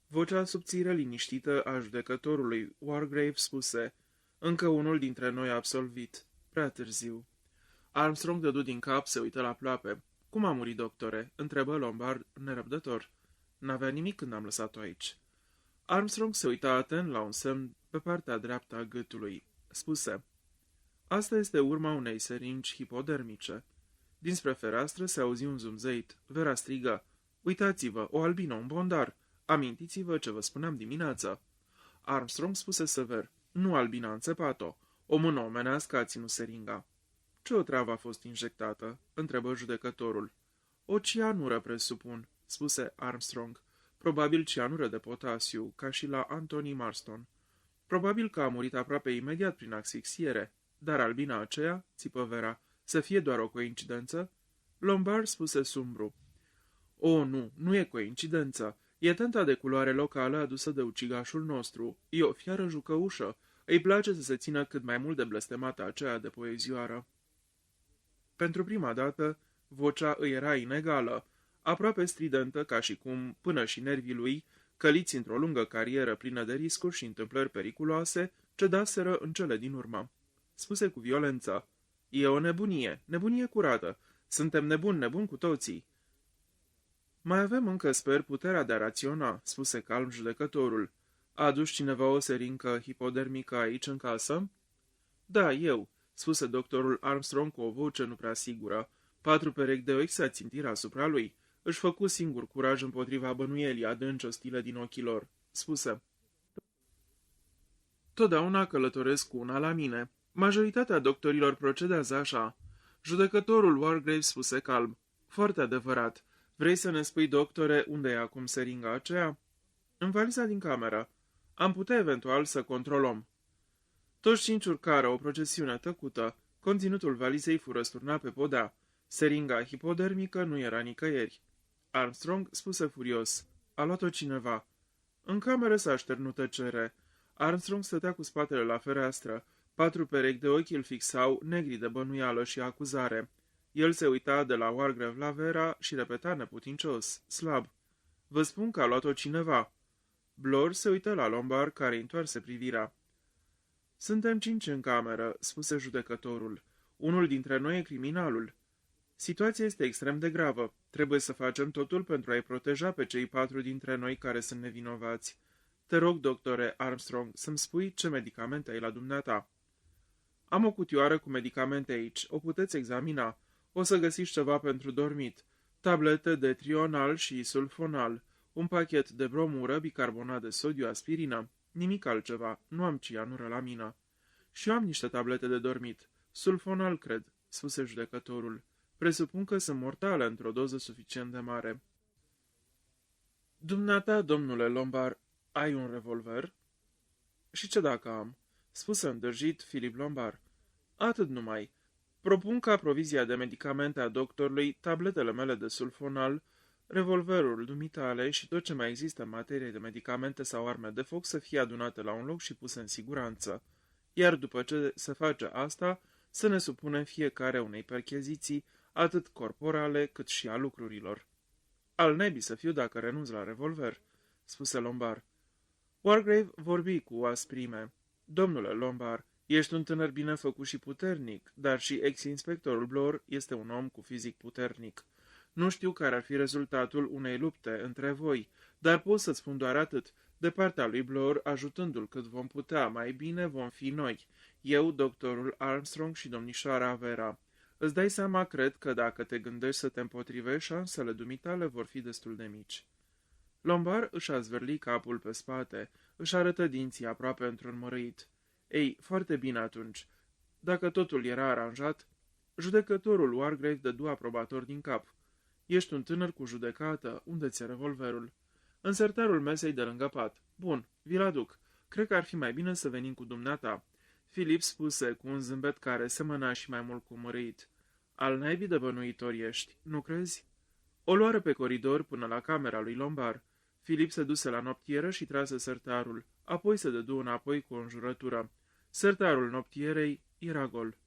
Vocea subțire liniștită a judecătorului Wargrave spuse, încă unul dintre noi absolvit. Prea târziu. Armstrong dădu din cap, se uită la ploape. Cum a murit, doctore?" întrebă Lombard nerăbdător. N-avea nimic când am lăsat-o aici." Armstrong se uita atent la un semn pe partea dreaptă a gâtului. Spuse, asta este urma unei seringi hipodermice. Dinspre fereastră se auzi un zumzeit. Vera strigă, uitați-vă, o albină, un bondar. Amintiți-vă ce vă spuneam dimineața." Armstrong spuse sever, nu albina a înțepat-o. O mână omenească a ținut seringa. Ce otravă a fost injectată?" întrebă judecătorul. O cianură, presupun," spuse Armstrong. Probabil cianură de potasiu, ca și la Anthony Marston. Probabil că a murit aproape imediat prin asfixiere. Dar albina aceea, țipă Vera, să fie doar o coincidență?" Lombard spuse sumbru. O, nu e coincidență. E tenta de culoare locală adusă de ucigașul nostru. E o fiară jucăușă. Îi place să se țină cât mai mult de blestemata aceea de poezioară." Pentru prima dată, vocea îi era inegală, aproape stridentă, ca și cum, până și nervii lui, căliți într-o lungă carieră plină de riscuri și întâmplări periculoase, cedaseră în cele din urmă. Spuse cu violență, e o nebunie curată. Suntem nebuni cu toții." Mai avem încă, sper, puterea de a raționa," spuse calm judecătorul. A adus cineva o serincă hipodermică aici în casă?" Da, eu," spuse doctorul Armstrong cu o voce nu prea sigură. 4 perechi de ochi se ațintiră asupra lui. Își făcu singur curaj împotriva bănuielii adânci ostile din ochii lor. Spuse, totdeauna călătoresc cu una la mine. Majoritatea doctorilor procedează așa." Judecătorul Wargrave spuse calm, foarte adevărat. Vrei să ne spui, doctore, unde e acum seringa aceea?" În valiza din cameră. Am putea eventual să controlăm." Toți 5 urcară, o procesiune tăcută. Conținutul valizei fu răsturnat pe podea. Seringa hipodermică nu era nicăieri. Armstrong spuse furios, a luat-o cineva. În cameră s-a așternut tăcere. Armstrong stătea cu spatele la fereastră. 4 perechi de ochi îl fixau, negri de bănuială și acuzare. El se uita de la Wargrave la Vera și repeta neputincios, slab. Vă spun că a luat-o cineva." Blor se uită la Lombard, care întoarse privirea. Suntem 5 în cameră," spuse judecătorul. Unul dintre noi e criminalul. Situația este extrem de gravă. Trebuie să facem totul pentru a-i proteja pe cei 4 dintre noi care sunt nevinovați. Te rog, doctore Armstrong, să-mi spui ce medicamente ai la dumneata." Am o cutioară cu medicamente aici. O puteți examina. O să găsiți ceva pentru dormit. Tablete de trional și sulfonal. Un pachet de bromură, bicarbonat de sodiu, aspirină. Nimic altceva. Nu am cianură la mine." Și eu am niște tablete de dormit. Sulfonal, cred," spuse judecătorul. Presupun că sunt mortale într-o doză suficient de mare." Dumneata, domnule Lombard, ai un revolver?" Și ce dacă am?" spuse îndrăjit Philip Lombard. Atât numai. Propun ca provizia de medicamente a doctorului, tabletele mele de sulfonal, revolverul dumitale și tot ce mai există în materie de medicamente sau arme de foc să fie adunate la un loc și puse în siguranță. Iar după ce se face asta, să ne supunem fiecare unei percheziții, atât corporale cât și a lucrurilor." Al nebii să fiu dacă renunț la revolver," spuse Lombard. Wargrave vorbi cu asprime. Domnule Lombard, Ești un tânăr bine făcut și puternic, dar și ex-inspectorul Blor este un om cu fizic puternic. Nu știu care ar fi rezultatul unei lupte între voi, dar pot să spun doar atât. De partea lui Blor, ajutându-l cât vom putea, mai bine vom fi noi. Eu, doctorul Armstrong și domnișoara Vera. Îți dai seama, cred că dacă te gândești să te împotrivești, șansele dumitale vor fi destul de mici. Lombard își a zvârlit capul pe spate, își arătă dinții aproape într-un mărâit. Ei, foarte bine atunci. Dacă totul era aranjat, judecătorul Wargrave dădu aprobator din cap. Ești un tânăr cu judecată, unde ți-e revolverul? În sertarul mesei de lângă pat. Bun, vi-l aduc. Cred că ar fi mai bine să venim cu dumneata. Filip spuse cu un zâmbet care semăna și mai mult cu mărâit. Al naibii de bănuitor ești, nu crezi? O luară pe coridor până la camera lui Lombard. Filip se duse la noptieră și trase sertarul, apoi se dădu înapoi cu o înjurătură. Sertarul noptierei era gol.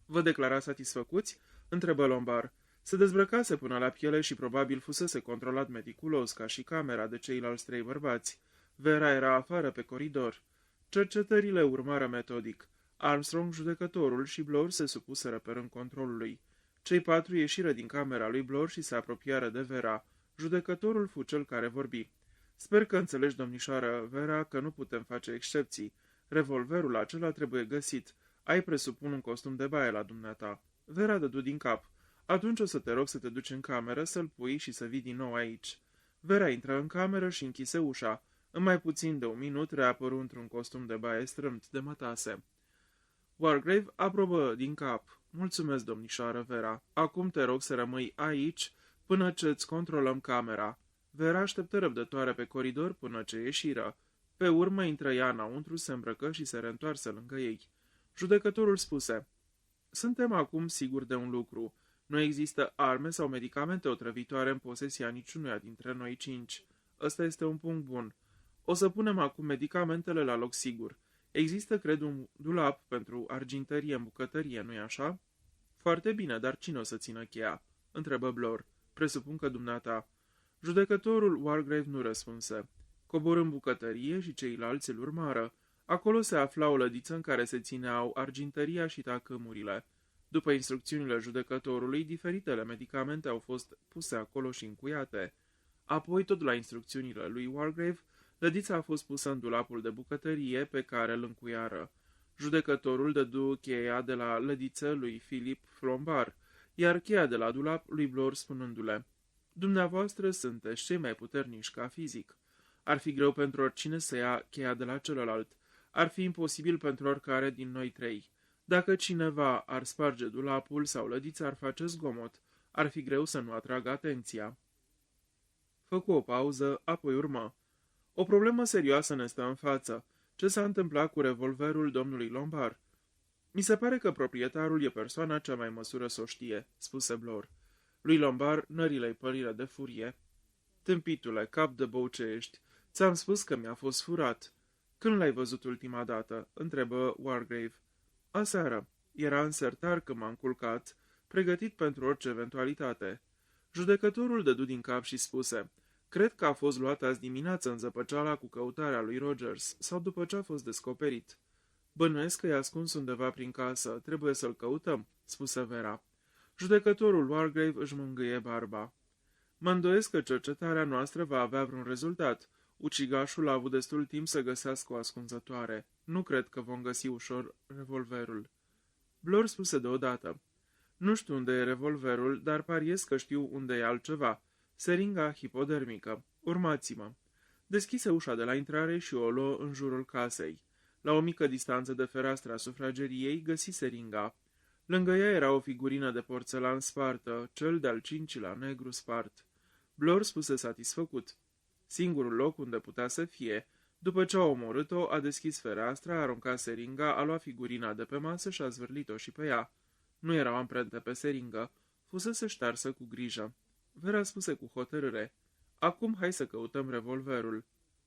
Vă declara satisfăcuți? Întrebă Lombard. Se dezbrăcase până la piele și probabil fusese controlat meticulos ca și camera de ceilalți trei bărbați. Vera era afară pe coridor. Cercetările urmară metodic. Armstrong, judecătorul și Blor se supuseră pe rând controlului. Cei patru ieșiră din camera lui Blor și se apropiară de Vera. Judecătorul fu cel care vorbi. Sper că înțelegi, domnișoară Vera, că nu putem face excepții. Revolverul acela trebuie găsit. Ai, presupun, un costum de baie la dumneata. Vera dădu din cap. Atunci o să te rog să te duci în cameră, să-l pui și să vii din nou aici. Vera intră în cameră și închise ușa. În mai puțin de un minut reapăru într-un costum de baie strâmt de mătase. Wargrave aprobă din cap. Mulțumesc, domnișoară Vera. Acum te rog să rămâi aici până ce îți controlăm camera. Vera așteptă răbdătoare pe coridor până ce ieșiră. Pe urmă intră ea înăuntru, se îmbrăcă și se reîntoarse lângă ei. Judecătorul spuse: Suntem acum siguri de un lucru. Nu există arme sau medicamente otrăvitoare în posesia niciunuia dintre noi cinci. Ăsta este un punct bun. O să punem acum medicamentele la loc sigur. Există, cred, un dulap pentru arginterie în bucătărie, nu-i așa? Foarte bine, dar cine o să țină cheia? Întrebă Blor. Presupun că dumneata. Judecătorul Wargrave nu răspunse. Coborâ în bucătărie și ceilalți îl urmară. Acolo se afla o lădiță în care se țineau arginteria și tacâmurile. După instrucțiunile judecătorului, diferitele medicamente au fost puse acolo și încuiate. Apoi, tot la instrucțiunile lui Wargrave, lădița a fost pusă în dulapul de bucătărie pe care îl încuiară. Judecătorul dădu cheia de la lădiță lui Philip Lombard, iar cheia de la dulap lui Blor, spunându-le: Dumneavoastră sunteți cei mai puternici ca fizic. Ar fi greu pentru oricine să ia cheia de la celălalt. Ar fi imposibil pentru oricare din noi trei. Dacă cineva ar sparge dulapul sau lădița ar face zgomot, ar fi greu să nu atragă atenția. Făcu o pauză, apoi urmă. O problemă serioasă ne stă în față. Ce s-a întâmplat cu revolverul domnului Lombard? Mi se pare că proprietarul e persoana cea mai măsură să o știe, spuse Blor. Lui Lombard nările-i pălire de furie. Tâmpitule, cap de bou ce ești, ți-am spus că mi-a fost furat. Când l-ai văzut ultima dată? Întrebă Wargrave. Aseară. Era în sertar când m-am culcat, pregătit pentru orice eventualitate. Judecătorul dădu din cap și spuse: Cred că a fost luat azi dimineață în zăpăceala cu căutarea lui Rogers, sau după ce a fost descoperit. Bănuiesc că e ascuns undeva prin casă, trebuie să-l căutăm, spuse Vera. Judecătorul Wargrave își mângâie barba. Mă îndoiesc că cercetarea noastră va avea vreun rezultat. Ucigașul a avut destul timp să găsească o ascunzătoare. Nu cred că vom găsi ușor revolverul. Blor spuse deodată: Nu știu unde e revolverul, dar pariez că știu unde e altceva. Seringa hipodermică. Urmați-mă. Deschise ușa de la intrare și o luă în jurul casei. La o mică distanță de fereastra sufrageriei găsi seringa. Lângă ea era o figurină de porțelan spartă, cel de-al cincilea negru spart. Blor spuse satisfăcut. Singurul loc unde putea să fie. După ce a omorât-o, a deschis fereastra, a aruncat seringa, a luat figurina de pe masă și a zvârlit-o și pe ea. Nu erau amprente pe seringă. Fusese ștarsă cu grijă. Vera spuse cu hotărâre: Acum hai să căutăm revolverul.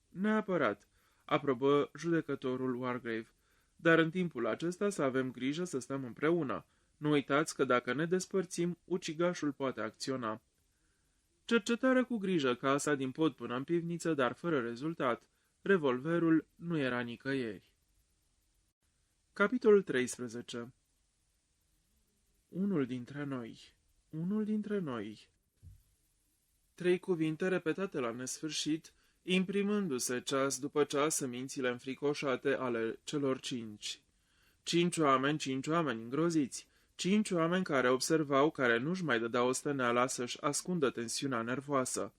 Neapărat, aprobă judecătorul Wargrave. Dar în timpul acesta să avem grijă să stăm împreună. Nu uitați că dacă ne despărțim, ucigașul poate acționa. Cercetare cu grijă casa din pod până în pivniță, dar fără rezultat. Revolverul nu era nicăieri. Capitolul 13. Unul dintre noi. Unul dintre noi. 3 cuvinte repetate la nesfârșit, imprimându-se ceas după ceas în mințile înfricoșate ale celor 5. 5 oameni îngroziți, 5 oameni care observau, care nu-și mai dădeau osteneala să-și ascundă tensiunea nervoasă.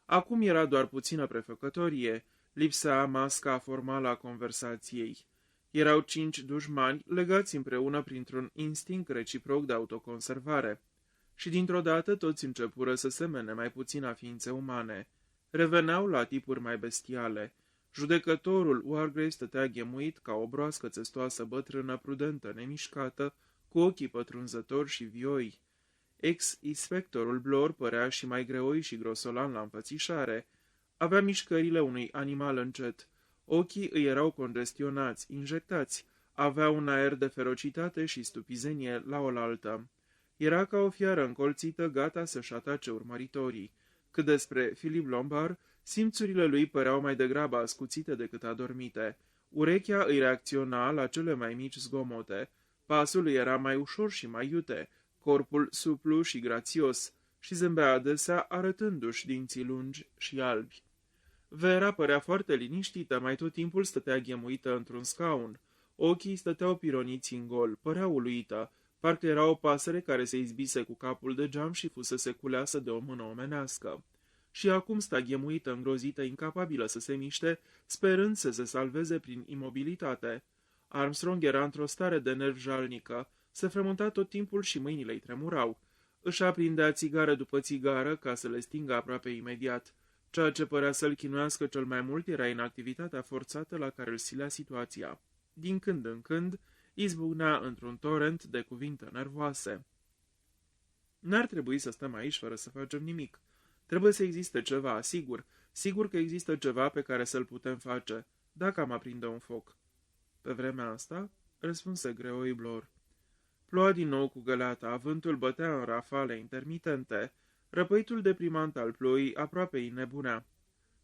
Acum era doar puțină prefăcătorie, lipsea masca formală a conversației. Erau 5 dușmani legați împreună printr-un instinct reciproc de autoconservare. Și dintr-o dată toți începură să semene mai puțin a ființe umane. Reveneau la tipuri mai bestiale. Judecătorul Wargrave stătea ghemuit ca o broască țestoasă bătrână, prudentă, nemișcată, cu ochii pătrunzători și vioi. Ex-inspectorul Blor părea și mai greoi și grosolan la înfățișare. Avea mișcările unui animal încet. Ochii îi erau congestionați, injectați. Avea un aer de ferocitate și stupizenie la oaltă. Era ca o fiară încolțită, gata să-și atace urmăritorii. Cât despre Philip Lombard, simțurile lui păreau mai degrabă ascuțite decât adormite. Urechea îi reacționa la cele mai mici zgomote. Pasul îi era mai ușor și mai iute, corpul suplu și grațios, și zâmbea adesea arătându-și dinții lungi și albi. Vera părea foarte liniștită, mai tot timpul stătea ghemuită într-un scaun. Ochii stăteau pironiți în gol, părea uluită, parcă era o pasăre care se izbise cu capul de geam și fusese culeasă de o mână omenească. Și acum sta ghemuită, îngrozită, incapabilă să se miște, sperând să se salveze prin imobilitate. Armstrong era într-o stare de nerv jalnică, se frământa tot timpul și mâinile îi tremurau. Își aprindea țigară după țigară ca să le stingă aproape imediat. Ceea ce părea să-l chinuiască cel mai mult era inactivitatea forțată la care îl silea situația. Din când în când, izbucnea într-un torent de cuvinte nervoase. N-ar trebui să stăm aici fără să facem nimic. Trebuie să existe ceva, sigur că există ceva pe care să-l putem face, dacă am aprinde un foc. Pe vremea asta, răspunse greoi Blor. Ploua din nou cu găleata, vântul bătea în rafale intermitente, răpăitul deprimant al ploii aproape îi nebunea.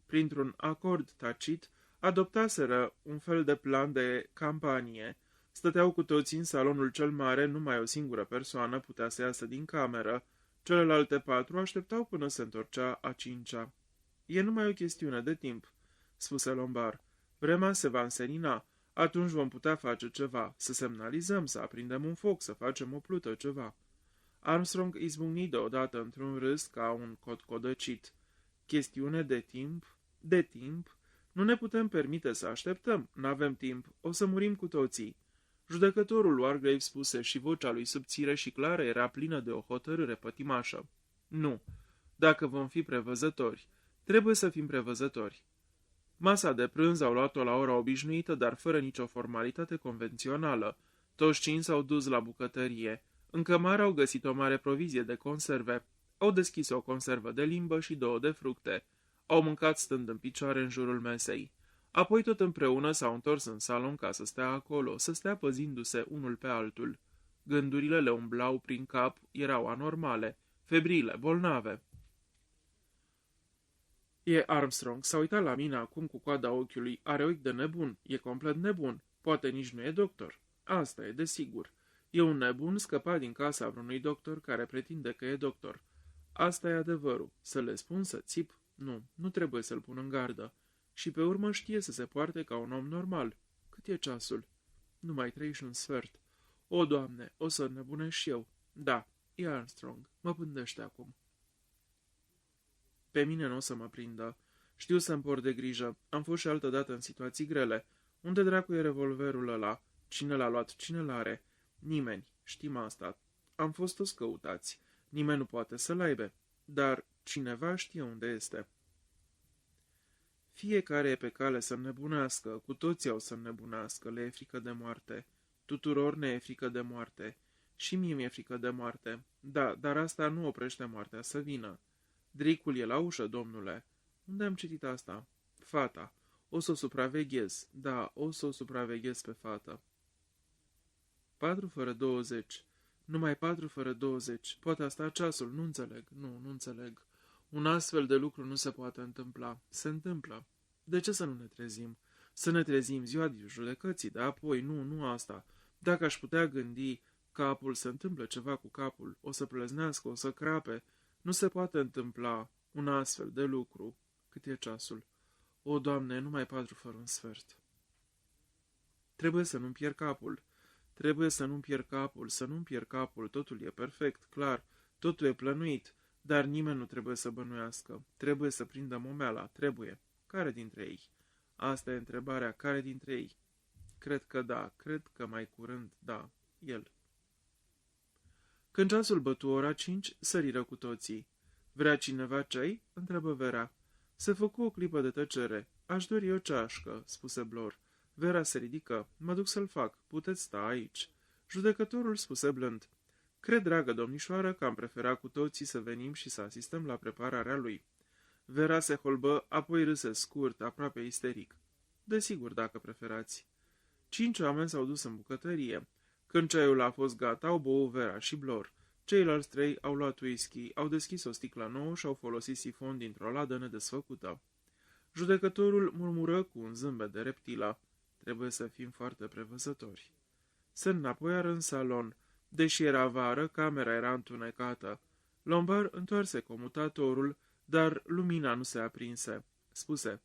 Printr-un acord tacit, adoptaseră un fel de plan de campanie. Stăteau cu toții în salonul cel mare, numai o singură persoană putea să iasă din cameră. Celelalte 4 așteptau până se întorcea a 5-a. E numai o chestiune de timp, spuse Lombard. Vremea se va înserina. Atunci vom putea face ceva, să semnalizăm, să aprindem un foc, să facem o plută, ceva. Armstrong izbucni deodată într-un râs ca un cotcodăcit. Chestiune de timp? De timp? Nu ne putem permite să așteptăm, n-avem timp, o să murim cu toții. Judecătorul Wargrave spuse și vocea lui subțire și clară era plină de o hotărâre pătimașă. Nu, dacă vom fi prevăzători, trebuie să fim prevăzători. Masa de prânz au luat-o la ora obișnuită, dar fără nicio formalitate convențională. Toți 5 s-au dus la bucătărie. În cămară au găsit o mare provizie de conserve. Au deschis o conservă de limbă și 2 de fructe. Au mâncat stând în picioare în jurul mesei. Apoi tot împreună s-au întors în salon ca să stea acolo, să stea păzindu-se unul pe altul. Gândurile le umblau prin cap, erau anormale, febrile, bolnave. E Armstrong, s-a uitat la mine acum cu coada ochiului, are ochi de nebun, e complet nebun, poate nici nu e doctor. Asta e, desigur. E un nebun scăpat din casa vreunui doctor care pretinde că e doctor. Asta e adevărul. Să le spun să țip? Nu trebuie să-l pun în gardă. Și pe urmă știe să se poarte ca un om normal. Cât e ceasul? Numai 3:15. O, Doamne, o să nebunesc și eu. Da, e Armstrong, mă pândește acum. Pe mine nu o să mă prindă. Știu să-mi por de grijă. Am fost și altădată în situații grele. Unde dracu e revolverul ăla? Cine l-a luat? Cine l-are? Nimeni. Știm asta. Am fost toți căutați. Nimeni nu poate să-l aibă. Dar cineva știe unde este. Fiecare e pe cale să nebunească. Cu toții au să nebunească. Le e frică de moarte. Tuturor ne e frică de moarte. Și mie mi-e frică de moarte. Da, dar asta nu oprește moartea să vină. Dricul e la ușă, domnule. Unde am citit asta? Fata. O să o supraveghez. Da, o să o supraveghez pe fată. 4:20. Numai 4:20. Poate asta ceasul, nu înțeleg. Nu înțeleg. Un astfel de lucru nu se poate întâmpla. Se întâmplă. De ce să nu ne trezim? Să ne trezim ziua de judecății, dar apoi nu asta. Dacă aș putea gândi, capul, se întâmplă ceva cu capul, o să plăznească, o să crape, nu se poate întâmpla un astfel de lucru. Cât e ceasul? O, Doamne, numai 4 fără un sfert. Trebuie să nu-mi pierd capul. Trebuie să nu-mi pierd capul, să nu-mi pierd capul, totul e perfect, clar, totul e plănuit, dar nimeni nu trebuie să bănuiască. Trebuie să prindă momeala, trebuie. Care dintre ei? Asta e întrebarea, care dintre ei? Cred că da, cred că mai curând da, el. Când ceasul bătu ora 5, săriră cu toții. Vrea cineva ceai? Întrebă Vera. Se făcu o clipă de tăcere. Aș dori o ceașcă, spuse Blor. Vera se ridică. Mă duc să-l fac. Puteți sta aici. Judecătorul spuse blând. Cred, dragă domnișoară, că am preferat cu toții să venim și să asistăm la prepararea lui. Vera se holbă, apoi râse scurt, aproape isteric. Desigur, dacă preferați. 5 oameni s-au dus în bucătărie. Când ceaiul a fost gata, au băut Vera și Blor. Ceilalți 3 au luat whisky, au deschis o sticlă nouă și au folosit sifon dintr-o ladă nedesfăcută. Judecătorul murmură cu un zâmbet de reptilă. Trebuie să fim foarte prevăzători. Se înapoiară în salon. Deși era vară, camera era întunecată. Lombard întoarse comutatorul, dar lumina nu se aprinse. Spuse: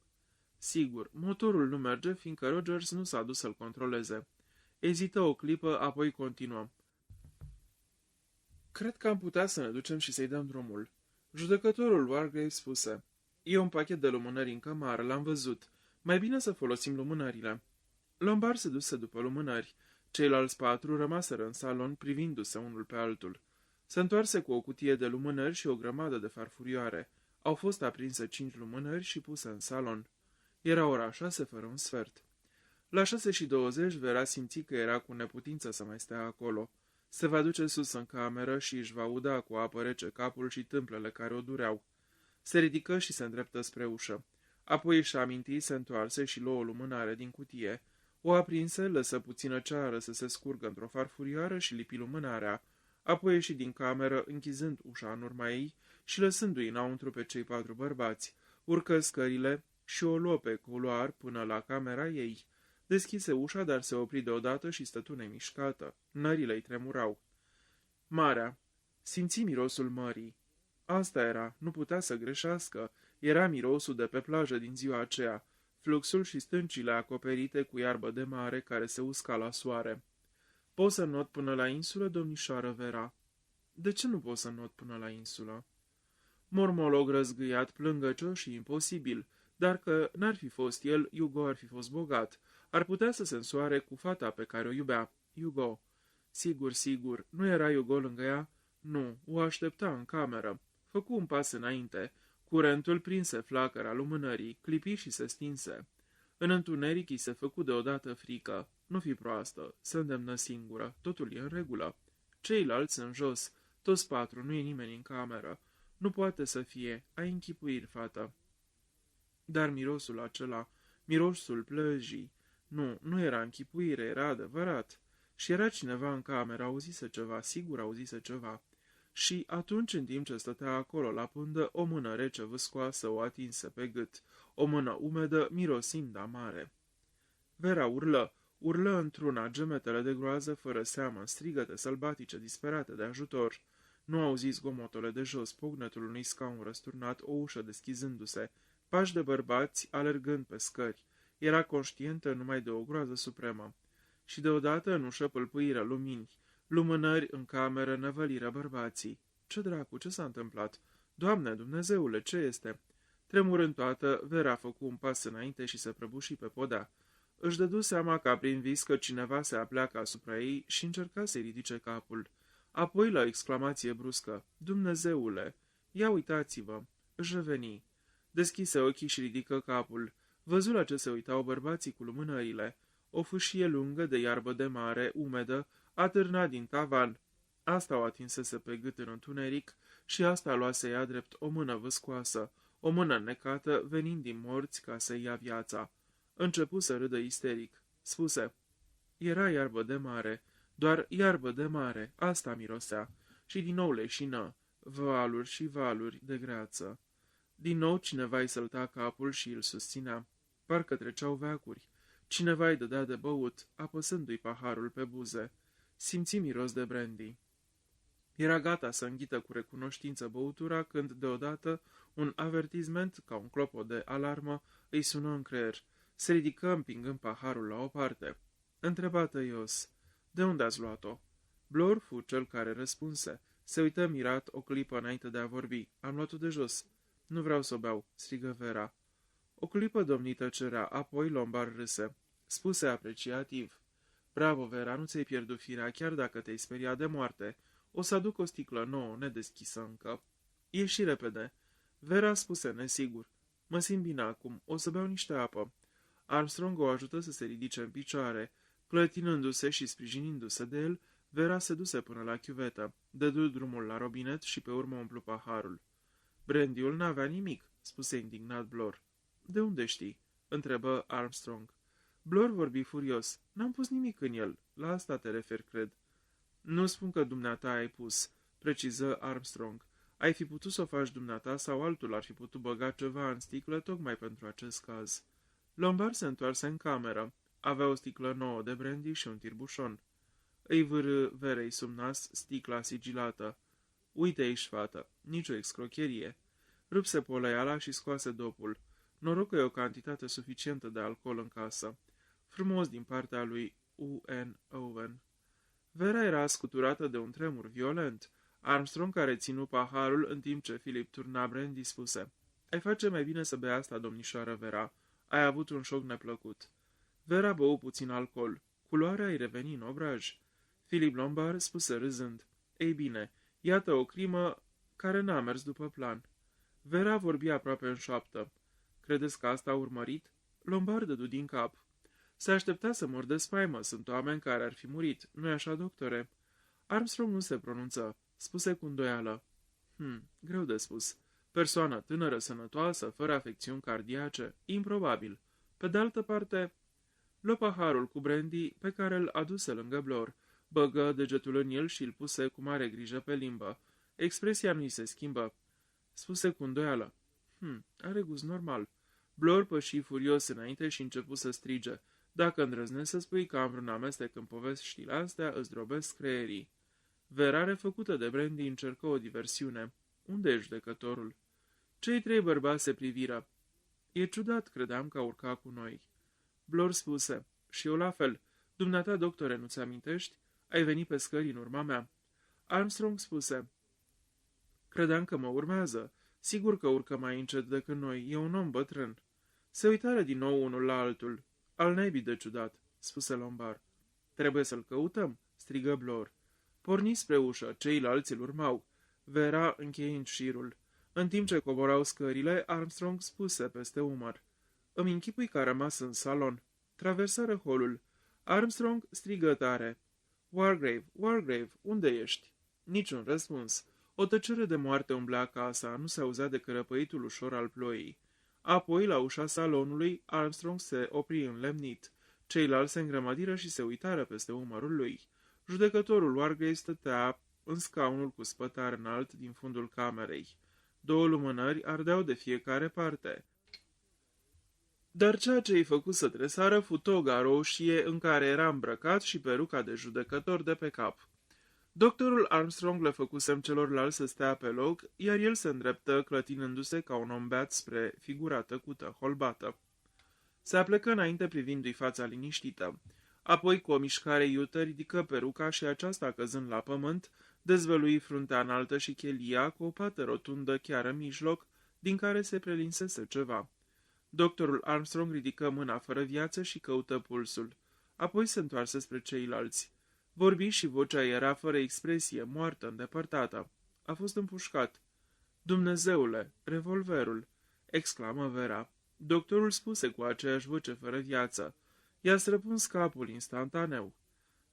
sigur, motorul nu merge, fiindcă Rogers nu s-a dus să-l controleze. Ezită o clipă, apoi continuă. Cred că am putea să ne ducem și să-i dăm drumul. Judecătorul Wargrave spuse: e un pachet de lumânări în cămară, l-am văzut. Mai bine să folosim lumânările. Lombard se duse după lumânări. Ceilalți 4 rămaseră în salon, privindu-se unul pe altul. Se întoarse cu o cutie de lumânări și o grămadă de farfurioare. Au fost aprinse 5 lumânări și puse în salon. Era ora 6 fără un sfert. La 6:20 Vera simți că era cu neputință să mai stea acolo. Se va duce sus în cameră și își va uda cu apă rece capul și tâmplele care o dureau. Se ridică și se îndreptă spre ușă. Apoi își aminti, se întoarse și luă o lumânare din cutie. O aprinse, lăsă puțină ceară să se scurgă într-o farfurioară și lipi lumânarea. Apoi ieși din cameră, închizând ușa în urma ei și lăsându-i înăuntru pe cei 4 bărbați. Urcă scările și o luă pe culoar până la camera ei. Deschise ușa, dar se opri deodată și stătu nemișcată. Nările-i tremurau. Marea. Simți mirosul mării. Asta era, nu putea să greșească. Era mirosul de pe plajă din ziua aceea. Fluxul și stâncile acoperite cu iarbă de mare care se usca la soare. Poți să not până la insulă, domnișoară Vera? De ce nu poți să not până la insulă? Mormolog răzgâiat, plângăcios și imposibil, dar că n-ar fi fost el, Hugo ar fi fost bogat. Ar putea să se însoare cu fata pe care o iubea, Hugo. Sigur, sigur, nu era Hugo lângă ea? Nu, o aștepta în cameră. Făcu un pas înainte. Curentul prinse flacăra lumânării, clipi și se stinse. În întuneric îi se făcu deodată frică. Nu fi proastă, se îndemnă singură, totul e în regulă. Ceilalți sunt jos, toți 4, nu e nimeni în cameră. Nu poate să fie, ai închipuiri, fată. Dar mirosul acela, mirosul plăjii, nu era închipuire, era adevărat. Și era cineva în cameră, auzise ceva, sigur auzise ceva. Și atunci, în timp ce stătea acolo la pândă, o mână rece vâscoasă o atinse pe gât, o mână umedă, mirosind amare. Vera urlă într-una, gemetele de groază, fără seamă, strigăte sălbatice, disperate de ajutor. Nu auzi zgomotele de jos, pugnetul unui scaun răsturnat, o ușă deschizându-se, pași de bărbați alergând pe scări. Era conștientă numai de o groază supremă. Și deodată în ușă pâlpâiră lumini, lumânări în cameră năvăliră bărbații. Ce dracu, ce s-a întâmplat? Doamne, Dumnezeule, ce este? Tremurând toată, Vera făcu un pas înainte și se prăbuși pe podea. Își dădu seama ca prin vis că cineva se apleacă asupra ei și încerca să-i ridice capul. Apoi, la o exclamație bruscă, Dumnezeule, ia uitați-vă! Își reveni. Deschise ochii și ridică capul. Văzu la ce se uitau bărbații cu lumânările. O fâșie lungă de iarbă de mare, umedă, atârna din tavan. Asta o atinsese pe gât în întuneric și asta luase ea drept o mână vâscoasă, o mână necată, venind din morți ca să ia viața. Începu să râdă isteric. Spuse: era iarbă de mare, doar iarbă de mare, asta mirosea. Și din nou leșină, valuri și valuri de greață. Din nou cineva îi sălta capul și îl susținea. Parcă treceau veacuri. Cineva îi dădea de băut, apăsându-i paharul pe buze. Simți miros de brandy. Era gata să înghită cu recunoștință băutura când, deodată, un avertisment, ca un clopot de alarmă, îi sună în creier. Se ridică împingând paharul la o parte. Întreba tăios: "De unde ați luat-o?" Blor fu cel care răspunse. Se uită mirat o clipă înainte de a vorbi. "Am luat-o de jos." "Nu vreau să o beau," strigă Vera. O clipă domnită cerea, apoi Lombard râse. Spuse apreciativ: "Bravo, Vera, nu ți-ai pierdut firea, chiar dacă te-ai speriat de moarte. O să aduc o sticlă nouă, nedeschisă încă." "Ieși repede." Vera spuse nesigur: "Mă simt bine acum, o să beau niște apă." Armstrong o ajută să se ridice în picioare. Clătinându-se și sprijinindu-se de el, Vera se duse până la chiuvetă, dădu drumul la robinet și pe urmă umplu paharul. "Brandy-ul n-avea nimic," spuse indignat Blor. "De unde știi?" întrebă Armstrong. Blor vorbi furios: "N-am pus nimic în el. La asta te referi, cred." "Nu spun că dumneata ai pus," preciză Armstrong. "Ai fi putut să o faci dumneata sau altul ar fi putut băga ceva în sticlă tocmai pentru acest caz." Lombard se întoarse în cameră. Avea o sticlă nouă de brandy și un tirbușon. Îi vârâ Verei sub nas sticla sigilată. "Uite aici, fată, nicio excrocherie." Rupse poleiala și scoase dopul. Noroc că e o cantitate suficientă de alcool în casă. Frumos din partea lui U.N. Owen. Vera era scuturată de un tremur violent. Armstrong, care ținu paharul în timp ce Philip turna brandy, spuse: "Ai face mai bine să bei asta, domnișoară Vera. Ai avut un șoc neplăcut." Vera bău puțin alcool. Culoarea îi reveni în obraj. Philip Lombard spuse râzând: "Ei bine, iată o crimă care n-a mers după plan." Vera vorbi aproape în șoaptă. "Credeți că asta a urmărit?" Lombard dădu din cap. "Se aștepta să mor de spaimă. Sunt oameni care ar fi murit. Nu-i așa, doctore?" Armstrong nu se pronunță. Spuse cu îndoială: Greu de spus. Persoană tânără, sănătoasă, fără afecțiuni cardiace. Improbabil. Pe de altă parte, luă paharul cu brandy pe care îl aduse lângă Blor, băgă degetul în el și îl puse cu mare grijă pe limbă. Expresia nu-i se schimbă. Spuse cu îndoială: Are gust normal." Blor păși furios înainte și începu să strige: "Dacă îndrăznesc să spui că am vreun amestec în poveștile astea, îți drobesc creierii." Vera, refăcută de brandy, încercă o diversiune. "Unde e judecătorul?" Cei trei bărbați se priviră. "E ciudat, credeam că a urcat cu noi." Blor spuse: "Și eu la fel. Dumneata, doctore, nu-ți amintești? Ai venit pe scări în urma mea." Armstrong spuse: "Credeam că mă urmează. Sigur că urcă mai încet decât noi. E un om bătrân." Se uitară din nou unul la altul. "Al naibii de ciudat," spuse Lombard. "Trebuie să-l căutăm," strigă Blor. Porni spre ușă, ceilalți îl urmau. Vera încheind șirul. În timp ce coborau scările, Armstrong spuse peste umăr: "Îmi închipui că a rămas în salon." Traversară holul. Armstrong strigă tare: "Wargrave, Wargrave, unde ești?" Niciun răspuns. O tăcere de moarte umblea casa, nu se auzea de cărăpăitul ușor al ploii. Apoi, la ușa salonului, Armstrong se opri înlemnit. Ceilalți se îngrămădiră și se uitară peste umărul lui. Judecătorul Wargrave stătea în scaunul cu spătar înalt din fundul camerei. Două lumânări ardeau de fiecare parte. Dar ceea ce îi făcu să tresară fu toga roșie în care era îmbrăcat și peruca de judecător de pe cap. Doctorul Armstrong le făcu semn celorlalți să stea pe loc, iar el se îndreptă, clătinându-se ca un om beat spre figura tăcută, holbată. Se aplecă înainte privindu-i fața liniștită. Apoi, cu o mișcare iută, ridică peruca și aceasta, căzând la pământ, dezvălui fruntea înaltă și chelia cu o pată rotundă chiar în mijloc, din care se prelinsese ceva. Doctorul Armstrong ridică mâna fără viață și căută pulsul. Apoi se întoarse spre ceilalți. Vorbi și vocea era fără expresie, moartă, îndepărtată. A fost împușcat. "Dumnezeule, revolverul!" exclamă Vera. Doctorul spuse cu aceeași voce fără viață: "I-a străpuns capul instantaneu."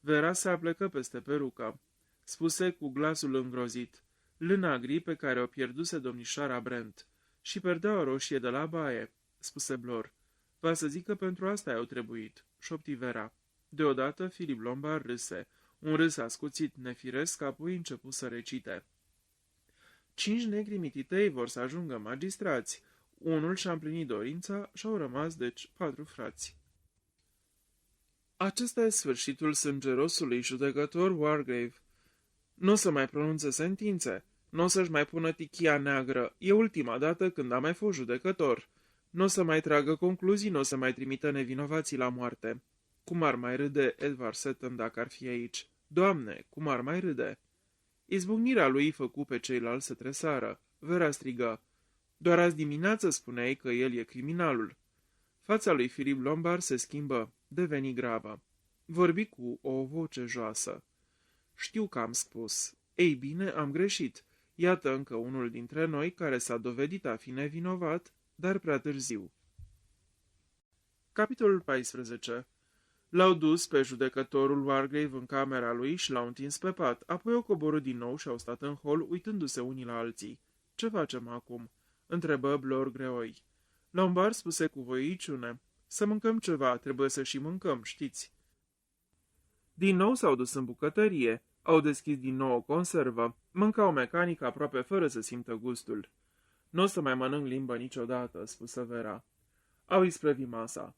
Vera se aplecă peste perucă. Spuse cu glasul îngrozit: "Lâna gri pe care o pierduse domnișoara Brent. Și perdeaua roșie de la baie," spuse Blor. "Va să zic că pentru asta i-au trebuit," șopti Vera. Deodată Philip Lombard râse. Un râs ascuțit, nefiresc, apoi începu să recite: 5 negri mititei vor să ajungă magistrați. Unul și-a împlinit dorința și au rămas, deci, 4 frați." Acesta e sfârșitul sângerosului judecător Wargrave. Nu o să mai pronunțe sentințe, nu o să-și mai pună tichia neagră, e ultima dată când a mai fost judecător. Nu o să mai tragă concluzii, nu o să mai trimită nevinovații la moarte. Cum ar mai râde Edward Seton dacă ar fi aici? Doamne, cum ar mai râde? Izbucnirea lui făcu pe ceilalți să tresară. Vera strigă: doar azi dimineață spuneai că el e criminalul. Fața lui Philip Lombard se schimbă, deveni gravă. Vorbi cu o voce joasă. Știu că am spus. Ei bine, am greșit. Iată încă unul dintre noi care s-a dovedit a fi nevinovat, dar prea târziu. Capitolul 14. L-au dus pe judecătorul Wargrave în camera lui și l-au întins pe pat, apoi o coborât din nou și au stat în hol, uitându-se unii la alții. Ce facem acum?" întrebă Blor greoi. Lombard spuse cu voiciune: să mâncăm ceva, trebuie să și mâncăm, știți." Din nou s-au dus în bucătărie, au deschis din nou o conservă, mâncau mecanic aproape fără să simtă gustul. Nu o să mai mănânc limbă niciodată," spuse Vera. Au isprăvit masa.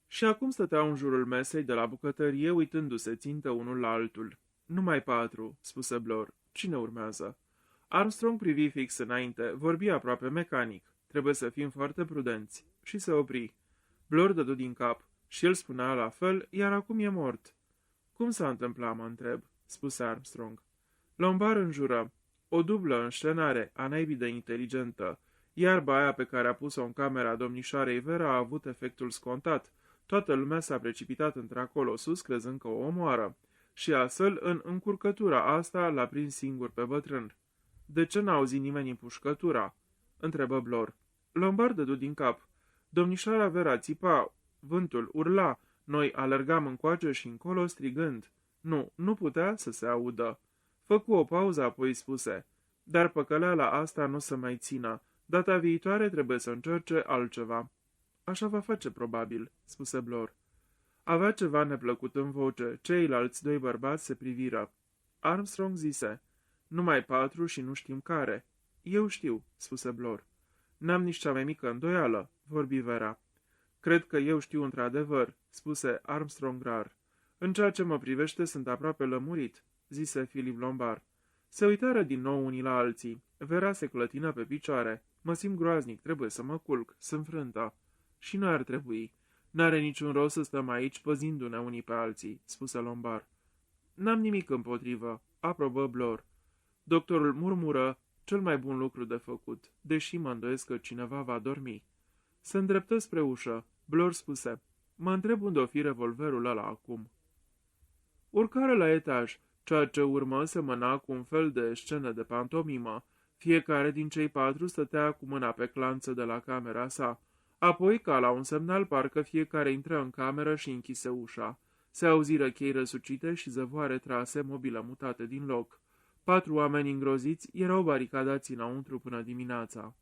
Și acum stăteau în jurul mesei de la bucătărie, uitându-se țintă unul la altul. Numai 4, spuse Blor. Cine urmează? Armstrong privi fix înainte, vorbi aproape mecanic. Trebuie să fim foarte prudenți. Și se opri. Blor dădu din cap. Și el spunea la fel, iar acum e mort. Cum s-a întâmplat, mă întreb, spuse Armstrong. Lombard înjură. O dublă înscenare, a naibii de inteligentă. Iarba aia pe care a pus-o în camera domnișoarei Vera a avut efectul scontat. Toată lumea s-a precipitat într-acolo sus, crezând că o omoară. Și astfel, în încurcătura asta, l-a prins singur pe bătrân. De ce n-a auzit nimeni împușcătura?" întrebă Blor. Lombard dădu din cap. Domnișoara Vera țipa, vântul urla, noi alergam încoace și încolo strigând. Nu putea să se audă. Făcu o pauză, apoi spuse: dar păcăleala asta nu o să mai țină. Data viitoare trebuie să încerce altceva." Așa va face, probabil," spuse Blor. Avea ceva neplăcut în voce. Ceilalți 2 bărbați se priviră. Armstrong zise: numai 4 și nu știm care." Eu știu," spuse Blor. N-am nici cea mai mică îndoială," vorbi Vera. Cred că eu știu într-adevăr," spuse Armstrong rar. În ceea ce mă privește, sunt aproape lămurit," zise Philip Lombard. Se uitară din nou unii la alții. Vera se clătină pe picioare. Mă simt groaznic, trebuie să mă culc, sunt frântă." Și nu ar trebui. N-are niciun rost să stăm aici păzindu-ne unii pe alții," spuse Lombard. N-am nimic împotrivă," aprobă Blor. Doctorul murmură: cel mai bun lucru de făcut, deși mă îndoiesc că cineva va dormi. Se îndreptă spre ușă. Blor spuse: mă întreb unde o fi revolverul ăla acum. Urcară la etaj. Ceea ce urmă semăna cu un fel de scenă de pantomimă. Fiecare din cei 4 stătea cu mâna pe clanță de la camera sa. Apoi, ca la un semnal, parcă fiecare intră în cameră și închise ușa. Se auziră chei răsucite și zăvoare trase, mobilă mutate din loc. 4 oameni îngroziți erau baricadați înăuntru până dimineața.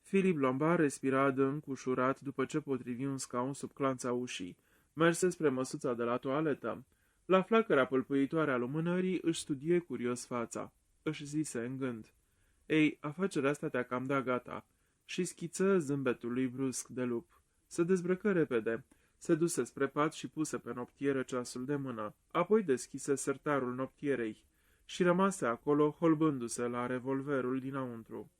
Philip Lombard respira adânc, ușurat, după ce potrivi un scaun sub clanța ușii. Merse spre măsuța de la toaletă. La flacăra pâlpâitoare a lumânării își studie curios fața. Își zise în gând: ei, afacerea asta te-a cam dat gata. Și schiță zâmbetul lui brusc de lup. Se dezbrăcă repede. Se duse spre pat și puse pe noptieră ceasul de mână. Apoi deschise sertarul noptierei și rămase acolo, holbându-se la revolverul dinăuntru.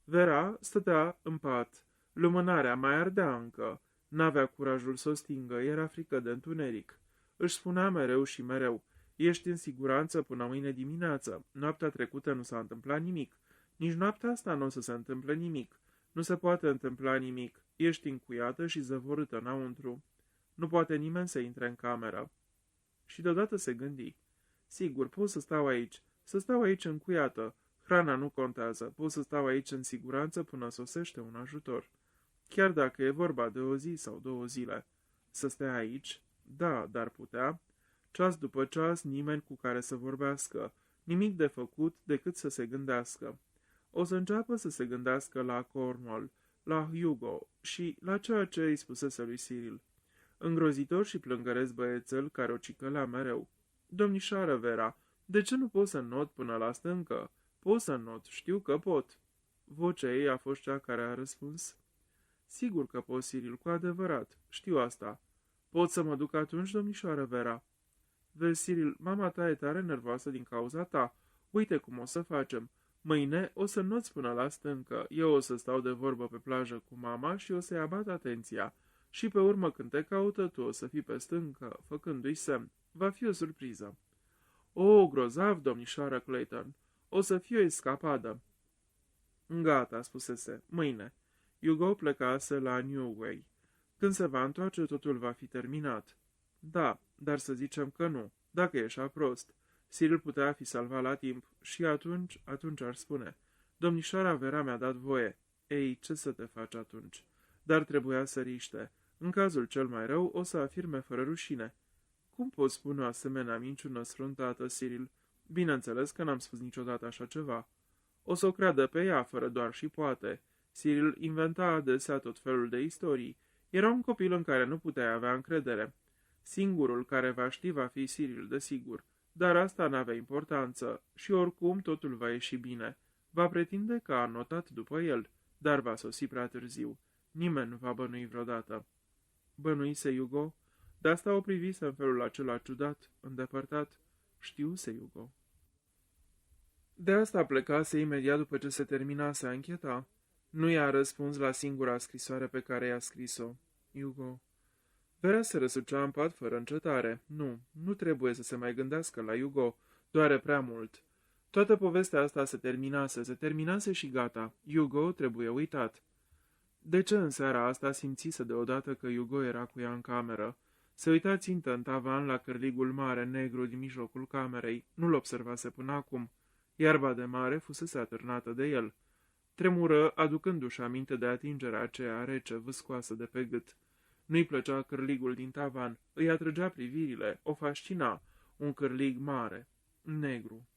Vera stătea în pat. Lumânarea mai ardea încă. N-avea curajul să o stingă, era frică de întuneric. Își spunea mereu și mereu: ești în siguranță până mâine dimineață. Noaptea trecută nu s-a întâmplat nimic. Nici noaptea asta nu o să se întâmple nimic. Nu se poate întâmpla nimic. Ești încuiată și zăvorâtă înăuntru. Nu poate nimeni să intre în cameră. Și deodată se gândi: sigur, pot să stau aici încuiată. Hrana nu contează, pot să stau aici în siguranță până sosește un ajutor. Chiar dacă e vorba de o zi sau 2 zile. Să stea aici? Da, dar putea. Ceas după ceas, nimeni cu care să vorbească. Nimic de făcut decât să se gândească. O să înceapă să se gândească la Cornwall, la Hugo și la ceea ce îi spusese lui Cyril. Îngrozitor și plângăresc băiețel care o cicălea mereu. Domnișoară Vera, de ce nu pot să not până la stâncă? Pot să not, știu că pot. Vocea ei a fost cea care a răspuns: Sigur că poți, Cyril, cu adevărat. Știu asta. Pot să mă duc atunci, domnișoară Vera? Vezi, Cyril, mama ta e tare nervoasă din cauza ta. Uite cum o să facem. Mâine o să nu-ți până la stâncă. Eu o să stau de vorbă pe plajă cu mama și o să-i abat atenția. Și pe urmă, când te caută, tu o să fii pe stâncă, făcându-i semn. Va fi o surpriză. O, grozav, domnișoară Clayton. O să fie o escapadă. Gata, spusese. Mâine. Hugo plecase la Newway. Când se va întoarce, totul va fi terminat. Da, dar să zicem că nu. Dacă e așa prost. Cyril putea fi salvat la timp și atunci ar spune. Domnișoara Vera mi-a dat voie. Ei, ce să te faci atunci? Dar trebuia să riște. În cazul cel mai rău, o să afirme fără rușine. Cum poți spune o asemenea minciună sfruntată, Cyril? Bineînțeles că n-am spus niciodată așa ceva. O să o creadă pe ea, fără doar și poate. Cyril inventa adesea tot felul de istorii. Era un copil în care nu puteai avea încredere. Singurul care va ști va fi Cyril, desigur, dar asta n-avea importanță și oricum totul va ieși bine. Va pretinde că a notat după el, dar va sosi prea târziu. Nimeni nu va bănui vreodată. Bănuise Hugo? De asta o privise în felul acela ciudat, îndepărtat. Știuse Hugo. De asta plecase imediat după ce se terminase ancheta. Nu i-a răspuns la singura scrisoare pe care i-a scris-o. Hugo. Vera se răsucea în pat fără încetare. Nu trebuie să se mai gândească la Hugo. Doare prea mult. Toată povestea asta se terminase și gata. Hugo trebuie uitat. De ce în seara asta simțise deodată că Hugo era cu ea în cameră? Se uita țintă în tavan la cârligul mare negru din mijlocul camerei. Nu-l observase până acum. Iarba de mare fusese atârnată de el. Tremură, aducându-și aminte de atingerea aceea rece, vâscoasă de pe gât. Nu-i plăcea cârligul din tavan, îi atrăgea privirile, o fascina, un cârlig mare, negru.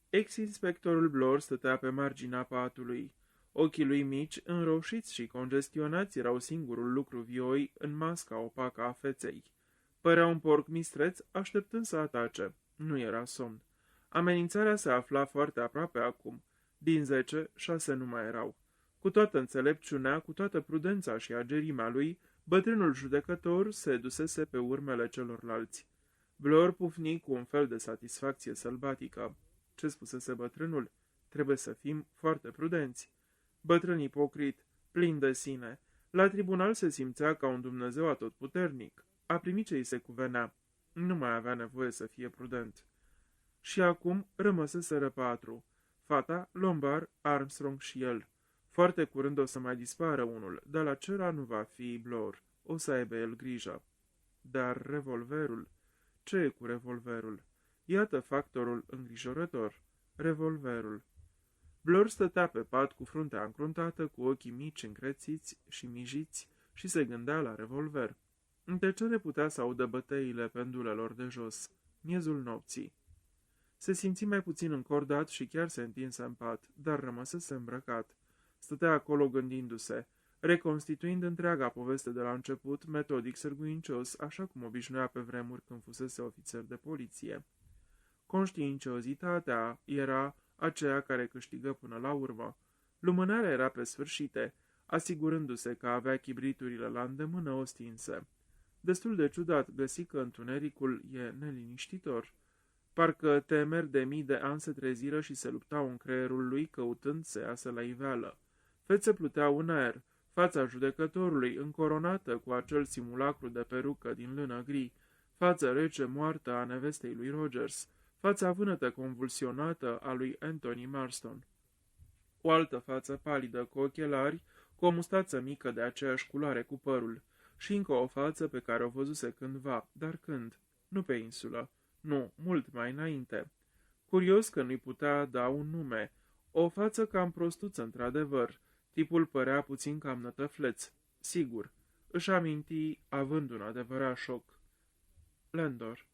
Ex-inspectorul Blor stătea pe marginea patului. Ochii lui mici, înroșiți și congestionați, erau singurul lucru vioi în masca opacă a feței. Părea un porc mistreț, așteptând să atace. Nu era somn. Amenințarea se afla foarte aproape acum. Din 10, 6 nu mai erau. Cu toată înțelepciunea, cu toată prudența și agerimea lui, bătrânul judecător se dusese pe urmele celorlalți. Blor pufni cu un fel de satisfacție sălbatică. Ce spusese bătrânul? Trebuie să fim foarte prudenți. Bătrân ipocrit, plin de sine. La tribunal se simțea ca un Dumnezeu atotputernic. A primit ce îi se cuvenea. Nu mai avea nevoie să fie prudent. Și acum rămăseseră 4. Fata, Lombard, Armstrong și el. Foarte curând o să mai dispară unul, dar la cera nu va fi Blor. O să aibă el grijă. Dar revolverul? Ce e cu revolverul? Iată factorul îngrijorător. Revolverul. Blor stătea pe pat cu fruntea încruntată, cu ochii mici încrețiți și mijiți și se gândea la revolver. În tăcere putea să audă bătăile pendulelor de jos. Miezul nopții. Se simți mai puțin încordat și chiar se întinse în pat, dar rămăsese îmbrăcat. Stătea acolo gândindu-se, reconstituind întreaga poveste de la început, metodic sârguincios, așa cum obișnuia pe vremuri când fusese ofițer de poliție. Conștiinciozitatea era aceea care câștigă până la urmă. Lumânarea era pe sfârșite, asigurându-se că avea chibriturile la îndemână o stinse. Destul de ciudat găsi că întunericul e neliniștitor. Parcă temeri de mii de ani se treziră și se luptau în creierul lui căutând să iasă la iveală. Fețe pluteau în aer, fața judecătorului încoronată cu acel simulacru de perucă din lână gri, fața rece moartă a nevestei lui Rogers, fața vânătă convulsionată a lui Anthony Marston. O altă față palidă cu ochelari, cu o mustață mică de aceeași culoare cu părul, și încă o față pe care o văzuse cândva, dar când? Nu pe insulă. Nu, mult mai înainte. Curios că nu-i putea da un nume. O față cam prostuță, într-adevăr. Tipul părea puțin cam nătăfleț. Sigur, își aminti, având un adevărat șoc. Landor.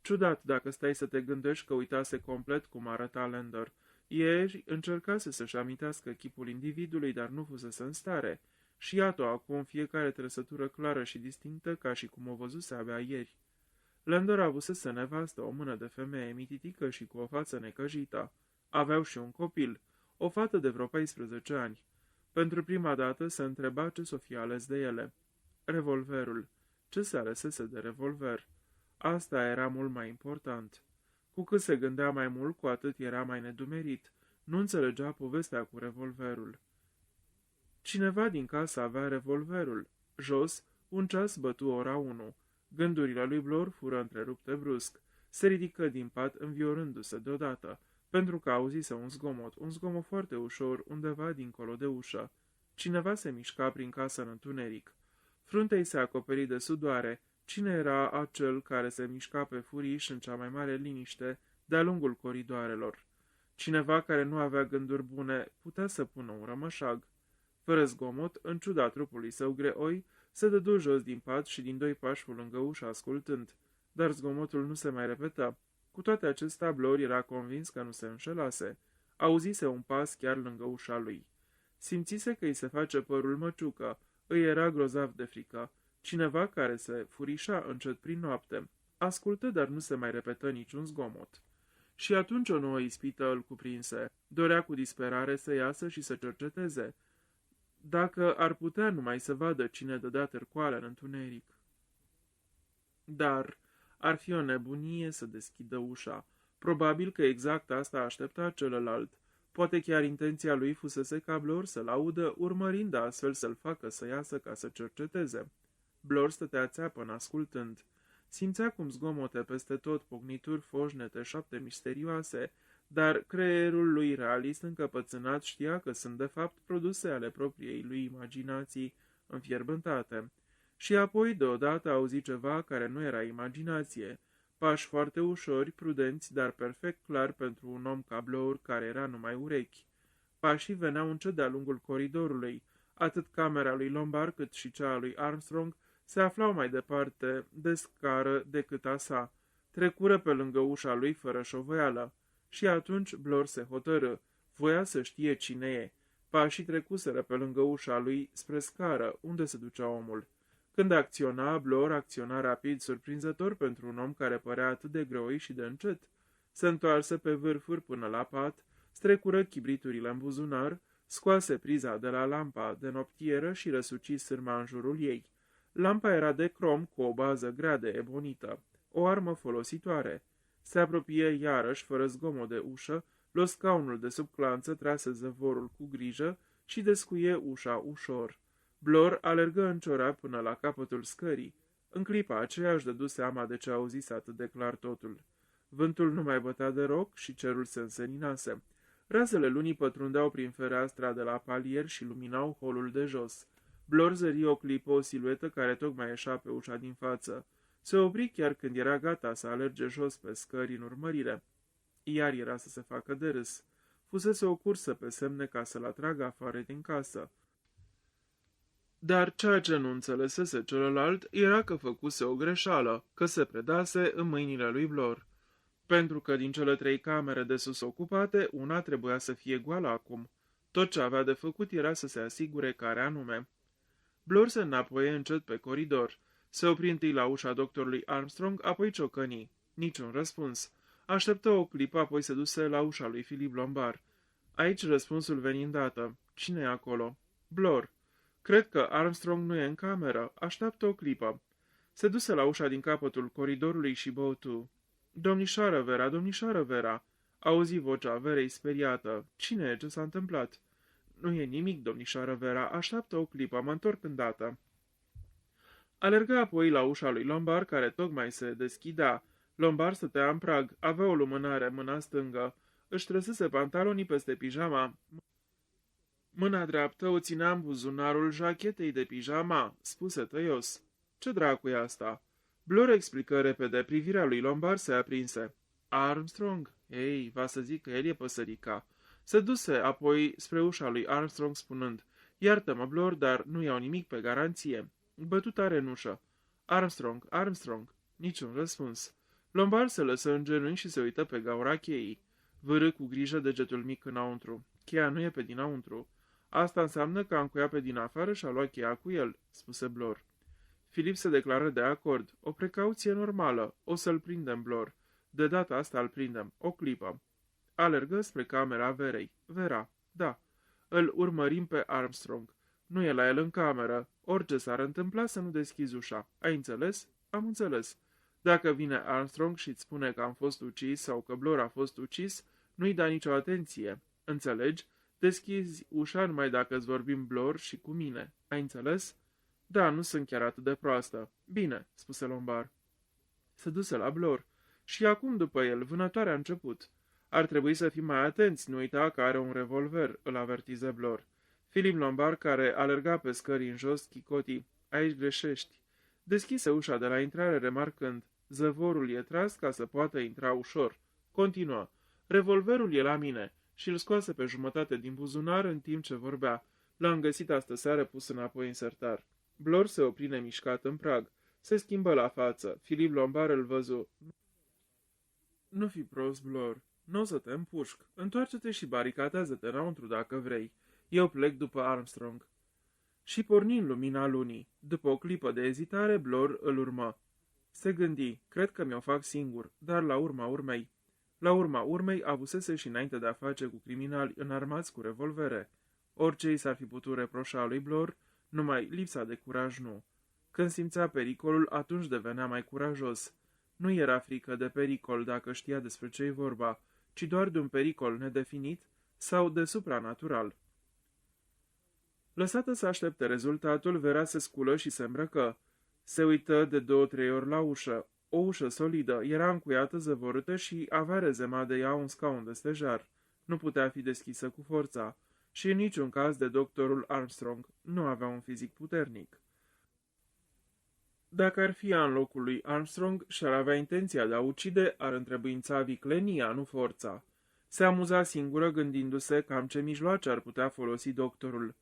Ciudat dacă stai să te gândești că uitase complet cum arăta Landor. Ieri încercase să-și amintească chipul individului, dar nu fusese în stare. Și iată acum fiecare trăsătură clară și distinctă, ca și cum o văzuse abia ieri. Landor avusese nevastă, o mână de femeie mititică și cu o față necăjită. Aveau și un copil, o fată de vreo 14 ani. Pentru prima dată se întreba ce s-o fi ales de ele. Revolverul. Ce se alesese de revolver? Asta era mult mai important. Cu cât se gândea mai mult, cu atât era mai nedumerit. Nu înțelegea povestea cu revolverul. Cineva din casă avea revolverul. Jos, un ceas bătu ora 1. Gândurile lui Blor fură întrerupte brusc. Se ridică din pat înviorându-se deodată, pentru că auzise un zgomot foarte ușor, undeva dincolo de ușă. Cineva se mișca prin casă în întuneric. Fruntea-i se acoperi de sudoare. Cine era acel care se mișca pe furiș în cea mai mare liniște de-a lungul coridoarelor? Cineva care nu avea gânduri bune putea să pună un rămășag. Fără zgomot, în ciuda trupului său greoi, se dădu jos din pat și din 2 pași fu lângă ușă ascultând, dar zgomotul nu se mai repeta. Cu toate acestea, Blor era convins că nu se înșelase. Auzise un pas chiar lângă ușa lui. Simțise că îi se face părul măciucă, îi era grozav de frică. Cineva care se furișa încet prin noapte. Ascultă, dar nu se mai repetă niciun zgomot. Și atunci o nouă ispită îl cuprinse. Dorea cu disperare să iasă și să cerceteze. Dacă ar putea numai să vadă cine dădea târcoale în întuneric. Dar ar fi o nebunie să deschidă ușa. Probabil că exact asta aștepta celălalt. Poate chiar intenția lui fusese ca Blor să-l audă, urmărind astfel să-l facă să iasă ca să cerceteze. Blor stătea țeapăn ascultând. Simțea cum zgomote peste tot, pocnituri foșnete, șapte misterioase, dar creierul lui realist încăpățânat știa că sunt de fapt produse ale propriei lui imaginații înfierbântate. Și apoi deodată auzi ceva care nu era imaginație. Pași foarte ușori, prudenți, dar perfect clar pentru un om ca Blor care era numai urechi. Pașii veneau încet de-a lungul coridorului. Atât camera lui Lombard cât și cea a lui Armstrong se aflau mai departe de scară decât a sa. Trecură pe lângă ușa lui fără șovăială. Și atunci Blor se hotărâ. Voia să știe cine e. Pașii trecuseră pe lângă ușa lui spre scară, unde se ducea omul. Când acționa, Blor acționa rapid, surprinzător pentru un om care părea atât de greoi și de încet. Se întoarse pe vârfuri până la pat, strecură chibriturile în buzunar, scoase priza de la lampa de noptieră și răsuci sârma în jurul ei. Lampa era de crom cu o bază grea de ebonită, o armă folositoare. Se apropie iarăși, fără zgomot de ușă, luă scaunul de sub clanță, trase zăvorul cu grijă și descuie ușa ușor. Blor alergă în ciorap până la capătul scării. În clipa aceea își dădu seama de ce auzise atât de clar totul. Vântul nu mai bătea de roc și cerul se înseninase. Razele lunii pătrundeau prin fereastra de la palier și luminau holul de jos. Blor zări o clipă o siluetă care tocmai ieșea pe ușa din față. Se opri chiar când era gata să alerge jos pe scări în urmărire. Iar era să se facă de râs. Fusese o cursă pe semne ca să-l atragă afară din casă. Dar ceea ce nu înțelesese celălalt era că făcuse o greșeală, că se predase în mâinile lui Blor. Pentru că din cele 3 camere de sus ocupate, una trebuia să fie goală acum. Tot ce avea de făcut era să se asigure care anume. Blor se înapoie încet pe coridor. Se opri întâi la ușa doctorului Armstrong, apoi ciocăni. Niciun răspuns. Așteptă o clipă, apoi se duse la ușa lui Philip Lombard. Aici răspunsul veni îndată. Cine e acolo? Blor. Cred că Armstrong nu e în cameră. Așteaptă o clipă. Se duse la ușa din capătul coridorului și băutu. Domnișoară Vera, domnișoară Vera. Auzi vocea Verei speriată. Cine e? Ce s-a întâmplat? Nu e nimic, domnișoară Vera. Așteaptă o clipă. Mă întorc îndată. Alergă apoi la ușa lui Lombard, care tocmai se deschidea. Lombard stătea în prag. Avea o lumânare în mâna stângă. Își trăsese pantalonii peste pijama. Mâna dreaptă o ținea în buzunarul jachetei de pijama, spuse tăios. Ce dracu e asta? Blor explică repede, privirea lui Lombard se aprinse. Armstrong? Ei, va să zic că el e păsărica. Se duse apoi spre ușa lui Armstrong spunând, iartă-mă, Blor, dar nu iau nimic pe garanție. Bătu tare în ușă. Armstrong, Armstrong. Niciun răspuns. Lombard se lăsă în genunchi și se uită pe gaura cheii. Vârâ cu grijă degetul mic înăuntru. Cheia nu e pe dinăuntru. Asta înseamnă că a încuiat pe din afară și a luat cheia cu el, spuse Blor. Filip se declară de acord. O precauție normală. O să-l prindem, Blor. De data asta îl prindem. O clipă. Alergă spre camera Verei. Vera. Da. Îl urmărim pe Armstrong. Nu e la el în cameră. Orice s-ar întâmpla să nu deschizi ușa. Ai înțeles? Am înțeles. Dacă vine Armstrong și îți spune că am fost ucis sau că Blor a fost ucis, nu-i da nicio atenție. Înțelegi? Deschizi ușa numai dacă îți vorbim Blor și cu mine. Ai înțeles? Da, nu sunt chiar atât de proastă. Bine, spuse Lombard. Se duse la Blor. Și acum după el, vânătoarea a început. Ar trebui să fim mai atenți, nu uita că are un revolver, îl avertize Blor. Philip Lombard, care alerga pe scări în jos, chicoti. Aici greșești. Deschise ușa de la intrare remarcând. Zăvorul e tras ca să poată intra ușor. Continuă. Revolverul e la mine și îl scoase pe jumătate din buzunar în timp ce vorbea. L-am găsit astă seară pus înapoi în sertar. Blor se opri nemișcat în prag. Se schimbă la față. Philip Lombard îl văzu. Nu fi prost, Blor. Nu o să te împușc. Întoarce-te și baricadează-te înăuntru dacă vrei. Eu plec după Armstrong. Și porni în lumina lunii. După o clipă de ezitare, Blor îl urmă. Se gândi, cred că mi-o fac singur, dar la urma urmei. La urma urmei avusese și înainte de a face cu criminali înarmați cu revolvere. Orice i s-ar fi putut reproșa lui Blor, numai lipsa de curaj nu. Când simțea pericolul, atunci devenea mai curajos. Nu era frică de pericol dacă știa despre ce-i vorba, ci doar de un pericol nedefinit sau de supranatural. Lăsată să aștepte rezultatul, Vera se sculă și se îmbrăcă. Se uită de 2-3 ori la ușă. O ușă solidă, era încuiată, zăvorâtă și avea rezemat de ea un scaun de stejar. Nu putea fi deschisă cu forța și în niciun caz de doctorul Armstrong. Nu avea un fizic puternic. Dacă ar fi ea în locul lui Armstrong și ar avea intenția de a ucide, ar întrebuința viclenia, nu forța. Se amuza singură gândindu-se cam ce mijloace ar putea folosi doctorul.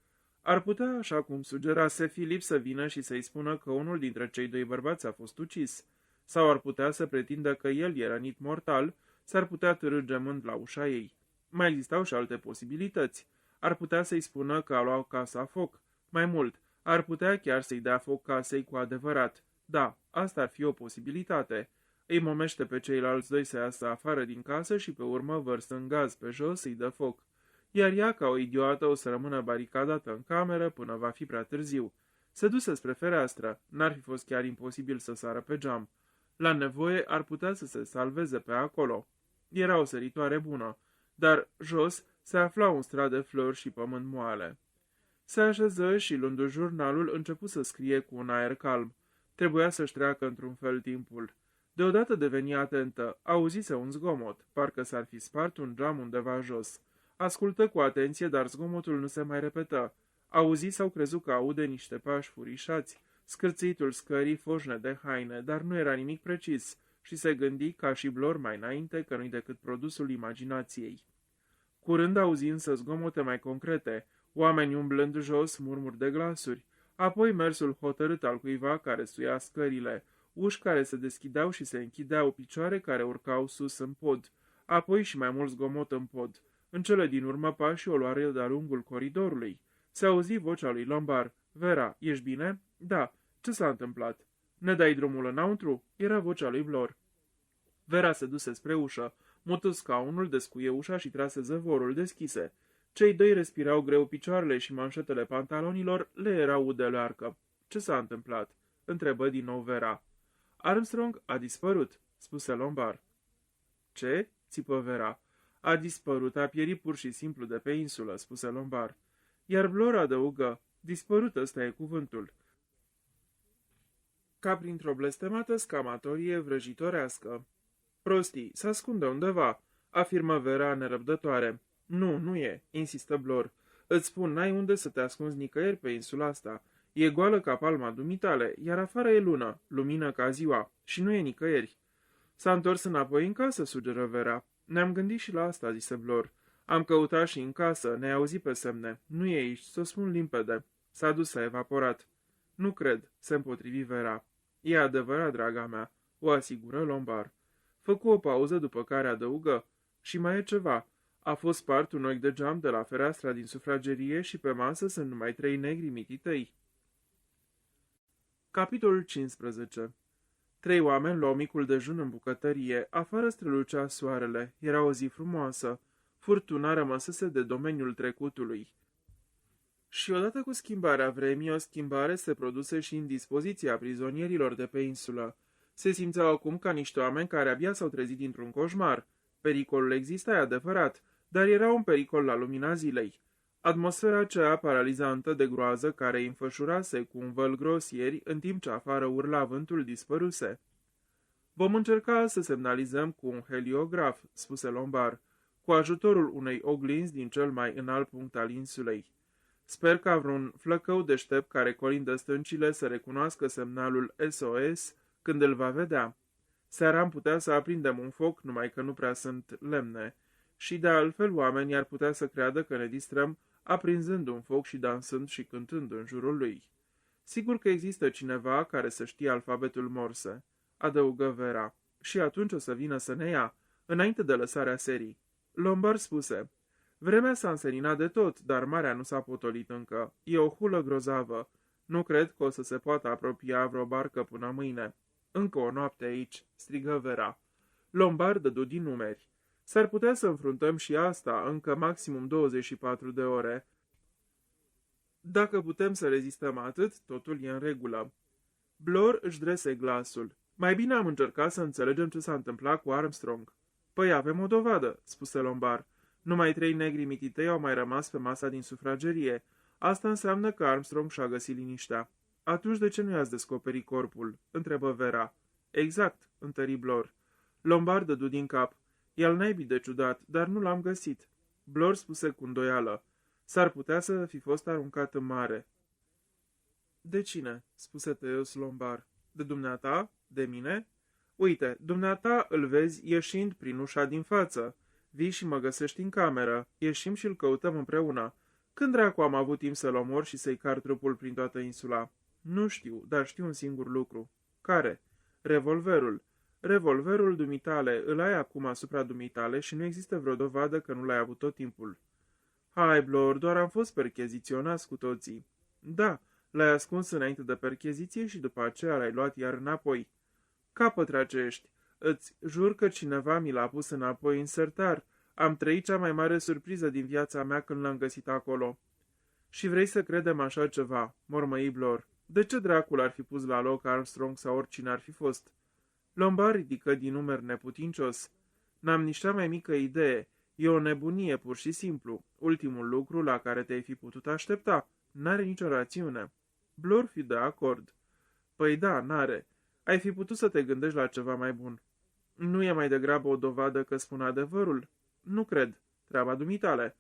Ar putea, așa cum sugerase Philip, să vină și să-i spună că unul dintre cei doi bărbați a fost ucis. Sau ar putea să pretindă că el e rănit mortal, s-ar putea târî gemând la ușa ei. Mai existau și alte posibilități. Ar putea să-i spună că a luat casa foc. Mai mult, ar putea chiar să-i dea foc casei cu adevărat. Da, asta ar fi o posibilitate. Îi momește pe ceilalți doi să iasă afară din casă și pe urmă vărsă în gaz pe jos să-i dă foc. Iar ea, ca o idiotă, o să rămână baricadată în cameră până va fi prea târziu. Se duse spre fereastră. N-ar fi fost chiar imposibil să sară pe geam. La nevoie ar putea să se salveze pe acolo. Era o săritoare bună, dar jos se afla un strat de flori și pământ moale. Se așeză și, luându jurnalul, începu să scrie cu un aer calm. Trebuia să-și treacă într-un fel timpul. Deodată deveni atentă, auzise un zgomot, parcă s-ar fi spart un geam undeva jos. Ascultă cu atenție, dar zgomotul nu se mai repetă. Auzi sau crezu că aude niște pași furișați, scârțitul scării, foșne de haine, dar nu era nimic precis și se gândi, ca și Blor mai înainte, că nu-i decât produsul imaginației. Curând auzi însă zgomote mai concrete, oameni umblând jos, murmuri de glasuri, apoi mersul hotărât al cuiva care suia scările, uși care se deschideau și se închideau, picioare care urcau sus în pod, apoi și mai mult zgomot în pod. În cele din urmă pașii o luară de-a lungul coridorului. Se auzi vocea lui Lombard. Vera, ești bine? Da. Ce s-a întâmplat? Ne dai drumul înăuntru? Era vocea lui Blor. Vera se duse spre ușă, mută scaunul, descuie ușa și trase zăvorul deschise. Cei doi respirau greu, picioarele și manșetele pantalonilor le erau de learcă. Ce s-a întâmplat? Întrebă din nou Vera. Armstrong a dispărut, spuse Lombard. Ce? Țipă Vera. A dispărut, a pierit pur și simplu de pe insulă, spuse Lombard. Iar Blor adăugă, dispărut, ăsta e cuvântul. Ca printr-o blestemată scamatorie vrăjitorească. Prostii, se ascunde undeva, afirmă Vera nerăbdătoare. Nu, nu e, insistă Blor. Îți spun, n-ai unde să te ascunzi nicăieri pe insula asta. E goală ca palma dumitale, iar afară e lună, lumină ca ziua, și nu e nicăieri. S-a întors înapoi în casă, sugeră Vera. Ne-am gândit și la asta, zise Blor. Am căutat și în casă, ne-ai auzit pe semne. Nu e aici, să o spun limpede. S-a dus, s-a evaporat. Nu cred, se împotrivi Vera. E adevărat, draga mea, o asigură Lombard. Făcu o pauză, după care adăugă. Și mai e ceva. A fost spart un ochi de geam de la fereastra din sufragerie și pe masă sunt numai 3 negri mititei. Capitolul 15. 3 oameni luau micul dejun în bucătărie. Afară strălucea soarele. Era o zi frumoasă. Furtuna rămăsese de domeniul trecutului. Și odată cu schimbarea vremii, o schimbare se produse și în dispoziția prizonierilor de pe insulă. Se simțeau acum ca niște oameni care abia s-au trezit dintr-un coșmar. Pericolul exista, e adevărat, dar era un pericol la lumina zilei. Atmosfera aceea paralizantă de groază care îi înfășurase cu un văl grosieri, în timp ce afară urla vântul, dispăruse. Vom încerca să semnalizăm cu un heliograf, spuse Lombard, cu ajutorul unei oglinzi din cel mai înalt punct al insulei. Sper ca vreun flăcău deștept care colindă stâncile să recunoască semnalul SOS când îl va vedea. Seara am putea să aprindem un foc, numai că nu prea sunt lemne, și de altfel oamenii ar putea să creadă că ne distrăm aprinzând un foc și dansând și cântând în jurul lui. Sigur că există cineva care să știe alfabetul Morse, adăugă Vera, și atunci o să vină să ne ia, înainte de lăsarea serii. Lombard spuse: vremea s-a înseninat de tot, dar marea nu s-a potolit încă. E o hulă grozavă. Nu cred că o să se poată apropia vreo barcă până mâine. Încă o noapte aici, strigă Vera. Lombard dădu din numeri. S-ar putea să înfruntăm și asta încă maximum 24 de ore. Dacă putem să rezistăm atât, totul e în regulă. Blor își drese glasul. Mai bine am încercat să înțelegem ce s-a întâmplat cu Armstrong. Păi avem o dovadă, spuse Lombard. Numai 3 negri mititei au mai rămas pe masa din sufragerie. Asta înseamnă că Armstrong și-a găsit liniștea. Atunci de ce nu i-ați descoperit corpul? Întrebă Vera. Exact, întări Blor. Lombard dădu din cap. El naibii de ciudat, dar nu l-am găsit. Blor spuse cu îndoială. S-ar putea să fi fost aruncat în mare. De cine? Spuse tăios Lombard. De dumneata? De mine? Uite, dumneata îl vezi ieșind prin ușa din față. Vii și mă găsești în cameră. Ieșim și îl căutăm împreună. Când dracu am avut timp să-l omor și să-i car trupul prin toată insula? Nu știu, dar știu un singur lucru. Care? Revolverul. Revolverul dumitale îl ai acum asupra dumitale și nu există vreo dovadă că nu l-ai avut tot timpul. Hai, Blor, doar am fost percheziționați cu toții. Da, l-ai ascuns înainte de percheziție și după aceea l-ai luat iar înapoi. Capăt ești. Îți jur că cineva mi l-a pus înapoi în sertar. Am trăit cea mai mare surpriză din viața mea când l-am găsit acolo. Și vrei să credem așa ceva, mormăi Blor. De ce dracul ar fi pus la loc Armstrong sau oricine ar fi fost? Lombard ridică din numeri neputincios. N-am nici cea mai mică idee. E o nebunie, pur și simplu. Ultimul lucru la care te-ai fi putut aștepta. N-are nicio rațiune. Blor fi de acord. Păi da, n-are. Ai fi putut să te gândești la ceva mai bun. Nu e mai degrabă o dovadă că spun adevărul? Nu cred. Treaba dumitale.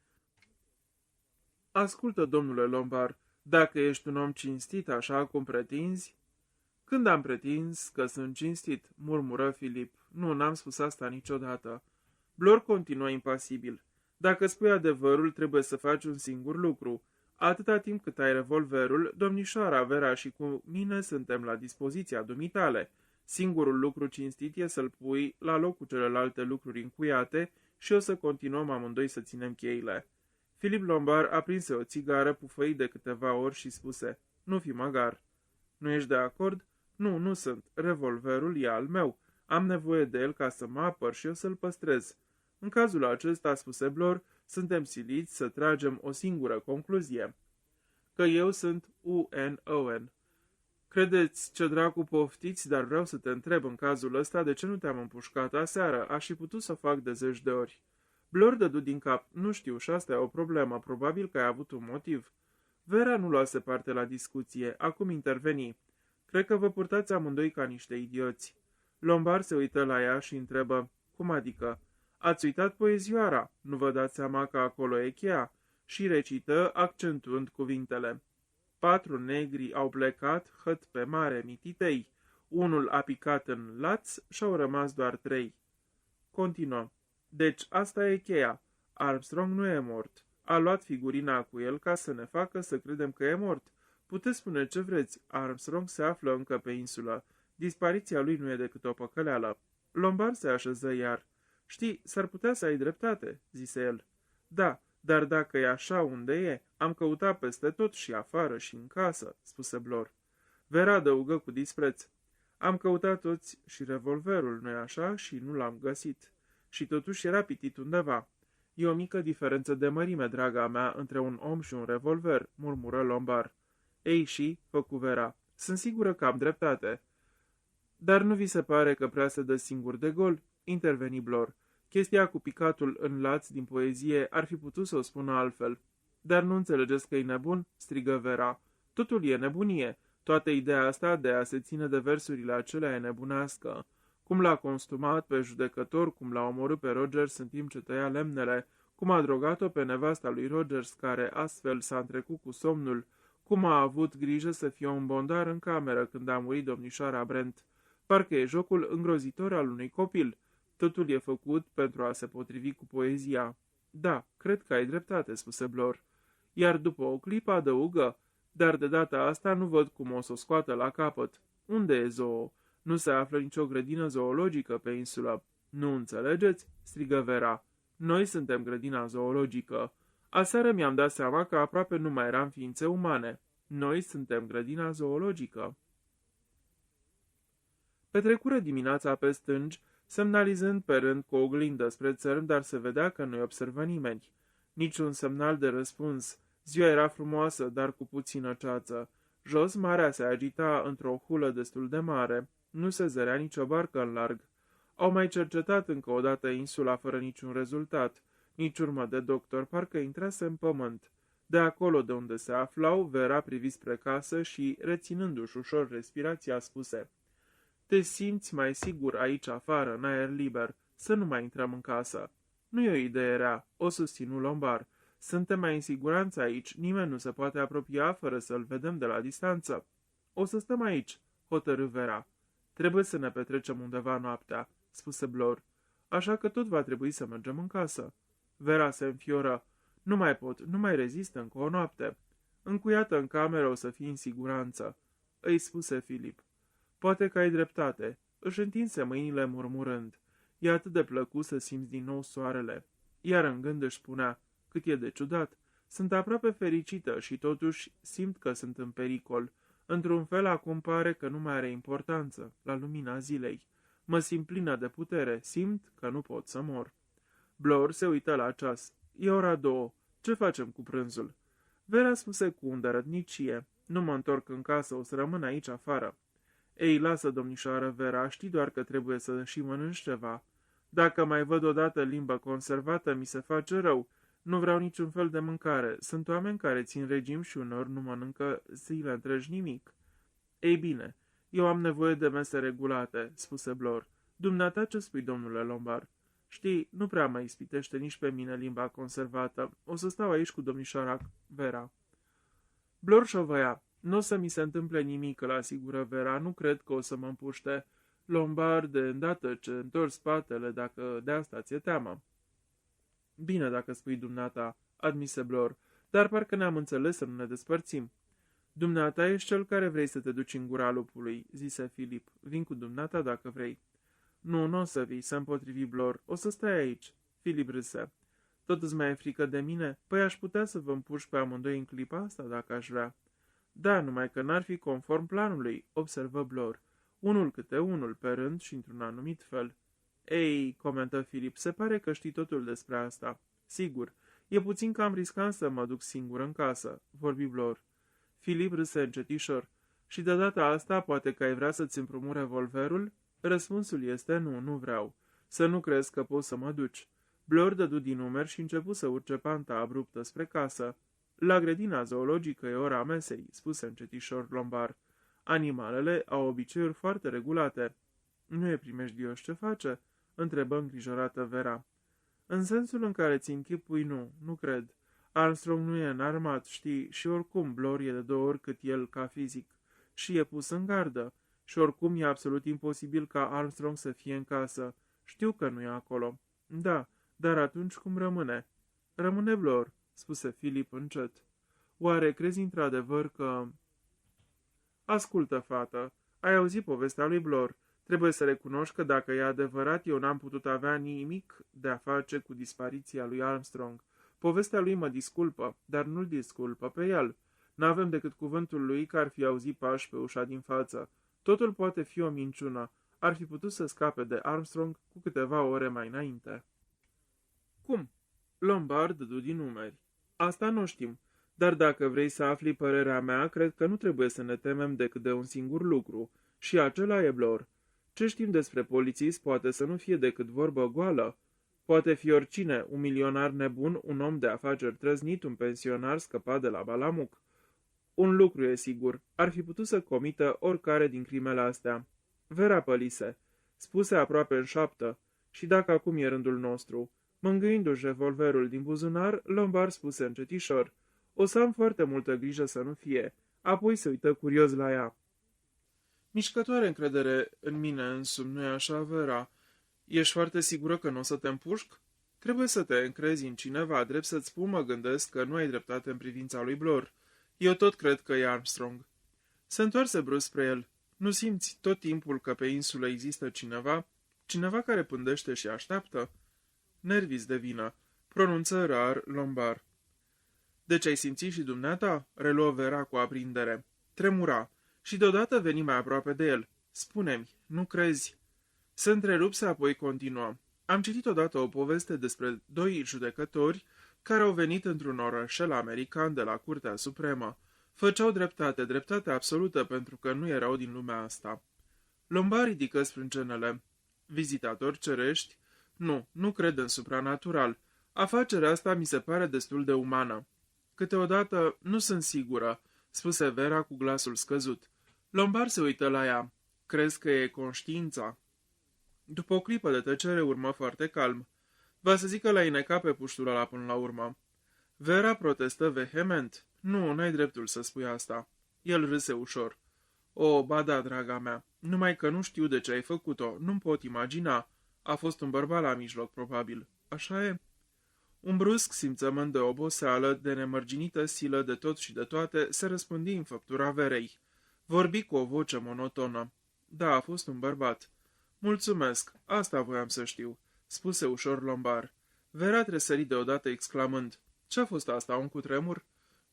Ascultă, domnule Lombard, dacă ești un om cinstit așa cum pretinzi... Când am pretins că sunt cinstit, murmură Filip. Nu, n-am spus asta niciodată. Blor continuă impasibil. Dacă spui adevărul, trebuie să faci un singur lucru. Atâta timp cât ai revolverul, domnișoara Vera și cu mine suntem la dispoziția dumitale. Singurul lucru cinstit e să-l pui la loc cu celelalte lucruri încuiate și o să continuăm amândoi să ținem cheile. Filip Lombard aprinse o țigară, pufăi de câteva ori și spuse: nu fi măgar. Nu ești de acord? Nu, nu sunt. Revolverul e al meu. Am nevoie de el ca să mă apăr și eu să-l păstrez. În cazul acesta, spuse Blor, suntem siliți să tragem o singură concluzie. Că eu sunt U.N. Owen. Credeți ce dracu poftiți, dar vreau să te întreb în cazul ăsta de ce nu te-am împușcat aseară. Aș fi putut să fac de 10 de ori. Blor dădu din cap. Nu știu, și asta e o problemă. Probabil că ai avut un motiv. Vera nu luase parte la discuție. Acum interveni. Cred că vă purtați amândoi ca niște idioți. Lombard se uită la ea și întrebă: cum adică? Ați uitat poezioara? Nu vă dați seama că acolo e cheia? Și recită, accentuând cuvintele: 4 negri au plecat, hăt pe mare mititei. Unul a picat în laț și-au rămas doar 3. Continuă. Deci asta e cheia. Armstrong nu e mort. A luat figurina cu el ca să ne facă să credem că e mort. Puteți spune ce vreți, Armstrong se află încă pe insulă. Dispariția lui nu e decât o păcăleală. Lombard se așeză iar. Știi, s-ar putea să ai dreptate, zise el. Da, dar dacă e așa, unde e? Am căutat peste tot și afară și în casă, spuse Blor. Vera adăugă cu dispreț. Am căutat toți și revolverul, nu-i așa, și nu l-am găsit. Și totuși era pitit undeva. E o mică diferență de mărime, draga mea, între un om și un revolver, murmură Lombard. Ei și, făcu Vera, sunt sigură că am dreptate. Dar nu vi se pare că prea se dă singur de gol? Interveni Blor. Chestia cu picatul în laț din poezie ar fi putut să o spună altfel. Dar nu înțelegeți că e nebun? Strigă Vera. Totul e nebunie. Toată ideea asta de a se ține de versurile acelea e nebunească. Cum l-a consumat pe judecător, cum l-a omorât pe Rogers în timp ce tăia lemnele, cum a drogat-o pe nevasta lui Rogers, care astfel s-a întrecut cu somnul, cum a avut grijă să fie un bondar în cameră când a murit domnișoara Brent. Parcă e jocul îngrozitor al unui copil. Totul e făcut pentru a se potrivi cu poezia. Da, cred că ai dreptate, spuse Blor. Iar după o clipă adăugă, dar de data asta nu văd cum o să o scoată la capăt. Unde e zoo? Nu se află nicio grădină zoologică pe insulă. Nu înțelegeți? Strigă Vera. Noi suntem grădina zoologică. Aseară mi-am dat seama că aproape nu mai eram ființe umane. Noi suntem grădina zoologică. Petrecură dimineața pe stângi, semnalizând pe rând cu o oglindă spre țărm, dar se vedea că nu-i observă nimeni. Niciun semnal de răspuns. Ziua era frumoasă, dar cu puțină ceață. Jos, marea se agita într-o hulă destul de mare. Nu se zărea nicio barcă în larg. Au mai cercetat încă o dată insula fără niciun rezultat. Nici urmă de doctor, parcă intrase în pământ. De acolo de unde se aflau, Vera privi spre casă și, reținându-și ușor respirația, spuse: Te simți mai sigur aici afară, în aer liber, să nu mai intrăm în casă. Nu e o idee rea, o susținu Lombard. Suntem mai în siguranță aici, nimeni nu se poate apropia fără să-l vedem de la distanță. O să stăm aici, hotărâ Vera. Trebuie să ne petrecem undeva noaptea, spuse Blor, așa că tot va trebui să mergem în casă. Vera se înfioră. Nu mai pot, nu mai rezist încă o noapte. Încuiată în cameră o să fii în siguranță, îi spuse Filip. Poate că ai dreptate. Își întinse mâinile murmurând. E atât de plăcut să simți din nou soarele. Iar în gând își spunea, cât e de ciudat. Sunt aproape fericită și totuși simt că sunt în pericol. Într-un fel acum pare că nu mai are importanță, la lumina zilei. Mă simt plină de putere, simt că nu pot să mor. Blor se uită la ceas. E ora 2. Ce facem cu prânzul? Vera spuse cu îndărătnicie. Nu mă întorc în casă, o să rămân aici afară. Ei, lasă, domnișoară Vera, știi doar că trebuie să și mănânci ceva. Dacă mai văd odată limbă conservată, mi se face rău. Nu vreau niciun fel de mâncare. Sunt oameni care țin regim și unor nu mănâncă zile întregi nimic. Ei bine, eu am nevoie de mese regulate, spuse Blor. Dumneata ce spui, domnule Lombard? Știi, nu prea mă ispitește nici pe mine limba conservată. O să stau aici cu domnișoara Vera. Blor șovăia. Nu o să mi se întâmple nimic, îl asigură Vera, nu cred că o să mă împuște. Lombard, de îndată ce întorci spatele, dacă de asta ți-e teamă. Bine, dacă spui dumneata, admise Blor, dar parcă ne-am înțeles să nu ne despărțim. Dumneata ești cel care vrei să te duci în gura lupului, zise Filip. Vin cu dumneata dacă vrei. Nu o să vii, se împotrivi Blor, o să stai aici. Filip râse. Tot îți mai e frică de mine? Păi aș putea să vă împuși pe amândoi în clipa asta, dacă aș vrea. Da, numai că n-ar fi conform planului, observă Blor. Unul câte unul, pe rând și într-un anumit fel. Ei, comentă Filip, se pare că știi totul despre asta. Sigur, e puțin cam riscant să mă duc singur în casă, vorbi Blor. Filip râse încetișor. Și de data asta poate că ai vrea să-ți împrumut revolverul? Răspunsul este nu vreau. Să nu crezi că poți să mă duci. Blor dădu din numeri și începu să urce panta abruptă spre casă. La grădina zoologică e ora mesei, spuse încetișor Lombard. Animalele au obiceiuri foarte regulate. Nu e primejdios ce face? Întrebă îngrijorată Vera. În sensul în care ți închipui, nu cred. Armstrong nu e înarmat, știi, și oricum Blor e de 2 ori cât el ca fizic. Și e pus în gardă. Și oricum e absolut imposibil ca Armstrong să fie în casă. Știu că nu e acolo. Da, dar atunci cum rămâne? Rămâne Blor, spuse Filip încet. Oare crezi într-adevăr că... Ascultă, fată, ai auzit povestea lui Blor. Trebuie să recunoști că dacă e adevărat, eu n-am putut avea nimic de a face cu dispariția lui Armstrong. Povestea lui mă disculpă, dar nu-l disculpă pe el. N-avem decât cuvântul lui că ar fi auzit pași pe ușa din față. Totul poate fi o minciună. Ar fi putut să scape de Armstrong cu câteva ore mai înainte. Cum? Lombard dădu din numeri. Asta nu știm, dar dacă vrei să afli părerea mea, cred că nu trebuie să ne temem decât de un singur lucru, și acela e Blor. Ce știm despre polițist poate să nu fie decât vorbă goală. Poate fi oricine, un milionar nebun, un om de afaceri trăznit, un pensionar scăpat de la Balamuc. Un lucru e sigur, ar fi putut să comită oricare din crimele astea. Vera pălise, spuse aproape în șoaptă, și dacă acum e rândul nostru. Mângâindu-și revolverul din buzunar, Lombard spuse încetișor, o să am foarte multă grijă să nu fie, apoi se uită curios la ea. Mișcătoare încredere în mine însumi, nu-i așa, Vera? Ești foarte sigură că nu o să te împușc? Trebuie să te încrezi în cineva, drept să-ți spun, mă gândesc că nu ai dreptate în privința lui Blor. Eu tot cred că e Armstrong. Se întoarse brusc spre el. Nu simți tot timpul că pe insulă există cineva? Cineva care pândește și așteaptă? Nervis de vină, pronunță rar Lombard. Deci ai simțit și dumneata? Reluă Vera cu aprindere. Tremura și deodată veni mai aproape de el. Spune-mi, nu crezi? Se întrerupse, apoi continuă. Am citit odată o poveste despre doi judecători care au venit într-un orășel american de la Curtea Supremă. Făceau dreptate, dreptate absolută, pentru că nu erau din lumea asta. Lombard ridică sprâncenele. Vizitatori cerești? Nu cred în supranatural. Afacerea asta mi se pare destul de umană. Câteodată nu sunt sigură, spuse Vera cu glasul scăzut. Lombard se uită la ea. Crezi că e conștiința? După o clipă de tăcere urmă foarte calm. Va să zic că l-ai necat pe puștul ăla până la urmă. Vera protestă vehement. Nu, n-ai dreptul să spui asta. El râse ușor. O, ba da, draga mea, numai că nu știu de ce ai făcut-o, nu-mi pot imagina. A fost un bărbat la mijloc, probabil. Așa e? Un brusc simțământ de oboseală, de nemărginită silă de tot și de toate, se răspândi în făptura Verei. Vorbi cu o voce monotonă. Da, a fost un bărbat. Mulțumesc, asta voiam să știu, spuse ușor Lombard. Vera tresări deodată exclamând. Ce-a fost asta, un cutremur?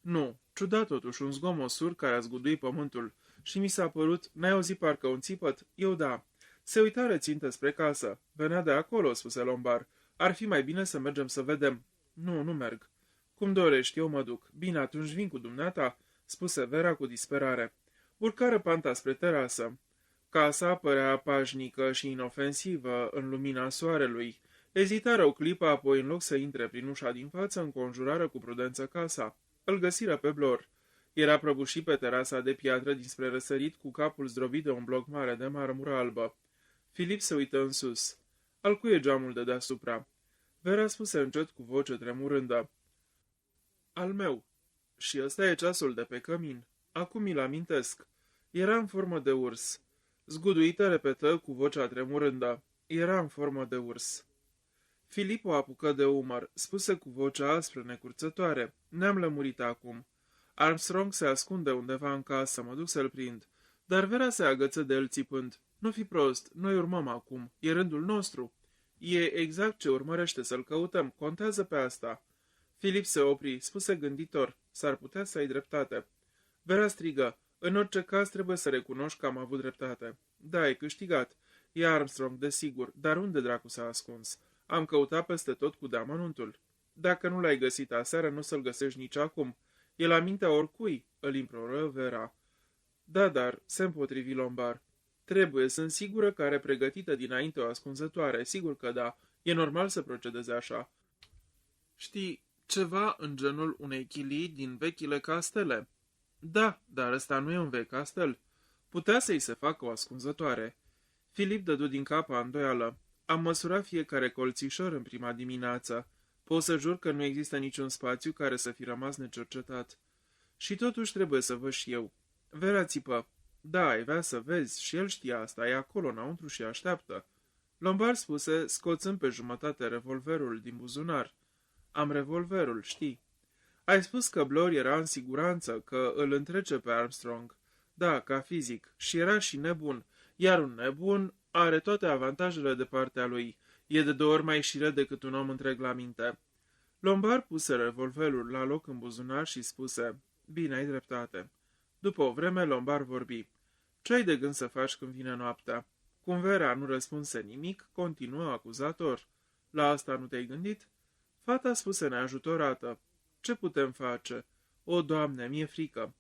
Nu, ciudat totuși, un zgomot sur care a zguduit pământul. Și mi s-a părut, n-ai auzit parcă un țipăt? Eu da. Se uita rețintă spre casă. Venea de acolo, spuse Lombard. Ar fi mai bine să mergem să vedem. Nu merg. Cum dorești, eu mă duc. Bine, atunci vin cu dumneata, spuse Vera cu disperare. Urcară panta spre terasă. Casa părea pașnică și inofensivă în lumina soarelui. Ezitară o clipă, apoi în loc să intre prin ușa din față, înconjurară cu prudență casa. Îl găsiră pe Blor. Era prăbușit pe terasa de piatră dinspre răsărit, cu capul zdrobit de un bloc mare de marmură albă. Filip se uită în sus. Al cui e geamul de deasupra? Vera spuse încet cu voce tremurândă. Al meu. Și ăsta e ceasul de pe cămin. Acum mi-l amintesc. Era în formă de urs. Zguduită repetă cu vocea tremurândă. Era în formă de urs. Filip o apucă de umăr, spuse cu vocea aspră necurțătoare. Ne-am lămurit acum. Armstrong se ascunde undeva în casă, mă duc să-l prind. Dar Vera se agăță de el țipând. Nu fi prost, noi urmăm acum. E rândul nostru. E exact ce urmărește să-l căutăm. Contează pe asta. Filip se opri, spuse gânditor. S-ar putea să ai dreptate. Vera strigă. În orice caz trebuie să recunoști că am avut dreptate. Da, ai câștigat. E Armstrong, desigur, dar unde dracu s-a ascuns? Am căutat peste tot cu deamănuntul. Dacă nu l-ai găsit aseară, nu să-l găsești nici acum. E la mintea oricui, îl imploră Vera. Da, dar, se împotrivi Lombard. Trebuie, sunt sigură că are pregătită dinainte o ascunzătoare, sigur că da, e normal să procedeze așa. Știi, ceva în genul unei chilii din vechile castele. Da, dar ăsta nu e un vechi castel. Putea să-i se facă o ascunzătoare. Filip dădu din cap îndoială. Am măsurat fiecare colțișor în prima dimineață. Pot să jur că nu există niciun spațiu care să fi rămas necercetat. Și totuși trebuie să văd și eu. Vera țipă. Da, ai vrea să vezi, și el știa asta, e acolo înăuntru și așteaptă. Lombard spuse, scoțând pe jumătate revolverul din buzunar. Am revolverul, știi. Ai spus că Blor era în siguranță, că îl întrece pe Armstrong. Da, ca fizic, și era și nebun, iar un nebun are toate avantajele de partea lui. E de 2 ori mai șire decât un om întreg la minte. Lombard puse revolverul la loc în buzunar și spuse, bine, ai dreptate. După o vreme, Lombard vorbi. Ce ai de gând să faci când vine noaptea? Cum Vera nu răspunse nimic, continuă acuzator. La asta nu te-ai gândit? Fata spuse neajutorată. Ce putem face? O, Doamne, mi-e frică.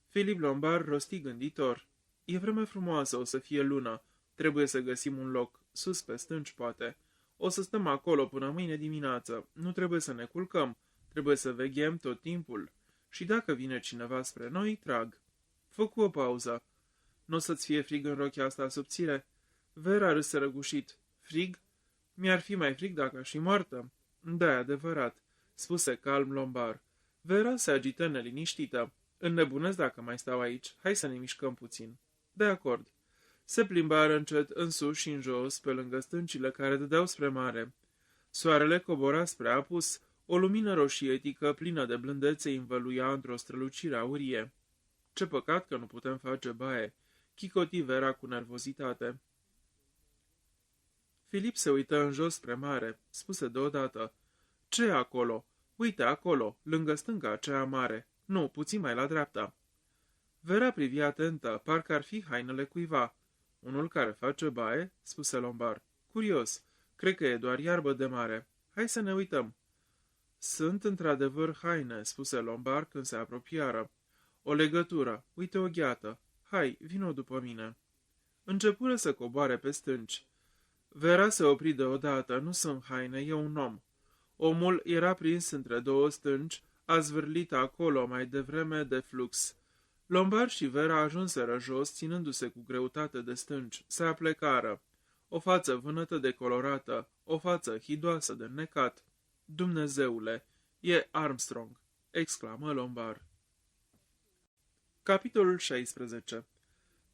Philip Lombard rosti gânditor. E vreme frumoasă, o să fie lună. Trebuie să găsim un loc. Sus pe stânci, poate. O să stăm acolo până mâine dimineață. Nu trebuie să ne culcăm. Trebuie să veghem tot timpul. Și dacă vine cineva spre noi, trag. Făcu o pauză. Nu o să-ți fie frig în rochia asta subțire? Vera râse răgușit. Frig? Mi-ar fi mai frig dacă aș fi moartă. Da, adevărat, spuse calm Lombard. Vera se agită neliniștită. Înnebunesc dacă mai stau aici. Hai să ne mișcăm puțin. De acord. Se plimbară încet în sus și în jos, pe lângă stâncile care dădeau spre mare. Soarele cobora spre apus, o lumină roșietică plină de blândețe învăluia într-o strălucire aurie. Ce păcat că nu putem face baie, chicoti Vera cu nervozitate. Filip se uită în jos spre mare, spuse deodată. Ce e acolo? Uite acolo, lângă stânga aceea mare. Nu, puțin mai la dreapta. Vera privi atentă, parcă ar fi hainele cuiva. Unul care face baie? Spuse Lombard. Curios, cred că e doar iarbă de mare. Hai să ne uităm. Sunt într-adevăr haine, spuse Lombard când se apropiară. O legătură, uite o gheată. Hai, vino după mine. Începură să coboare pe stânci. Vera se opri deodată, nu sunt haine, e un om. Omul era prins între două stânci, a zvârlit acolo mai devreme de flux. Lombard și Vera ajunseră jos, ținându-se cu greutate de stânci. Se aplecară. O față vânătă decolorată, o față hidoasă de necat. Dumnezeule, e Armstrong, exclamă Lombard. Capitolul 16.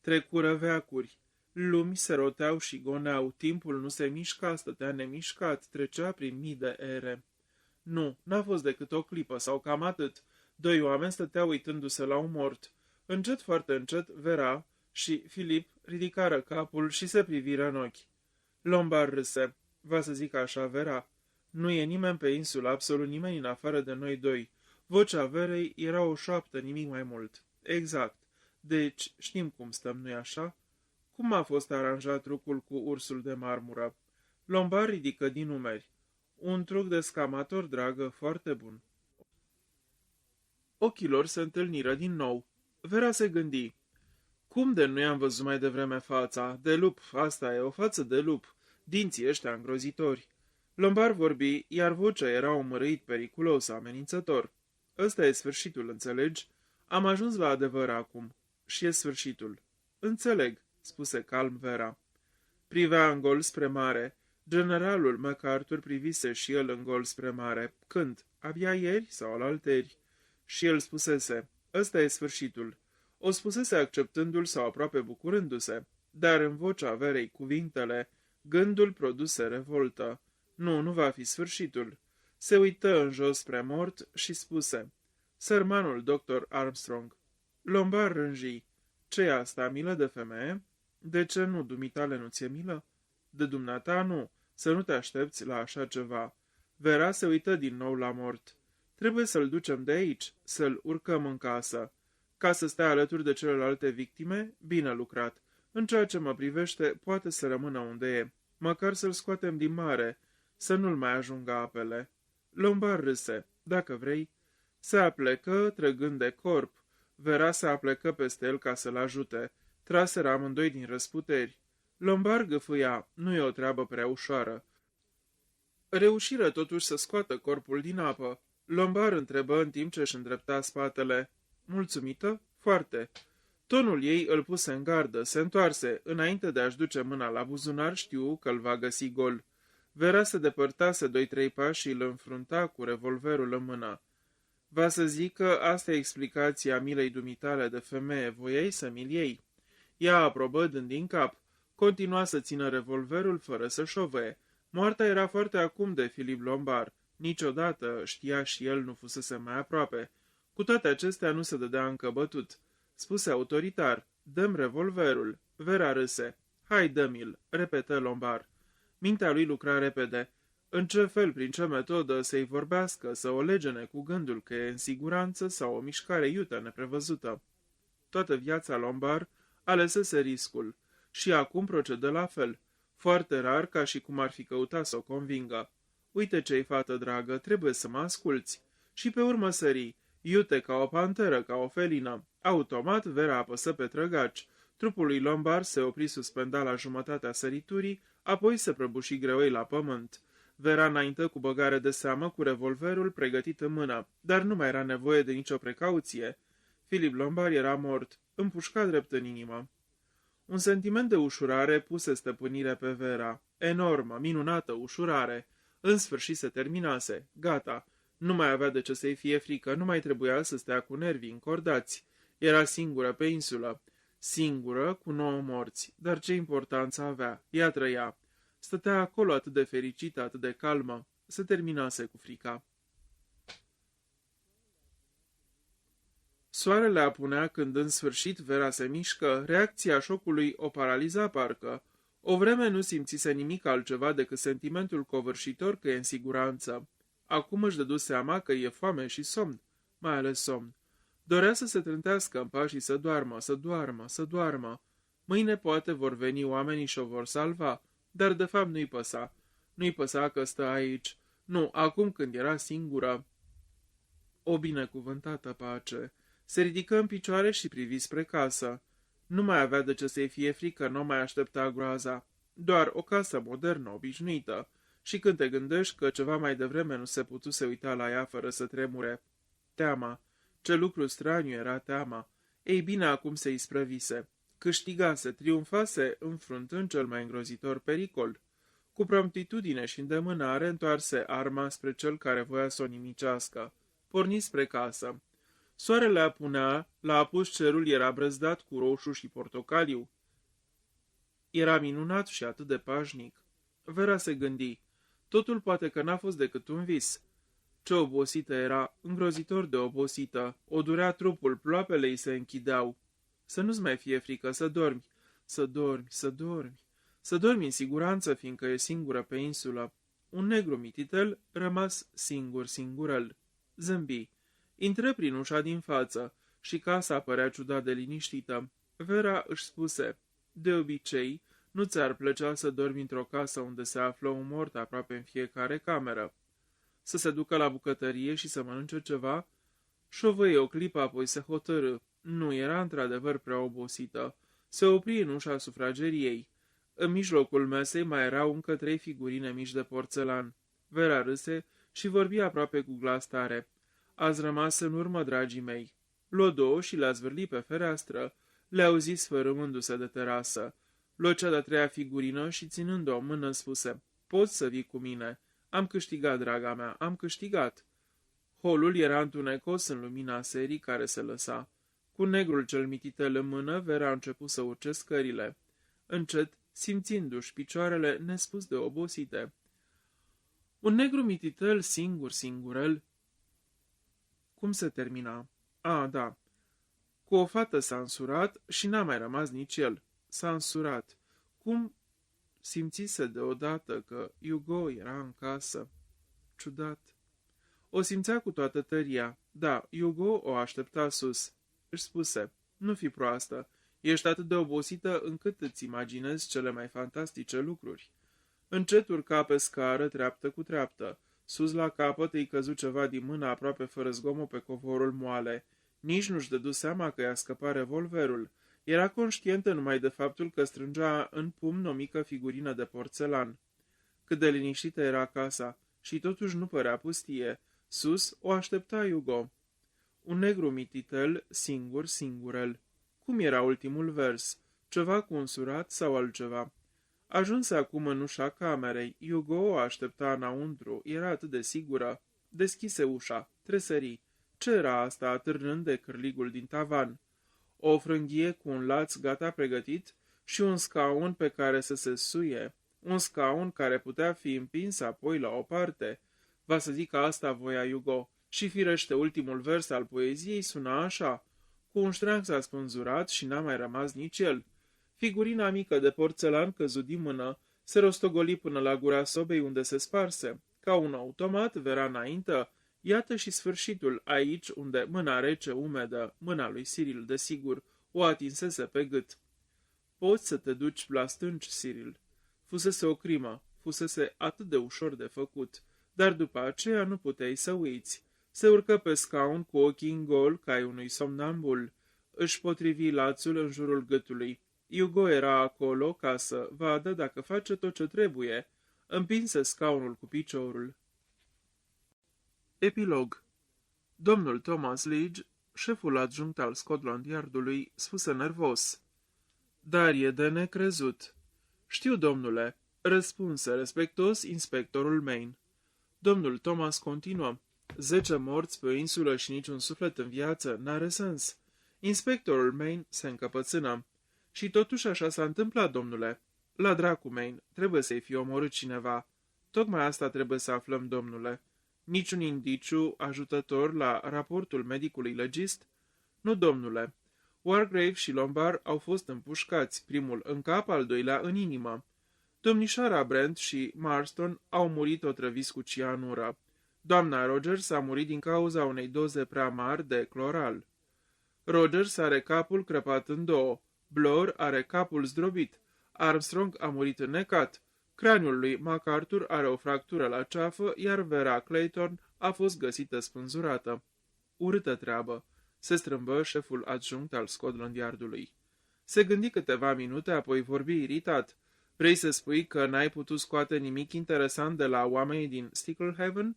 Trecură veacuri. Lumi se roteau și goneau, timpul nu se mișca, stătea nemișcat, trecea prin mii de ere. Nu, n-a fost decât o clipă sau cam atât. Doi oameni stăteau uitându-se la un mort. Încet, foarte încet, Vera și Filip ridicară capul și se priviră în ochi. Lombard râse. Va să zic așa, Vera? Nu e nimeni pe insulă, absolut nimeni în afară de noi doi. Vocea Verei era o șoaptă, nimic mai mult. Exact. Deci, știm cum stăm, nu-i așa? Cum a fost aranjat trucul cu ursul de marmură? Lombard ridică din numeri. Un truc de scamator, dragă, foarte bun. Ochii lor se întâlniră din nou. Vera se gândi. Cum de nu i-am văzut mai devreme fața? De lup, asta e, o față de lup. Dinții ăștia îngrozitori. Lombard vorbi, iar vocea era omorâit, periculos, amenințător. Ăsta e sfârșitul, înțelegi? Am ajuns la adevăr acum. Și e sfârșitul. Înțeleg, spuse calm Vera. Privea în gol spre mare. Generalul MacArthur privise și el în gol spre mare. Când? Abia ieri sau alalteri? Și el spusese, ăsta e sfârșitul. O spusese acceptându-l sau aproape bucurându-se, dar în vocea Verei cuvintele, gândul produse revoltă. Nu, nu va fi sfârșitul. Se uită în jos spre mort și spuse, sărmanul doctor Armstrong. Lombard rânji. Ce-i asta, milă de femeie? De ce nu, dumitale, nu ți-e milă? De dumneata, nu. Să nu te aștepți la așa ceva. Vera se uită din nou la mort. Trebuie să-l ducem de aici, să-l urcăm în casă. Ca să stea alături de celelalte victime, bine lucrat. În ceea ce mă privește, poate să rămână unde e. Măcar să-l scoatem din mare, să nu-l mai ajungă apele. Lombard râse. Dacă vrei. Se aplecă, trăgând de corp. Vera se aplecă peste el ca să-l ajute. Traseră amândoi din răsputeri. Lombard gâfâia. Nu e o treabă prea ușoară. Reușiră totuși să scoată corpul din apă. Lombard întrebă în timp ce își îndrepta spatele. Mulțumită? Foarte. Tonul ei îl puse în gardă, se întoarse. Înainte de a-și duce mâna la buzunar, știu că îl va găsi gol. Vera se depărtase 2-3 pași și îl înfrunta cu revolverul în mână. Va să zic că asta e explicația milei dumitale de femeie, voiei să mi-l iei. Ea aprobă dând din cap. Continua să țină revolverul fără să șovăie. Moartea era foarte acum de Philip Lombard. Niciodată, știa și el, nu fusese mai aproape. Cu toate acestea nu se dădea încă bătut. Spuse autoritar, dăm revolverul. Vera râse. Hai, dă-mi-l, repetă Lombard. Mintea lui lucra repede. În ce fel, prin ce metodă să-i vorbească, să o legene cu gândul că e în siguranță sau o mișcare iută neprevăzută. Toată viața Lombard alesese riscul și acum procedă la fel, foarte rar ca și cum ar fi căutat să o convingă. Uite ce-i, fată dragă, trebuie să mă asculți. Și pe urmă sări, iute ca o panteră, ca o felină. Automat, Vera apăsă pe trăgaci. Trupul lui Lombard se opri suspendat la jumătatea săriturii, apoi se prăbuși greoi la pământ. Vera înaintă cu băgare de seamă cu revolverul pregătit în mână, dar nu mai era nevoie de nicio precauție. Philip Lombard era mort, împușcat drept în inimă. Un sentiment de ușurare puse stăpânire pe Vera. Enormă, minunată ușurare. În sfârșit se terminase. Gata. Nu mai avea de ce să-i fie frică, nu mai trebuia să stea cu nervii încordați. Era singură pe insulă. Singură, cu 9 morți. Dar ce importanță avea? Ea trăia. Stătea acolo atât de fericită, atât de calmă. Se terminase cu frica. Soarele apunea când în sfârșit Vera se mișcă, reacția șocului o paraliza parcă. O vreme nu simțise nimic altceva decât sentimentul covârșitor că e în siguranță. Acum își dădu seama că e foame și somn, mai ales somn. Dorea să se trântească în pași și să doarmă, să doarmă, să doarmă. Mâine poate vor veni oamenii și o vor salva, dar de fapt nu-i păsa. Nu-i păsa că stă aici. Nu, acum când era singură. O binecuvântată pace. Se ridică în picioare și privi spre casă. Nu mai avea de ce să-i fie frică, nu mai aștepta groaza. Doar o casă modernă, obișnuită. Și când te gândești că ceva mai devreme nu se putuse uita la ea fără să tremure. Teama. Ce lucru straniu era teama. Ei bine, acum se isprăvise. Câștigase, triumfase, înfruntând cel mai îngrozitor pericol. Cu promptitudine și îndemânare întoarse arma spre cel care voia să o nimicească. Porni spre casă. Soarele apunea, la apus cerul era brăzdat cu roșu și portocaliu. Era minunat și atât de pașnic. Vera se gândi. Totul poate că n-a fost decât un vis. Ce obosită era, îngrozitor de obosită. O durea trupul, ploapele îi se închideau. Să nu-ți mai fie frică, să dormi. Să dormi, să dormi. Să dormi în siguranță, fiindcă e singură pe insulă. Un negru mititel, rămas singur, singurel. Zâmbi. Intră prin ușa din față și casa părea ciudat de liniștită. Vera își spuse, de obicei, nu ți-ar plăcea să dormi într-o casă unde se află un mort aproape în fiecare cameră. Să se ducă la bucătărie și să mănânce ceva? Șovăie o clipă, apoi se hotărâ. Nu era într-adevăr prea obosită. Se opri în ușa sufrageriei. În mijlocul mesei mai erau încă 3 figurine mici de porțelan. Vera râse și vorbi aproape cu glas tare. Ați rămas în urmă, dragii mei. Luă 2 și le-a zvârlit pe fereastră. Le auzi sfărâmându-se de terasă. Luă cea de-a 3-a figurină și ținând-o în mână spuse, poți să vii cu mine. Am câștigat, draga mea, am câștigat. Holul era întunecos în lumina serii care se lăsa. Cu negrul cel mititel în mână, Vera a început să urce scările. Încet, simțindu-și picioarele nespus de obosite. Un negru mititel singur, singurel. Cum se termina? Da. Cu o fată s-a însurat și n-a mai rămas nici el. S-a însurat. Cum simțise deodată că Hugo era în casă? Ciudat. O simțea cu toată tăria. Da, Hugo o aștepta sus. Își spuse, nu fi proastă. Ești atât de obosită încât îți imaginezi cele mai fantastice lucruri. Încet urca pe scară, treaptă cu treaptă. Sus la capăt îi căzu ceva din mână aproape fără zgomot pe covorul moale. Nici nu-și dădu seama că i-a scăpat revolverul. Era conștientă numai de faptul că strângea în pumn o mică figurină de porțelan. Cât de liniștită era casa și totuși nu părea pustie. Sus o aștepta Hugo. Un negru mititel, singur, singurel. Cum era ultimul vers? Ceva cu un surat sau altceva? Ajunse acum în ușa camerei. Hugo o aștepta înăuntru. Era atât de sigură. Deschise ușa. Tresări. Ce era asta atârnând de cârligul din tavan? O frânghie cu un laț gata pregătit și un scaun pe care să se suie. Un scaun care putea fi împins apoi la o parte. Va să zic că asta voia Hugo. Și firește ultimul vers al poeziei suna așa. Cu un ștreang s-a spânzurat și n-a mai rămas nici el. Figurina mică de porțelan căzut din mână, se rostogoli până la gura sobei unde se sparse. Ca un automat, Vera înaintă, iată și sfârșitul, aici unde mâna rece, umedă, mâna lui Cyril, desigur, o atinsese pe gât. Poți să te duci la stânci, Cyril. Fusese o crimă, fusese atât de ușor de făcut. dar după aceea nu puteai să uiți. Se urcă pe scaun cu ochii în gol ca ai unui somnambul. Își potrivi lațul în jurul gâtului. Hugo era acolo ca să vadă dacă face tot ce trebuie. Împinse scaunul cu piciorul. Epilog. Domnul Thomas Lidge, șeful adjunct al Scotland Yardului, spuse nervos: "Dar e de necrezut." "Știu, domnule," răspunse respectos inspectorul Main. Domnul Thomas continuă: 10 morți pe o insulă și niciun suflet în viață, n-are sens." Inspectorul Main se încăpățână: "Și totuși așa s-a întâmplat, domnule." "La dracu, Main, trebuie să-i fie omorât cineva." "Tocmai asta trebuie să aflăm, domnule." "Niciun indiciu ajutător la raportul medicului legist?" "Nu, domnule. Wargrave și Lombard au fost împușcați, primul în cap, al doilea în inimă. Domnișoara Brent și Marston au murit otrăviți cu cianură. Doamna Rogers a murit din cauza unei doze prea mari de cloral. Rogers are capul crăpat în două, Blore are capul zdrobit, Armstrong a murit înnecat, craniul lui MacArthur are o fractură la ceafă, iar Vera Clayton a fost găsită spânzurată." "Urâtă treabă," se strâmbă șeful adjunct al Scotland Yardului. Se gândi câteva minute, apoi vorbi iritat: "Vrei să spui că n-ai putut scoate nimic interesant de la oamenii din Sticklehaven?"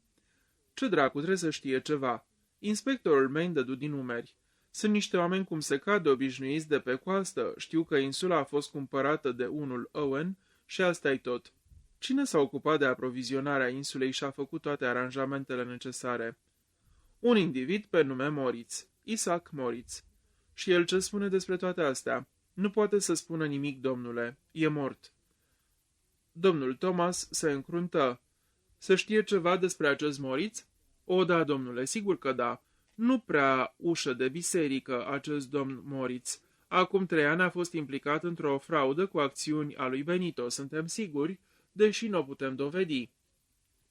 "Ce dracu, trebuie să știe ceva." Inspectorul Main dădu din umeri: "Sunt niște oameni cum se cade, obișnuiți de pe coastă. Știu că insula a fost cumpărată de unul Owen și asta-i tot." "Cine s-a ocupat de aprovizionarea insulei și a făcut toate aranjamentele necesare?" "Un individ pe nume Moritz, Isaac Moritz." "Și el ce spune despre toate astea?" "Nu poate să spună nimic, domnule. E mort." Domnul Thomas se încruntă. "Se știe ceva despre acest Moritz?" "O, da, domnule, sigur că da. Nu prea ușă de biserică acest domn Moritz. Acum 3 ani a fost implicat într-o fraudă cu acțiuni a lui Benito, suntem siguri, deși nu o putem dovedi.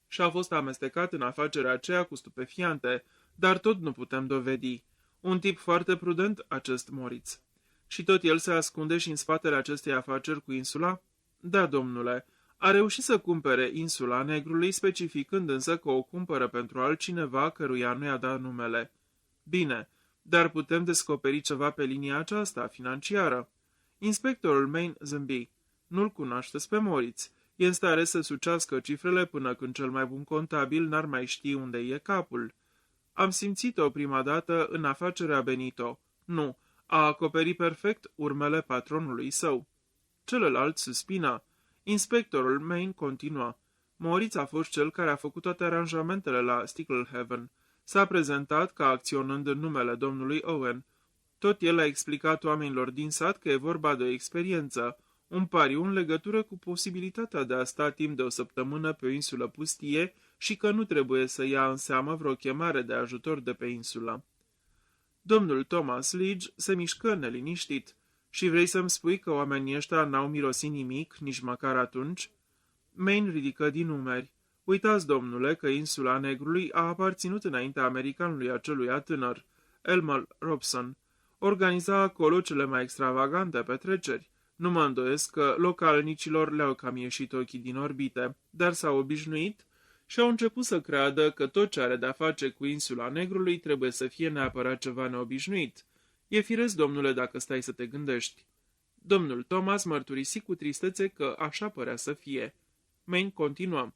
Și a fost amestecat în afacerea aceea cu stupefiante, dar tot nu putem dovedi. Un tip foarte prudent, acest Moritz." "Și tot el se ascunde și în spatele acestei afaceri cu insula?" "Da, domnule. A reușit să cumpere insula Negrului, specificând însă că o cumpără pentru altcineva căruia nu i-a dat numele." "Bine, dar putem descoperi ceva pe linia aceasta, financiară?" Inspectorul Main zâmbi. "Nu-l cunoașteți pe Moritz. E în stare să sucească cifrele până când cel mai bun contabil n-ar mai ști unde e capul. Am simțit-o prima dată în afacerea Benito. Nu, a acoperit perfect urmele patronului său." Celălalt suspina. Inspectorul Main continua: "Moritz a fost cel care a făcut toate aranjamentele la Sticklehaven. S-a prezentat ca acționând în numele domnului Owen. Tot el a explicat oamenilor din sat că e vorba de o experiență, un pariu în legătură cu posibilitatea de a sta timp de o săptămână pe o insulă pustie și că nu trebuie să ia în seamă vreo chemare de ajutor de pe insulă." Domnul Thomas Lidge se mișcă neliniștit. "Și vrei să-mi spui că oamenii ăștia n-au mirosit nimic, nici măcar atunci?" Main ridică din umeri. "Uitați, domnule, că insula Negrului a aparținut înaintea americanului aceluia tânăr, Elmer Robson. Organiza acolo cele mai extravagante petreceri. Nu mă îndoiesc că localnicilor le-au cam ieșit ochii din orbite, dar s-au obișnuit și au început să creadă că tot ce are de-a face cu insula Negrului trebuie să fie neapărat ceva neobișnuit. E firesc, domnule, dacă stai să te gândești." Domnul Thomas mărturisi cu tristețe că așa părea să fie. Main continuă: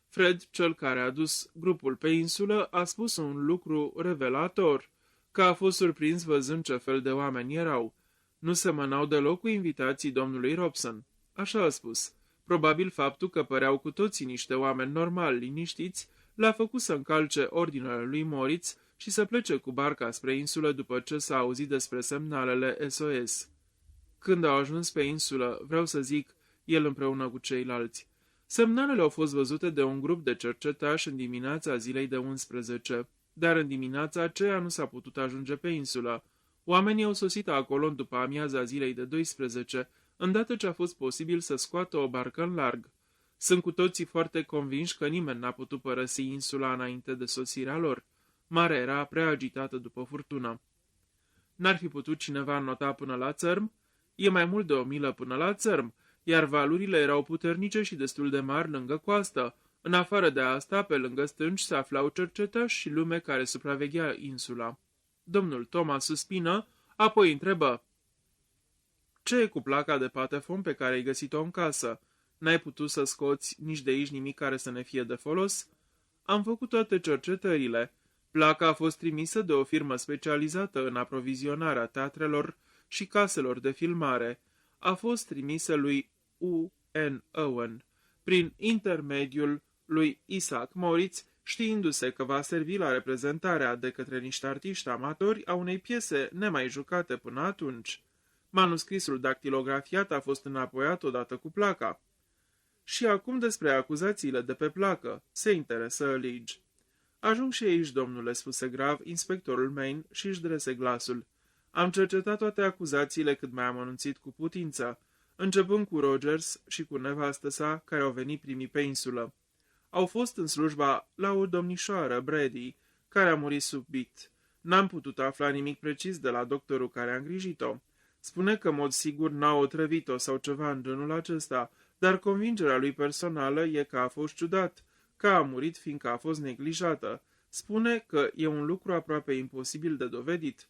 "Fred, cel care a dus grupul pe insulă, a spus un lucru revelator, că a fost surprins văzând ce fel de oameni erau. Nu semănau deloc cu invitații domnului Robson. Așa a spus. Probabil faptul că păreau cu toții niște oameni normali, liniștiți, l-a făcut să încalce ordinele lui Moritz și să plece cu barca spre insulă după ce s-a auzit despre semnalele SOS. Când au ajuns pe insulă, vreau să zic, el împreună cu ceilalți, semnalele au fost văzute de un grup de cercetași în dimineața zilei de 11, dar în dimineața aceea nu s-a putut ajunge pe insulă. Oamenii au sosit acolo în după amiaza zilei de 12, îndată ce a fost posibil să scoată o barcă în larg. Sunt cu toții foarte convinși că nimeni n-a putut părăsi insula înainte de sosirea lor. Marea era prea agitată după furtună. N-ar fi putut cineva nota până la țărm? E mai mult de 1 milă până la țărm, iar valurile erau puternice și destul de mari lângă coastă. În afară de asta, pe lângă stânci se aflau cercetași și lume care supraveghea insula. Domnul Thomas suspină, apoi întrebă: "Ce e cu placa de patefon pe care ai găsit-o în casă? N-ai putut să scoți nici de aici nimic care să ne fie de folos?" "Am făcut toate cercetările. Placa a fost trimisă de o firmă specializată în aprovizionarea teatrelor și caselor de filmare. A fost trimisă lui U.N. Owen, prin intermediul lui Isaac Moritz, știindu-se că va servi la reprezentarea de către niște artiști amatori a unei piese nemai jucate până atunci. Manuscrisul dactilografiat a fost înapoiat odată cu placa." "Și acum despre acuzațiile de pe placă," se interesă Lige. "Ajung și aici, domnule," spuse grav inspectorul Main și își drese glasul. "Am cercetat toate acuzațiile cât mai am anunțit cu putință, începând cu Rogers și cu nevastă sa, care au venit primii pe insulă. Au fost în slujba la o domnișoară, Brady, care a murit subit. N-am putut afla nimic precis de la doctorul care a îngrijit-o. Spune că, în mod sigur, n-a otrăvit-o sau ceva în genul acesta, dar convingerea lui personală e că a fost ciudat, că a murit fiindcă a fost neglijată. Spune că e un lucru aproape imposibil de dovedit.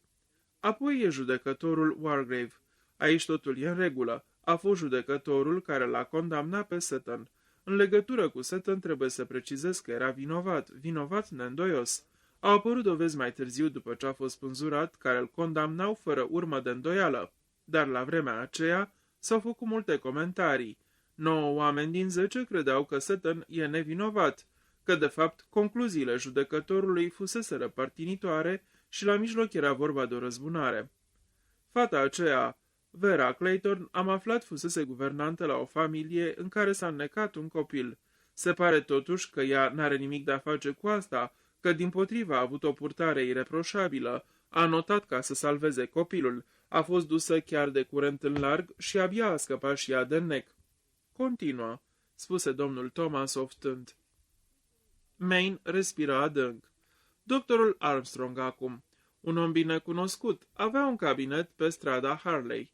Apoi e judecătorul Wargrave. Aici totul e în regulă. A fost judecătorul care l-a condamnat pe Seton. În legătură cu Seton trebuie să precizez că era vinovat neîndoios. Au apărut dovezi mai târziu după ce a fost spânzurat care îl condamnau fără urmă de îndoială, dar la vremea aceea s-au făcut multe comentarii. 9 oameni din 10 credeau că Seton e nevinovat, că de fapt concluziile judecătorului fuseseră părtinitoare și la mijloc era vorba de o răzbunare. Fata aceea, Vera Clayton, am aflat fusese guvernantă la o familie în care s-a înnecat un copil. Se pare totuși că ea n-are nimic de a face cu asta, că dimpotrivă a avut o purtare ireproșabilă, a notat ca să salveze copilul, a fost dusă chiar de curent în larg și abia a scăpat și ea de nec. "Continuă," spuse domnul Thomas oftând. Main respiră adânc. Doctorul Armstrong acum, un om bine cunoscut, avea un cabinet pe strada Harley.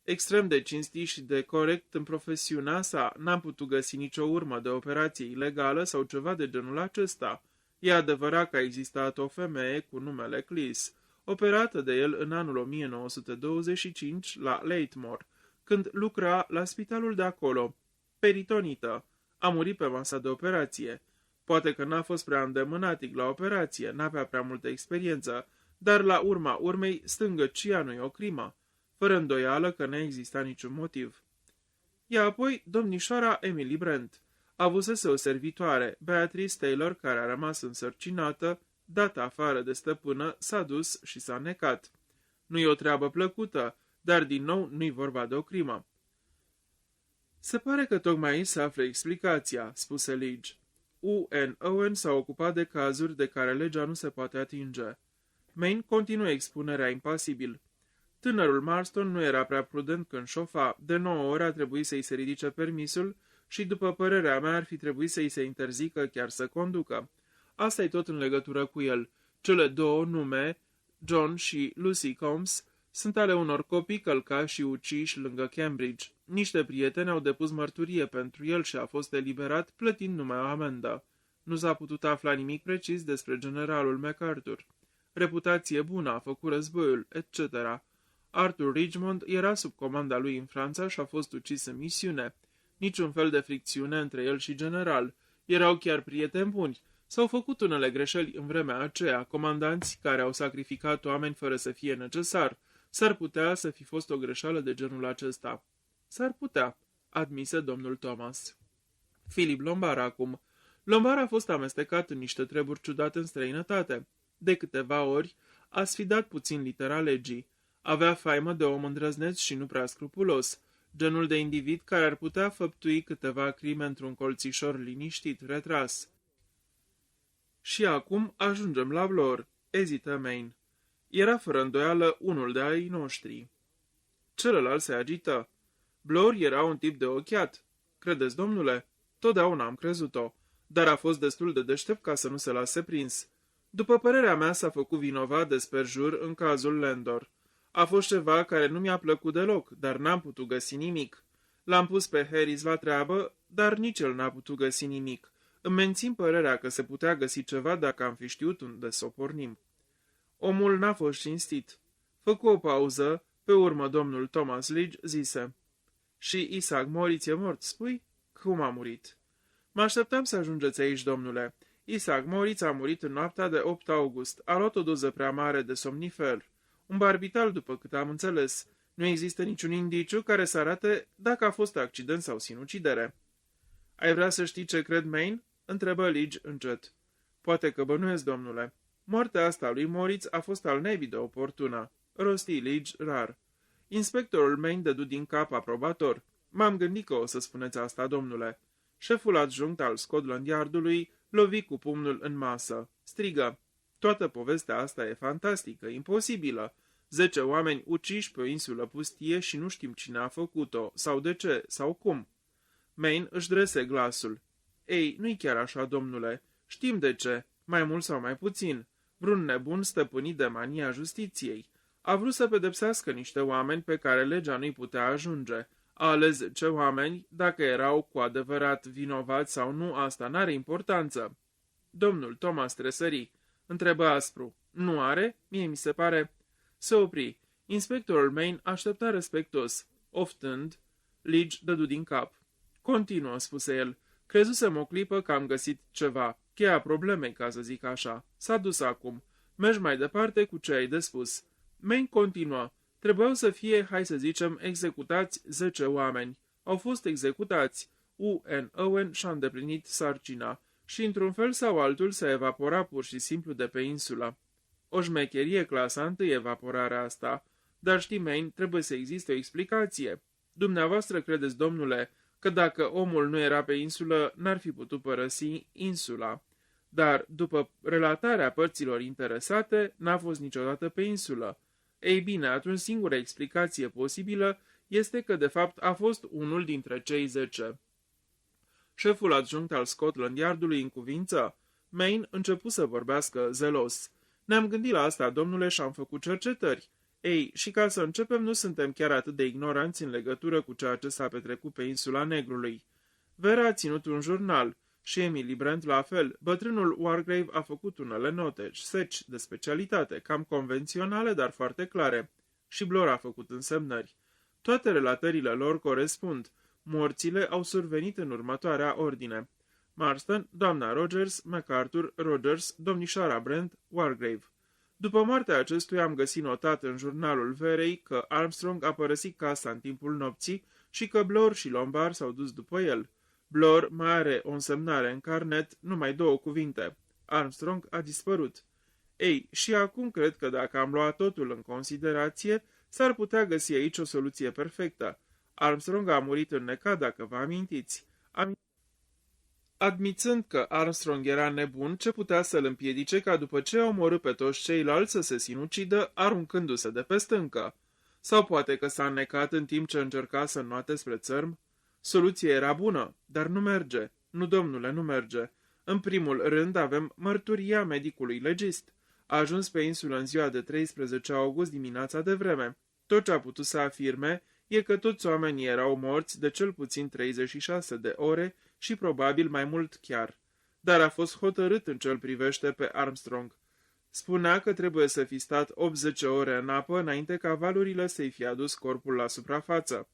Extrem de cinstit și de corect în profesiunea sa, n-am putut găsi nicio urmă de operație ilegală sau ceva de genul acesta. E adevărat că a existat o femeie cu numele Cleese, operată de el în anul 1925 la Latemore, când lucra la spitalul de acolo. Peritonită. A murit pe masa de operație. Poate că n-a fost prea îndemânatic la operație, n-avea prea multă experiență, dar la urma urmei stângăcia nu e o crimă. Fără îndoială că n-a existat niciun motiv. Ea apoi domnișoara Emily Brent. Avusese o servitoare, Beatrice Taylor, care a rămas însărcinată, dată afară de stăpână, s-a dus și s-a necat. Nu e o treabă plăcută, dar din nou nu-i vorba de o crimă. "Se pare că tocmai aici se află explicația," spuse Lige. U.N. Owen s-a ocupat de cazuri de care legea nu se poate atinge. Main continuă expunerea impasibil. "Tânărul Marston nu era prea prudent când șofa, de 9 ori a trebuit să-i se ridice permisul și, după părerea mea, ar fi trebuit să-i se interzică chiar să conducă. Asta e tot în legătură cu el. Cele două nume, John și Lucy Combs, sunt ale unor copii călcași și uciși lângă Cambridge. Niște prieteni au depus mărturie pentru el și a fost eliberat plătind numai o amendă. Nu s-a putut afla nimic precis despre generalul MacArthur. Reputație bună, a făcut războiul, etc. Arthur Richmond era sub comanda lui în Franța și a fost ucis în misiune. Niciun fel de fricțiune între el și general. Erau chiar prieteni buni. S-au făcut unele greșeli în vremea aceea, comandanți care au sacrificat oameni fără să fie necesar. S-ar putea să fi fost o greșeală de genul acesta." "S-ar putea," admise domnul Thomas. Philip Lombard acum. Lombard a fost amestecat în niște treburi ciudate în străinătate. De câteva ori a sfidat puțin litera legii. Avea faimă de om îndrăzneț și nu prea scrupulos, genul de individ care ar putea făptui câteva crime într-un colțișor liniștit, retras. "Și acum ajungem la Blore," ezită Main. "Era fără îndoială unul de ai noștri." Celălalt se agită. "Blore era un tip de ochiat. Credeți, domnule? Totdeauna am crezut-o, dar a fost destul de deștept ca să nu se lase prins. După părerea mea s-a făcut vinovat de sperjur în cazul Landor. A fost ceva care nu mi-a plăcut deloc, dar n-am putut găsi nimic. L-am pus pe Harris la treabă, dar nici el n-a putut găsi nimic. Îmi mențin părerea că se putea găsi ceva dacă am fi știut unde să o pornim. Omul n-a fost cinstit. Făcu o pauză, pe urmă domnul Thomas Lidge zise: Și Isaac Moritz e mort, spui? Cum a murit? Mă așteptam să ajungeți aici, domnule. Isaac Moritz a murit în noaptea de 8 august. A luat o doză prea mare de somnifer. Un barbital, după cât am înțeles. Nu există niciun indiciu care să arate dacă a fost accident sau sinucidere. Ai vrea să știi ce cred, Maine? Întrebă Lidge încet. Poate că bănuiesc, domnule. Moartea asta lui Moritz a fost al naibii de oportună. Rosti Lidge rar. Inspectorul Maine dădu din cap aprobator. M-am gândit că o să spuneți asta, domnule. Șeful adjunct al Scotland Yardului lovi cu pumnul în masă. Strigă: Toată povestea asta e fantastică, imposibilă. 10 oameni uciși pe o insulă pustie și nu știm cine a făcut-o, sau de ce, sau cum. Maine își drese glasul. Ei, nu-i chiar așa, domnule. Știm de ce, mai mult sau mai puțin. Vreun nebun stăpânit de mania justiției. A vrut să pedepsească niște oameni pe care legea nu-i putea ajunge. A ales 10 oameni, dacă erau cu adevărat vinovați sau nu, asta n-are importanță. Domnul Thomas tresări. Întrebă aspru. Nu are? Mie mi se pare... Se opri. Inspectorul Maine aștepta respectos. Oftând, Lidge dădu din cap. Continuă, spuse el. Crezusem o clipă că am găsit ceva. Cheia problemei, ca să zic așa. S-a dus acum. Mergi mai departe cu ce ai de spus. Maine continuă. Trebuiau să fie, hai să zicem, executați 10 oameni. Au fost executați. U.N. Owen și-a îndeplinit sarcina și, într-un fel sau altul, s-a evaporat pur și simplu de pe insulă. O șmecherie clasa 1 evaporarea asta, dar știi, Maine, trebuie să existe o explicație. Dumneavoastră credeți, domnule, că dacă omul nu era pe insulă, n-ar fi putut părăsi insula. Dar, după relatarea părților interesate, n-a fost niciodată pe insulă. Ei bine, atunci singura explicație posibilă este că de fapt a fost unul dintre cei 10. Șeful adjunct al Scotland Yardului în cuvință, Maine începu să vorbească zelos. Ne-am gândit la asta, domnule, și am făcut cercetări. Ei, și ca să începem, nu suntem chiar atât de ignoranți în legătură cu ceea ce s-a petrecut pe insula Negrului. Vera a ținut un jurnal și Emily Brent la fel. Bătrânul Wargrave a făcut unele note, seci de specialitate, cam convenționale, dar foarte clare. Și Blor a făcut însemnări. Toate relatările lor corespund. Morțile au survenit în următoarea ordine: Marston, doamna Rogers, MacArthur, Rogers, domnișoara Brent, Wargrave. După moartea acestuia am găsit notat în jurnalul Verei că Armstrong a părăsit casa în timpul nopții și că Blor și Lombard s-au dus după el. Blor mai are o însemnare în carnet, numai 2 cuvinte. Armstrong a dispărut. Ei, și acum cred că dacă am luat totul în considerație, s-ar putea găsi aici o soluție perfectă. Armstrong a murit înnecat, dacă vă amintiți. Admițând că Armstrong era nebun, ce putea să-l împiedice ca după ce a omorât pe toți ceilalți să se sinucidă, aruncându-se de pe stâncă? Sau poate că s-a înnecat în timp ce încerca să înnoate spre țărm? Soluția era bună, dar nu merge. Nu, domnule, nu merge. În primul rând avem mărturia medicului legist. A ajuns pe insulă în ziua de 13 august dimineața de vreme. Tot ce a putut să afirme e că toți oamenii erau morți de cel puțin 36 de ore și probabil mai mult chiar. Dar a fost hotărât în ce-l privește pe Armstrong. Spunea că trebuie să fi stat 80 ore în apă înainte ca valurile să-i fi adus corpul la suprafață.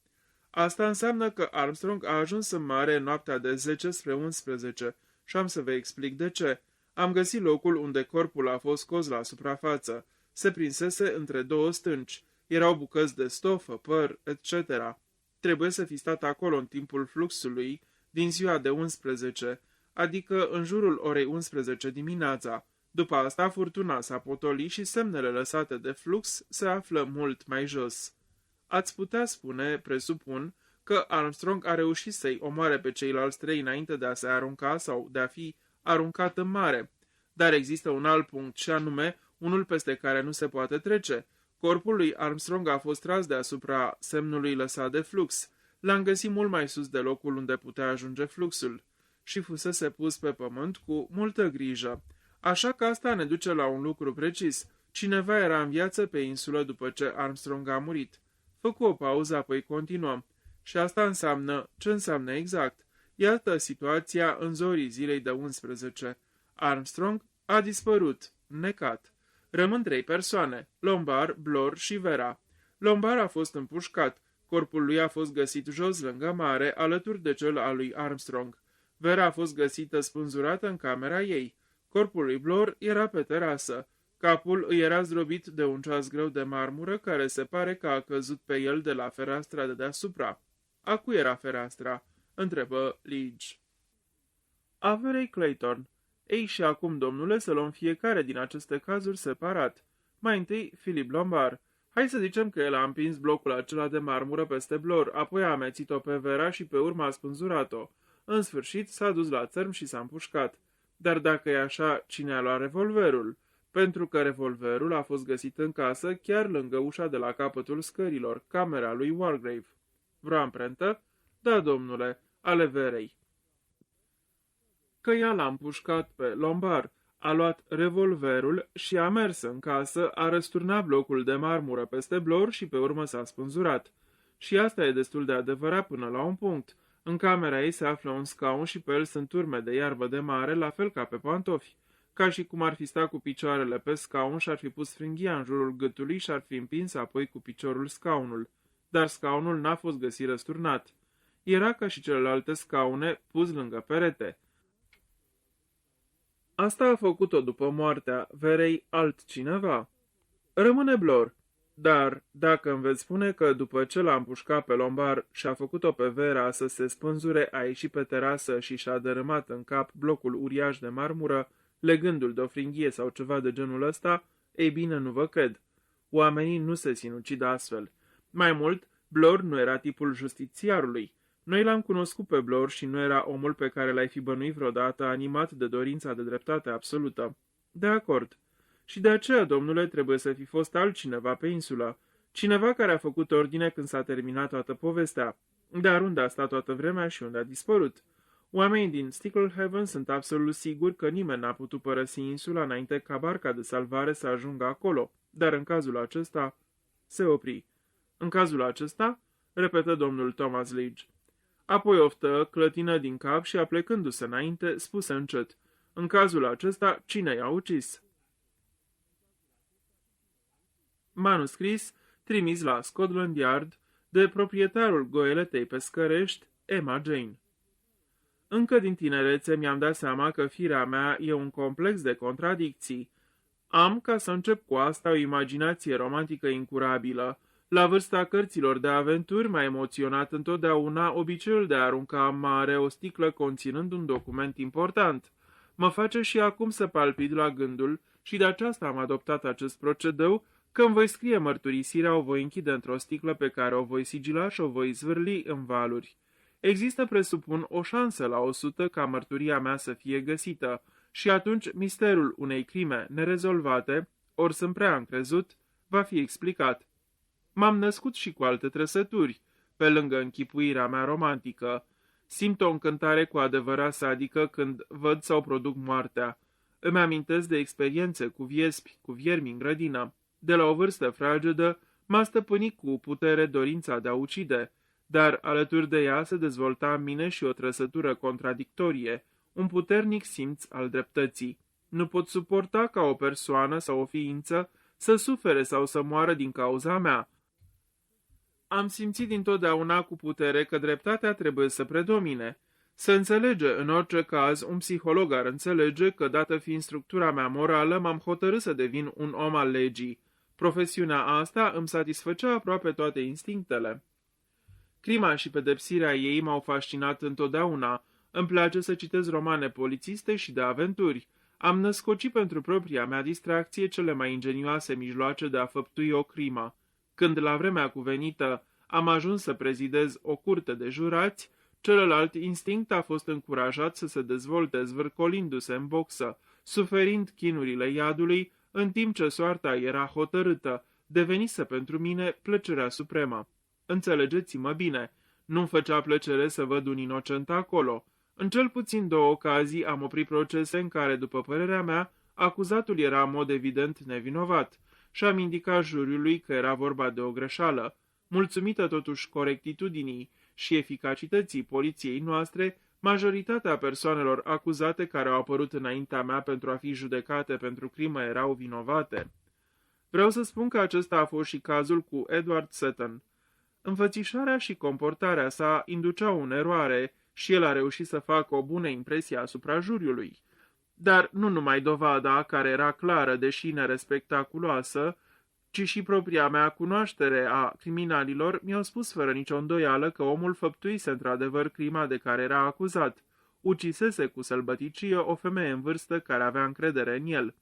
Asta înseamnă că Armstrong a ajuns în mare în noaptea de 10 spre 11 și am să vă explic de ce. Am găsit locul unde corpul a fost scos la suprafață. Se prinsese între 2 stânci. Erau bucăți de stofă, păr, etc. Trebuie să fi stat acolo în timpul fluxului din ziua de 11, adică în jurul orei 11 dimineața. După asta, furtuna s-a potolit și semnele lăsate de flux se află mult mai jos. Ați putea spune, presupun, că Armstrong a reușit să-i omoare pe ceilalți 3 înainte de a se arunca sau de a fi aruncat în mare. Dar există un alt punct, și anume unul peste care nu se poate trece. Corpul lui Armstrong a fost tras deasupra semnului lăsat de flux. L-am găsit mult mai sus de locul unde putea ajunge fluxul și fusese pus pe pământ cu multă grijă. Așa că asta ne duce la un lucru precis. Cineva era în viață pe insulă după ce Armstrong a murit. Făcu o pauză, apoi continuăm. Și asta înseamnă... Ce înseamnă exact? Iată situația în zorii zilei de 11. Armstrong a dispărut, necat. Rămân 3 persoane, Lombard, Blor și Vera. Lombard a fost împușcat. Corpul lui a fost găsit jos lângă mare, alături de cel al lui Armstrong. Vera a fost găsită spânzurată în camera ei. Corpul lui Blor era pe terasă. Capul îi era zdrobit de un ceas greu de marmură care se pare că a căzut pe el de la fereastra de deasupra. A cui era fereastra? Întrebă Lige. A Verei Clayton. Ei, și acum, domnule, să luăm fiecare din aceste cazuri separat. Mai întâi, Philip Lombard. Hai să zicem că el a împins blocul acela de marmură peste Blor, apoi a amețit-o pe Vera și pe urmă a spânzurat-o. În sfârșit, s-a dus la țărm și s-a împușcat. Dar dacă e așa, cine a luat revolverul? Pentru că revolverul a fost găsit în casă, chiar lângă ușa de la capătul scărilor, camera lui Wargrave. Vreo amprentă? Da, domnule, ale Verei. Că ea l-a împușcat pe Lombard, a luat revolverul și a mers în casă, a răsturnat blocul de marmură peste Blor și pe urmă s-a spânzurat. Și asta e destul de adevărat până la un punct. În camera ei se află un scaun și pe el sunt urme de iarbă de mare, la fel ca pe pantofi. Ca și cum ar fi stat cu picioarele pe scaun și ar fi pus fringhia în jurul gâtului și ar fi împins apoi cu piciorul scaunul. Dar scaunul n-a fost găsit răsturnat. Era ca și celelalte scaune pus lângă perete. Asta a făcut-o după moartea Verei altcineva. Rămâne Blor. Dar, dacă îmi veți spune că după ce l-a împușcat pe Lombard și a făcut-o pe Vera să se spânzure, a ieșit pe terasă și și-a dărâmat în cap blocul uriaș de marmură, legându-l de o fringhie sau ceva de genul ăsta, ei bine, nu vă cred. Oamenii nu se sinucid astfel. Mai mult, Blor nu era tipul justițiarului. Noi l-am cunoscut pe Blor și nu era omul pe care l-ai fi bănuit vreodată animat de dorința de dreptate absolută. De acord. Și de aceea, domnule, trebuie să fi fost altcineva pe insulă. Cineva care a făcut ordine când s-a terminat toată povestea. Dar unde a stat toată vremea și unde a dispărut? Oamenii din Sticklehaven sunt absolut siguri că nimeni n-a putut părăsi insula înainte ca barca de salvare să ajungă acolo. Dar în cazul acesta se opri. În cazul acesta, repetă domnul Thomas Lige. Apoi oftă, clătină din cap și, aplecându-se înainte, spuse încet. În cazul acesta, cine i-a ucis? Manuscris trimis la Scotland Yard de proprietarul goeletei pescărești, Emma Jane. Încă din tinerețe mi-am dat seama că firea mea e un complex de contradicții. Am, ca să încep cu asta, o imaginație romantică incurabilă. La vârsta cărților de aventuri m-a emoționat întotdeauna obiceiul de a arunca în mare o sticlă conținând un document important. Mă face și acum să palpit la gândul, și de aceasta am adoptat acest procedeu, că îmi voi scrie mărturisirea, o voi închide într-o sticlă pe care o voi sigila și o voi zvârli în valuri. Există, presupun, o șansă la 100 ca mărturia mea să fie găsită și atunci misterul unei crime nerezolvate, ori sunt prea încrezut, va fi explicat. M-am născut și cu alte trăsături, pe lângă închipuirea mea romantică. Simt o încântare cu adevărat sadică când văd sau produc moartea. Îmi amintesc de experiențe cu viespi, cu viermi în grădină. De la o vârstă fragedă m-a stăpânit cu putere dorința de a ucide, dar alături de ea se dezvolta în mine și o trăsătură contradictorie, un puternic simț al dreptății. Nu pot suporta ca o persoană sau o ființă să sufere sau să moară din cauza mea. Am simțit dintotdeauna cu putere că dreptatea trebuie să predomine. Se înțelege, în orice caz, un psiholog ar înțelege că, dată fiind structura mea morală, m-am hotărât să devin un om al legii. Profesiunea asta îmi satisfăcea aproape toate instinctele. Crima și pedepsirea ei m-au fascinat întotdeauna. Îmi place să citesc romane polițiste și de aventuri. Am născocit pentru propria mea distracție cele mai ingenioase mijloace de a făptui o crimă. Când, la vremea cuvenită, am ajuns să prezidez o curte de jurați, celălalt instinct a fost încurajat să se dezvolte zvârcolindu-se în boxă, suferind chinurile iadului, în timp ce soarta era hotărâtă, devenise pentru mine plăcerea supremă. Înțelegeți-mă bine, nu-mi făcea plăcere să văd un inocent acolo. În cel puțin 2 ocazii am oprit procese în care, după părerea mea, acuzatul era în mod evident nevinovat și am indicat juriului că era vorba de o greșeală. Mulțumită totuși corectitudinii și eficacității poliției noastre, Majoritatea persoanelor acuzate care au apărut înaintea mea pentru a fi judecate pentru crimă erau vinovate. Vreau să spun că acesta a fost și cazul cu Edward Seton. Înfățișarea și comportarea sa induceau în eroare și el a reușit să facă o bună impresie asupra juriului. Dar nu numai dovada, care era clară, deși nerespectaculoasă, ci și propria mea cunoaștere a criminalilor mi-au spus fără nicio îndoială că omul făptuise într-adevăr crima de care era acuzat. Ucisese cu sălbăticie o femeie în vârstă care avea încredere în el.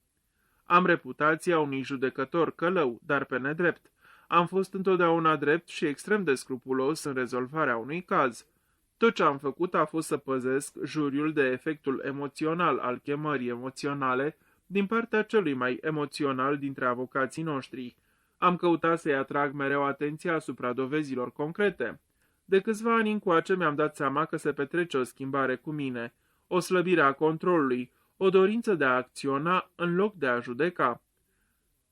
Am reputația unui judecător călău, dar pe nedrept. Am fost întotdeauna drept și extrem de scrupulos în rezolvarea unui caz. Tot ce am făcut a fost să păzesc juriul de efectul emoțional al chemării emoționale din partea celui mai emoțional dintre avocații noștri. Am căutat să-i atrag mereu atenția asupra dovezilor concrete. De câțiva ani încoace mi-am dat seama că se petrece o schimbare cu mine, o slăbire a controlului, o dorință de a acționa în loc de a judeca.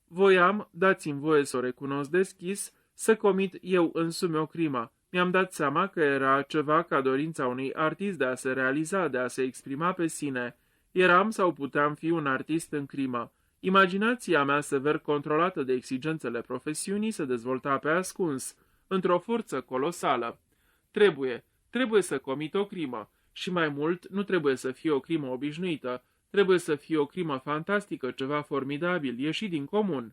Voiam, dați-mi voie să o recunosc deschis, să comit eu însumi o crimă. Mi-am dat seama că era ceva ca dorința unui artist de a se realiza, de a se exprima pe sine. Eram sau puteam fi un artist în crimă. Imaginația mea sever controlată de exigențele profesiunii se dezvolta pe ascuns, într-o forță colosală. Trebuie să comit o crimă. Și mai mult, nu trebuie să fie o crimă obișnuită, trebuie să fie o crimă fantastică, ceva formidabil, ieșit din comun.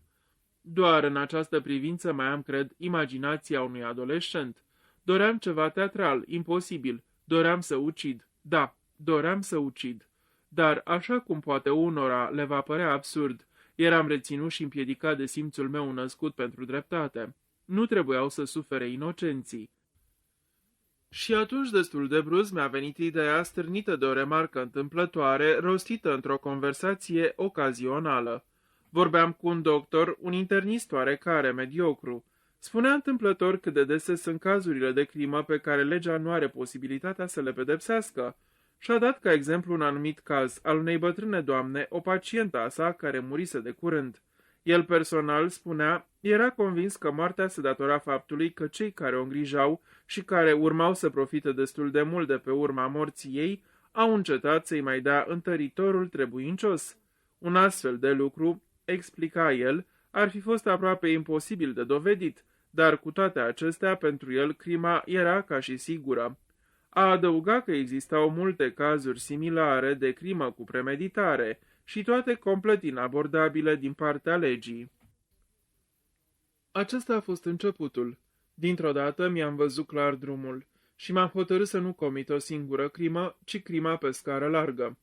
Doar în această privință mai am, cred, imaginația unui adolescent. Doream ceva teatral, imposibil, doream să ucid. Da, doream să ucid. Dar, așa cum poate unora le va părea absurd, eram reținut și împiedicat de simțul meu născut pentru dreptate. Nu trebuiau să sufere inocenții. Și atunci destul de brusc mi-a venit ideea stârnită de o remarcă întâmplătoare, rostită într-o conversație ocazională. Vorbeam cu un doctor, un internist oarecare, mediocru. Spunea întâmplător cât de dese sunt cazurile de crimă pe care legea nu are posibilitatea să le pedepsească. Și-a dat ca exemplu un anumit caz al unei bătrâne doamne, o pacientă a sa care murise de curând. El personal, spunea, era convins că moartea se datora faptului că cei care o îngrijau și care urmau să profite destul de mult de pe urma morții ei, au încetat să-i mai dea întăritorul trebuincios. Un astfel de lucru, explica el, ar fi fost aproape imposibil de dovedit, dar cu toate acestea, pentru el, crima era ca și sigură. A adăugat că existau multe cazuri similare de crimă cu premeditare și toate complet inabordabile din partea legii. Acesta a fost începutul. Dintr-o dată mi-am văzut clar drumul și m-am hotărât să nu comit o singură crimă, ci crima pe scară largă.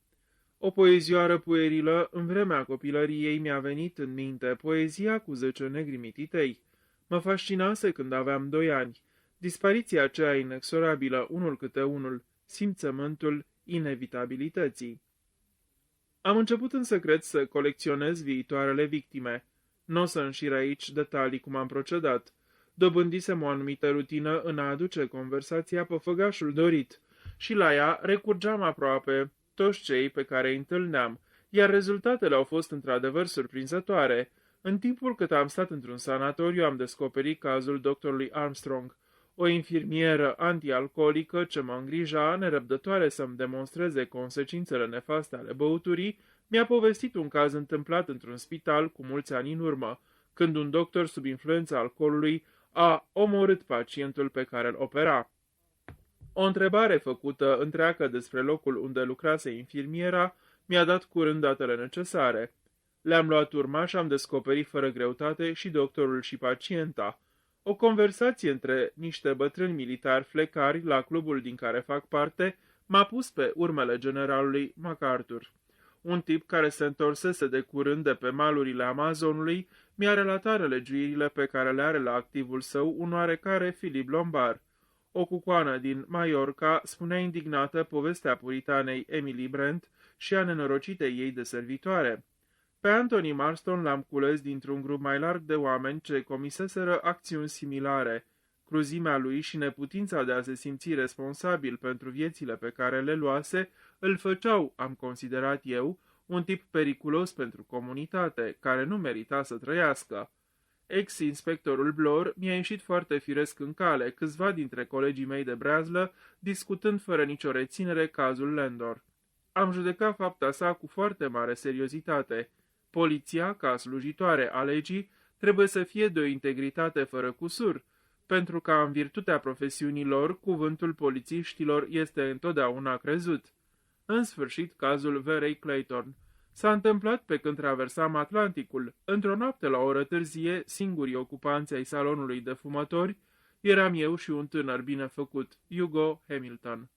O poezioară puerilă, în vremea copilăriei mi-a venit în minte poezia cu 10 negri mititei. Mă fascinase când aveam 2 ani. Dispariția aceea inexorabilă, unul câte unul, simțământul inevitabilității. Am început în secret să colecționez viitoarele victime. Nu o să înșir aici detalii cum am procedat. Dobândisem o anumită rutină în a aduce conversația pe făgașul dorit și la ea recurgeam aproape toți cei pe care îi întâlneam, iar rezultatele au fost într-adevăr surprinzătoare. În timpul cât am stat într-un sanatoriu am descoperit cazul doctorului Armstrong, o infirmieră antialcoolică ce mă îngrija, nerăbdătoare să-mi demonstreze consecințele nefaste ale băuturii, mi-a povestit un caz întâmplat într-un spital cu mulți ani în urmă, când un doctor sub influența alcoolului a omorât pacientul pe care îl opera. O întrebare făcută întreagă despre locul unde lucrase infirmiera mi-a dat curând datele necesare. Le-am luat urma și am descoperit fără greutate și doctorul și pacienta. O conversație între niște bătrâni militari flecari la clubul din care fac parte m-a pus pe urmele generalului MacArthur. Un tip care se întorsese de curând de pe malurile Amazonului mi-a relatat relegiuirile pe care le are la activul său un oarecare Philip Lombard. O cucoană din Mallorca spunea indignată povestea puritanei Emily Brent și a nenorocitei ei de servitoare. Pe Anthony Marston l-am cules dintr-un grup mai larg de oameni ce comiseseră acțiuni similare. Cruzimea lui și neputința de a se simți responsabil pentru viețile pe care le luase îl făceau, am considerat eu, un tip periculos pentru comunitate, care nu merita să trăiască. Ex-inspectorul Blor mi-a ieșit foarte firesc în cale, câțiva dintre colegii mei de breazlă, discutând fără nicio reținere cazul Landor. Am judecat fapta sa cu foarte mare seriozitate. Poliția, ca slujitoare a legii, trebuie să fie de o integritate fără cusur, pentru că în virtutea profesiunii lor, cuvântul polițiștilor este întotdeauna crezut. În sfârșit, cazul Verei Clayton. S-a întâmplat pe când traversam Atlanticul. Într-o noapte la o oră târzie, singurii ocupanți ai salonului de fumători, eram eu și un tânăr bine făcut, Hugo Hamilton.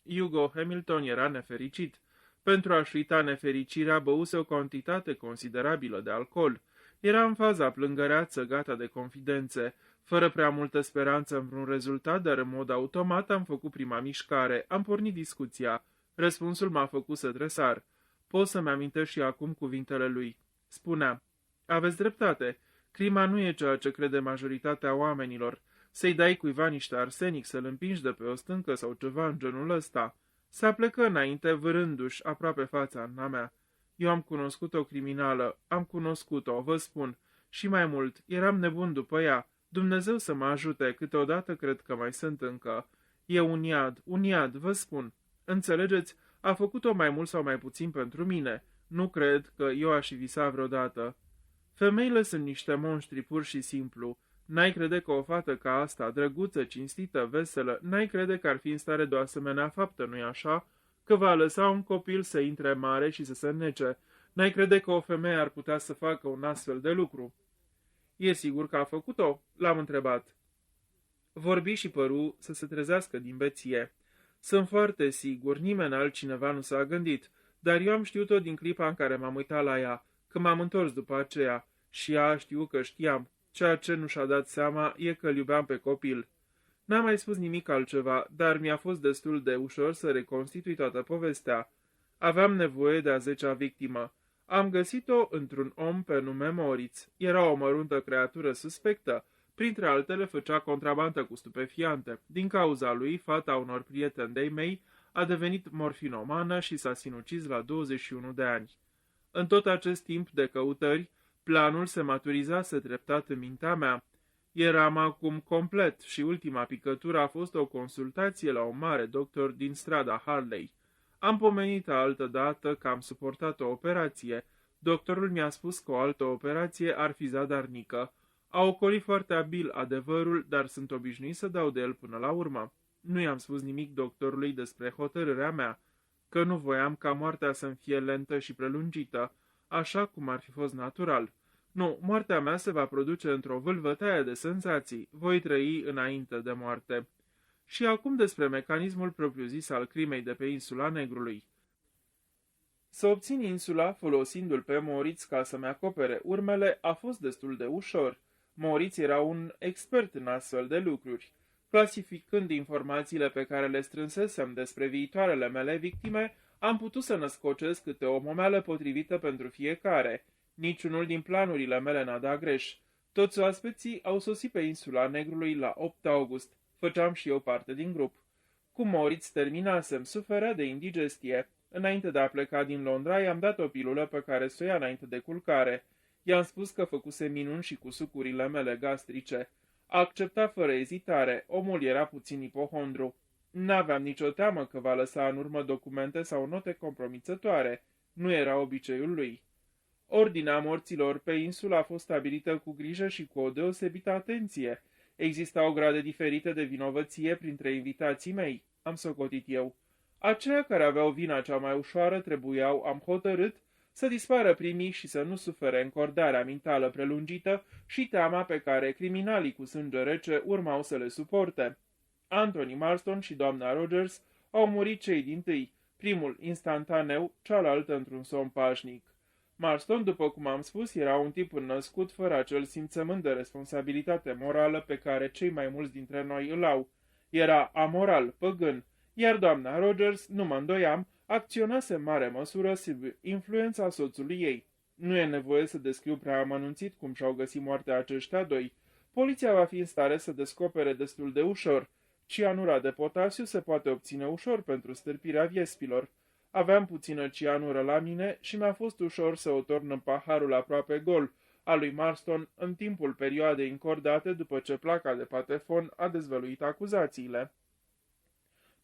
Hugo Hamilton era nefericit. Pentru a-și uita nefericirea, băuse o cantitate considerabilă de alcool. Era în faza plângăreață, gata de confidențe, fără prea multă speranță în vreun rezultat, dar în mod automat am făcut prima mișcare, am pornit discuția. Răspunsul m-a făcut să tresar. Pot să-mi amintesc și acum cuvintele lui. Spunea: aveți dreptate, crima nu e ceea ce crede majoritatea oamenilor. Să-i dai cuiva niște arsenic, să-l împingi de pe o stâncă sau ceva în genul ăsta. Se aplecă înainte, vârându-și aproape fața în a mea. Eu am cunoscut o criminală, am cunoscut-o, vă spun, și mai mult, eram nebun după ea. Dumnezeu să mă ajute, câteodată cred că mai sunt încă. E un iad, vă spun. Înțelegeți? A făcut-o mai mult sau mai puțin pentru mine. Nu cred că eu aș fi visat vreodată. Femeile sunt niște monștri pur și simplu. N-ai crede că o fată ca asta, drăguță, cinstită, veselă, n-ai crede că ar fi în stare de o asemenea faptă, nu-i așa? Că va lăsa un copil să intre mare și să se înnece. N-ai crede că o femeie ar putea să facă un astfel de lucru? E sigur că a făcut-o? L-am întrebat. Vorbi și păru să se trezească din beție. Sunt foarte sigur, nimeni altcineva nu s-a gândit, dar eu am știut-o din clipa în care m-am uitat la ea, că m-am întors după aceea, și ea știu că știam. Ceea ce nu și-a dat seama e că îl iubeam pe copil. N-am mai spus nimic altceva, dar mi-a fost destul de ușor să reconstitui toată povestea. Aveam nevoie de a 10-a victimă. Am găsit-o într-un om pe nume Moritz. Era o măruntă creatură suspectă. Printre altele, făcea contrabandă cu stupefiante. Din cauza lui, fata unor prieteni de-ai mei a devenit morfinomană și s-a sinucis la 21 de ani. În tot acest timp de căutări, planul se maturizase treptat în mintea mea. Eram acum complet și ultima picătură a fost o consultație la un mare doctor din strada Harley. Am pomenit altă dată că am suportat o operație. Doctorul mi-a spus că o altă operație ar fi zadarnică. A ocolit foarte abil adevărul, dar sunt obișnuit să dau de el până la urmă. Nu i-am spus nimic doctorului despre hotărârea mea, că nu voiam ca moartea să-mi fie lentă și prelungită, așa cum ar fi fost natural. Nu, moartea mea se va produce într-o vâlvătaie de senzații. Voi trăi înainte de moarte. Și acum despre mecanismul propriu-zis al crimei de pe insula Negrului. Să obțin insula folosindu-l pe Moritz ca să-mi acopere urmele a fost destul de ușor. Moritz era un expert în astfel de lucruri. Clasificând informațiile pe care le strânsesem despre viitoarele mele victime, am putut să născocesc câte o momeală potrivită pentru fiecare. Niciunul din planurile mele n-a dat greș. Toți oaspeții au sosit pe insula Negrului la 8 august. Făceam și eu parte din grup. Cu Moritz terminasem, suferea de indigestie. Înainte de a pleca din Londra, i-am dat o pilulă pe care s-o ia înainte de culcare. I-am spus că făcuse minuni și cu sucurile mele gastrice. A acceptat fără ezitare, omul era puțin ipohondru. N-aveam nicio teamă că va lăsa în urmă documente sau note compromițătoare. Nu era obiceiul lui. Ordinea morților pe insulă a fost stabilită cu grijă și cu o deosebită atenție. Existau grade diferite de vinovăție printre invitații mei, am socotit eu. Aceia care aveau vina cea mai ușoară trebuiau, am hotărât, să dispară primii și să nu sufere încordarea mentală prelungită și teama pe care criminalii cu sânge rece urmau să le suporte. Anthony Marston și doamna Rogers au murit cei dintâi, primul instantaneu, cealaltă într-un somn pașnic. Marston, după cum am spus, era un tip înnăscut fără acel simțământ de responsabilitate morală pe care cei mai mulți dintre noi îl au. Era amoral, păgân, iar doamna Rogers, nu mă îndoiam, acționase în mare măsură sub influența soțului ei. Nu e nevoie să descriu prea amănunțit cum și-au găsit moartea aceștia doi. Poliția va fi în stare să descopere destul de ușor. Cianura de potasiu se poate obține ușor pentru stârpirea viespilor. Aveam puțină cianură la mine și mi-a fost ușor să o torn în paharul aproape gol, a lui Marston în timpul perioadei încordate după ce placa de patefon a dezvăluit acuzațiile.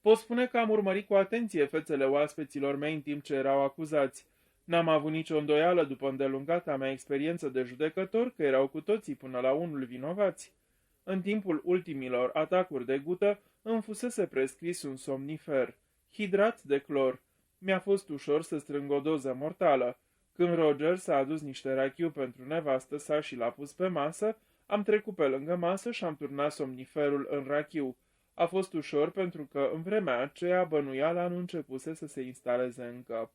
Pot spune că am urmărit cu atenție fețele oaspeților mei în timp ce erau acuzați. N-am avut nicio îndoială după îndelungata mea experiență de judecător că erau cu toții până la unul vinovați. În timpul ultimilor atacuri de gută îmi fusese prescris un somnifer, hidrat de clor. Mi-a fost ușor să strâng o doză mortală. Când Roger s-a adus niște rachiu pentru nevastă sa și l-a pus pe masă, am trecut pe lângă masă și am turnat somniferul în rachiu. A fost ușor pentru că în vremea aceea bănuiala nu începuse să se instaleze încă.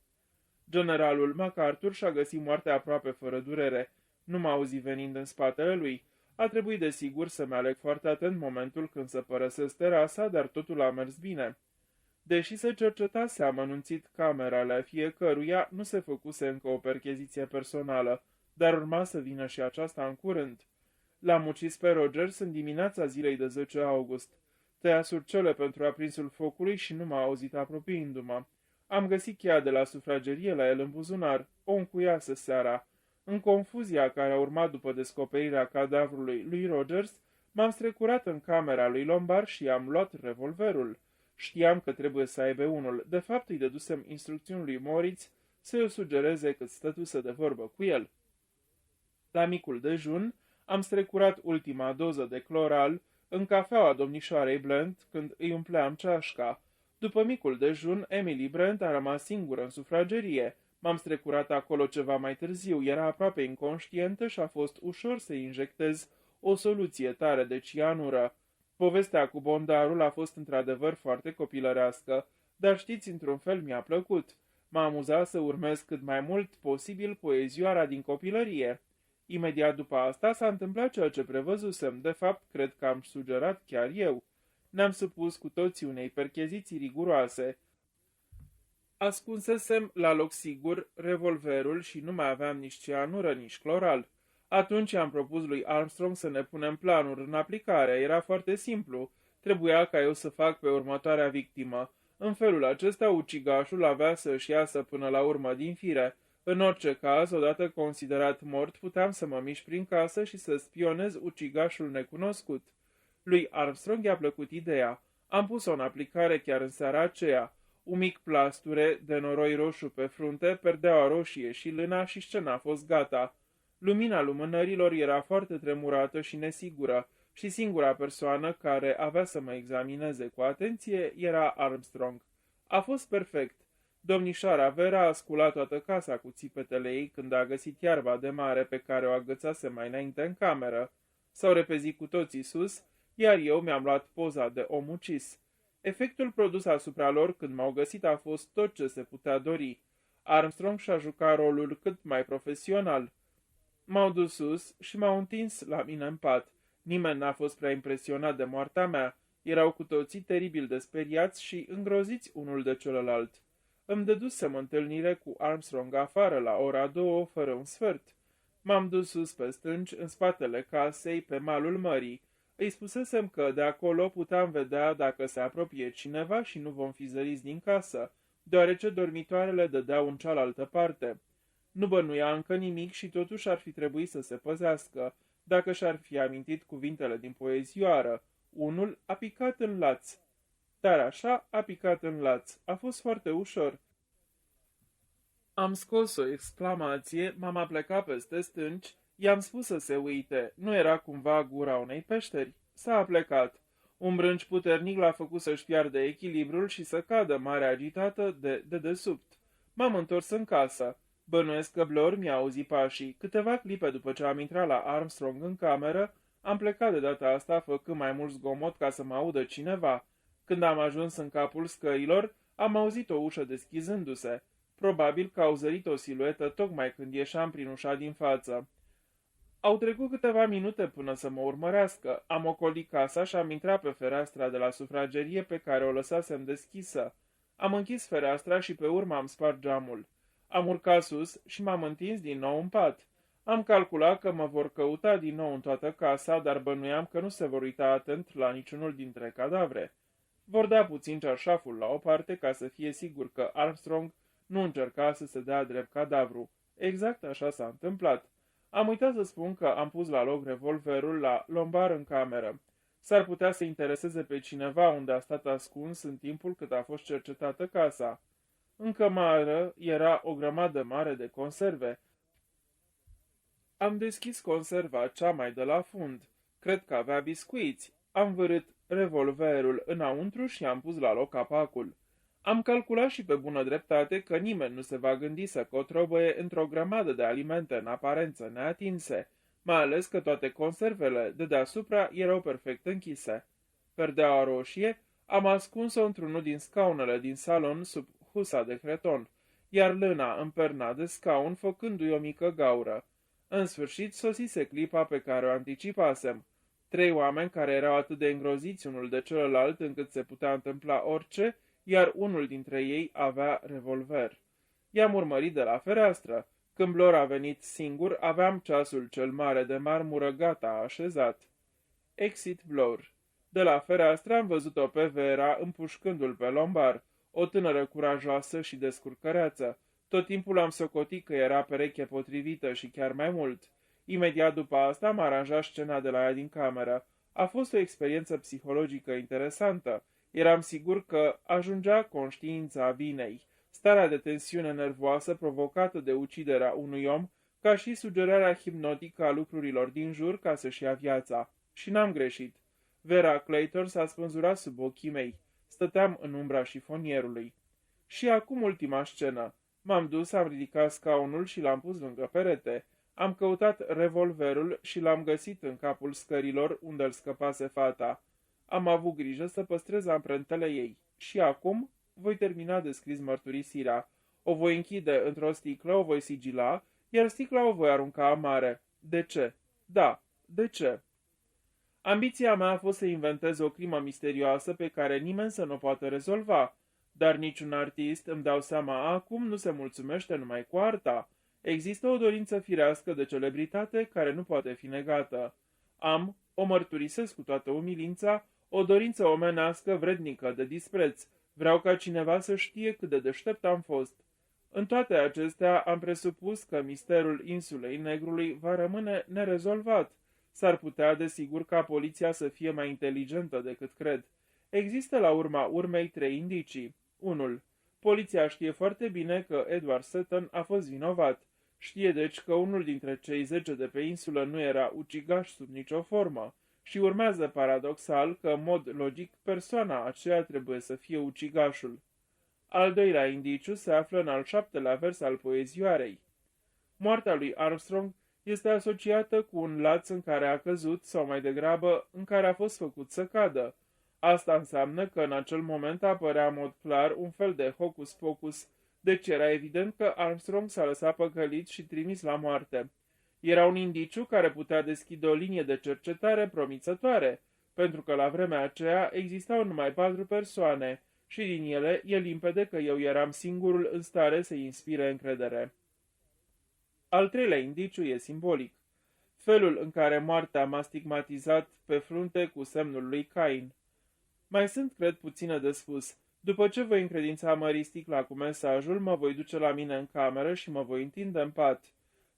Generalul MacArthur și-a găsit moartea aproape fără durere. Nu m-a auzit venind în spatele lui. A trebuit desigur să-mi aleg foarte atent momentul când să părăsesc terasa, dar totul a mers bine. Deși se cercetase amănunțit camerele fiecăruia, nu se făcuse încă o percheziție personală, dar urma să vină și aceasta în curând. L-am ucis pe Rogers în dimineața zilei de 10 august. Tăia surcele pentru aprinsul focului și nu m-a auzit apropiindu-mă. Am găsit cheia de la sufragerie la el în buzunar, o încuiasă seara. În confuzia care a urmat după descoperirea cadavrului lui Rogers, m-am strecurat în camera lui Lombard și am luat revolverul. Știam că trebuie să aibă unul. De fapt, îi dădusem instrucțiuni lui Moritz să-i o sugereze cât stătuse de vorbă cu el. La micul dejun, am strecurat ultima doză de cloral în cafeaua domnișoarei Brent când îi umpleam ceașca. După micul dejun, Emily Brent a rămas singură în sufragerie. M-am strecurat acolo ceva mai târziu, era aproape inconștientă și a fost ușor să injectez o soluție tare de cianură. Povestea cu bondarul a fost într-adevăr foarte copilărească, dar știți, într-un fel mi-a plăcut. M-a amuzat să urmez cât mai mult posibil poezioara din copilărie. Imediat după asta s-a întâmplat ceea ce prevăzusem, de fapt cred că am sugerat chiar eu. Ne-am supus cu toții unei percheziții riguroase. Ascunsesem la loc sigur revolverul și nu mai aveam nici cianură, nici cloral. Atunci am propus lui Armstrong să ne punem planul în aplicare. Era foarte simplu. Trebuia ca eu să fac pe următoarea victimă. În felul acesta, ucigașul avea să își iasă până la urmă din fire. În orice caz, odată considerat mort, puteam să mă mișc prin casă și să spionez ucigașul necunoscut. Lui Armstrong i-a plăcut ideea. Am pus-o în aplicare chiar în seara aceea. Un mic plasture de noroi roșu pe frunte, perdeaua roșie și lâna și scena a fost gata. Lumina lumânărilor era foarte tremurată și nesigură și singura persoană care avea să mă examineze cu atenție era Armstrong. A fost perfect. Domnișoara Vera a sculat toată casa cu țipetele ei când a găsit iarba de mare pe care o agățase mai înainte în cameră. S-au repezit cu toții sus, iar eu mi-am luat poza de om ucis. Efectul produs asupra lor când m-au găsit a fost tot ce se putea dori. Armstrong și-a jucat rolul cât mai profesional. M-au dus sus și m-au întins la mine în pat. Nimeni n-a fost prea impresionat de moartea mea. Erau cu toții teribil de speriați și îngroziți unul de celălalt. Îmi dădusem întâlnire cu Armstrong afară la ora 2 fără un sfert. M-am dus sus pe stânci, în spatele casei, pe malul mării. Îi spusesem că de acolo puteam vedea dacă se apropie cineva și nu vom fi zăriți din casă, deoarece dormitoarele dădeau în cealaltă parte. Nu bănuia încă nimic și totuși ar fi trebuit să se păzească, dacă și-ar fi amintit cuvintele din poezioară. Unul a picat în laț. Dar așa a picat în laț. A fost foarte ușor. Am scos o exclamație, m-am aplecat peste stânci, i-am spus să se uite. Nu era cumva gura unei peșteri? S-a aplecat. Un brânci puternic l-a făcut să-și piardă echilibrul și să cadă mare agitată de dedesubt. M-am întors în casă. Bănuiesc că Blor mi-a auzit pașii. Câteva clipe după ce am intrat la Armstrong în cameră, am plecat de data asta făcând mai mult zgomot ca să mă audă cineva. Când am ajuns în capul scărilor, am auzit o ușă deschizându-se. Probabil că au zărit o siluetă tocmai când ieșeam prin ușa din față. Au trecut câteva minute până să mă urmărească. Am ocolit casa și am intrat pe fereastra de la sufragerie pe care o lăsasem deschisă. Am închis fereastra și pe urmă am spart geamul. Am urcat sus și m-am întins din nou în pat. Am calculat că mă vor căuta din nou în toată casa, dar bănuiam că nu se vor uita atent la niciunul dintre cadavre. Vor da puțin cearșaful la o parte ca să fie sigur că Armstrong nu încerca să se dea drept cadavru. Exact așa s-a întâmplat. Am uitat să spun că am pus la loc revolverul la lombar în cameră. S-ar putea să intereseze pe cineva unde a stat ascuns în timpul cât a fost cercetată casa. În cămară era o grămadă mare de conserve. Am deschis conserva cea mai de la fund. Cred că avea biscuiți. Am vârât revolverul înăuntru și am pus la loc capacul. Am calculat și pe bună dreptate că nimeni nu se va gândi să cotrobăie într-o grămadă de alimente în aparență neatinse, mai ales că toate conservele de deasupra erau perfect închise. Perdeaua roșie am ascuns-o într-unul din scaunele din salon sub husa de creton, iar lâna împerna de scaun făcându-i o mică gaură. În sfârșit sosise clipa pe care o anticipasem. 3 oameni care erau atât de îngroziți unul de celălalt încât se putea întâmpla orice, iar unul dintre ei avea revolver. I-am urmărit de la fereastră. Când Blor a venit singur, aveam ceasul cel mare de marmură gata așezat. Exit Blor. De la fereastră am văzut-o pe Vera împușcându-l pe lombar, o tânără curajoasă și descurcăreață. Tot timpul am socotit că era pereche potrivită și chiar mai mult. Imediat după asta am aranjat scena de la ea din cameră. A fost o experiență psihologică interesantă. Eram sigur că ajungea conștiința vinei, starea de tensiune nervoasă provocată de uciderea unui om, ca și sugerarea hipnotică a lucrurilor din jur ca să-și ia viața. Și n-am greșit. Vera Clayton s-a spânzurat sub ochii mei. Stăteam în umbra șifonierului. Și acum ultima scenă. M-am dus, am ridicat scaunul și l-am pus lângă perete. Am căutat revolverul și l-am găsit în capul scărilor unde îl scăpase fata. Am avut grijă să păstrez amprentele ei. Și acum voi termina de scris mărturisirea. O voi închide într-o sticlă, o voi sigila, iar sticla o voi arunca în mare. De ce? Da, de ce? Ambiția mea a fost să inventez o crimă misterioasă pe care nimeni să nu o poată rezolva. Dar niciun artist, îmi dau seama acum, nu se mulțumește numai cu arta. Există o dorință firească de celebritate care nu poate fi negată. Am, o mărturisesc cu toată umilința, o dorință omenească vrednică de dispreț. Vreau ca cineva să știe cât de deștept am fost. În toate acestea am presupus că misterul insulei Negrului va rămâne nerezolvat. S-ar putea, desigur, ca poliția să fie mai inteligentă decât cred. Există la urma urmei 3 indicii. 1. Poliția știe foarte bine că Edward Sutton a fost vinovat. Știe deci că unul dintre cei 10 de pe insulă nu era ucigaș sub nicio formă. Și urmează paradoxal că, în mod logic, persoana aceea trebuie să fie ucigașul. Al doilea indiciu se află în al 7-lea vers al poezioarei. Moartea lui Armstrong este asociată cu un laț în care a căzut, sau mai degrabă, în care a fost făcut să cadă. Asta înseamnă că în acel moment apărea în mod clar un fel de hocus-pocus, deci era evident că Armstrong s-a lăsat păcălit și trimis la moarte. Era un indiciu care putea deschide o linie de cercetare promițătoare, pentru că la vremea aceea existau numai 4 persoane și din ele e limpede că eu eram singurul în stare să-i inspire încredere. Al treilea indiciu e simbolic. Felul în care moartea m-a stigmatizat pe frunte cu semnul lui Cain. Mai sunt, cred, puține de spus. După ce voi încredința mării sticla cu mesajul, mă voi duce la mine în cameră și mă voi întinde în pat.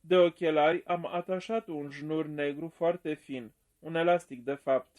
De ochelari am atașat un șnur negru foarte fin, un elastic de fapt.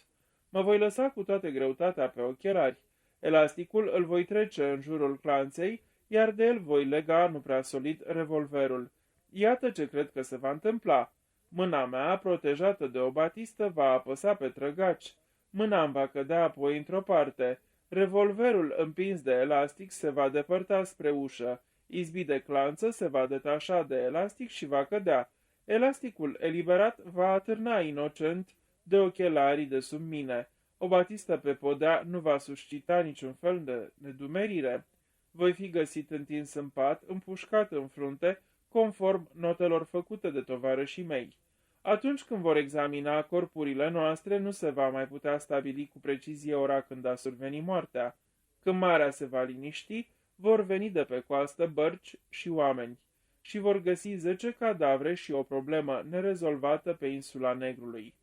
Mă voi lăsa cu toată greutatea pe ochelari. Elasticul îl voi trece în jurul clanței, iar de el voi lega, nu prea solid, revolverul. Iată ce cred că se va întâmpla. Mâna mea, protejată de o batistă, va apăsa pe trăgaci. Mâna îmi va cădea apoi într-o parte. Revolverul împins de elastic se va depărta spre ușă. Izbit de clanță se va detașa de elastic și va cădea. Elasticul eliberat va atârna inocent de ochelarii de sub mine. O batistă pe podea nu va suscita niciun fel de nedumerire. Voi fi găsit întins în pat, împușcat în frunte, conform notelor făcute de tovarășii mei. Atunci când vor examina corpurile noastre, nu se va mai putea stabili cu precizie ora când a survenit moartea. Când marea se va liniști, vor veni de pe coastă bărci și oameni și vor găsi 10 cadavre și o problemă nerezolvată pe insula Negrului.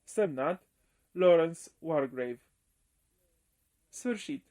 Semnat Lawrence Wargrave. Sfârșit.